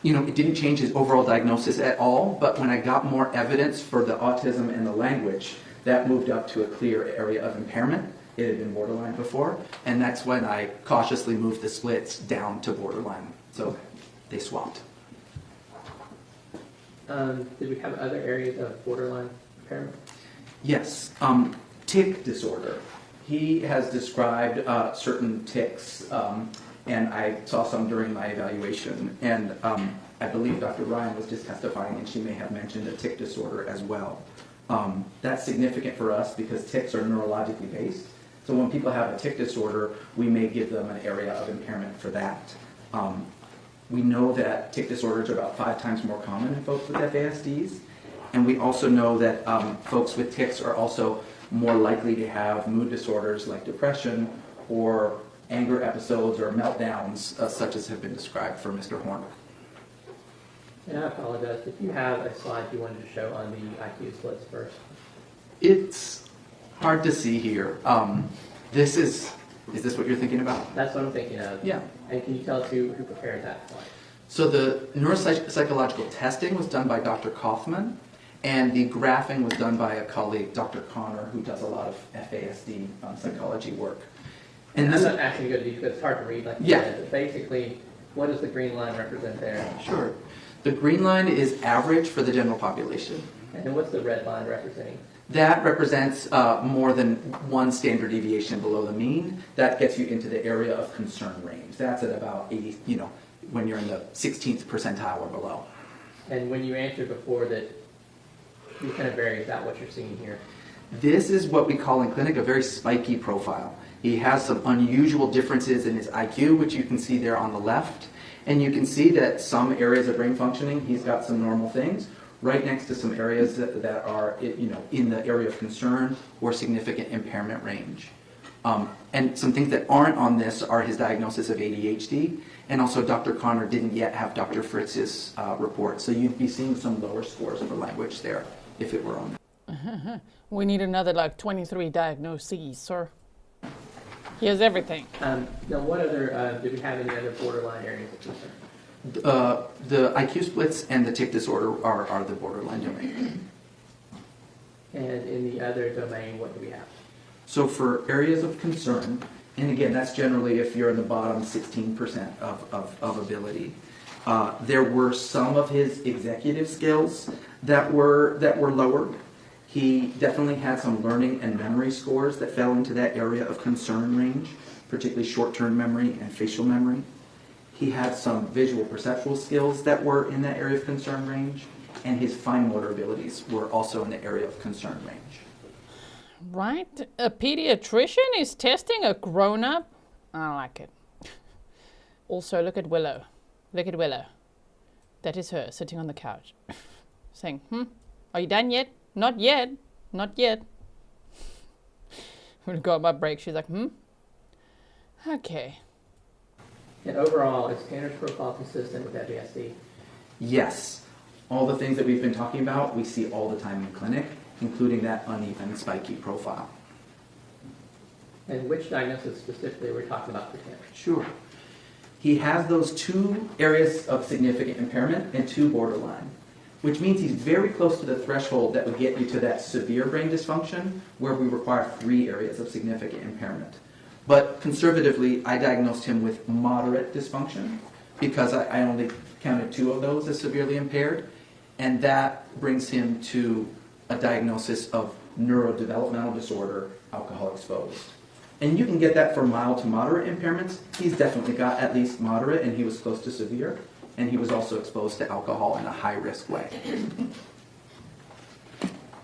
It didn't change his overall diagnosis at all, but when I got more evidence for the autism and the language, that moved up to a clear area of impairment. It had been borderline before, and that's when I cautiously moved the splits down to borderline. So they swapped. Did we have other areas of borderline impairment? Yes. Tic disorder. He has described certain tics, and I saw some during my evaluation. And I believe Dr. Ryan was just testifying, and she may have mentioned a tic disorder as well. That's significant for us because tics are neurologically based. So when people have a tic disorder, we may give them an area of impairment for that. We know that tic disorders are about 5 times more common in folks with FASDs. And we also know that folks with tics are also more likely to have mood disorders like depression or anger episodes or meltdowns such as have been described for Mr. Horner. And I apologize, did you have a slide you wanted to show on the IQ splits first? It's hard to see here. Is this what you're thinking about? That's what I'm thinking of. Yeah. And can you tell us who prepared that slide? So the neuropsychological testing was done by Dr. Kaufman, and the graphing was done by a colleague, Dr. Connor, who does a lot of FASD psychology work. And I'm not asking you to go deep because it's hard to read like you said, but basically, what does the green line represent there? Sure. The green line is average for the general population. And what's the red line representing? That represents more than one standard deviation below the mean. That gets you into the area of concern range. That's at about 80, when you're in the 16th percentile or below. And when you answered before that you kind of vary, is that what you're seeing here? This is what we call in clinic a very spiky profile. He has some unusual differences in his IQ, which you can see there on the left. And you can see that some areas of brain functioning, he's got some normal things, right next to some areas that are in the area of concern or significant impairment range. And some things that aren't on this are his diagnosis of ADHD, and also Dr. Connor didn't yet have Dr. Fritz's report. So you'd be seeing some lower scores for language there if it were on there. We need another 23 diagnoses, sir. He has everything. Now, what other, do we have any other borderline areas of concern? The IQ splits and the tic disorder are the borderline domain. And in the other domain, what do we have? So for areas of concern, and again, that's generally if you're in the bottom 16% of ability. There were some of his executive skills that were lower. He definitely had some learning and memory scores that fell into that area of concern range, particularly short-term memory and facial memory. He had some visual perceptual skills that were in that area of concern range, and his fine motor abilities were also in the area of concern range. Right? A pediatrician is testing a grown-up? I don't like it. Also, look at Willow. Look at Willow. That is her, sitting on the couch. Saying, are you done yet? Not yet. Not yet. When I got my break, she's like, Okay. And overall, is Tanner's profile consistent with FASD? Yes. All the things that we've been talking about, we see all the time in clinic, including that uneven, spiky profile. And which diagnosis specifically we're talking about for Tanner? Sure. He has those 2 areas of significant impairment and 2 borderline, which means he's very close to the threshold that would get you to that severe brain dysfunction, where we require 3 areas of significant impairment. But conservatively, I diagnosed him with moderate dysfunction because I only counted 2 of those as severely impaired, and that brings him to a diagnosis of neurodevelopmental disorder, alcohol exposed. And you can get that for mild to moderate impairments. He's definitely got at least moderate, and he was close to severe, and he was also exposed to alcohol in a high-risk way.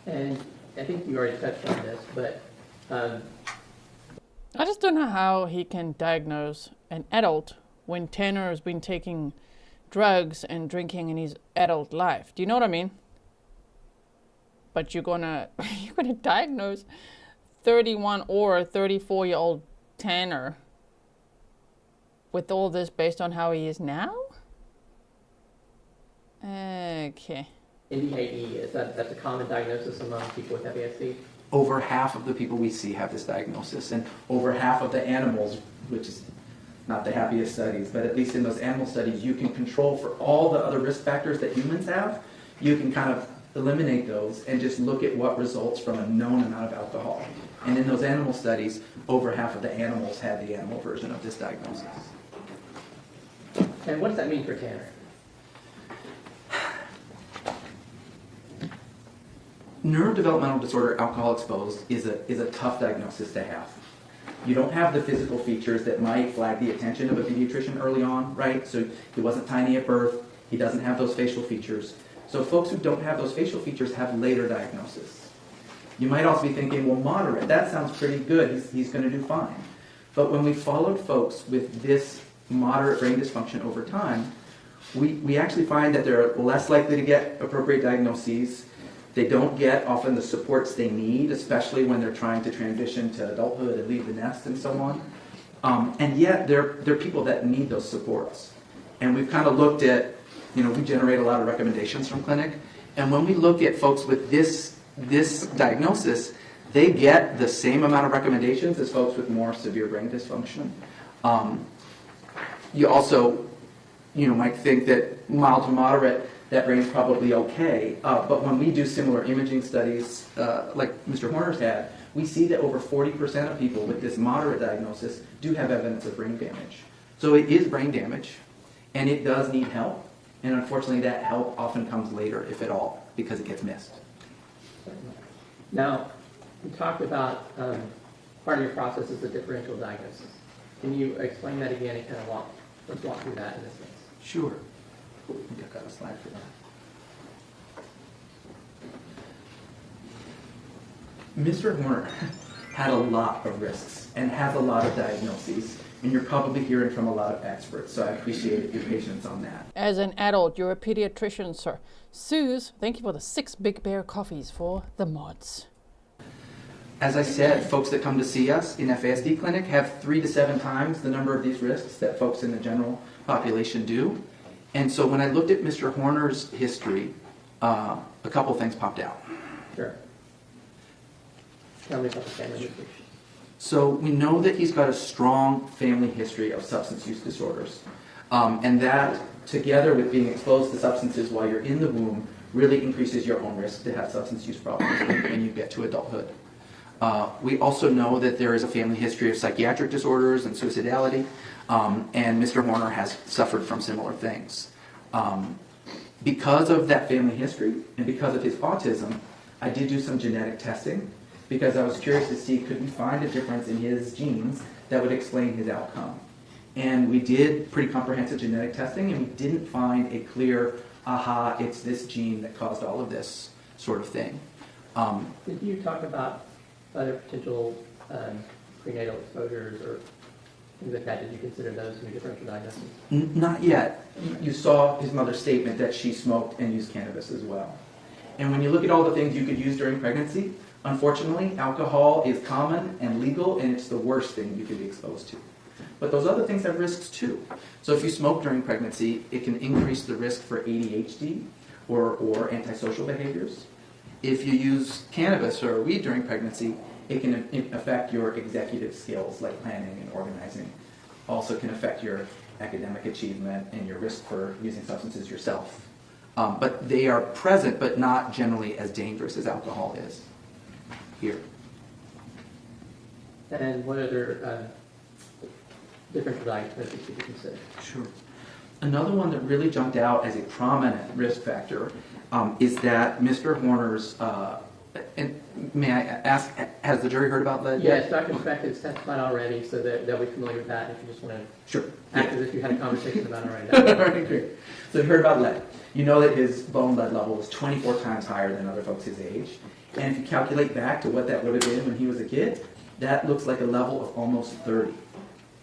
And I think you already touched on this, but I just don't know how he can diagnose an adult when Tanner has been taking drugs and drinking in his adult life. Do you know what I mean? But you're gonna diagnose 31 or 34-year-old Tanner with all this based on how he is now? Okay. NDAE, that's a common diagnosis among people with FASD? Over half of the people we see have this diagnosis, and over half of the animals, which is not the happiest studies, but at least in those animal studies, you can control for all the other risk factors that humans have. You can kind of eliminate those and just look at what results from a known amount of alcohol. And in those animal studies, over half of the animals had the animal version of this diagnosis. And what does that mean for Tanner? Neurodevelopmental disorder, alcohol exposed, is a tough diagnosis to have. You don't have the physical features that might flag the attention of a pediatrician early on, right? So he wasn't tiny at birth. He doesn't have those facial features. So folks who don't have those facial features have later diagnosis. You might also be thinking, well, moderate, that sounds pretty good. He's going to do fine. But when we followed folks with this moderate brain dysfunction over time, we actually find that they're less likely to get appropriate diagnoses. They don't get often the supports they need, especially when they're trying to transition to adulthood and leave the nest and so on. And yet, they're people that need those supports. And we've kind of looked at, we generate a lot of recommendations from clinic. And when we look at folks with this diagnosis, they get the same amount of recommendations as folks with more severe brain dysfunction. You also, might think that mild to moderate, that brain's probably okay. But when we do similar imaging studies, like Mr. Horner's had, we see that over 40% of people with this moderate diagnosis do have evidence of brain damage. So it is brain damage, and it does need help. And unfortunately, that help often comes later, if at all, because it gets missed. Now, you talked about part of your process is the differential diagnosis. Can you explain that again and kind of let's walk through that in a sense? Sure. I think I've got a slide for that. Mr. Horner had a lot of risks and has a lot of diagnoses, and you're probably hearing from a lot of experts, so I appreciate your patience on that. As an adult, you're a pediatrician, sir. Suze, thank you for the 6 Big Bear coffees for the mods. As I said, folks that come to see us in FASD clinic have 3 to 7 times the number of these risks that folks in the general population do. And so when I looked at Mr. Horner's history, a couple things popped out. Sure. Tell me about the family history. So we know that he's got a strong family history of substance use disorders. And that, together with being exposed to substances while you're in the womb, really increases your own risk to have substance use problems when you get to adulthood. We also know that there is a family history of psychiatric disorders and suicidality, and Mr. Horner has suffered from similar things. Because of that family history and because of his autism, I did do some genetic testing because I was curious to see could we find a difference in his genes that would explain his outcome. And we did pretty comprehensive genetic testing, and we didn't find a clear, aha, it's this gene that caused all of this sort of thing. Did you talk about other potential prenatal exposures or things like that? Did you consider those in your differential diagnosis? Not yet. You saw his mother's statement that she smoked and used cannabis as well. And when you look at all the things you could use during pregnancy, unfortunately, alcohol is common and legal, and it's the worst thing you could be exposed to. But those other things have risks too. So if you smoke during pregnancy, it can increase the risk for ADHD or antisocial behaviors. If you use cannabis or weed during pregnancy, it can affect your executive skills like planning and organizing. Also can affect your academic achievement and your risk for using substances yourself. But they are present, but not generally as dangerous as alcohol is here. And what other differential diagnoses did you consider? Sure. Another one that really jumped out as a prominent risk factor is that Mr. Horner's, and may I ask, has the jury heard about lead? Yes, Dr. Speck has testified already, so they'll be familiar with that if you just want to Sure. act as if you had a conversation about it already. Alright, great. So you've heard about lead. You know that his bone lead level was 24 times higher than other folks his age. And if you calculate back to what that would have been when he was a kid, that looks like a level of almost 30.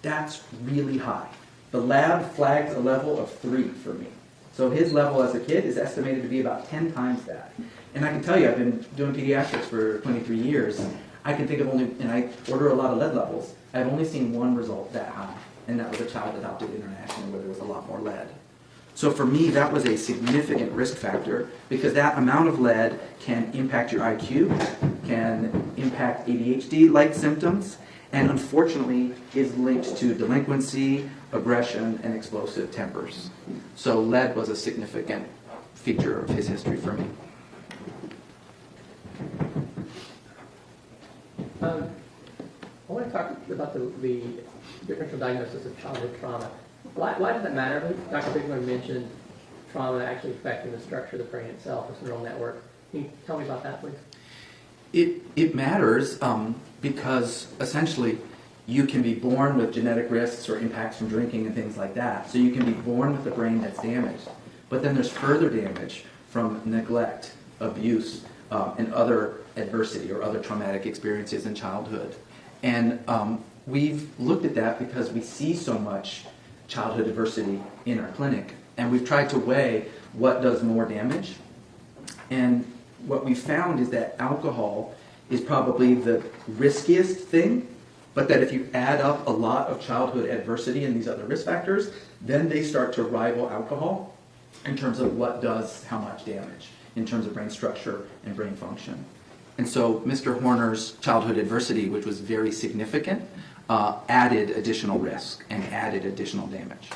That's really high. The lab flags a level of 3 for me. So his level as a kid is estimated to be about 10 times that. And I can tell you, I've been doing pediatrics for 23 years. I can think of only, and I order a lot of lead levels, I've only seen one result that high, and that was a child adopted internationally where there was a lot more lead. So for me, that was a significant risk factor because that amount of lead can impact your IQ, can impact ADHD-like symptoms, and unfortunately is linked to delinquency, aggression, and explosive tempers. So lead was a significant feature of his history for me. I want to talk about the differential diagnosis of childhood trauma. Why does that matter? Dr. Bigler mentioned trauma actually affecting the structure of the brain itself, this neural network. Can you tell me about that, please? It matters because essentially you can be born with genetic risks or impacts from drinking and things like that. So you can be born with a brain that's damaged. But then there's further damage from neglect, abuse, and other adversity or other traumatic experiences in childhood. And we've looked at that because we see so much childhood adversity in our clinic. And we've tried to weigh what does more damage. And what we found is that alcohol is probably the riskiest thing, but that if you add up a lot of childhood adversity and these other risk factors, then they start to rival alcohol in terms of what does how much damage in terms of brain structure and brain function. And so Mr. Horner's childhood adversity, which was very significant, added additional risk and added additional damage.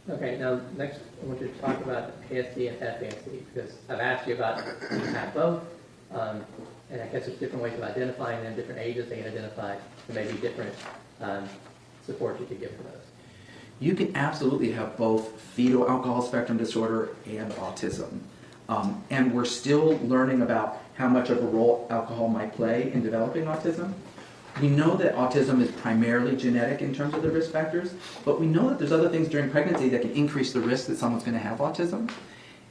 Okay, now next I want you to talk about ASD and FASD because I've asked you about you have both, and I guess there's different ways of identifying them, different ages they can identify, and maybe different support you could give for those. You can absolutely have both fetal alcohol spectrum disorder and autism. And we're still learning about how much of a role alcohol might play in developing autism. We know that autism is primarily genetic in terms of the risk factors, but we know that there's other things during pregnancy that can increase the risk that someone's going to have autism.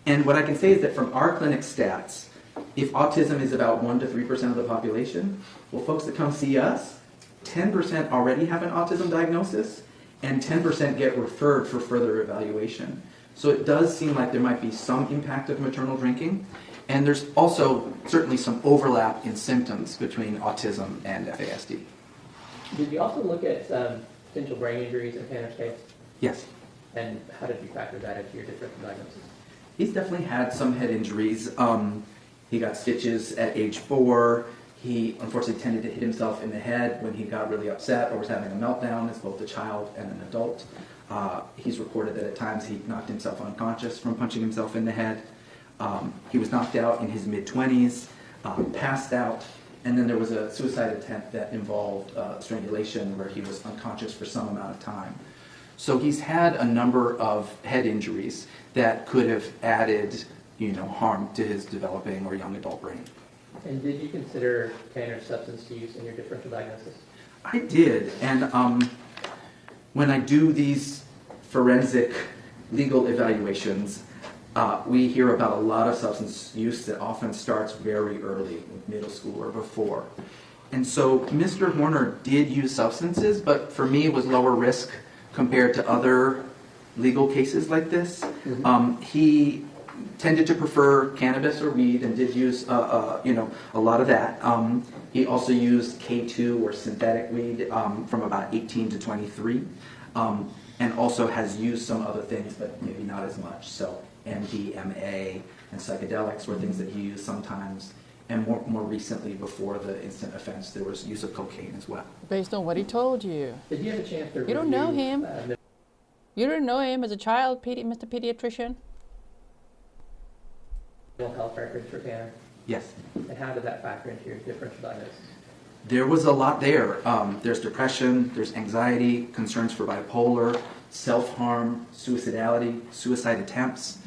And what I can say is that from our clinic stats, if autism is about 1 to 3% of the population, well, folks that come see us, 10% already have an autism diagnosis, and 10% get referred for further evaluation. So it does seem like there might be some impact of maternal drinking, and there's also certainly some overlap in symptoms between autism and FASD. Did you also look at potential brain injuries in Tanner's case? Yes. And how did you factor that into your differential diagnosis? He's definitely had some head injuries. He got stitches at age 4. He unfortunately tended to hit himself in the head when he got really upset or was having a meltdown as both a child and an adult. He's reported that at times he knocked himself unconscious from punching himself in the head. He was knocked out in his mid-20s, passed out, and then there was a suicide attempt that involved strangulation where he was unconscious for some amount of time. So he's had a number of head injuries that could have added, harm to his developing or young adult brain. And did you consider Tanner's substance use in your differential diagnosis? I did, and when I do these forensic legal evaluations, we hear about a lot of substance use that often starts very early, middle school or before. And so Mr. Horner did use substances, but for me it was lower risk compared to other legal cases like this. He tended to prefer cannabis or weed and did use a lot of that. He also used K2 or synthetic weed from about 18 to 23, and also has used some other things, but maybe not as much. So MDMA and psychedelics were things that he used sometimes. And more recently, before the instant offense, there was use of cocaine as well. Based on what he told you. Did you have a chance to You don't know review, him. You didn't know him as a child, Mr. Pediatrician? mental health records for Tanner? Yes. And how did that factor into your differential diagnosis? There was a lot there. There's depression, there's anxiety, concerns for bipolar, self-harm, suicidality, suicide attempts.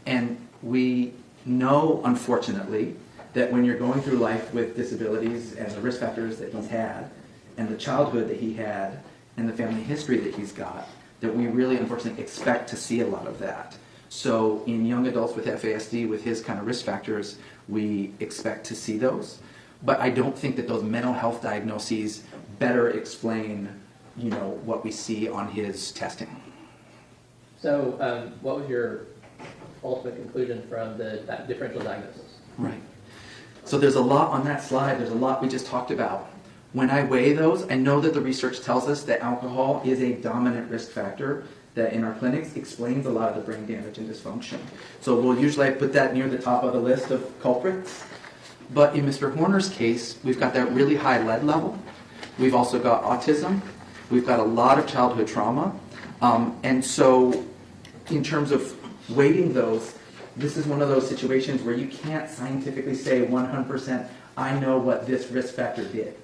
And we know, unfortunately, that when you're going through life with disabilities and the risk factors that he's had, and the childhood that he had, and the family history that he's got, that we really unfortunately expect to see a lot of that. So in young adults with FASD, with his kind of risk factors, we expect to see those. But I don't think that those mental health diagnoses better explain, what we see on his testing. So what was your ultimate conclusion from that differential diagnosis? Right. So there's a lot on that slide. There's a lot we just talked about. When I weigh those, I know that the research tells us that alcohol is a dominant risk factor that in our clinics explains a lot of the brain damage and dysfunction. So we'll usually put that near the top of the list of culprits. But in Mr. Horner's case, we've got that really high lead level. We've also got autism. We've got a lot of childhood trauma. And so in terms of weighting those, this is one of those situations where you can't scientifically say 100%, I know what this risk factor did,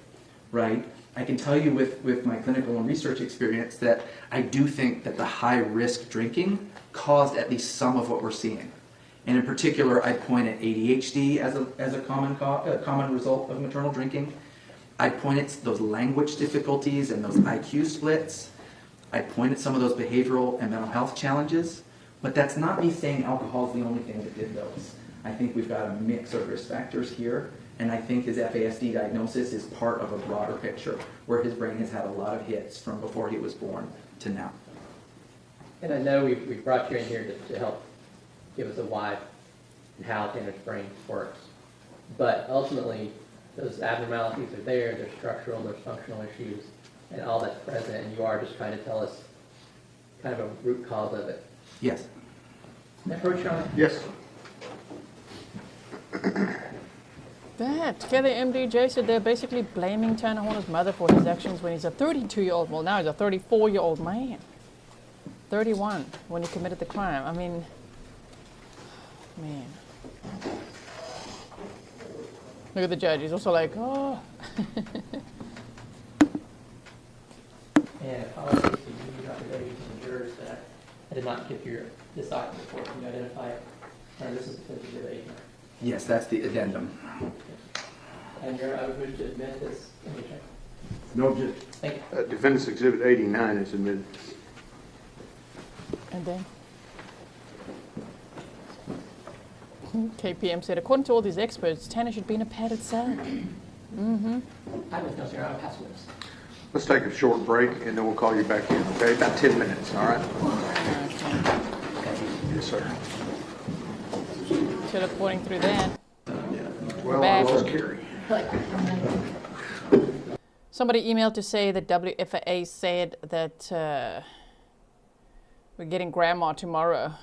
right? I can tell you with my clinical and research experience that I do think that the high-risk drinking caused at least some of what we're seeing. And in particular, I'd point at ADHD as a common result of maternal drinking. I'd point at those language difficulties and those IQ splits. I'd point at some of those behavioral and mental health challenges. But that's not me saying alcohol is the only thing that did those. I think we've got a mix of risk factors here, and I think his FASD diagnosis is part of a broader picture where his brain has had a lot of hits from before he was born to now. And I know we brought you in here to help give us a why and how Tanner's brain works. But ultimately, those abnormalities are there, they're structural, there's functional issues, and all that's present, and you are just trying to tell us kind of a root cause of it. Yes. Approach, Sean? Yes. That together, MDJ said they're basically blaming Tanner Horner's mother for his actions when he's a 32-year-old. Well, now he's a 34-year-old man. 31 when he committed the crime. I mean, man. Look at the judge. He's also like, oh. And apologies to you, Dr. Davies, and the jurors that I did not get this document for you. Identify it. And this is the Exhibit 8. Yes, that's the addendum. And I would wish to admit this. Let me check. No objection. Thank you. Defendant's Exhibit 89 is admitted. And then KPM said, according to all these experts, Tanner should be in a padded cell. Mm-hmm. I was no sir, I'll pass this. Let's take a short break, and then we'll call you back in, okay? About 10 minutes, all right? Yes, sir. Should have pointing through that. Well, Back. I lost Carrie. Somebody emailed to say that WFAA said that we're getting grandma tomorrow.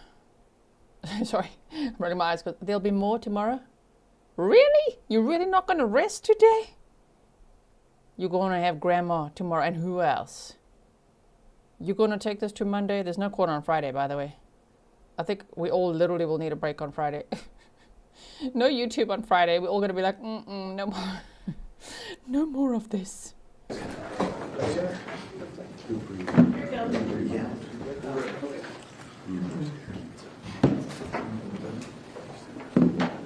Sorry, I'm running my eyes because there'll be more tomorrow. Really? You're really not going to rest today? You're going to have grandma tomorrow, and who else? You're going to take this to Monday? There's no court on Friday, by the way. I think we all literally will need a break on Friday. No YouTube on Friday. We're all going to be like, no more. No more of this.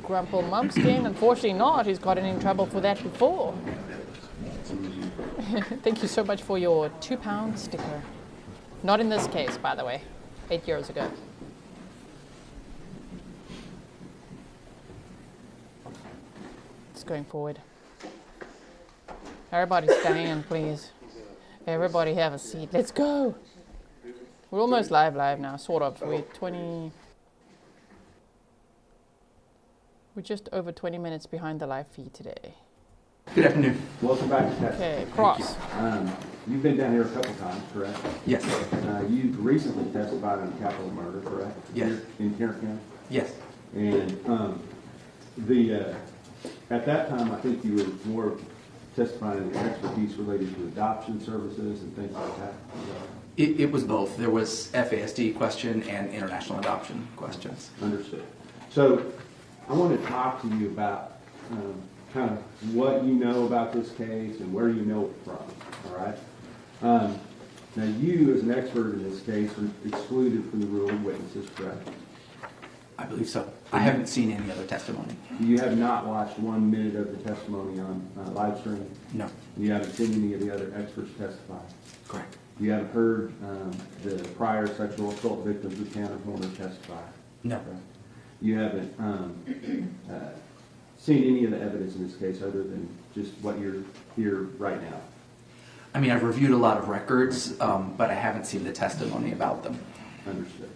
Grumple Mumpskin, unfortunately not. He's gotten in trouble for that before. Thank you so much for your £2 sticker. Not in this case, by the way. 8 years ago. It's going forward. Everybody stand, please. Everybody have a seat. Let's go. We're almost live now, sort of. We're just over 20 minutes behind the live feed today. Good afternoon. Welcome back to Texas. Okay, Cross. You've been down here a couple times, correct? Yes. You've recently testified on a capital murder, correct? Yes. In Kent County? Yes. And at that time, I think you were more testifying in expertise related to adoption services and things like that. It was both. There was FASD question and international adoption questions. Understood. So I want to talk to you about kind of what you know about this case and where you know it from, all right? Now you, as an expert in this case, are excluded from the rule of witnesses, correct? I believe so. I haven't seen any other testimony. You have not watched 1 minute of the testimony on live stream? No. You haven't seen any of the other experts testify? Correct. You haven't heard the prior sexual assault victims of Tanner Horner testify? No. Okay. You haven't seen any of the evidence in this case other than just what you're here right now? I mean, I've reviewed a lot of records, but I haven't seen the testimony about them. Understood.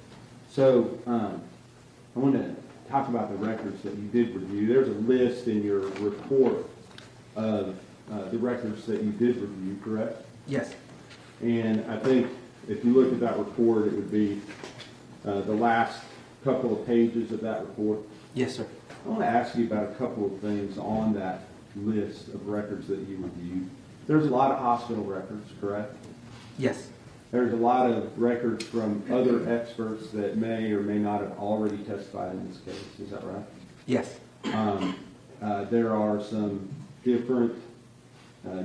So I want to talk about the records that you did review. There's a list in your report of the records that you did review, correct? Yes. And I think if you look at that report, it would be the last couple of pages of that report. Yes, sir. I want to ask you about a couple of things on that list of records that you reviewed. There's a lot of hospital records, correct? Yes. There's a lot of records from other experts that may or may not have already testified in this case. Is that right? Yes. There are some different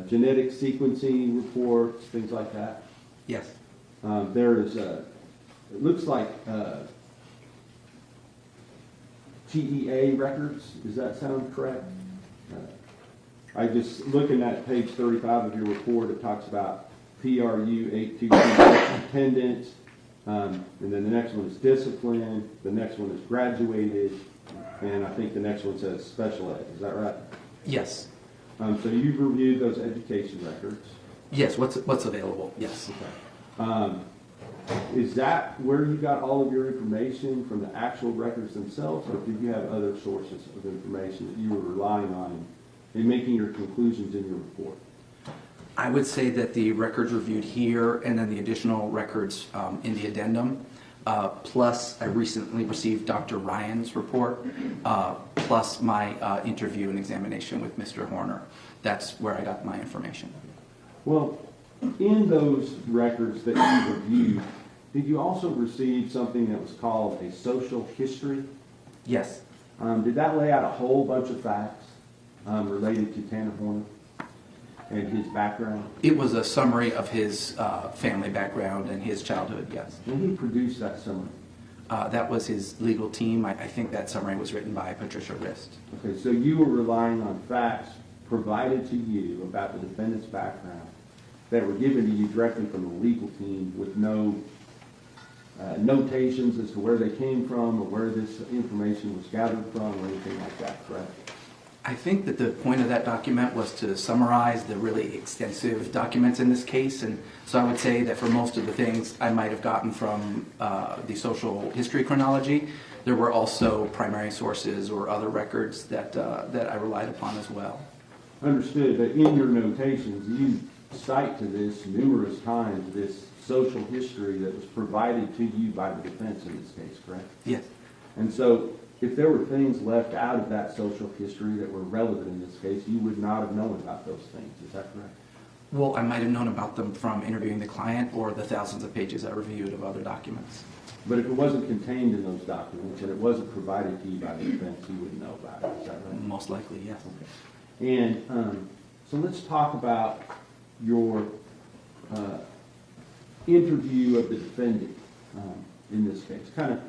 genetic sequencing reports, things like that. Yes. There is it looks like TEA records. Does that sound correct? I just looking at page 35 of your report, it talks about PRU 822 attendance, and then the next one is discipline, the next one is graduated, and I think the next one says special ed. Is that right? Yes. So you've reviewed those education records? Yes, what's available, yes. Okay. Is that where you got all of your information from the actual records themselves, or did you have other sources of information that you were relying on in making your conclusions in your report? I would say that the records reviewed here and then the additional records in the addendum, plus I recently received Dr. Ryan's report, plus my interview and examination with Mr. Horner. That's where I got my information. Well, in those records that you reviewed, did you also receive something that was called a social history? Yes. Did that lay out a whole bunch of facts related to Tanner Horner and his background? It was a summary of his family background and his childhood, yes. And who produced that summary? That was his legal team. I think that summary was written by Patricia Rist. Okay, so you were relying on facts provided to you about the defendant's background that were given to you directly from the legal team with no notations as to where they came from or where this information was gathered from or anything like that, correct? I think that the point of that document was to summarize the really extensive documents in this case, and so I would say that for most of the things I might have gotten from the social history chronology, there were also primary sources or other records that I relied upon as well. Understood, but in your notations, you cite to this numerous times, this social history that was provided to you by the defense in this case, correct? Yes. And so if there were things left out of that social history that were relevant in this case, you would not have known about those things. Is that correct? Well, I might have known about them from interviewing the client or the thousands of pages I reviewed of other documents. But if it wasn't contained in those documents and it wasn't provided to you by the defense, you wouldn't know about it. Is that right? Most likely, yes. Okay. And so let's talk about your interview of the defendant in this case. Kind of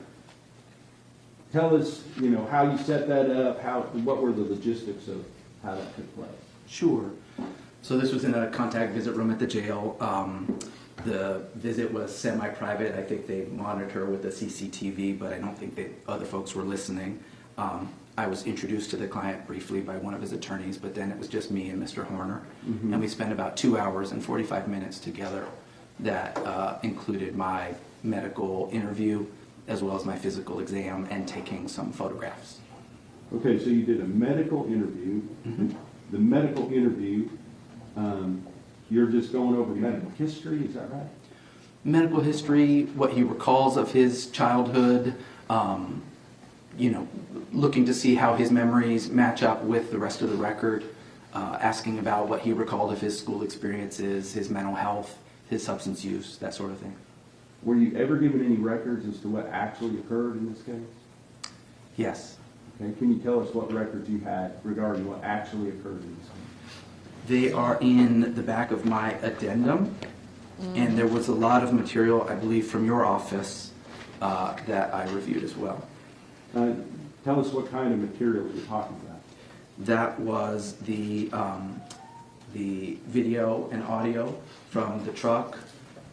tell us, how you set that up, what were the logistics of how that took place? Sure. So this was in a contact visit room at the jail. The visit was semi-private. I think they monitor with the CCTV, but I don't think that other folks were listening. I was introduced to the client briefly by one of his attorneys, but then it was just me and Mr. Horner. And we spent about 2 hours and 45 minutes together that included my medical interview as well as my physical exam and taking some photographs. Okay, so you did a medical interview. The medical interview, you're just going over medical history, is that right? Medical history, what he recalls of his childhood, you know, looking to see how his memories match up with the rest of the record, asking about what he recalled of his school experiences, his mental health, his substance use, that sort of thing. Were you ever given any records as to what actually occurred in this case? Yes. Okay, can you tell us what records you had regarding what actually occurred in this case? They are in the back of my addendum, and there was a lot of material, I believe, from your office that I reviewed as well. Tell us what kind of material you're talking about. That was the video and audio from the truck,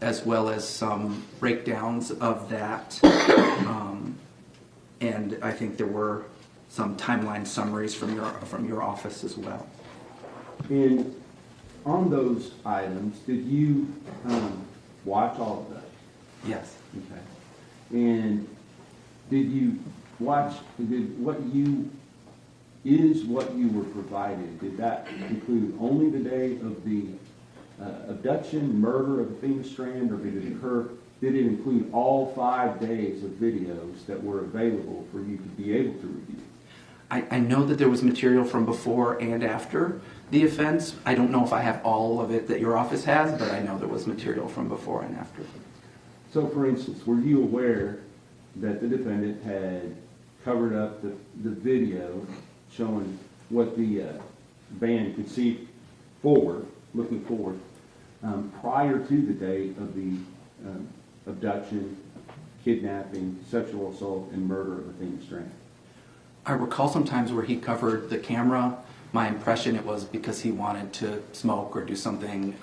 as well as some breakdowns of that. And I think there were some timeline summaries from your office as well. And on those items, did you watch all of those? Yes. Okay. And did you watch, what you were provided, did that include only the day of the abduction, murder of Athena Strand, or did it include all 5 days of videos that were available for you to be able to review? I know that there was material from before and after the offense. I don't know if I have all of it that your office has, but I know there was material from before and after. So, for instance, were you aware that the defendant had covered up the video showing what the van could see forward, looking forward, prior to the date of the abduction, kidnapping, sexual assault, and murder of Athena Strand? I recall sometimes where he covered the camera. My impression it was because he wanted to smoke or do something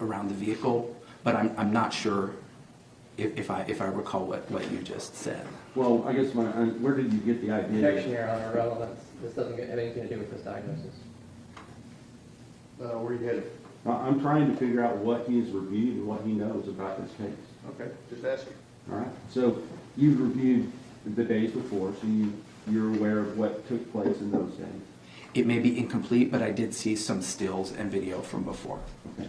around the vehicle, but I'm not sure if I recall what you just said. Well, I guess where did you get the idea? Objection, Your Honor, relevance. This doesn't have anything to do with this diagnosis. Where you headed? I'm trying to figure out what he's reviewed and what he knows about this case. Okay, just asking. All right. So you've reviewed the days before, so you're aware of what took place in those days. It may be incomplete, but I did see some stills and video from before. Okay.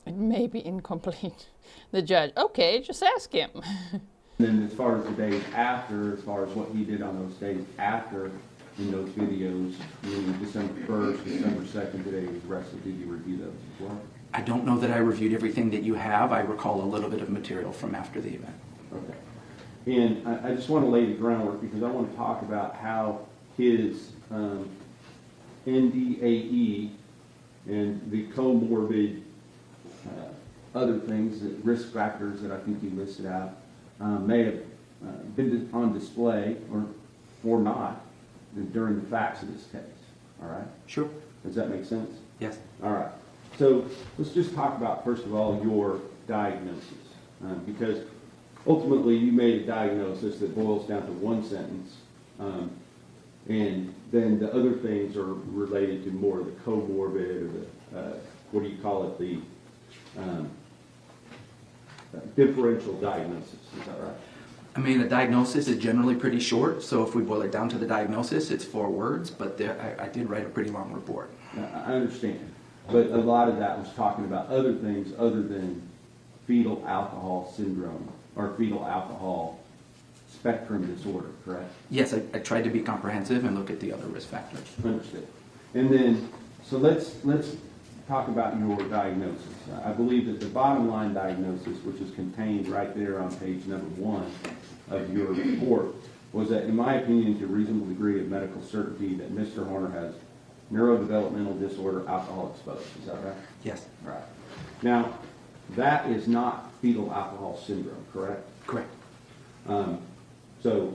It may be incomplete. The judge, okay, just ask him. And then as far as the days after, as far as what he did on those days after in those videos, meaning December 1st, December 2nd, today he was arrested, did you review those as well? I don't know that I reviewed everything that you have. I recall a little bit of material from after the event. Okay. And I just want to lay the groundwork because I want to talk about how his NDAE and the comorbid other things, risk factors that I think you listed out, may have been on display or not during the facts of this case. All right? Sure. Does that make sense? Yes. All right. So let's just talk about, first of all, your diagnosis. Because ultimately you made a diagnosis that boils down to one sentence. And then the other things are related to more of the comorbid or the, what do you call it, the differential diagnosis. Is that right? I mean, a diagnosis is generally pretty short, so if we boil it down to the diagnosis, it's 4 words, but I did write a pretty long report. I understand. But a lot of that was talking about other things other than fetal alcohol syndrome or fetal alcohol spectrum disorder, correct? Yes, I tried to be comprehensive and look at the other risk factors. Understood. And then, so let's talk about your diagnosis. I believe that the bottom line diagnosis, which is contained right there on page number 1 of your report, was that, in my opinion, to a reasonable degree of medical certainty, that Mr. Horner has neurodevelopmental disorder, alcohol exposed. Is that right? Yes. Right. Now, that is not fetal alcohol syndrome, correct? Correct. So,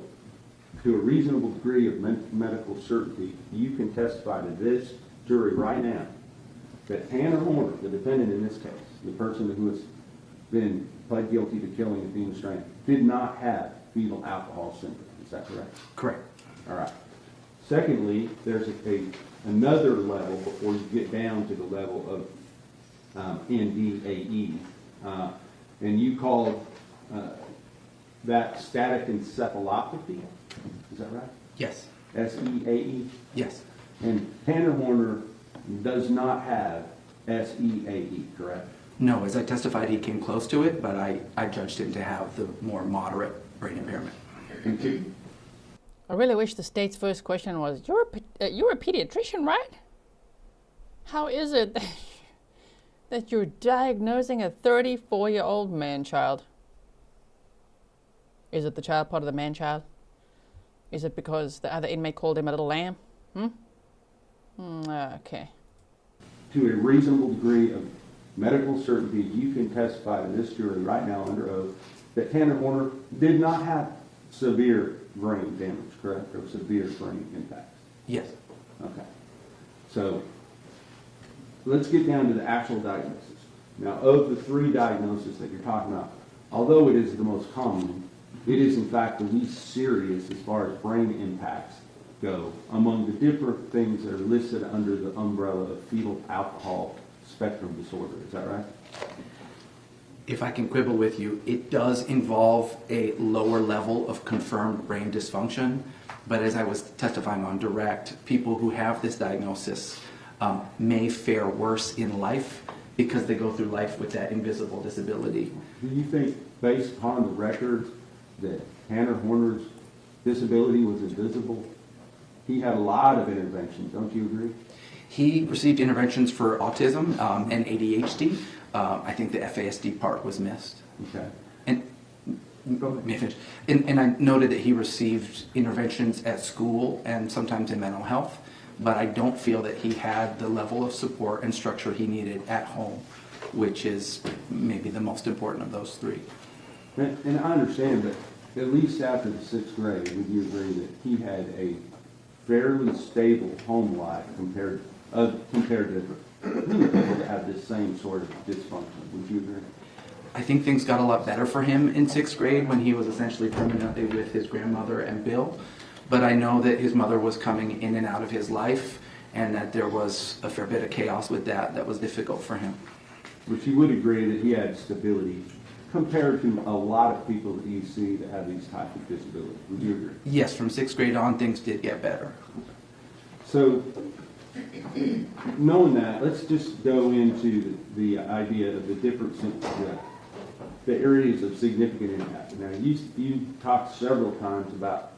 to a reasonable degree of medical certainty, you can testify to this jury right now that Tanner Horner, the defendant in this case, the person who has been pled guilty to killing Athena Strand, did not have fetal alcohol syndrome. Is that correct? Correct. All right. Secondly, there's another level before you get down to the level of NDAE, and you call that static encephalopathy. Is that right? Yes. SEAE? Yes. And Tanner Horner does not have SEAE, correct? No, as I testified, he came close to it, but I judged him to have the more moderate brain impairment. Thank you. I really wish the state's first question was, you're a pediatrician, right? How is it that you're diagnosing a 34-year-old man-child? Is it the child part of the man-child? Is it because the other inmate called him a little lamb? Okay. To a reasonable degree of medical certainty, you can testify to this jury right now under oath that Tanner Horner did not have severe brain damage, correct? Or severe brain impacts? Yes. Okay. So let's get down to the actual diagnosis. Now, of the three diagnoses that you're talking about, although it is the most common, it is in fact the least serious as far as brain impacts go among the different things that are listed under the umbrella of fetal alcohol spectrum disorder. Is that right? If I can quibble with you, it does involve a lower level of confirmed brain dysfunction, but as I was testifying on direct, people who have this diagnosis may fare worse in life because they go through life with that invisible disability. Do you think, based upon the record, that Tanner Horner's disability was invisible? He had a lot of interventions, don't you agree? He received interventions for autism and ADHD. I think the FASD part was missed. Okay. And may I finish? And I noted that he received interventions at school and sometimes in mental health, but I don't feel that he had the level of support and structure he needed at home, which is maybe the most important of those three. And I understand that at least after the 6th grade, would you agree that he had a fairly stable home life compared to people that have this same sort of dysfunction? Would you agree? I think things got a lot better for him in 6th grade when he was essentially permanently with his grandmother and Bill. But I know that his mother was coming in and out of his life and that there was a fair bit of chaos with that was difficult for him. But you would agree that he had stability compared to a lot of people that you see that have these types of disabilities. Would you agree? Yes, from 6th grade on, things did get better. So, knowing that, let's just go into the idea of the difference in the areas of significant impact. Now, you talked several times about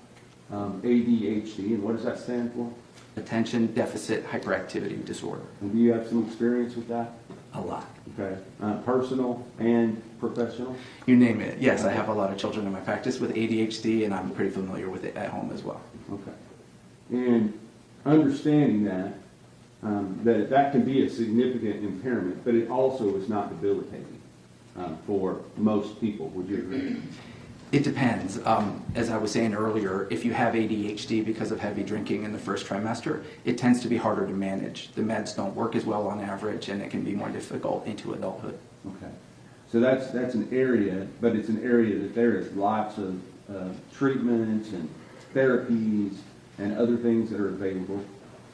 ADHD, and what does that stand for? Attention Deficit Hyperactivity Disorder. And do you have some experience with that? A lot. Okay. Personal and professional? You name it. Yes, I have a lot of children in my practice with ADHD, and I'm pretty familiar with it at home as well. Okay. And understanding that, that can be a significant impairment, but it also is not debilitating for most people. Would you agree? It depends. As I was saying earlier, if you have ADHD because of heavy drinking in the first trimester, it tends to be harder to manage. The meds don't work as well on average, and it can be more difficult into adulthood. Okay. So that's an area, but it's an area that there is lots of treatments and therapies and other things that are available.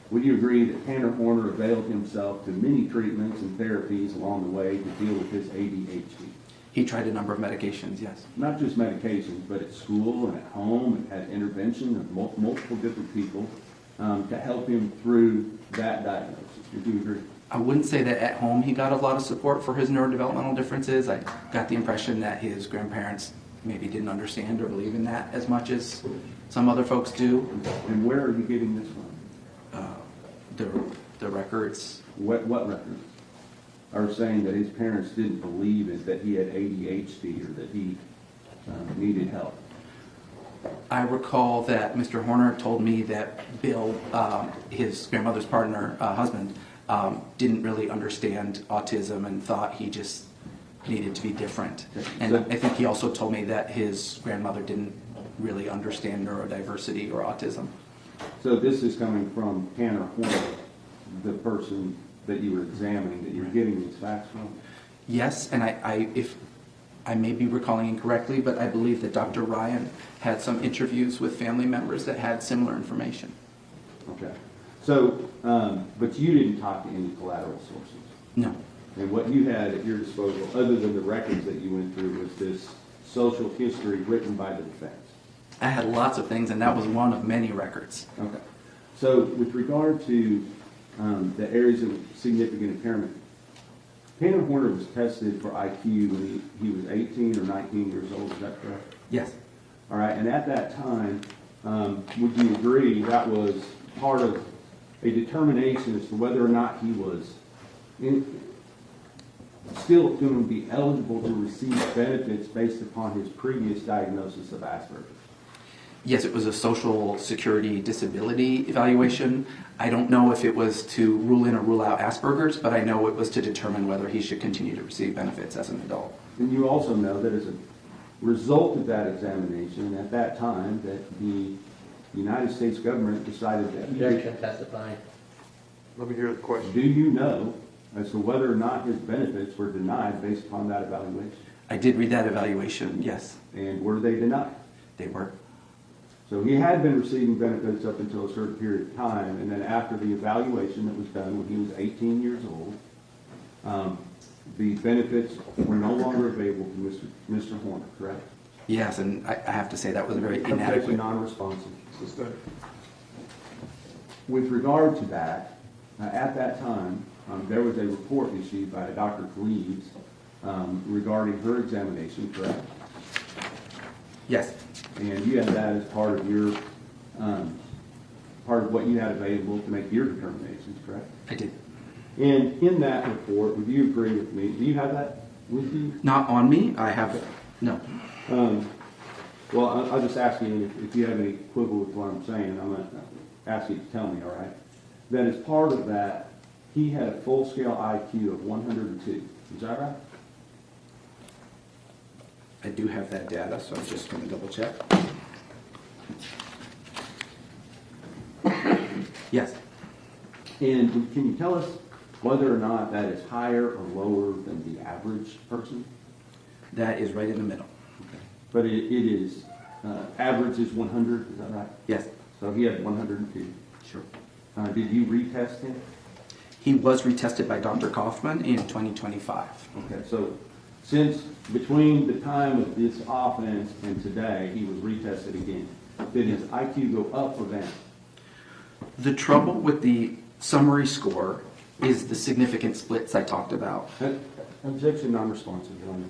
Would you agree that Tanner Horner availed himself to many treatments and therapies along the way to deal with his ADHD? He tried a number of medications, yes. Not just medications, but at school and at home, and had intervention of multiple different people to help him through that diagnosis. Would you agree? I wouldn't say that at home he got a lot of support for his neurodevelopmental differences. I got the impression that his grandparents maybe didn't understand or believe in that as much as some other folks do. And where are you getting this from? The records. What records? Are saying that his parents didn't believe it, that he had ADHD or that he needed help. I recall that Mr. Horner told me that Bill, his grandmother's partner, husband, didn't really understand autism and thought he just needed to be different. And I think he also told me that his grandmother didn't really understand neurodiversity or autism. So this is coming from Tanner Horner, the person that you were examining, that you were getting these facts from? Yes, and if I may be recalling incorrectly, but I believe that Dr. Ryan had some interviews with family members that had similar information. Okay. So, but you didn't talk to any collateral sources? No. And what you had at your disposal, other than the records that you went through, was this social history written by the defense? I had lots of things, and that was one of many records. Okay. So with regard to the areas of significant impairment, Tanner Horner was tested for IQ when he was 18 or 19 years old, is that correct? Yes. All right, and at that time, would you agree that was part of a determination as to whether or not he was still going to be eligible to receive benefits based upon his previous diagnosis of Asperger's? Yes, it was a social security disability evaluation. I don't know if it was to rule in or rule out Asperger's, but I know it was to determine whether he should continue to receive benefits as an adult. And you also know that as a result of that examination, at that time, that the United States government decided that Objection, testifying. Let me hear the question. Do you know as to whether or not his benefits were denied based upon that evaluation? I did read that evaluation, yes. And were they denied? They were. So he had been receiving benefits up until a certain period of time, and then after the evaluation that was done when he was 18 years old, the benefits were no longer available to Mr. Horner, correct? Yes, and I have to say that was very inadequate. Objection, non-responsive. With regard to that, at that time, there was a report issued by Dr. Davies regarding her examination, correct? Yes. And you had that as part of your, part of what you had available to make your determinations, correct? I did. And in that report, would you agree with me? Do you have that with you? Not on me. I have it. No. Well, I'll just ask you if you have any quibble with what I'm saying. I'm going to ask you to tell me, all right? That as part of that, he had a full-scale IQ of 102. Is that right? I do have that data, so I'm just going to double check. Yes. And can you tell us whether or not that is higher or lower than the average person? That is right in the middle. Okay. But it is, average is 100, is that right? Yes. So he had 102. Sure. Did you retest him? He was retested by Dr. Kaufman in 2025. Okay, so since between the time of this offense and today, he was retested again. Did his IQ go up or down? The trouble with the summary score is the significant splits I talked about. Objection, non-responsive, Your Honor.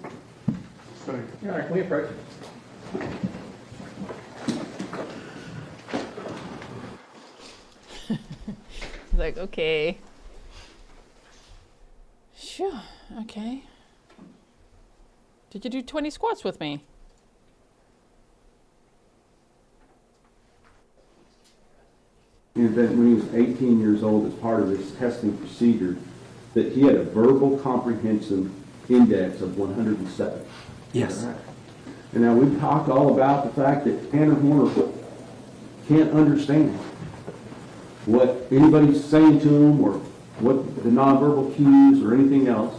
All right, can we approach? Like, okay. Sure, okay. Did you do 20 squats with me? And that when he was 18 years old, as part of this testing procedure, that he had a verbal comprehension index of 107. Yes. Right. And now we've talked all about the fact that Tanner Horner can't understand what anybody's saying to him or what the nonverbal cues or anything else.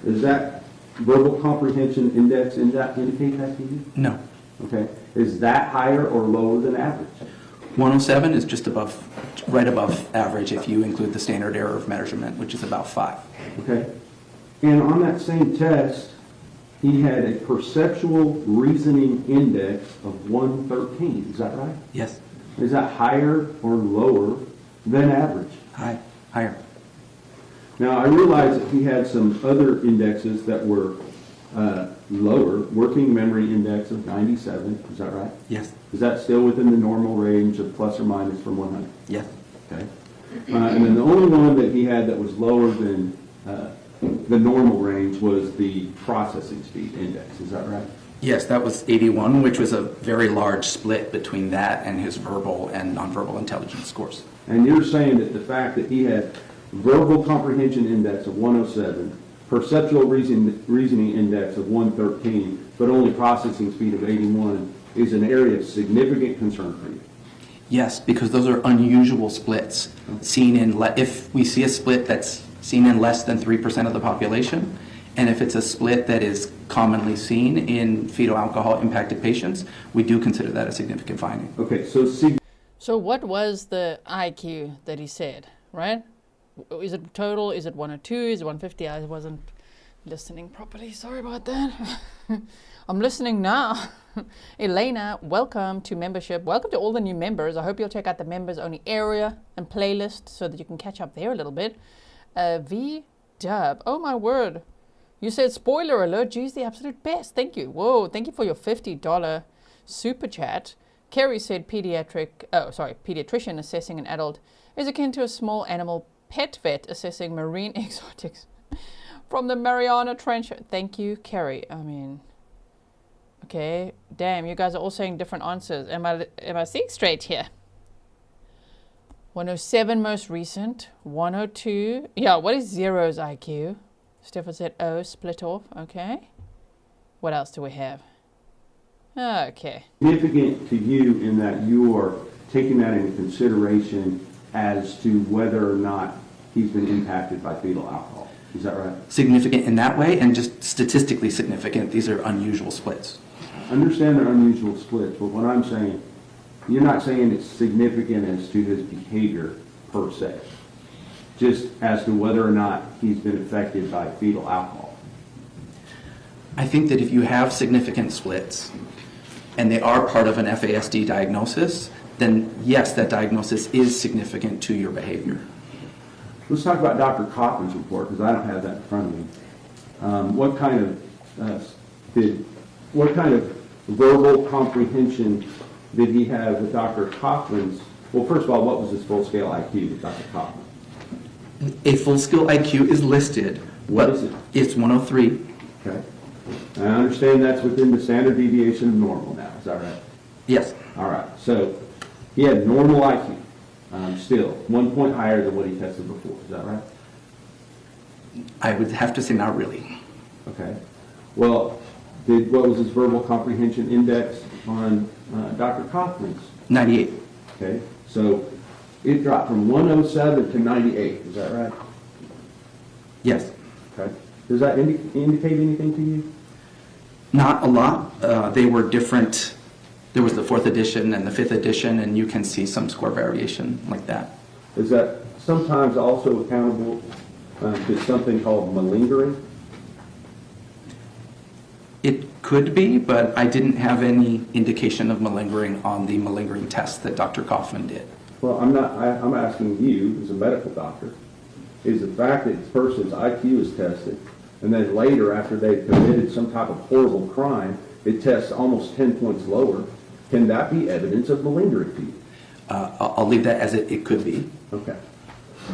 Is that verbal comprehension index indicate that to you? No. Okay. Is that higher or lower than average? 107 is just above, right above average if you include the standard error of measurement, which is about 5. Okay. And on that same test, he had a perceptual reasoning index of 113. Is that right? Yes. Is that higher or lower than average? Higher. Now, I realize that he had some other indexes that were lower. Working memory index of 97. Is that right? Yes. Is that still within the normal range of plus or minus from 100? Yes. Okay. And then the only one that he had that was lower than the normal range was the processing speed index. Is that right? Yes, that was 81, which was a very large split between that and his verbal and nonverbal intelligence scores. And you're saying that the fact that he had verbal comprehension index of 107, perceptual reasoning index of 113, but only processing speed of 81 is an area of significant concern for you? Yes, because those are unusual splits seen in, if we see a split that's seen in less than 3% of the population, and if it's a split that is commonly seen in fetal alcohol impacted patients, we do consider that a significant finding. Okay, so So what was the IQ that he said, right? Is it total? Is it 102? Is it 150? I wasn't listening properly. Sorry about that. I'm listening now. Elena, welcome to membership. Welcome to all the new members. I hope you'll check out the members only area and playlist so that you can catch up there a little bit. V-Dub, oh my word. You said spoiler alert. Geez, the absolute best. Thank you. Whoa, thank you for your $50 super chat. Kerry said pediatrician assessing an adult is akin to a small animal pet vet assessing marine exotics from the Mariana Trench. Thank you, Kerry. I mean, okay, damn, you guys are all saying different answers. Am I seeing straight here? 107 most recent, 102. Yeah, what is Zero's IQ? Stefan said, oh, split off. Okay. What else do we have? Okay. Significant to you in that you are taking that into consideration as to whether or not he's been impacted by fetal alcohol. Is that right? Significant in that way, and just statistically significant. These are unusual splits. I understand they're unusual splits, but what I'm saying, you're not saying it's significant as to his behavior per se, just as to whether or not he's been affected by fetal alcohol. I think that if you have significant splits, and they are part of an FASD diagnosis, then yes, that diagnosis is significant to your behavior. Let's talk about Dr. Kaufman's report, because I don't have that in front of me. What kind of verbal comprehension did he have with Dr. Kaufman's? Well, first of all, what was his full-scale IQ with Dr. Kaufman? A full-scale IQ is listed. What is it? It's 103. Okay. I understand that's within the standard deviation of normal now. Is that right? Yes. All right. So he had normal IQ, still 1 point higher than what he tested before. Is that right? I would have to say not really. Okay. Well, what was his verbal comprehension index on Dr. Kaufman's? 98. Okay. So it dropped from 107 to 98. Is that right? Yes. Okay. Does that indicate anything to you? Not a lot. They were different. There was the 4th edition and the 5th edition, and you can see some score variation like that. Is that sometimes also accountable to something called malingering? It could be, but I didn't have any indication of malingering on the malingering test that Dr. Kaufman did. Well, I'm asking you as a medical doctor, is the fact that this person's IQ is tested, and then later after they've committed some type of horrible crime, it tests almost 10 points lower, can that be evidence of malingering to you? I'll leave that as it could be. Okay.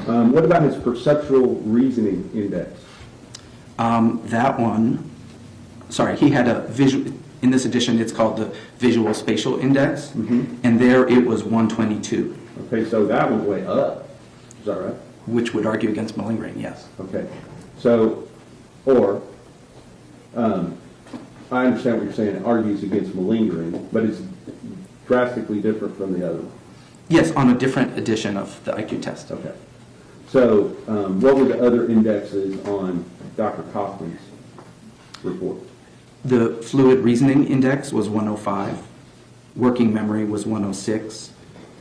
What about his perceptual reasoning index? That one, sorry, he had a visual, in this edition it's called the visual spatial index, and there it was 122. Okay, so that went way up. Is that right? Which would argue against malingering, yes. Okay. So, or, I understand what you're saying, it argues against malingering, but it's drastically different from the other one. Yes, on a different edition of the IQ test. Okay. So, what were the other indexes on Dr. Kaufman's report? The fluid reasoning index was 105. Working memory was 106.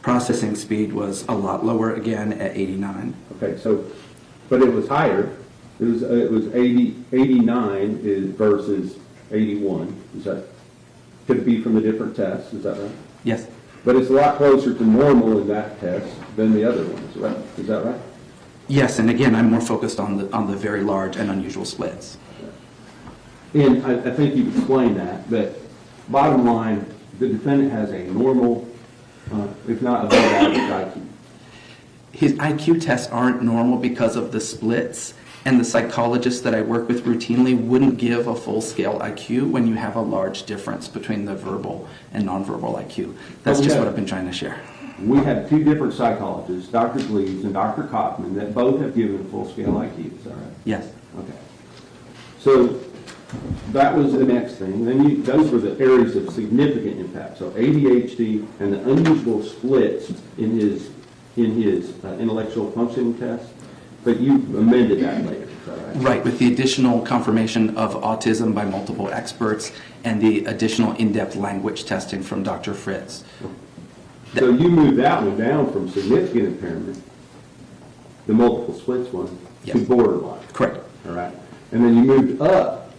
Processing speed was a lot lower, again, at 89. Okay, so, but it was higher. It was 89 versus 81. Is that, could it be from the different tests? Is that right? Yes. But it's a lot closer to normal in that test than the other ones, right? Is that right? Yes, and again, I'm more focused on the very large and unusual splits. And I think you explained that, but bottom line, the defendant has a normal, if not above average IQ. His IQ tests aren't normal because of the splits, and the psychologists that I work with routinely wouldn't give a full-scale IQ when you have a large difference between the verbal and nonverbal IQ. That's just what I've been trying to share. We had two different psychologists, Dr. Davies and Dr. Kaufman, that both have given full-scale IQ. Is that right? Yes. Okay. So that was the next thing. Then those were the areas of significant impact. So ADHD and the unusual splits in his intellectual functioning test. But you amended that later, is that right? Right, with the additional confirmation of autism by multiple experts and the additional in-depth language testing from Dr. Fritz. So you moved that one down from significant impairment, the multiple splits one, to borderline. Correct. All right. And then you moved up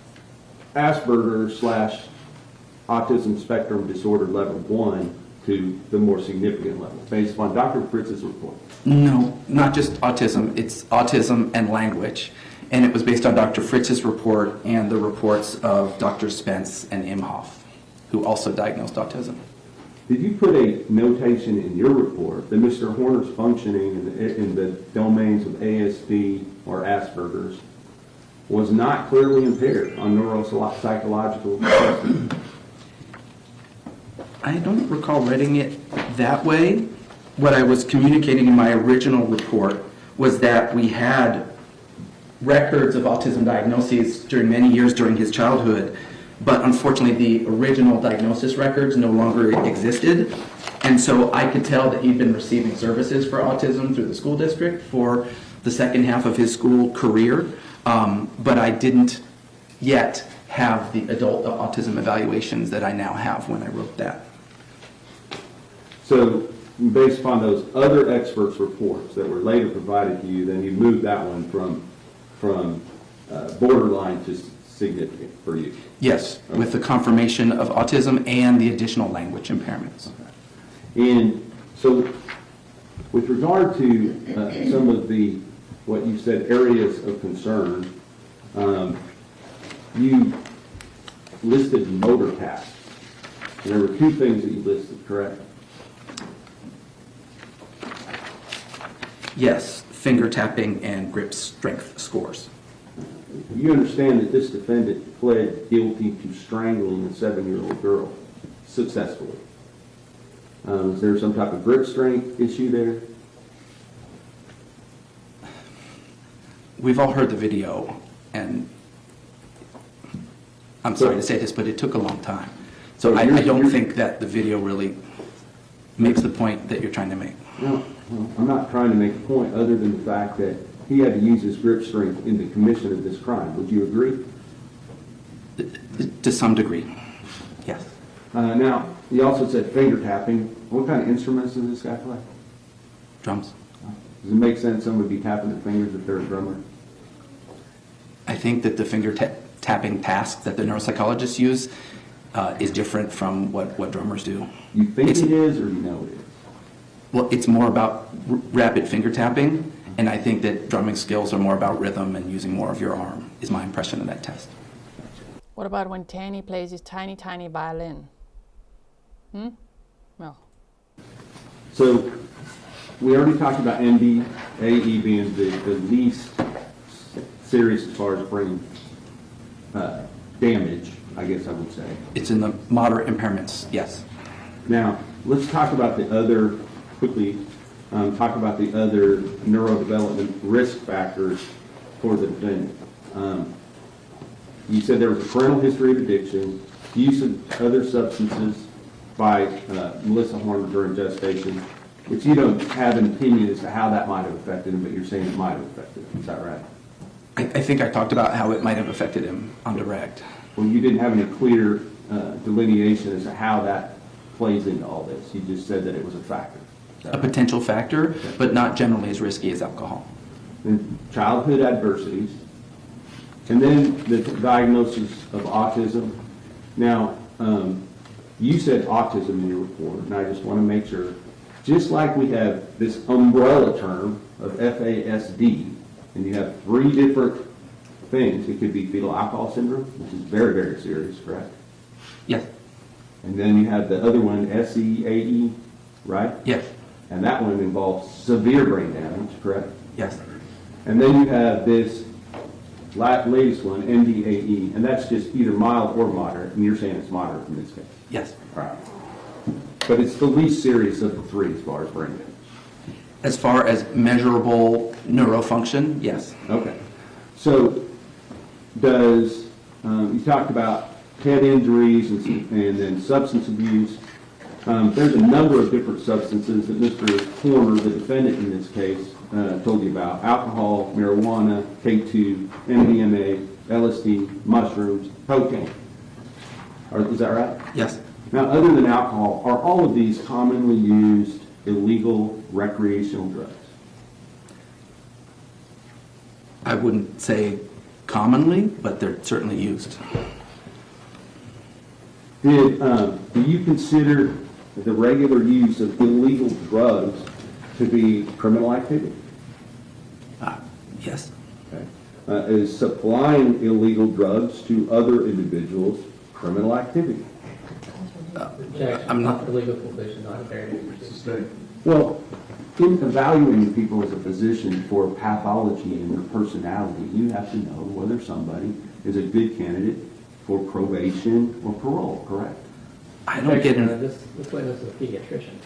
Asperger/autism spectrum disorder level 1 to the more significant level, based upon Dr. Fritz's report. No, not just autism. It's autism and language. And it was based on Dr. Fritz's report and the reports of Dr. Spence and Imhoff, who also diagnosed autism. Did you put a notation in your report that Mr. Horner's functioning in the domains of ASD or Asperger's was not clearly impaired on neuropsychological testing? I don't recall writing it that way. What I was communicating in my original report was that we had records of autism diagnoses during many years during his childhood, but unfortunately the original diagnosis records no longer existed. And so I could tell that he'd been receiving services for autism through the school district for the second half of his school career, but I didn't yet have the adult autism evaluations that I now have when I wrote that. So based upon those other experts' reports that were later provided to you, then you moved that one from borderline to significant for you? Yes, okay. With the confirmation of autism and the additional language impairments. Okay. And so with regard to some of the, what you said, areas of concern, you listed motor tasks. And there were two things that you listed, correct? Yes, finger tapping and grip strength scores. You understand that this defendant pled guilty to strangling a 7-year-old girl successfully. Is there some type of grip strength issue there? We've all heard the video, and I'm sorry to say this, but it took a long time. So I don't think that the video really makes the point that you're trying to make. No, I'm not trying to make a point other than the fact that he had to use his grip strength in the commission of this crime. Would you agree? To some degree, yes. Now, you also said finger tapping. What kind of instruments does this guy play? Drums. Does it make sense someone would be tapping their fingers if they're a drummer? I think that the finger tapping task that the neuropsychologists use is different from what drummers do. You think it is, or you know it is? Well, it's more about rapid finger tapping, and I think that drumming skills are more about rhythm and using more of your arm, is my impression of that test. What about when Tanny plays his tiny, tiny violin? No. So, we already talked about NDAE being the least serious as far as brain damage, I guess I would say. It's in the moderate impairments, yes. Now, let's talk about the other, quickly, talk about the other neurodevelopment risk factors for the defendant. You said there was a parental history of addiction, use of other substances by Melissa Horner during gestation, which you don't have an opinion as to how that might have affected him, but you're saying it might have affected him. Is that right? I think I talked about how it might have affected him on direct. Well, you didn't have any clear delineation as to how that plays into all this. You just said that it was a factor. A potential factor, but not generally as risky as alcohol. And childhood adversities, and then the diagnosis of autism. Now, you said autism in your report, and I just want to make sure, just like we have this umbrella term of FASD, and you have 3 different things. It could be fetal alcohol syndrome, which is very, very serious, correct? Yes. And then you have the other one, SEAE, right? Yes. And that one involves severe brain damage, correct? Yes. And then you have this latest one, NDAE, and that's just either mild or moderate, and you're saying it's moderate in this case? Yes. All right. But it's the least serious of the 3 as far as brain damage. As far as measurable neurofunction, yes. Okay. So does You talked about head injuries and then substance abuse. There's a number of different substances that Mr. Horner, the defendant in this case, told you about. Alcohol, marijuana, K2, MDMA, LSD, mushrooms, cocaine. Is that right? Yes. Now, other than alcohol, are all of these commonly used illegal recreational drugs? I wouldn't say commonly, but they're certainly used. Do you consider the regular use of illegal drugs to be criminal activity? Yes. Okay. Is supplying illegal drugs to other individuals criminal activity? I'm not the legal conclusion, not a very Well, in evaluating people as a physician for pathology and their personality, you have to know whether somebody is a good candidate for probation or parole, correct? I don't get into this. This witness is a pediatrician.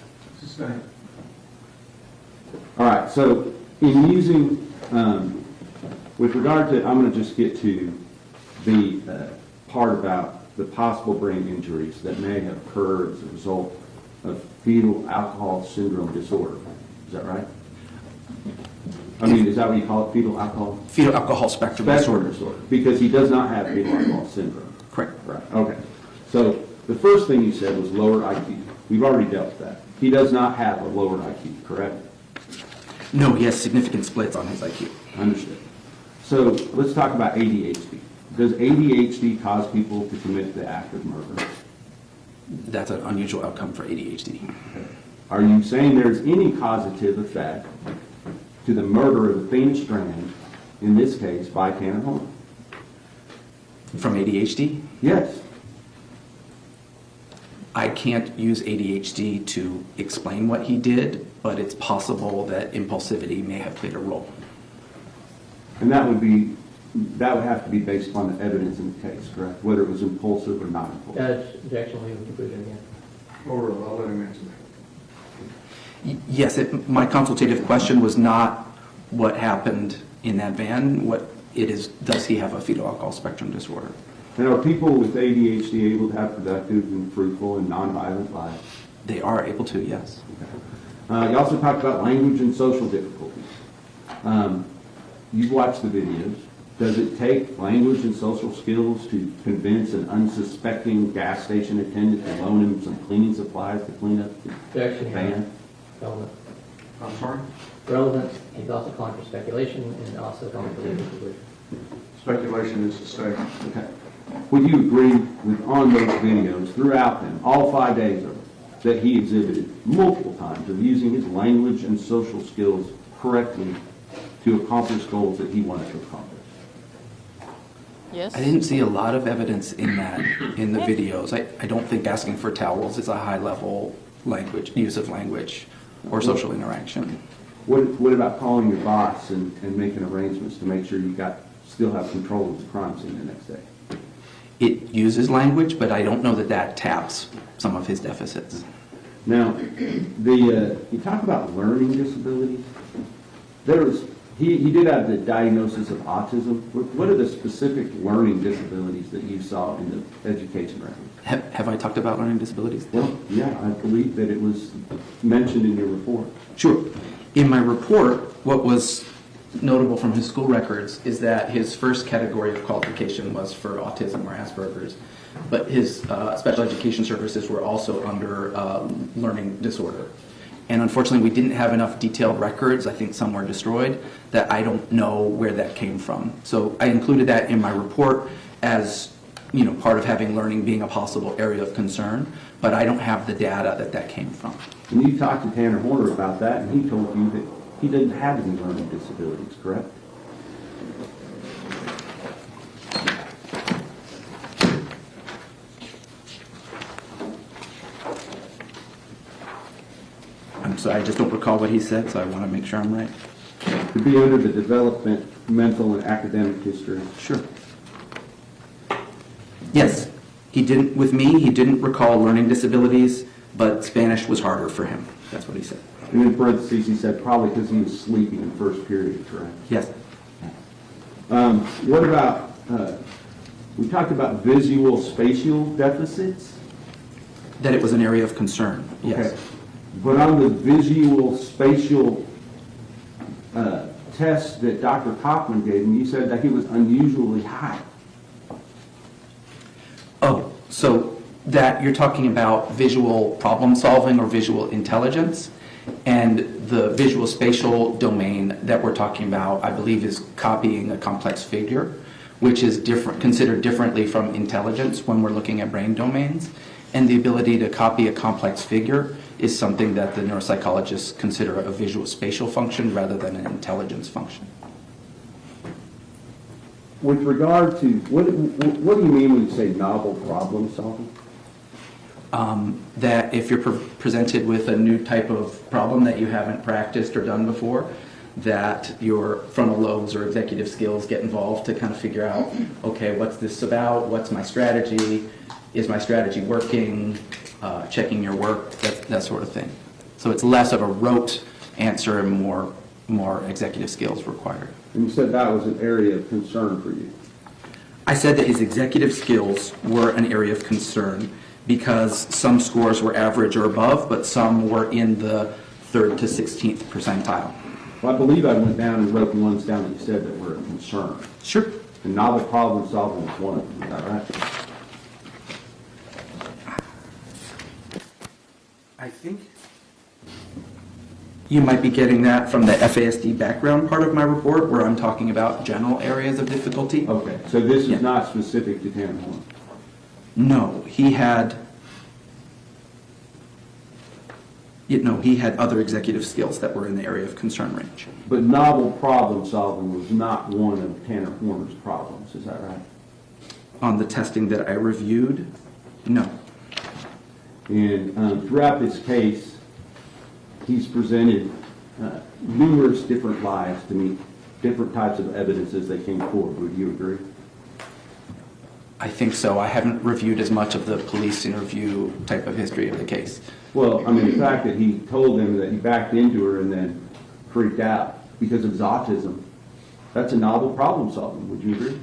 All right, so in using, with regard to, I'm going to just get to the part about the possible brain injuries that may have occurred as a result of fetal alcohol syndrome disorder. Is that right? I mean, is that what you call it, fetal alcohol? Fetal alcohol spectrum disorder. Because he does not have fetal alcohol syndrome. Correct. Right, okay. So the first thing you said was lowered IQ. We've already dealt with that. He does not have a lowered IQ, correct? No, he has significant splits on his IQ. Understood. So let's talk about ADHD. Does ADHD cause people to commit the act of murder? That's an unusual outcome for ADHD. Are you saying there's any causative effect to the murder of Athena Strand, in this case, by Tanner Horner? From ADHD? Yes. I can't use ADHD to explain what he did, but it's possible that impulsivity may have played a role. And that would have to be based upon the evidence in the case, correct? Whether it was impulsive or not impulsive. Judge, objection, legal conclusion, yeah. Or I'll let him answer that. Yes, my consultative question was not what happened in that van. What it is, does he have a fetal alcohol spectrum disorder? And are people with ADHD able to have productive and fruitful and nonviolent lives? They are able to, yes. Okay. You also talked about language and social difficulties. You've watched the videos. Does it take language and social skills to convince an unsuspecting gas station attendant to loan him some cleaning supplies to clean up the van? Relevant. I'm sorry? Relevant. He's also calling for speculation and also calling for legal conclusion. Speculation is a statement. Okay. Would you agree with, on those videos, throughout them, all 5 days of them, that he exhibited multiple times of using his language and social skills correctly to accomplish goals that he wanted to accomplish? Yes. I didn't see a lot of evidence in that, in the videos. I don't think asking for towels is a high-level use of language or social interaction. What about calling your boss and making arrangements to make sure you still have control of the crime scene the next day? It uses language, but I don't know that that taps some of his deficits. Now, you talk about learning disabilities. He did have the diagnosis of autism. What are the specific learning disabilities that you saw in the education record? Have I talked about learning disabilities? Well, yeah, I believe that it was mentioned in your report. Sure. In my report, what was notable from his school records is that his first category of qualification was for autism or Asperger's, but his special education services were also under learning disorder. And unfortunately, we didn't have enough detailed records, I think some were destroyed, that I don't know where that came from. So I included that in my report as part of having learning being a possible area of concern, but I don't have the data that came from. And you talked to Tanner Horner about that, and he told you that he didn't have any learning disabilities, correct? I'm sorry, I just don't recall what he said, so I want to make sure I'm right. To be under the development, mental, and academic history. Sure. Yes, he didn't recall learning disabilities, but Spanish was harder for him. That's what he said. And in parentheses, he said probably because he was sleeping in the first period, correct? Yes. What about We talked about visual spatial deficits. That it was an area of concern, yes. Okay. But on the visual spatial test that Dr. Kaufman gave him, you said that he was unusually high. Oh, so that you're talking about visual problem solving or visual intelligence, and the visual spatial domain that we're talking about, I believe, is copying a complex figure, which is considered differently from intelligence when we're looking at brain domains. And the ability to copy a complex figure is something that the neuropsychologists consider a visual spatial function rather than an intelligence function. With regard to, what do you mean when you say novel problem solving? That if you're presented with a new type of problem that you haven't practiced or done before, that your frontal lobes or executive skills get involved to kind of figure out, okay, what's this about? What's my strategy? Is my strategy working? Checking your work, that sort of thing. So it's less of a rote answer and more executive skills required. And you said that was an area of concern for you. I said that his executive skills were an area of concern because some scores were average or above, but some were in the 3rd to 16th percentile. Well, I believe I went down and wrote the ones down that you said that were a concern. Sure. And novel problem solving is one of them, is that right? I think you might be getting that from the FASD background part of my report, where I'm talking about general areas of difficulty. Okay, so this is not specific to Tanner Horner? No, he had other executive skills that were in the area of concern range. But novel problem solving was not one of Tanner Horner's problems, is that right? On the testing that I reviewed, no. And throughout this case, he's presented numerous different lies to meet different types of evidence as they came forward. Would you agree? I think so. I haven't reviewed as much of the police interview type of history of the case. Well, I mean, the fact that he told them that he backed into her and then freaked out because of his autism, that's a novel problem solving. Would you agree?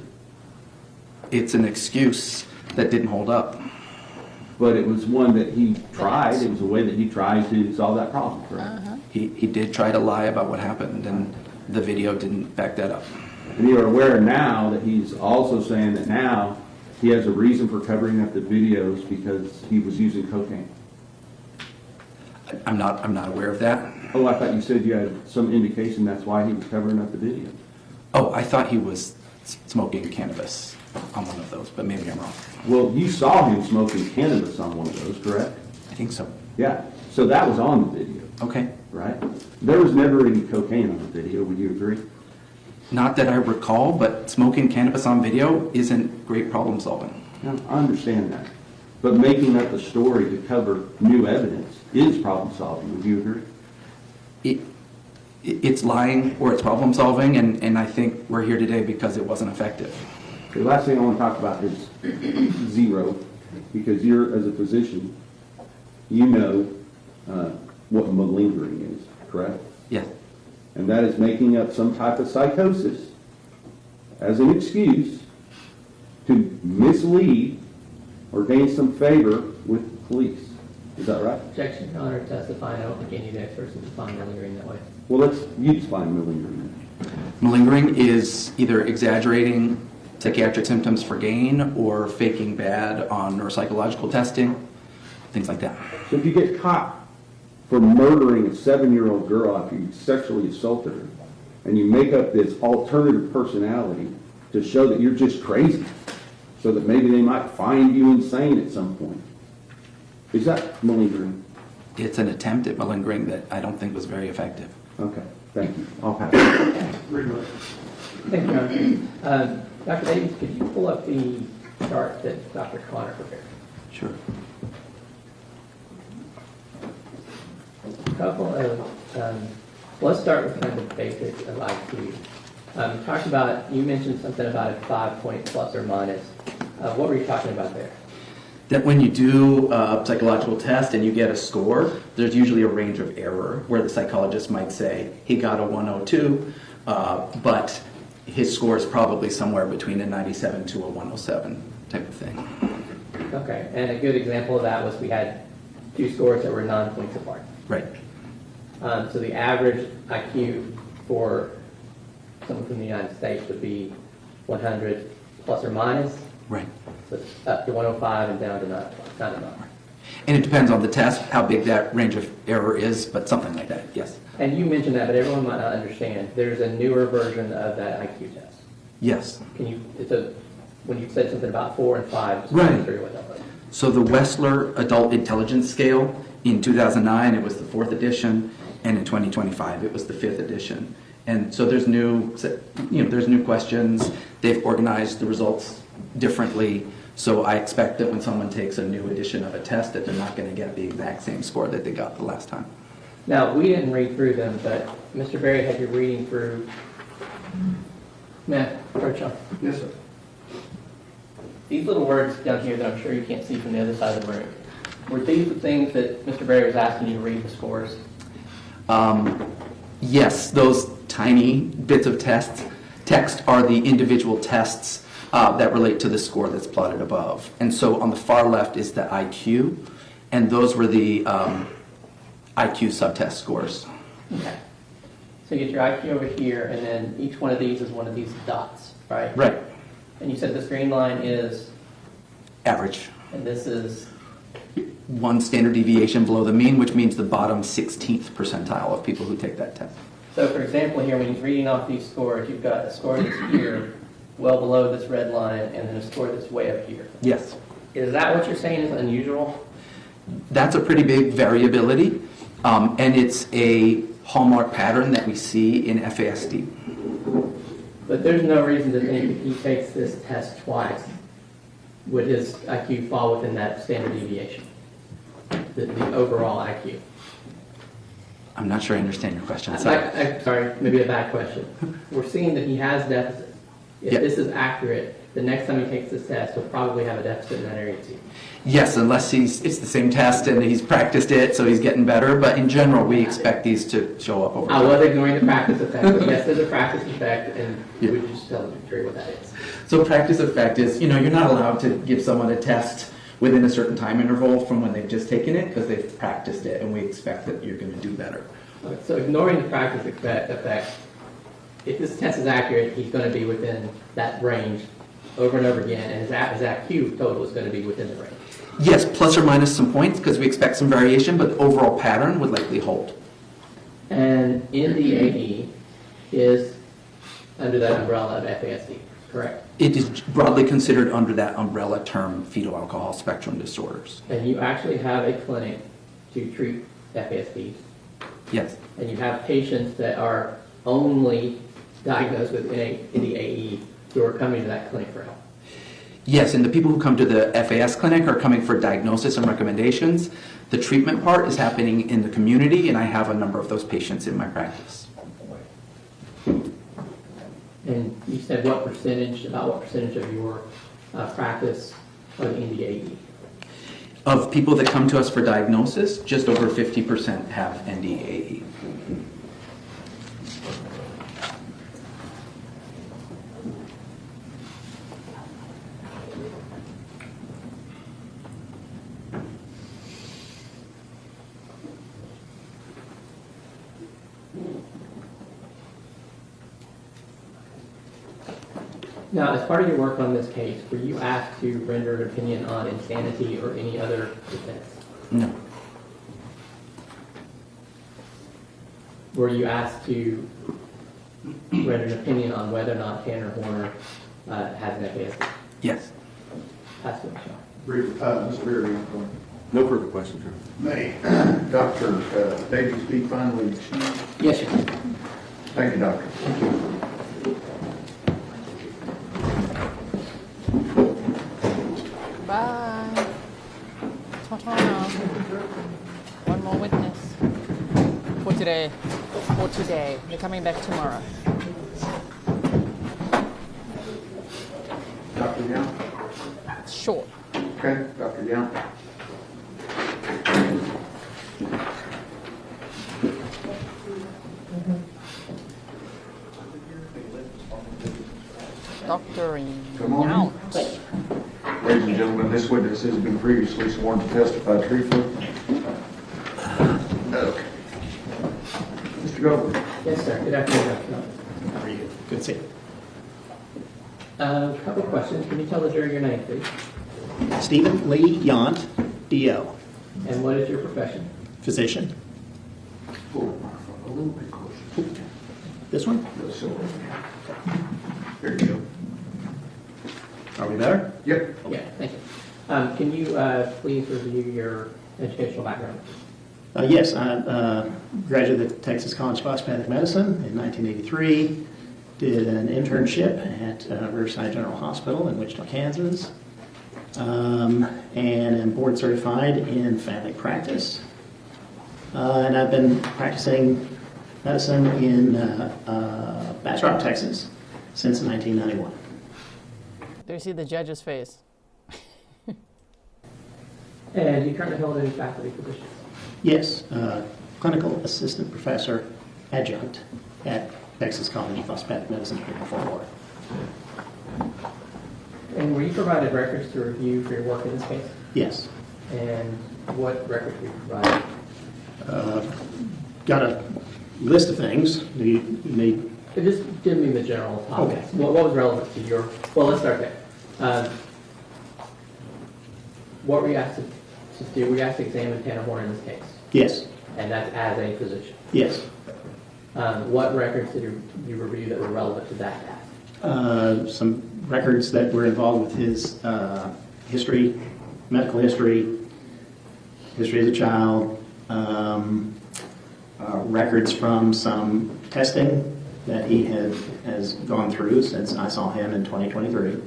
It's an excuse that didn't hold up. But it was one that he tried. It was a way that he tried to solve that problem, correct? He did try to lie about what happened, and the video didn't back that up. And you're aware now that he's also saying that now he has a reason for covering up the videos because he was using cocaine. I'm not aware of that. Oh, I thought you said you had some indication that's why he was covering up the video. Oh, I thought he was smoking cannabis on one of those, but maybe I'm wrong. Well, you saw him smoking cannabis on one of those, correct? I think so. Yeah, so that was on the video. Okay. Right? There was never any cocaine on the video, would you agree? Not that I recall, but smoking cannabis on video isn't great problem solving. No, I understand that. But making up a story to cover new evidence is problem solving, would you agree? It's lying or it's problem solving, and I think we're here today because it wasn't effective. The last thing I want to talk about is zero, because you're, as a physician, you know what malingering is, correct? Yes. And that is making up some type of psychosis as an excuse to mislead or gain some favor with the police. Is that right? Objection, Your Honor, testifying. I don't think any of the experts would define malingering that way. Well, you define malingering. Malingering is either exaggerating psychiatric symptoms for gain or faking bad on neuropsychological testing, things like that. So if you get caught for murdering a 7-year-old girl after you sexually assaulted her, and you make up this alternative personality to show that you're just crazy, so that maybe they might find you insane at some point, is that malingering? It's an attempt at malingering that I don't think was very effective. Okay, thank you. I'll pass. Thank you, Your Honor. Dr. Davies, could you pull up the chart that Dr. Connor prepared? Sure. A couple of, let's start with kind of the basics of IQ. You mentioned something about a 5-point plus or minus. What were you talking about there? That when you do a psychological test and you get a score, there's usually a range of error where the psychologist might say he got a 102, but his score is probably somewhere between a 97 to a 107 type of thing. Okay, and a good example of that was we had two scores that were 9 points apart. Right. So the average IQ for someone from the United States would be 100 plus or minus. Right. So it's up to 105 and down to 99. And it depends on the test, how big that range of error is, but something like that, yes. And you mentioned that, but everyone might not understand. There's a newer version of that IQ test. Yes. Can you, when you said something about 4 and 5, just Right. through what that was. So the Wessler Adult Intelligence Scale, in 2009, it was the 4th edition, and in 2025, it was the 5th edition. And so there's there's new questions. They've organized the results differently. So I expect that when someone takes a new edition of a test, that they're not going to get the exact same score that they got the last time. Now, we didn't read through them, but Mr. Berry had you reading through. Matt, approach on. Yes, sir. These little words down here that I'm sure you can't see from the other side of the room, were these the things that Mr. Berry was asking you to read the scores? Yes, those tiny bits of text are the individual tests that relate to the score that's plotted above. And so on the far left is the IQ, and those were the IQ subtest scores. Okay. So you get your IQ over here, and then each one of these is one of these dots, right? Right. And you said this green line is? Average. And this is? 1 standard deviation below the mean, which means the bottom 16th percentile of people who take that test. So for example here, when he's reading off these scores, you've got a score that's here, well below this red line, and then a score that's way up here. Yes. Is that what you're saying is unusual? That's a pretty big variability, and it's a hallmark pattern that we see in FASD. But there's no reason to think if he takes this test twice, would his IQ fall within that standard deviation, the overall IQ? I'm not sure I understand your question. Sorry, maybe a bad question. We're seeing that he has deficits. If this is accurate, the next time he takes this test, he'll probably have a deficit in that area too. Yes, unless it's the same test and he's practiced it, so he's getting better. But in general, we expect these to show up over time. I was ignoring the practice effect, but yes, there's a practice effect, and would you just tell the jury what that is? So practice effect is, you're not allowed to give someone a test within a certain time interval from when they've just taken it, because they've practiced it, and we expect that you're going to do better. Okay, so ignoring the practice effect, if this test is accurate, he's going to be within that range over and over again, and his IQ total is going to be within the range. Yes, plus or minus some points, because we expect some variation, but the overall pattern would likely hold. And NDAE is under that umbrella of FASD, correct? It is broadly considered under that umbrella term, fetal alcohol spectrum disorders. And you actually have a clinic to treat FASD. Yes. And you have patients that are only diagnosed with NDAE who are coming to that clinic for help. Yes, and the people who come to the FAS clinic are coming for diagnosis and recommendations. The treatment part is happening in the community, and I have a number of those patients in my practice. And you said about what percentage of your practice are the NDAE? Of people that come to us for diagnosis, just over 50% have NDAE. Now, as part of your work on this case, were you asked to render an opinion on insanity or any other defense? No. Were you asked to render an opinion on whether or not Tanner Horner has an FASD? Yes. That's what Sean. Mr. Berry, No further questions, sir. may Dr. Davies be finally excused? Yes, sir. Thank you, Doctor. Bye. Ta-ta. One more witness. For today. For today. You're coming back tomorrow. Dr. Yount? It's short. Okay, Dr. Yount. Dr. Come on Yount. Ladies and gentlemen, this witness has been previously sworn to testify truthfully. Okay. Mr. Goldberg. Yes, sir. Good afternoon. How are you? Good to see you. A couple of questions. Can you tell the jury your name, please? Stephen Lee Yount, DO. And what is your profession? Physician. A little bit closer. This one? There you go. Are we better? Yep. Yeah, thank you. Can you please review your educational background? Yes, I graduated at Texas College of Osteopathic Medicine in 1983. Did an internship at Riverside General Hospital in Wichita, Kansas. And am board certified in family practice. And I've been practicing medicine in Bastrop, Texas since 1991. Do you see the judge's face? And you currently hold any faculty positions? Yes, clinical assistant professor adjunct at Texas College of Osteopathic Medicine here in Fort Worth. And were you provided records to review for your work in this case? Yes. And what records were you provided? Got a list of things. You need. Just give me the general topics. Okay. What was relevant to your? Well, let's start there. What were you asked to do? Were you asked to examine Tanner Horner in this case? Yes. And that's as a physician? Yes. What records did you review that were relevant to that task? Some records that were involved with his history, medical history, history as a child, records from some testing that he has gone through since I saw him in 2023.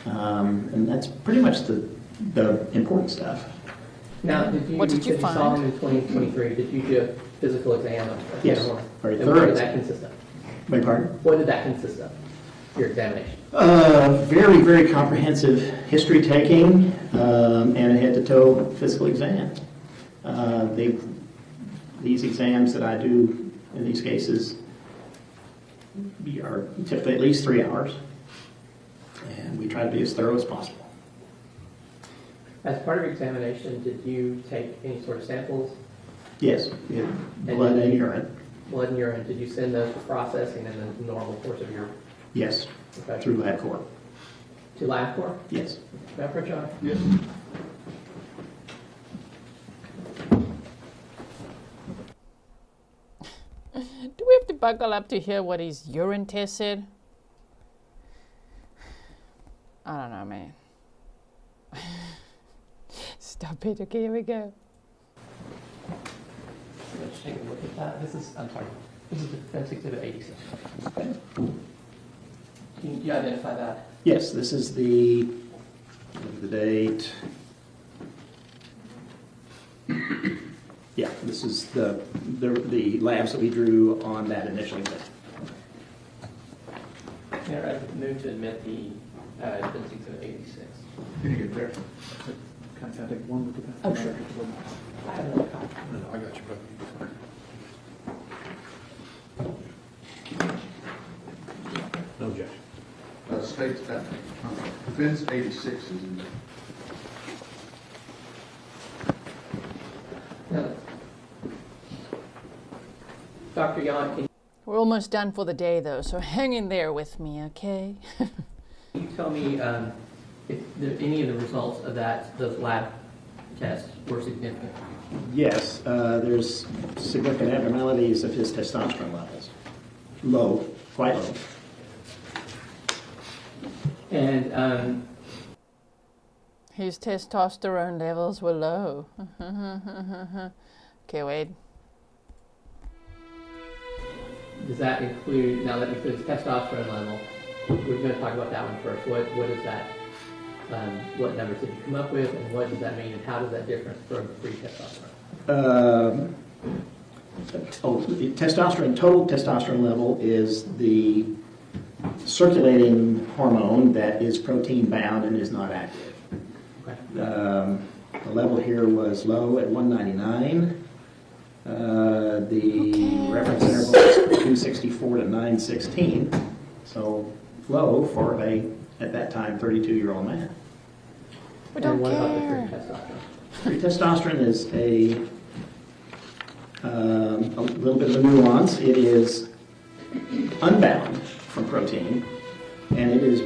And that's pretty much the important stuff. Now, What did you said saw him find? in 2023. Did you do a physical exam of Yes, Tanner Horner? very And thorough what did that exam. consist of? Beg your pardon? What did that consist of? Your examination? Very, very comprehensive history taking and a head-to-toe physical exam. These exams that I do in these cases are typically at least 3 hours, and we try to be as thorough as possible. As part of your examination, did you take any sort of samples? Yes, blood and urine. Blood and urine. Did you send those for processing in the normal course of your Yes, profession? through LabCorp. To LabCorp? Yes. Dr. John? Yes. Do we have to buckle up to hear what his urine test said? I don't know, man. Stop it. Okay, here we go. Let's take a look at that. This is the Defense Exhibit 86. Okay. Can you identify that? Yes, this is the date. Yeah, this is the labs that we drew on that initial exam. Mayor, I move to admit the Defense Exhibit 86. Can you get there? Can I take one look at that? Oh, sure. I have another copy. No, I got you, brother. No objection. States that Defense 86 is in Now, Dr. Yount, can We're almost done for the day, though, so hang in there with me, okay? you tell me if any of the results of those lab tests were significant? Yes, there's significant abnormalities of his testosterone levels. Low, quite low. And His testosterone levels were low. Okay, wait. does that include, now that includes testosterone level, we're going to talk about that one first. What is that? What numbers did you come up with, and what does that mean, and how does that differ from free testosterone? Total testosterone level is the circulating hormone that is protein bound and is not active. Okay. The level here was low at 199. The reference interval is 264 to 916. So low for at that time, 32-year-old man. We don't And what about the care. free testosterone? Free testosterone is a little bit of a nuance. It is unbound from protein, and it is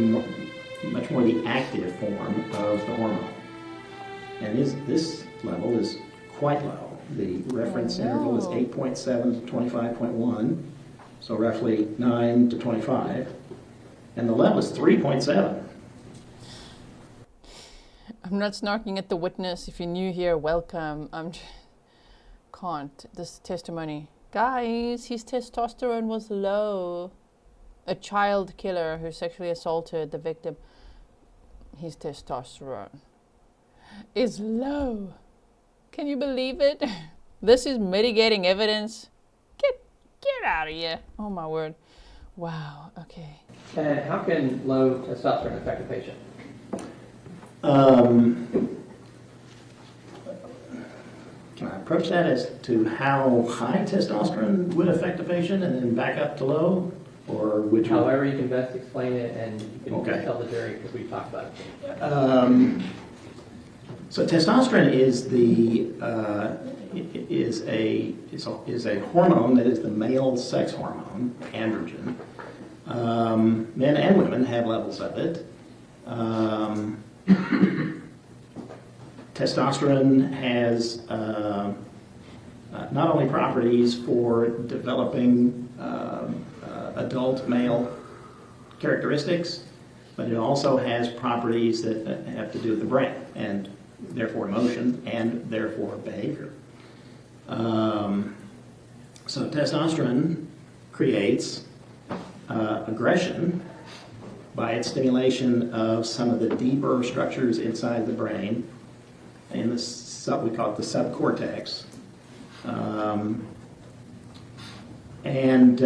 much more the active form of the hormone. And this level is quite low. The reference interval is 8.7 to 25.1, so roughly 9 to 25, and the level is 3.7. I'm not snarking at the witness. If you're new here, welcome. Can't. This testimony. Guys, his testosterone was low. A child killer who sexually assaulted the victim. His testosterone is low. Can you believe it? This is mitigating evidence. Get out of here. Oh my word. Wow. Okay. And how can low testosterone affect a patient? Can I approach that as to how high testosterone would affect a patient and then back up to low? Or would you? However you can best explain it, and you can Okay. tell the jury because we talked about it. So testosterone is a hormone that is the male sex hormone, androgen. Men and women have levels of it. Testosterone has not only properties for developing adult male characteristics, but it also has properties that have to do with the brain and therefore emotion and therefore behavior. So testosterone creates aggression by its stimulation of some of the deeper structures inside the brain in we call it the subcortex. And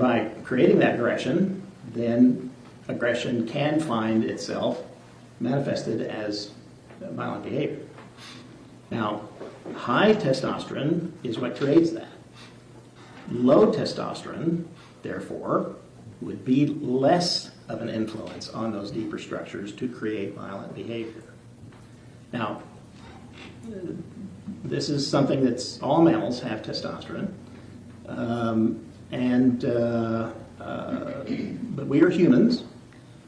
by creating that aggression, then aggression can find itself manifested as violent behavior. Now, high testosterone is what creates that. Low testosterone, therefore, would be less of an influence on those deeper structures to create violent behavior. Now, this is something that's all males have testosterone, but we are humans.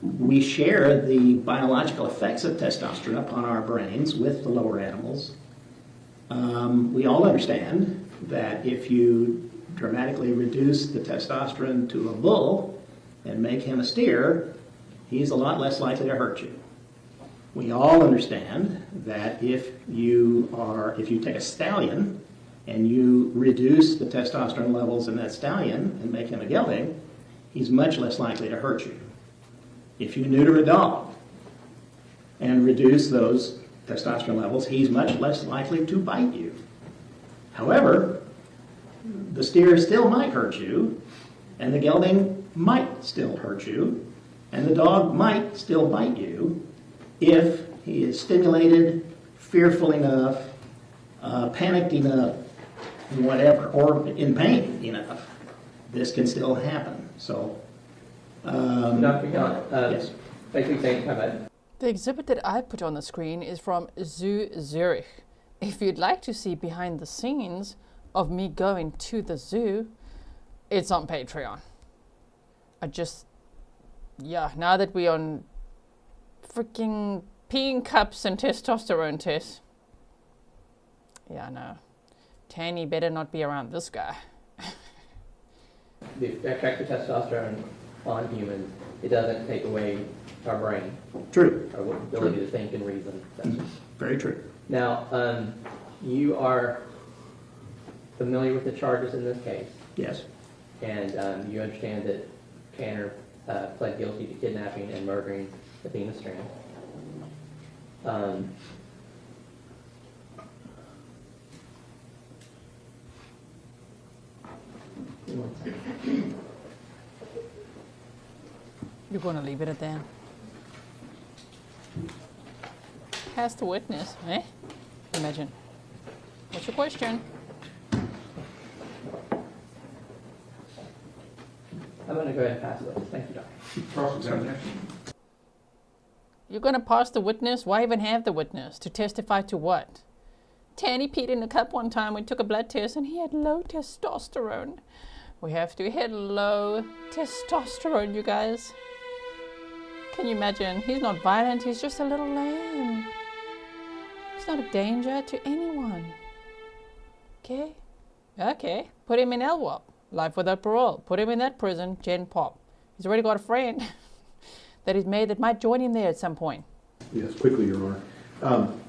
We share the biological effects of testosterone upon our brains with the lower animals. We all understand that if you dramatically reduce the testosterone to a bull and make him a steer, he's a lot less likely to hurt you. We all understand that if you take a stallion and you reduce the testosterone levels in that stallion and make him a gelding, he's much less likely to hurt you. If you neuter a dog and reduce those testosterone levels, he's much less likely to bite you. However, the steer still might hurt you, and the gelding might still hurt you, and the dog might still bite you if he is stimulated, fearful enough, panicked enough, whatever, or in pain enough. This can still happen. So, Dr. Yount, yes. basically saying, how about The exhibit that I put on the screen is from Zoo Zurich. If you'd like to see behind the scenes of me going to the zoo, it's on Patreon. Now that we're on freaking peeing cups and testosterone tests. Yeah, no. Tanny better not be around this guy. the effect of testosterone on humans, it doesn't take away our brain. True. Our ability to think and reason. Very true. Now, you are familiar with the charges in this case. Yes. And you understand that Tanner pled guilty to kidnapping and murdering Athena Strand. You're going to leave it at that? Pass the witness, eh? Imagine. What's your question? I'm going to go ahead and pass it. Thank you, Doctor. Cross-examination. You're going to pass the witness? Why even have the witness? To testify to what? Tanny peed in a cup one time. We took a blood test and he had low testosterone. We have to hit low testosterone, you guys. Can you imagine? He's not violent. He's just a little lamb. He's not a danger to anyone. Okay? Okay. Put him in LWAP. Life without parole. Put him in that prison. Gen Pop. He's already got a friend that he's made that might join him there at some point. Yes, quickly, Your Honor.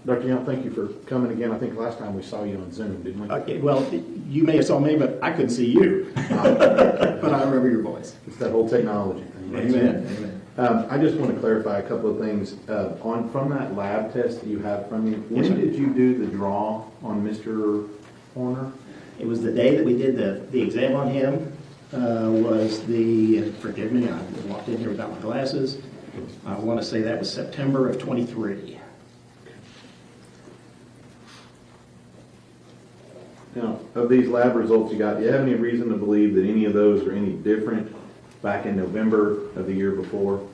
Dr. Yount, thank you for coming again. I think last time we saw you on Zoom, didn't we? Okay, well, you may have saw me, but I couldn't see you. But I remember your voice. It's that whole technology thing. Amen. Amen. I just want to clarify a couple of things. From that lab test that you have from you, when did you do the draw on Mr. Horner? It was the day that we did the exam on him. Forgive me, I walked in here without my glasses. I want to say that was September of 23. Now, of these lab results you got, do you have any reason to believe that any of those are any different back in November of the year before?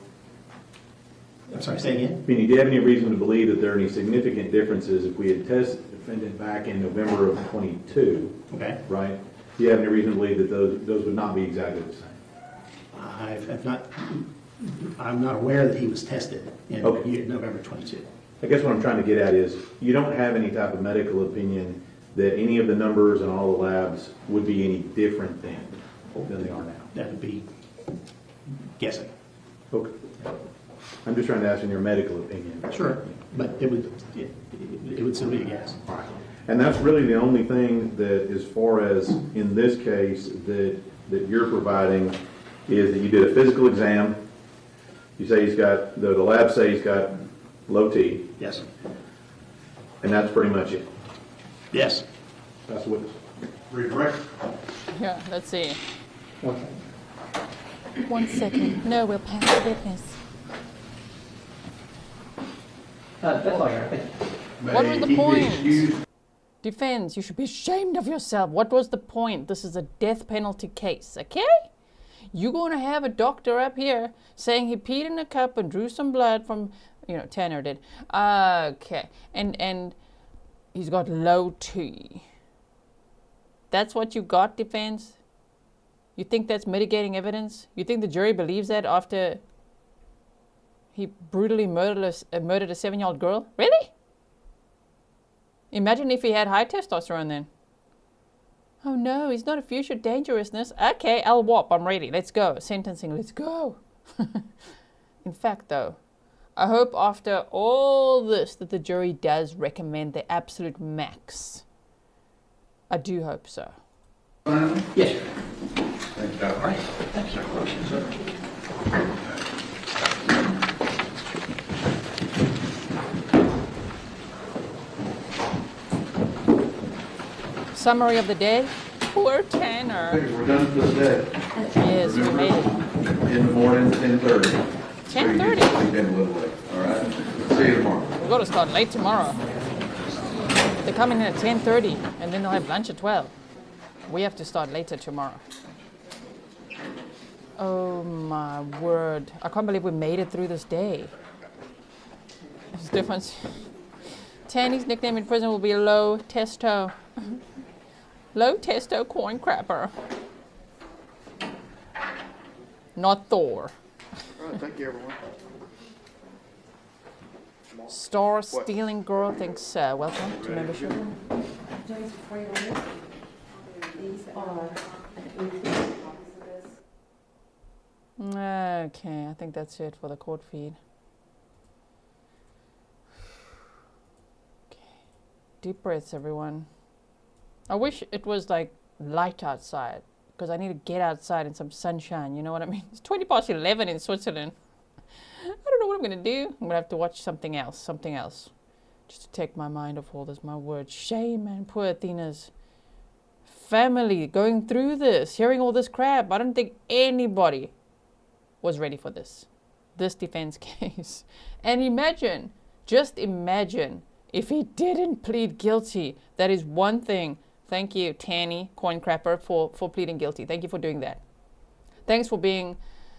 I'm sorry, say again? I mean, do you have any reason to believe that there are any significant differences if we had tested the defendant back in November of 22? Okay. Right? Do you have any reason to believe that those would not be exactly the same? I'm not aware that he was tested in November 22. I guess what I'm trying to get at is you don't have any type of medical opinion that any of the numbers in all the labs would be any different than they are now. That would be guessing. Okay. I'm just trying to ask in your medical opinion. Sure, but it would still be a guess. All right. And that's really the only thing that, as far as in this case, that you're providing is that you did a physical exam. You say he's got, the labs say he's got low T. Yes. And that's pretty much it. Yes. That's what. Read the record. Yeah, let's see. 1 second. No, we'll pass the witness. That's all right. Thank you. What was the point? Defense, you should be ashamed of yourself. What was the point? This is a death penalty case, okay? You're going to have a doctor up here saying he peed in a cup and drew some blood from, Tanner did. Okay. And he's got low T. That's what you got, defense? You think that's mitigating evidence? You think the jury believes that after he brutally murdered a 7-year-old girl? Really? Imagine if he had high testosterone then. Oh no, he's not a future dangerousness. Okay, LWAP, I'm ready. Let's go. Sentencing, let's go. In fact, though, I hope after all this that the jury does recommend the absolute max. I do hope so. Yes. Thank you, Doctor. All right. Thank you, sir. Summary of the day. Poor Tanner. Okay, we're done for the day. Yes, we made it. In the morning, 10:30. 10:30? So you get a little late, all right? See you tomorrow. We've got to start late tomorrow. They're coming in at 10:30, and then they'll have lunch at 12. We have to start later tomorrow. Oh my word. I can't believe we made it through this day. There's a difference. Tanny's nickname in prison will be Low Testo. Low Testo Coin Crapper. Not Thor. All right, thank you, everyone. Star Stealing Girl thinks, welcome to membership. James, before you leave, these are Okay, I think that's it for the court feed. Okay. Deep breaths, everyone. I wish it was like light outside, because I need to get outside in some sunshine, you know what I mean? It's 20 past 11 in Switzerland. I don't know what I'm going to do. I'm going to have to watch something else, just to take my mind off all this, my word. Shame, man, poor Athena's family going through this, hearing all this crap. I don't think anybody was ready for this defense case. And imagine, just imagine, if he didn't plead guilty. That is one thing. Thank you, Tanny Coin Crapper, for pleading guilty. Thank you for doing that. Thanks for being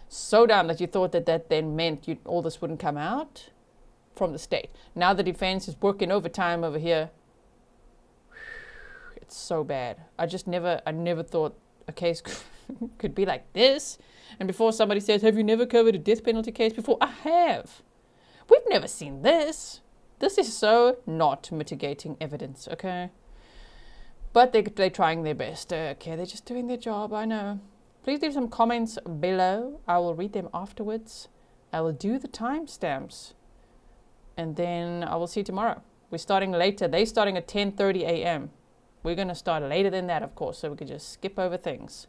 so dumb that you thought that that then meant all this wouldn't come out from the state. Now the defense is working overtime over here. It's so bad. I never thought a case could be like this. And before somebody says, have you never covered a death penalty case before? I have. We've never seen this. This is so not mitigating evidence, okay? But they're trying their best. Okay, they're just doing their job, I know. Please leave some comments below. I will read them afterwards. I will do the timestamps. And then I will see you tomorrow. We're starting later. They're starting at 10:30 a.m. We're going to start later than that, of course, so we can just skip over things.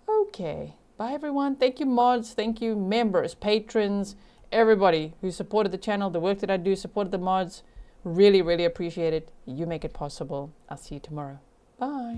Okay. Bye, everyone. Thank you, mods. Thank you, members, patrons, everybody who supported the channel, the work that I do, supported the mods. Really, really appreciate it. You make it possible. I'll see you tomorrow. Bye.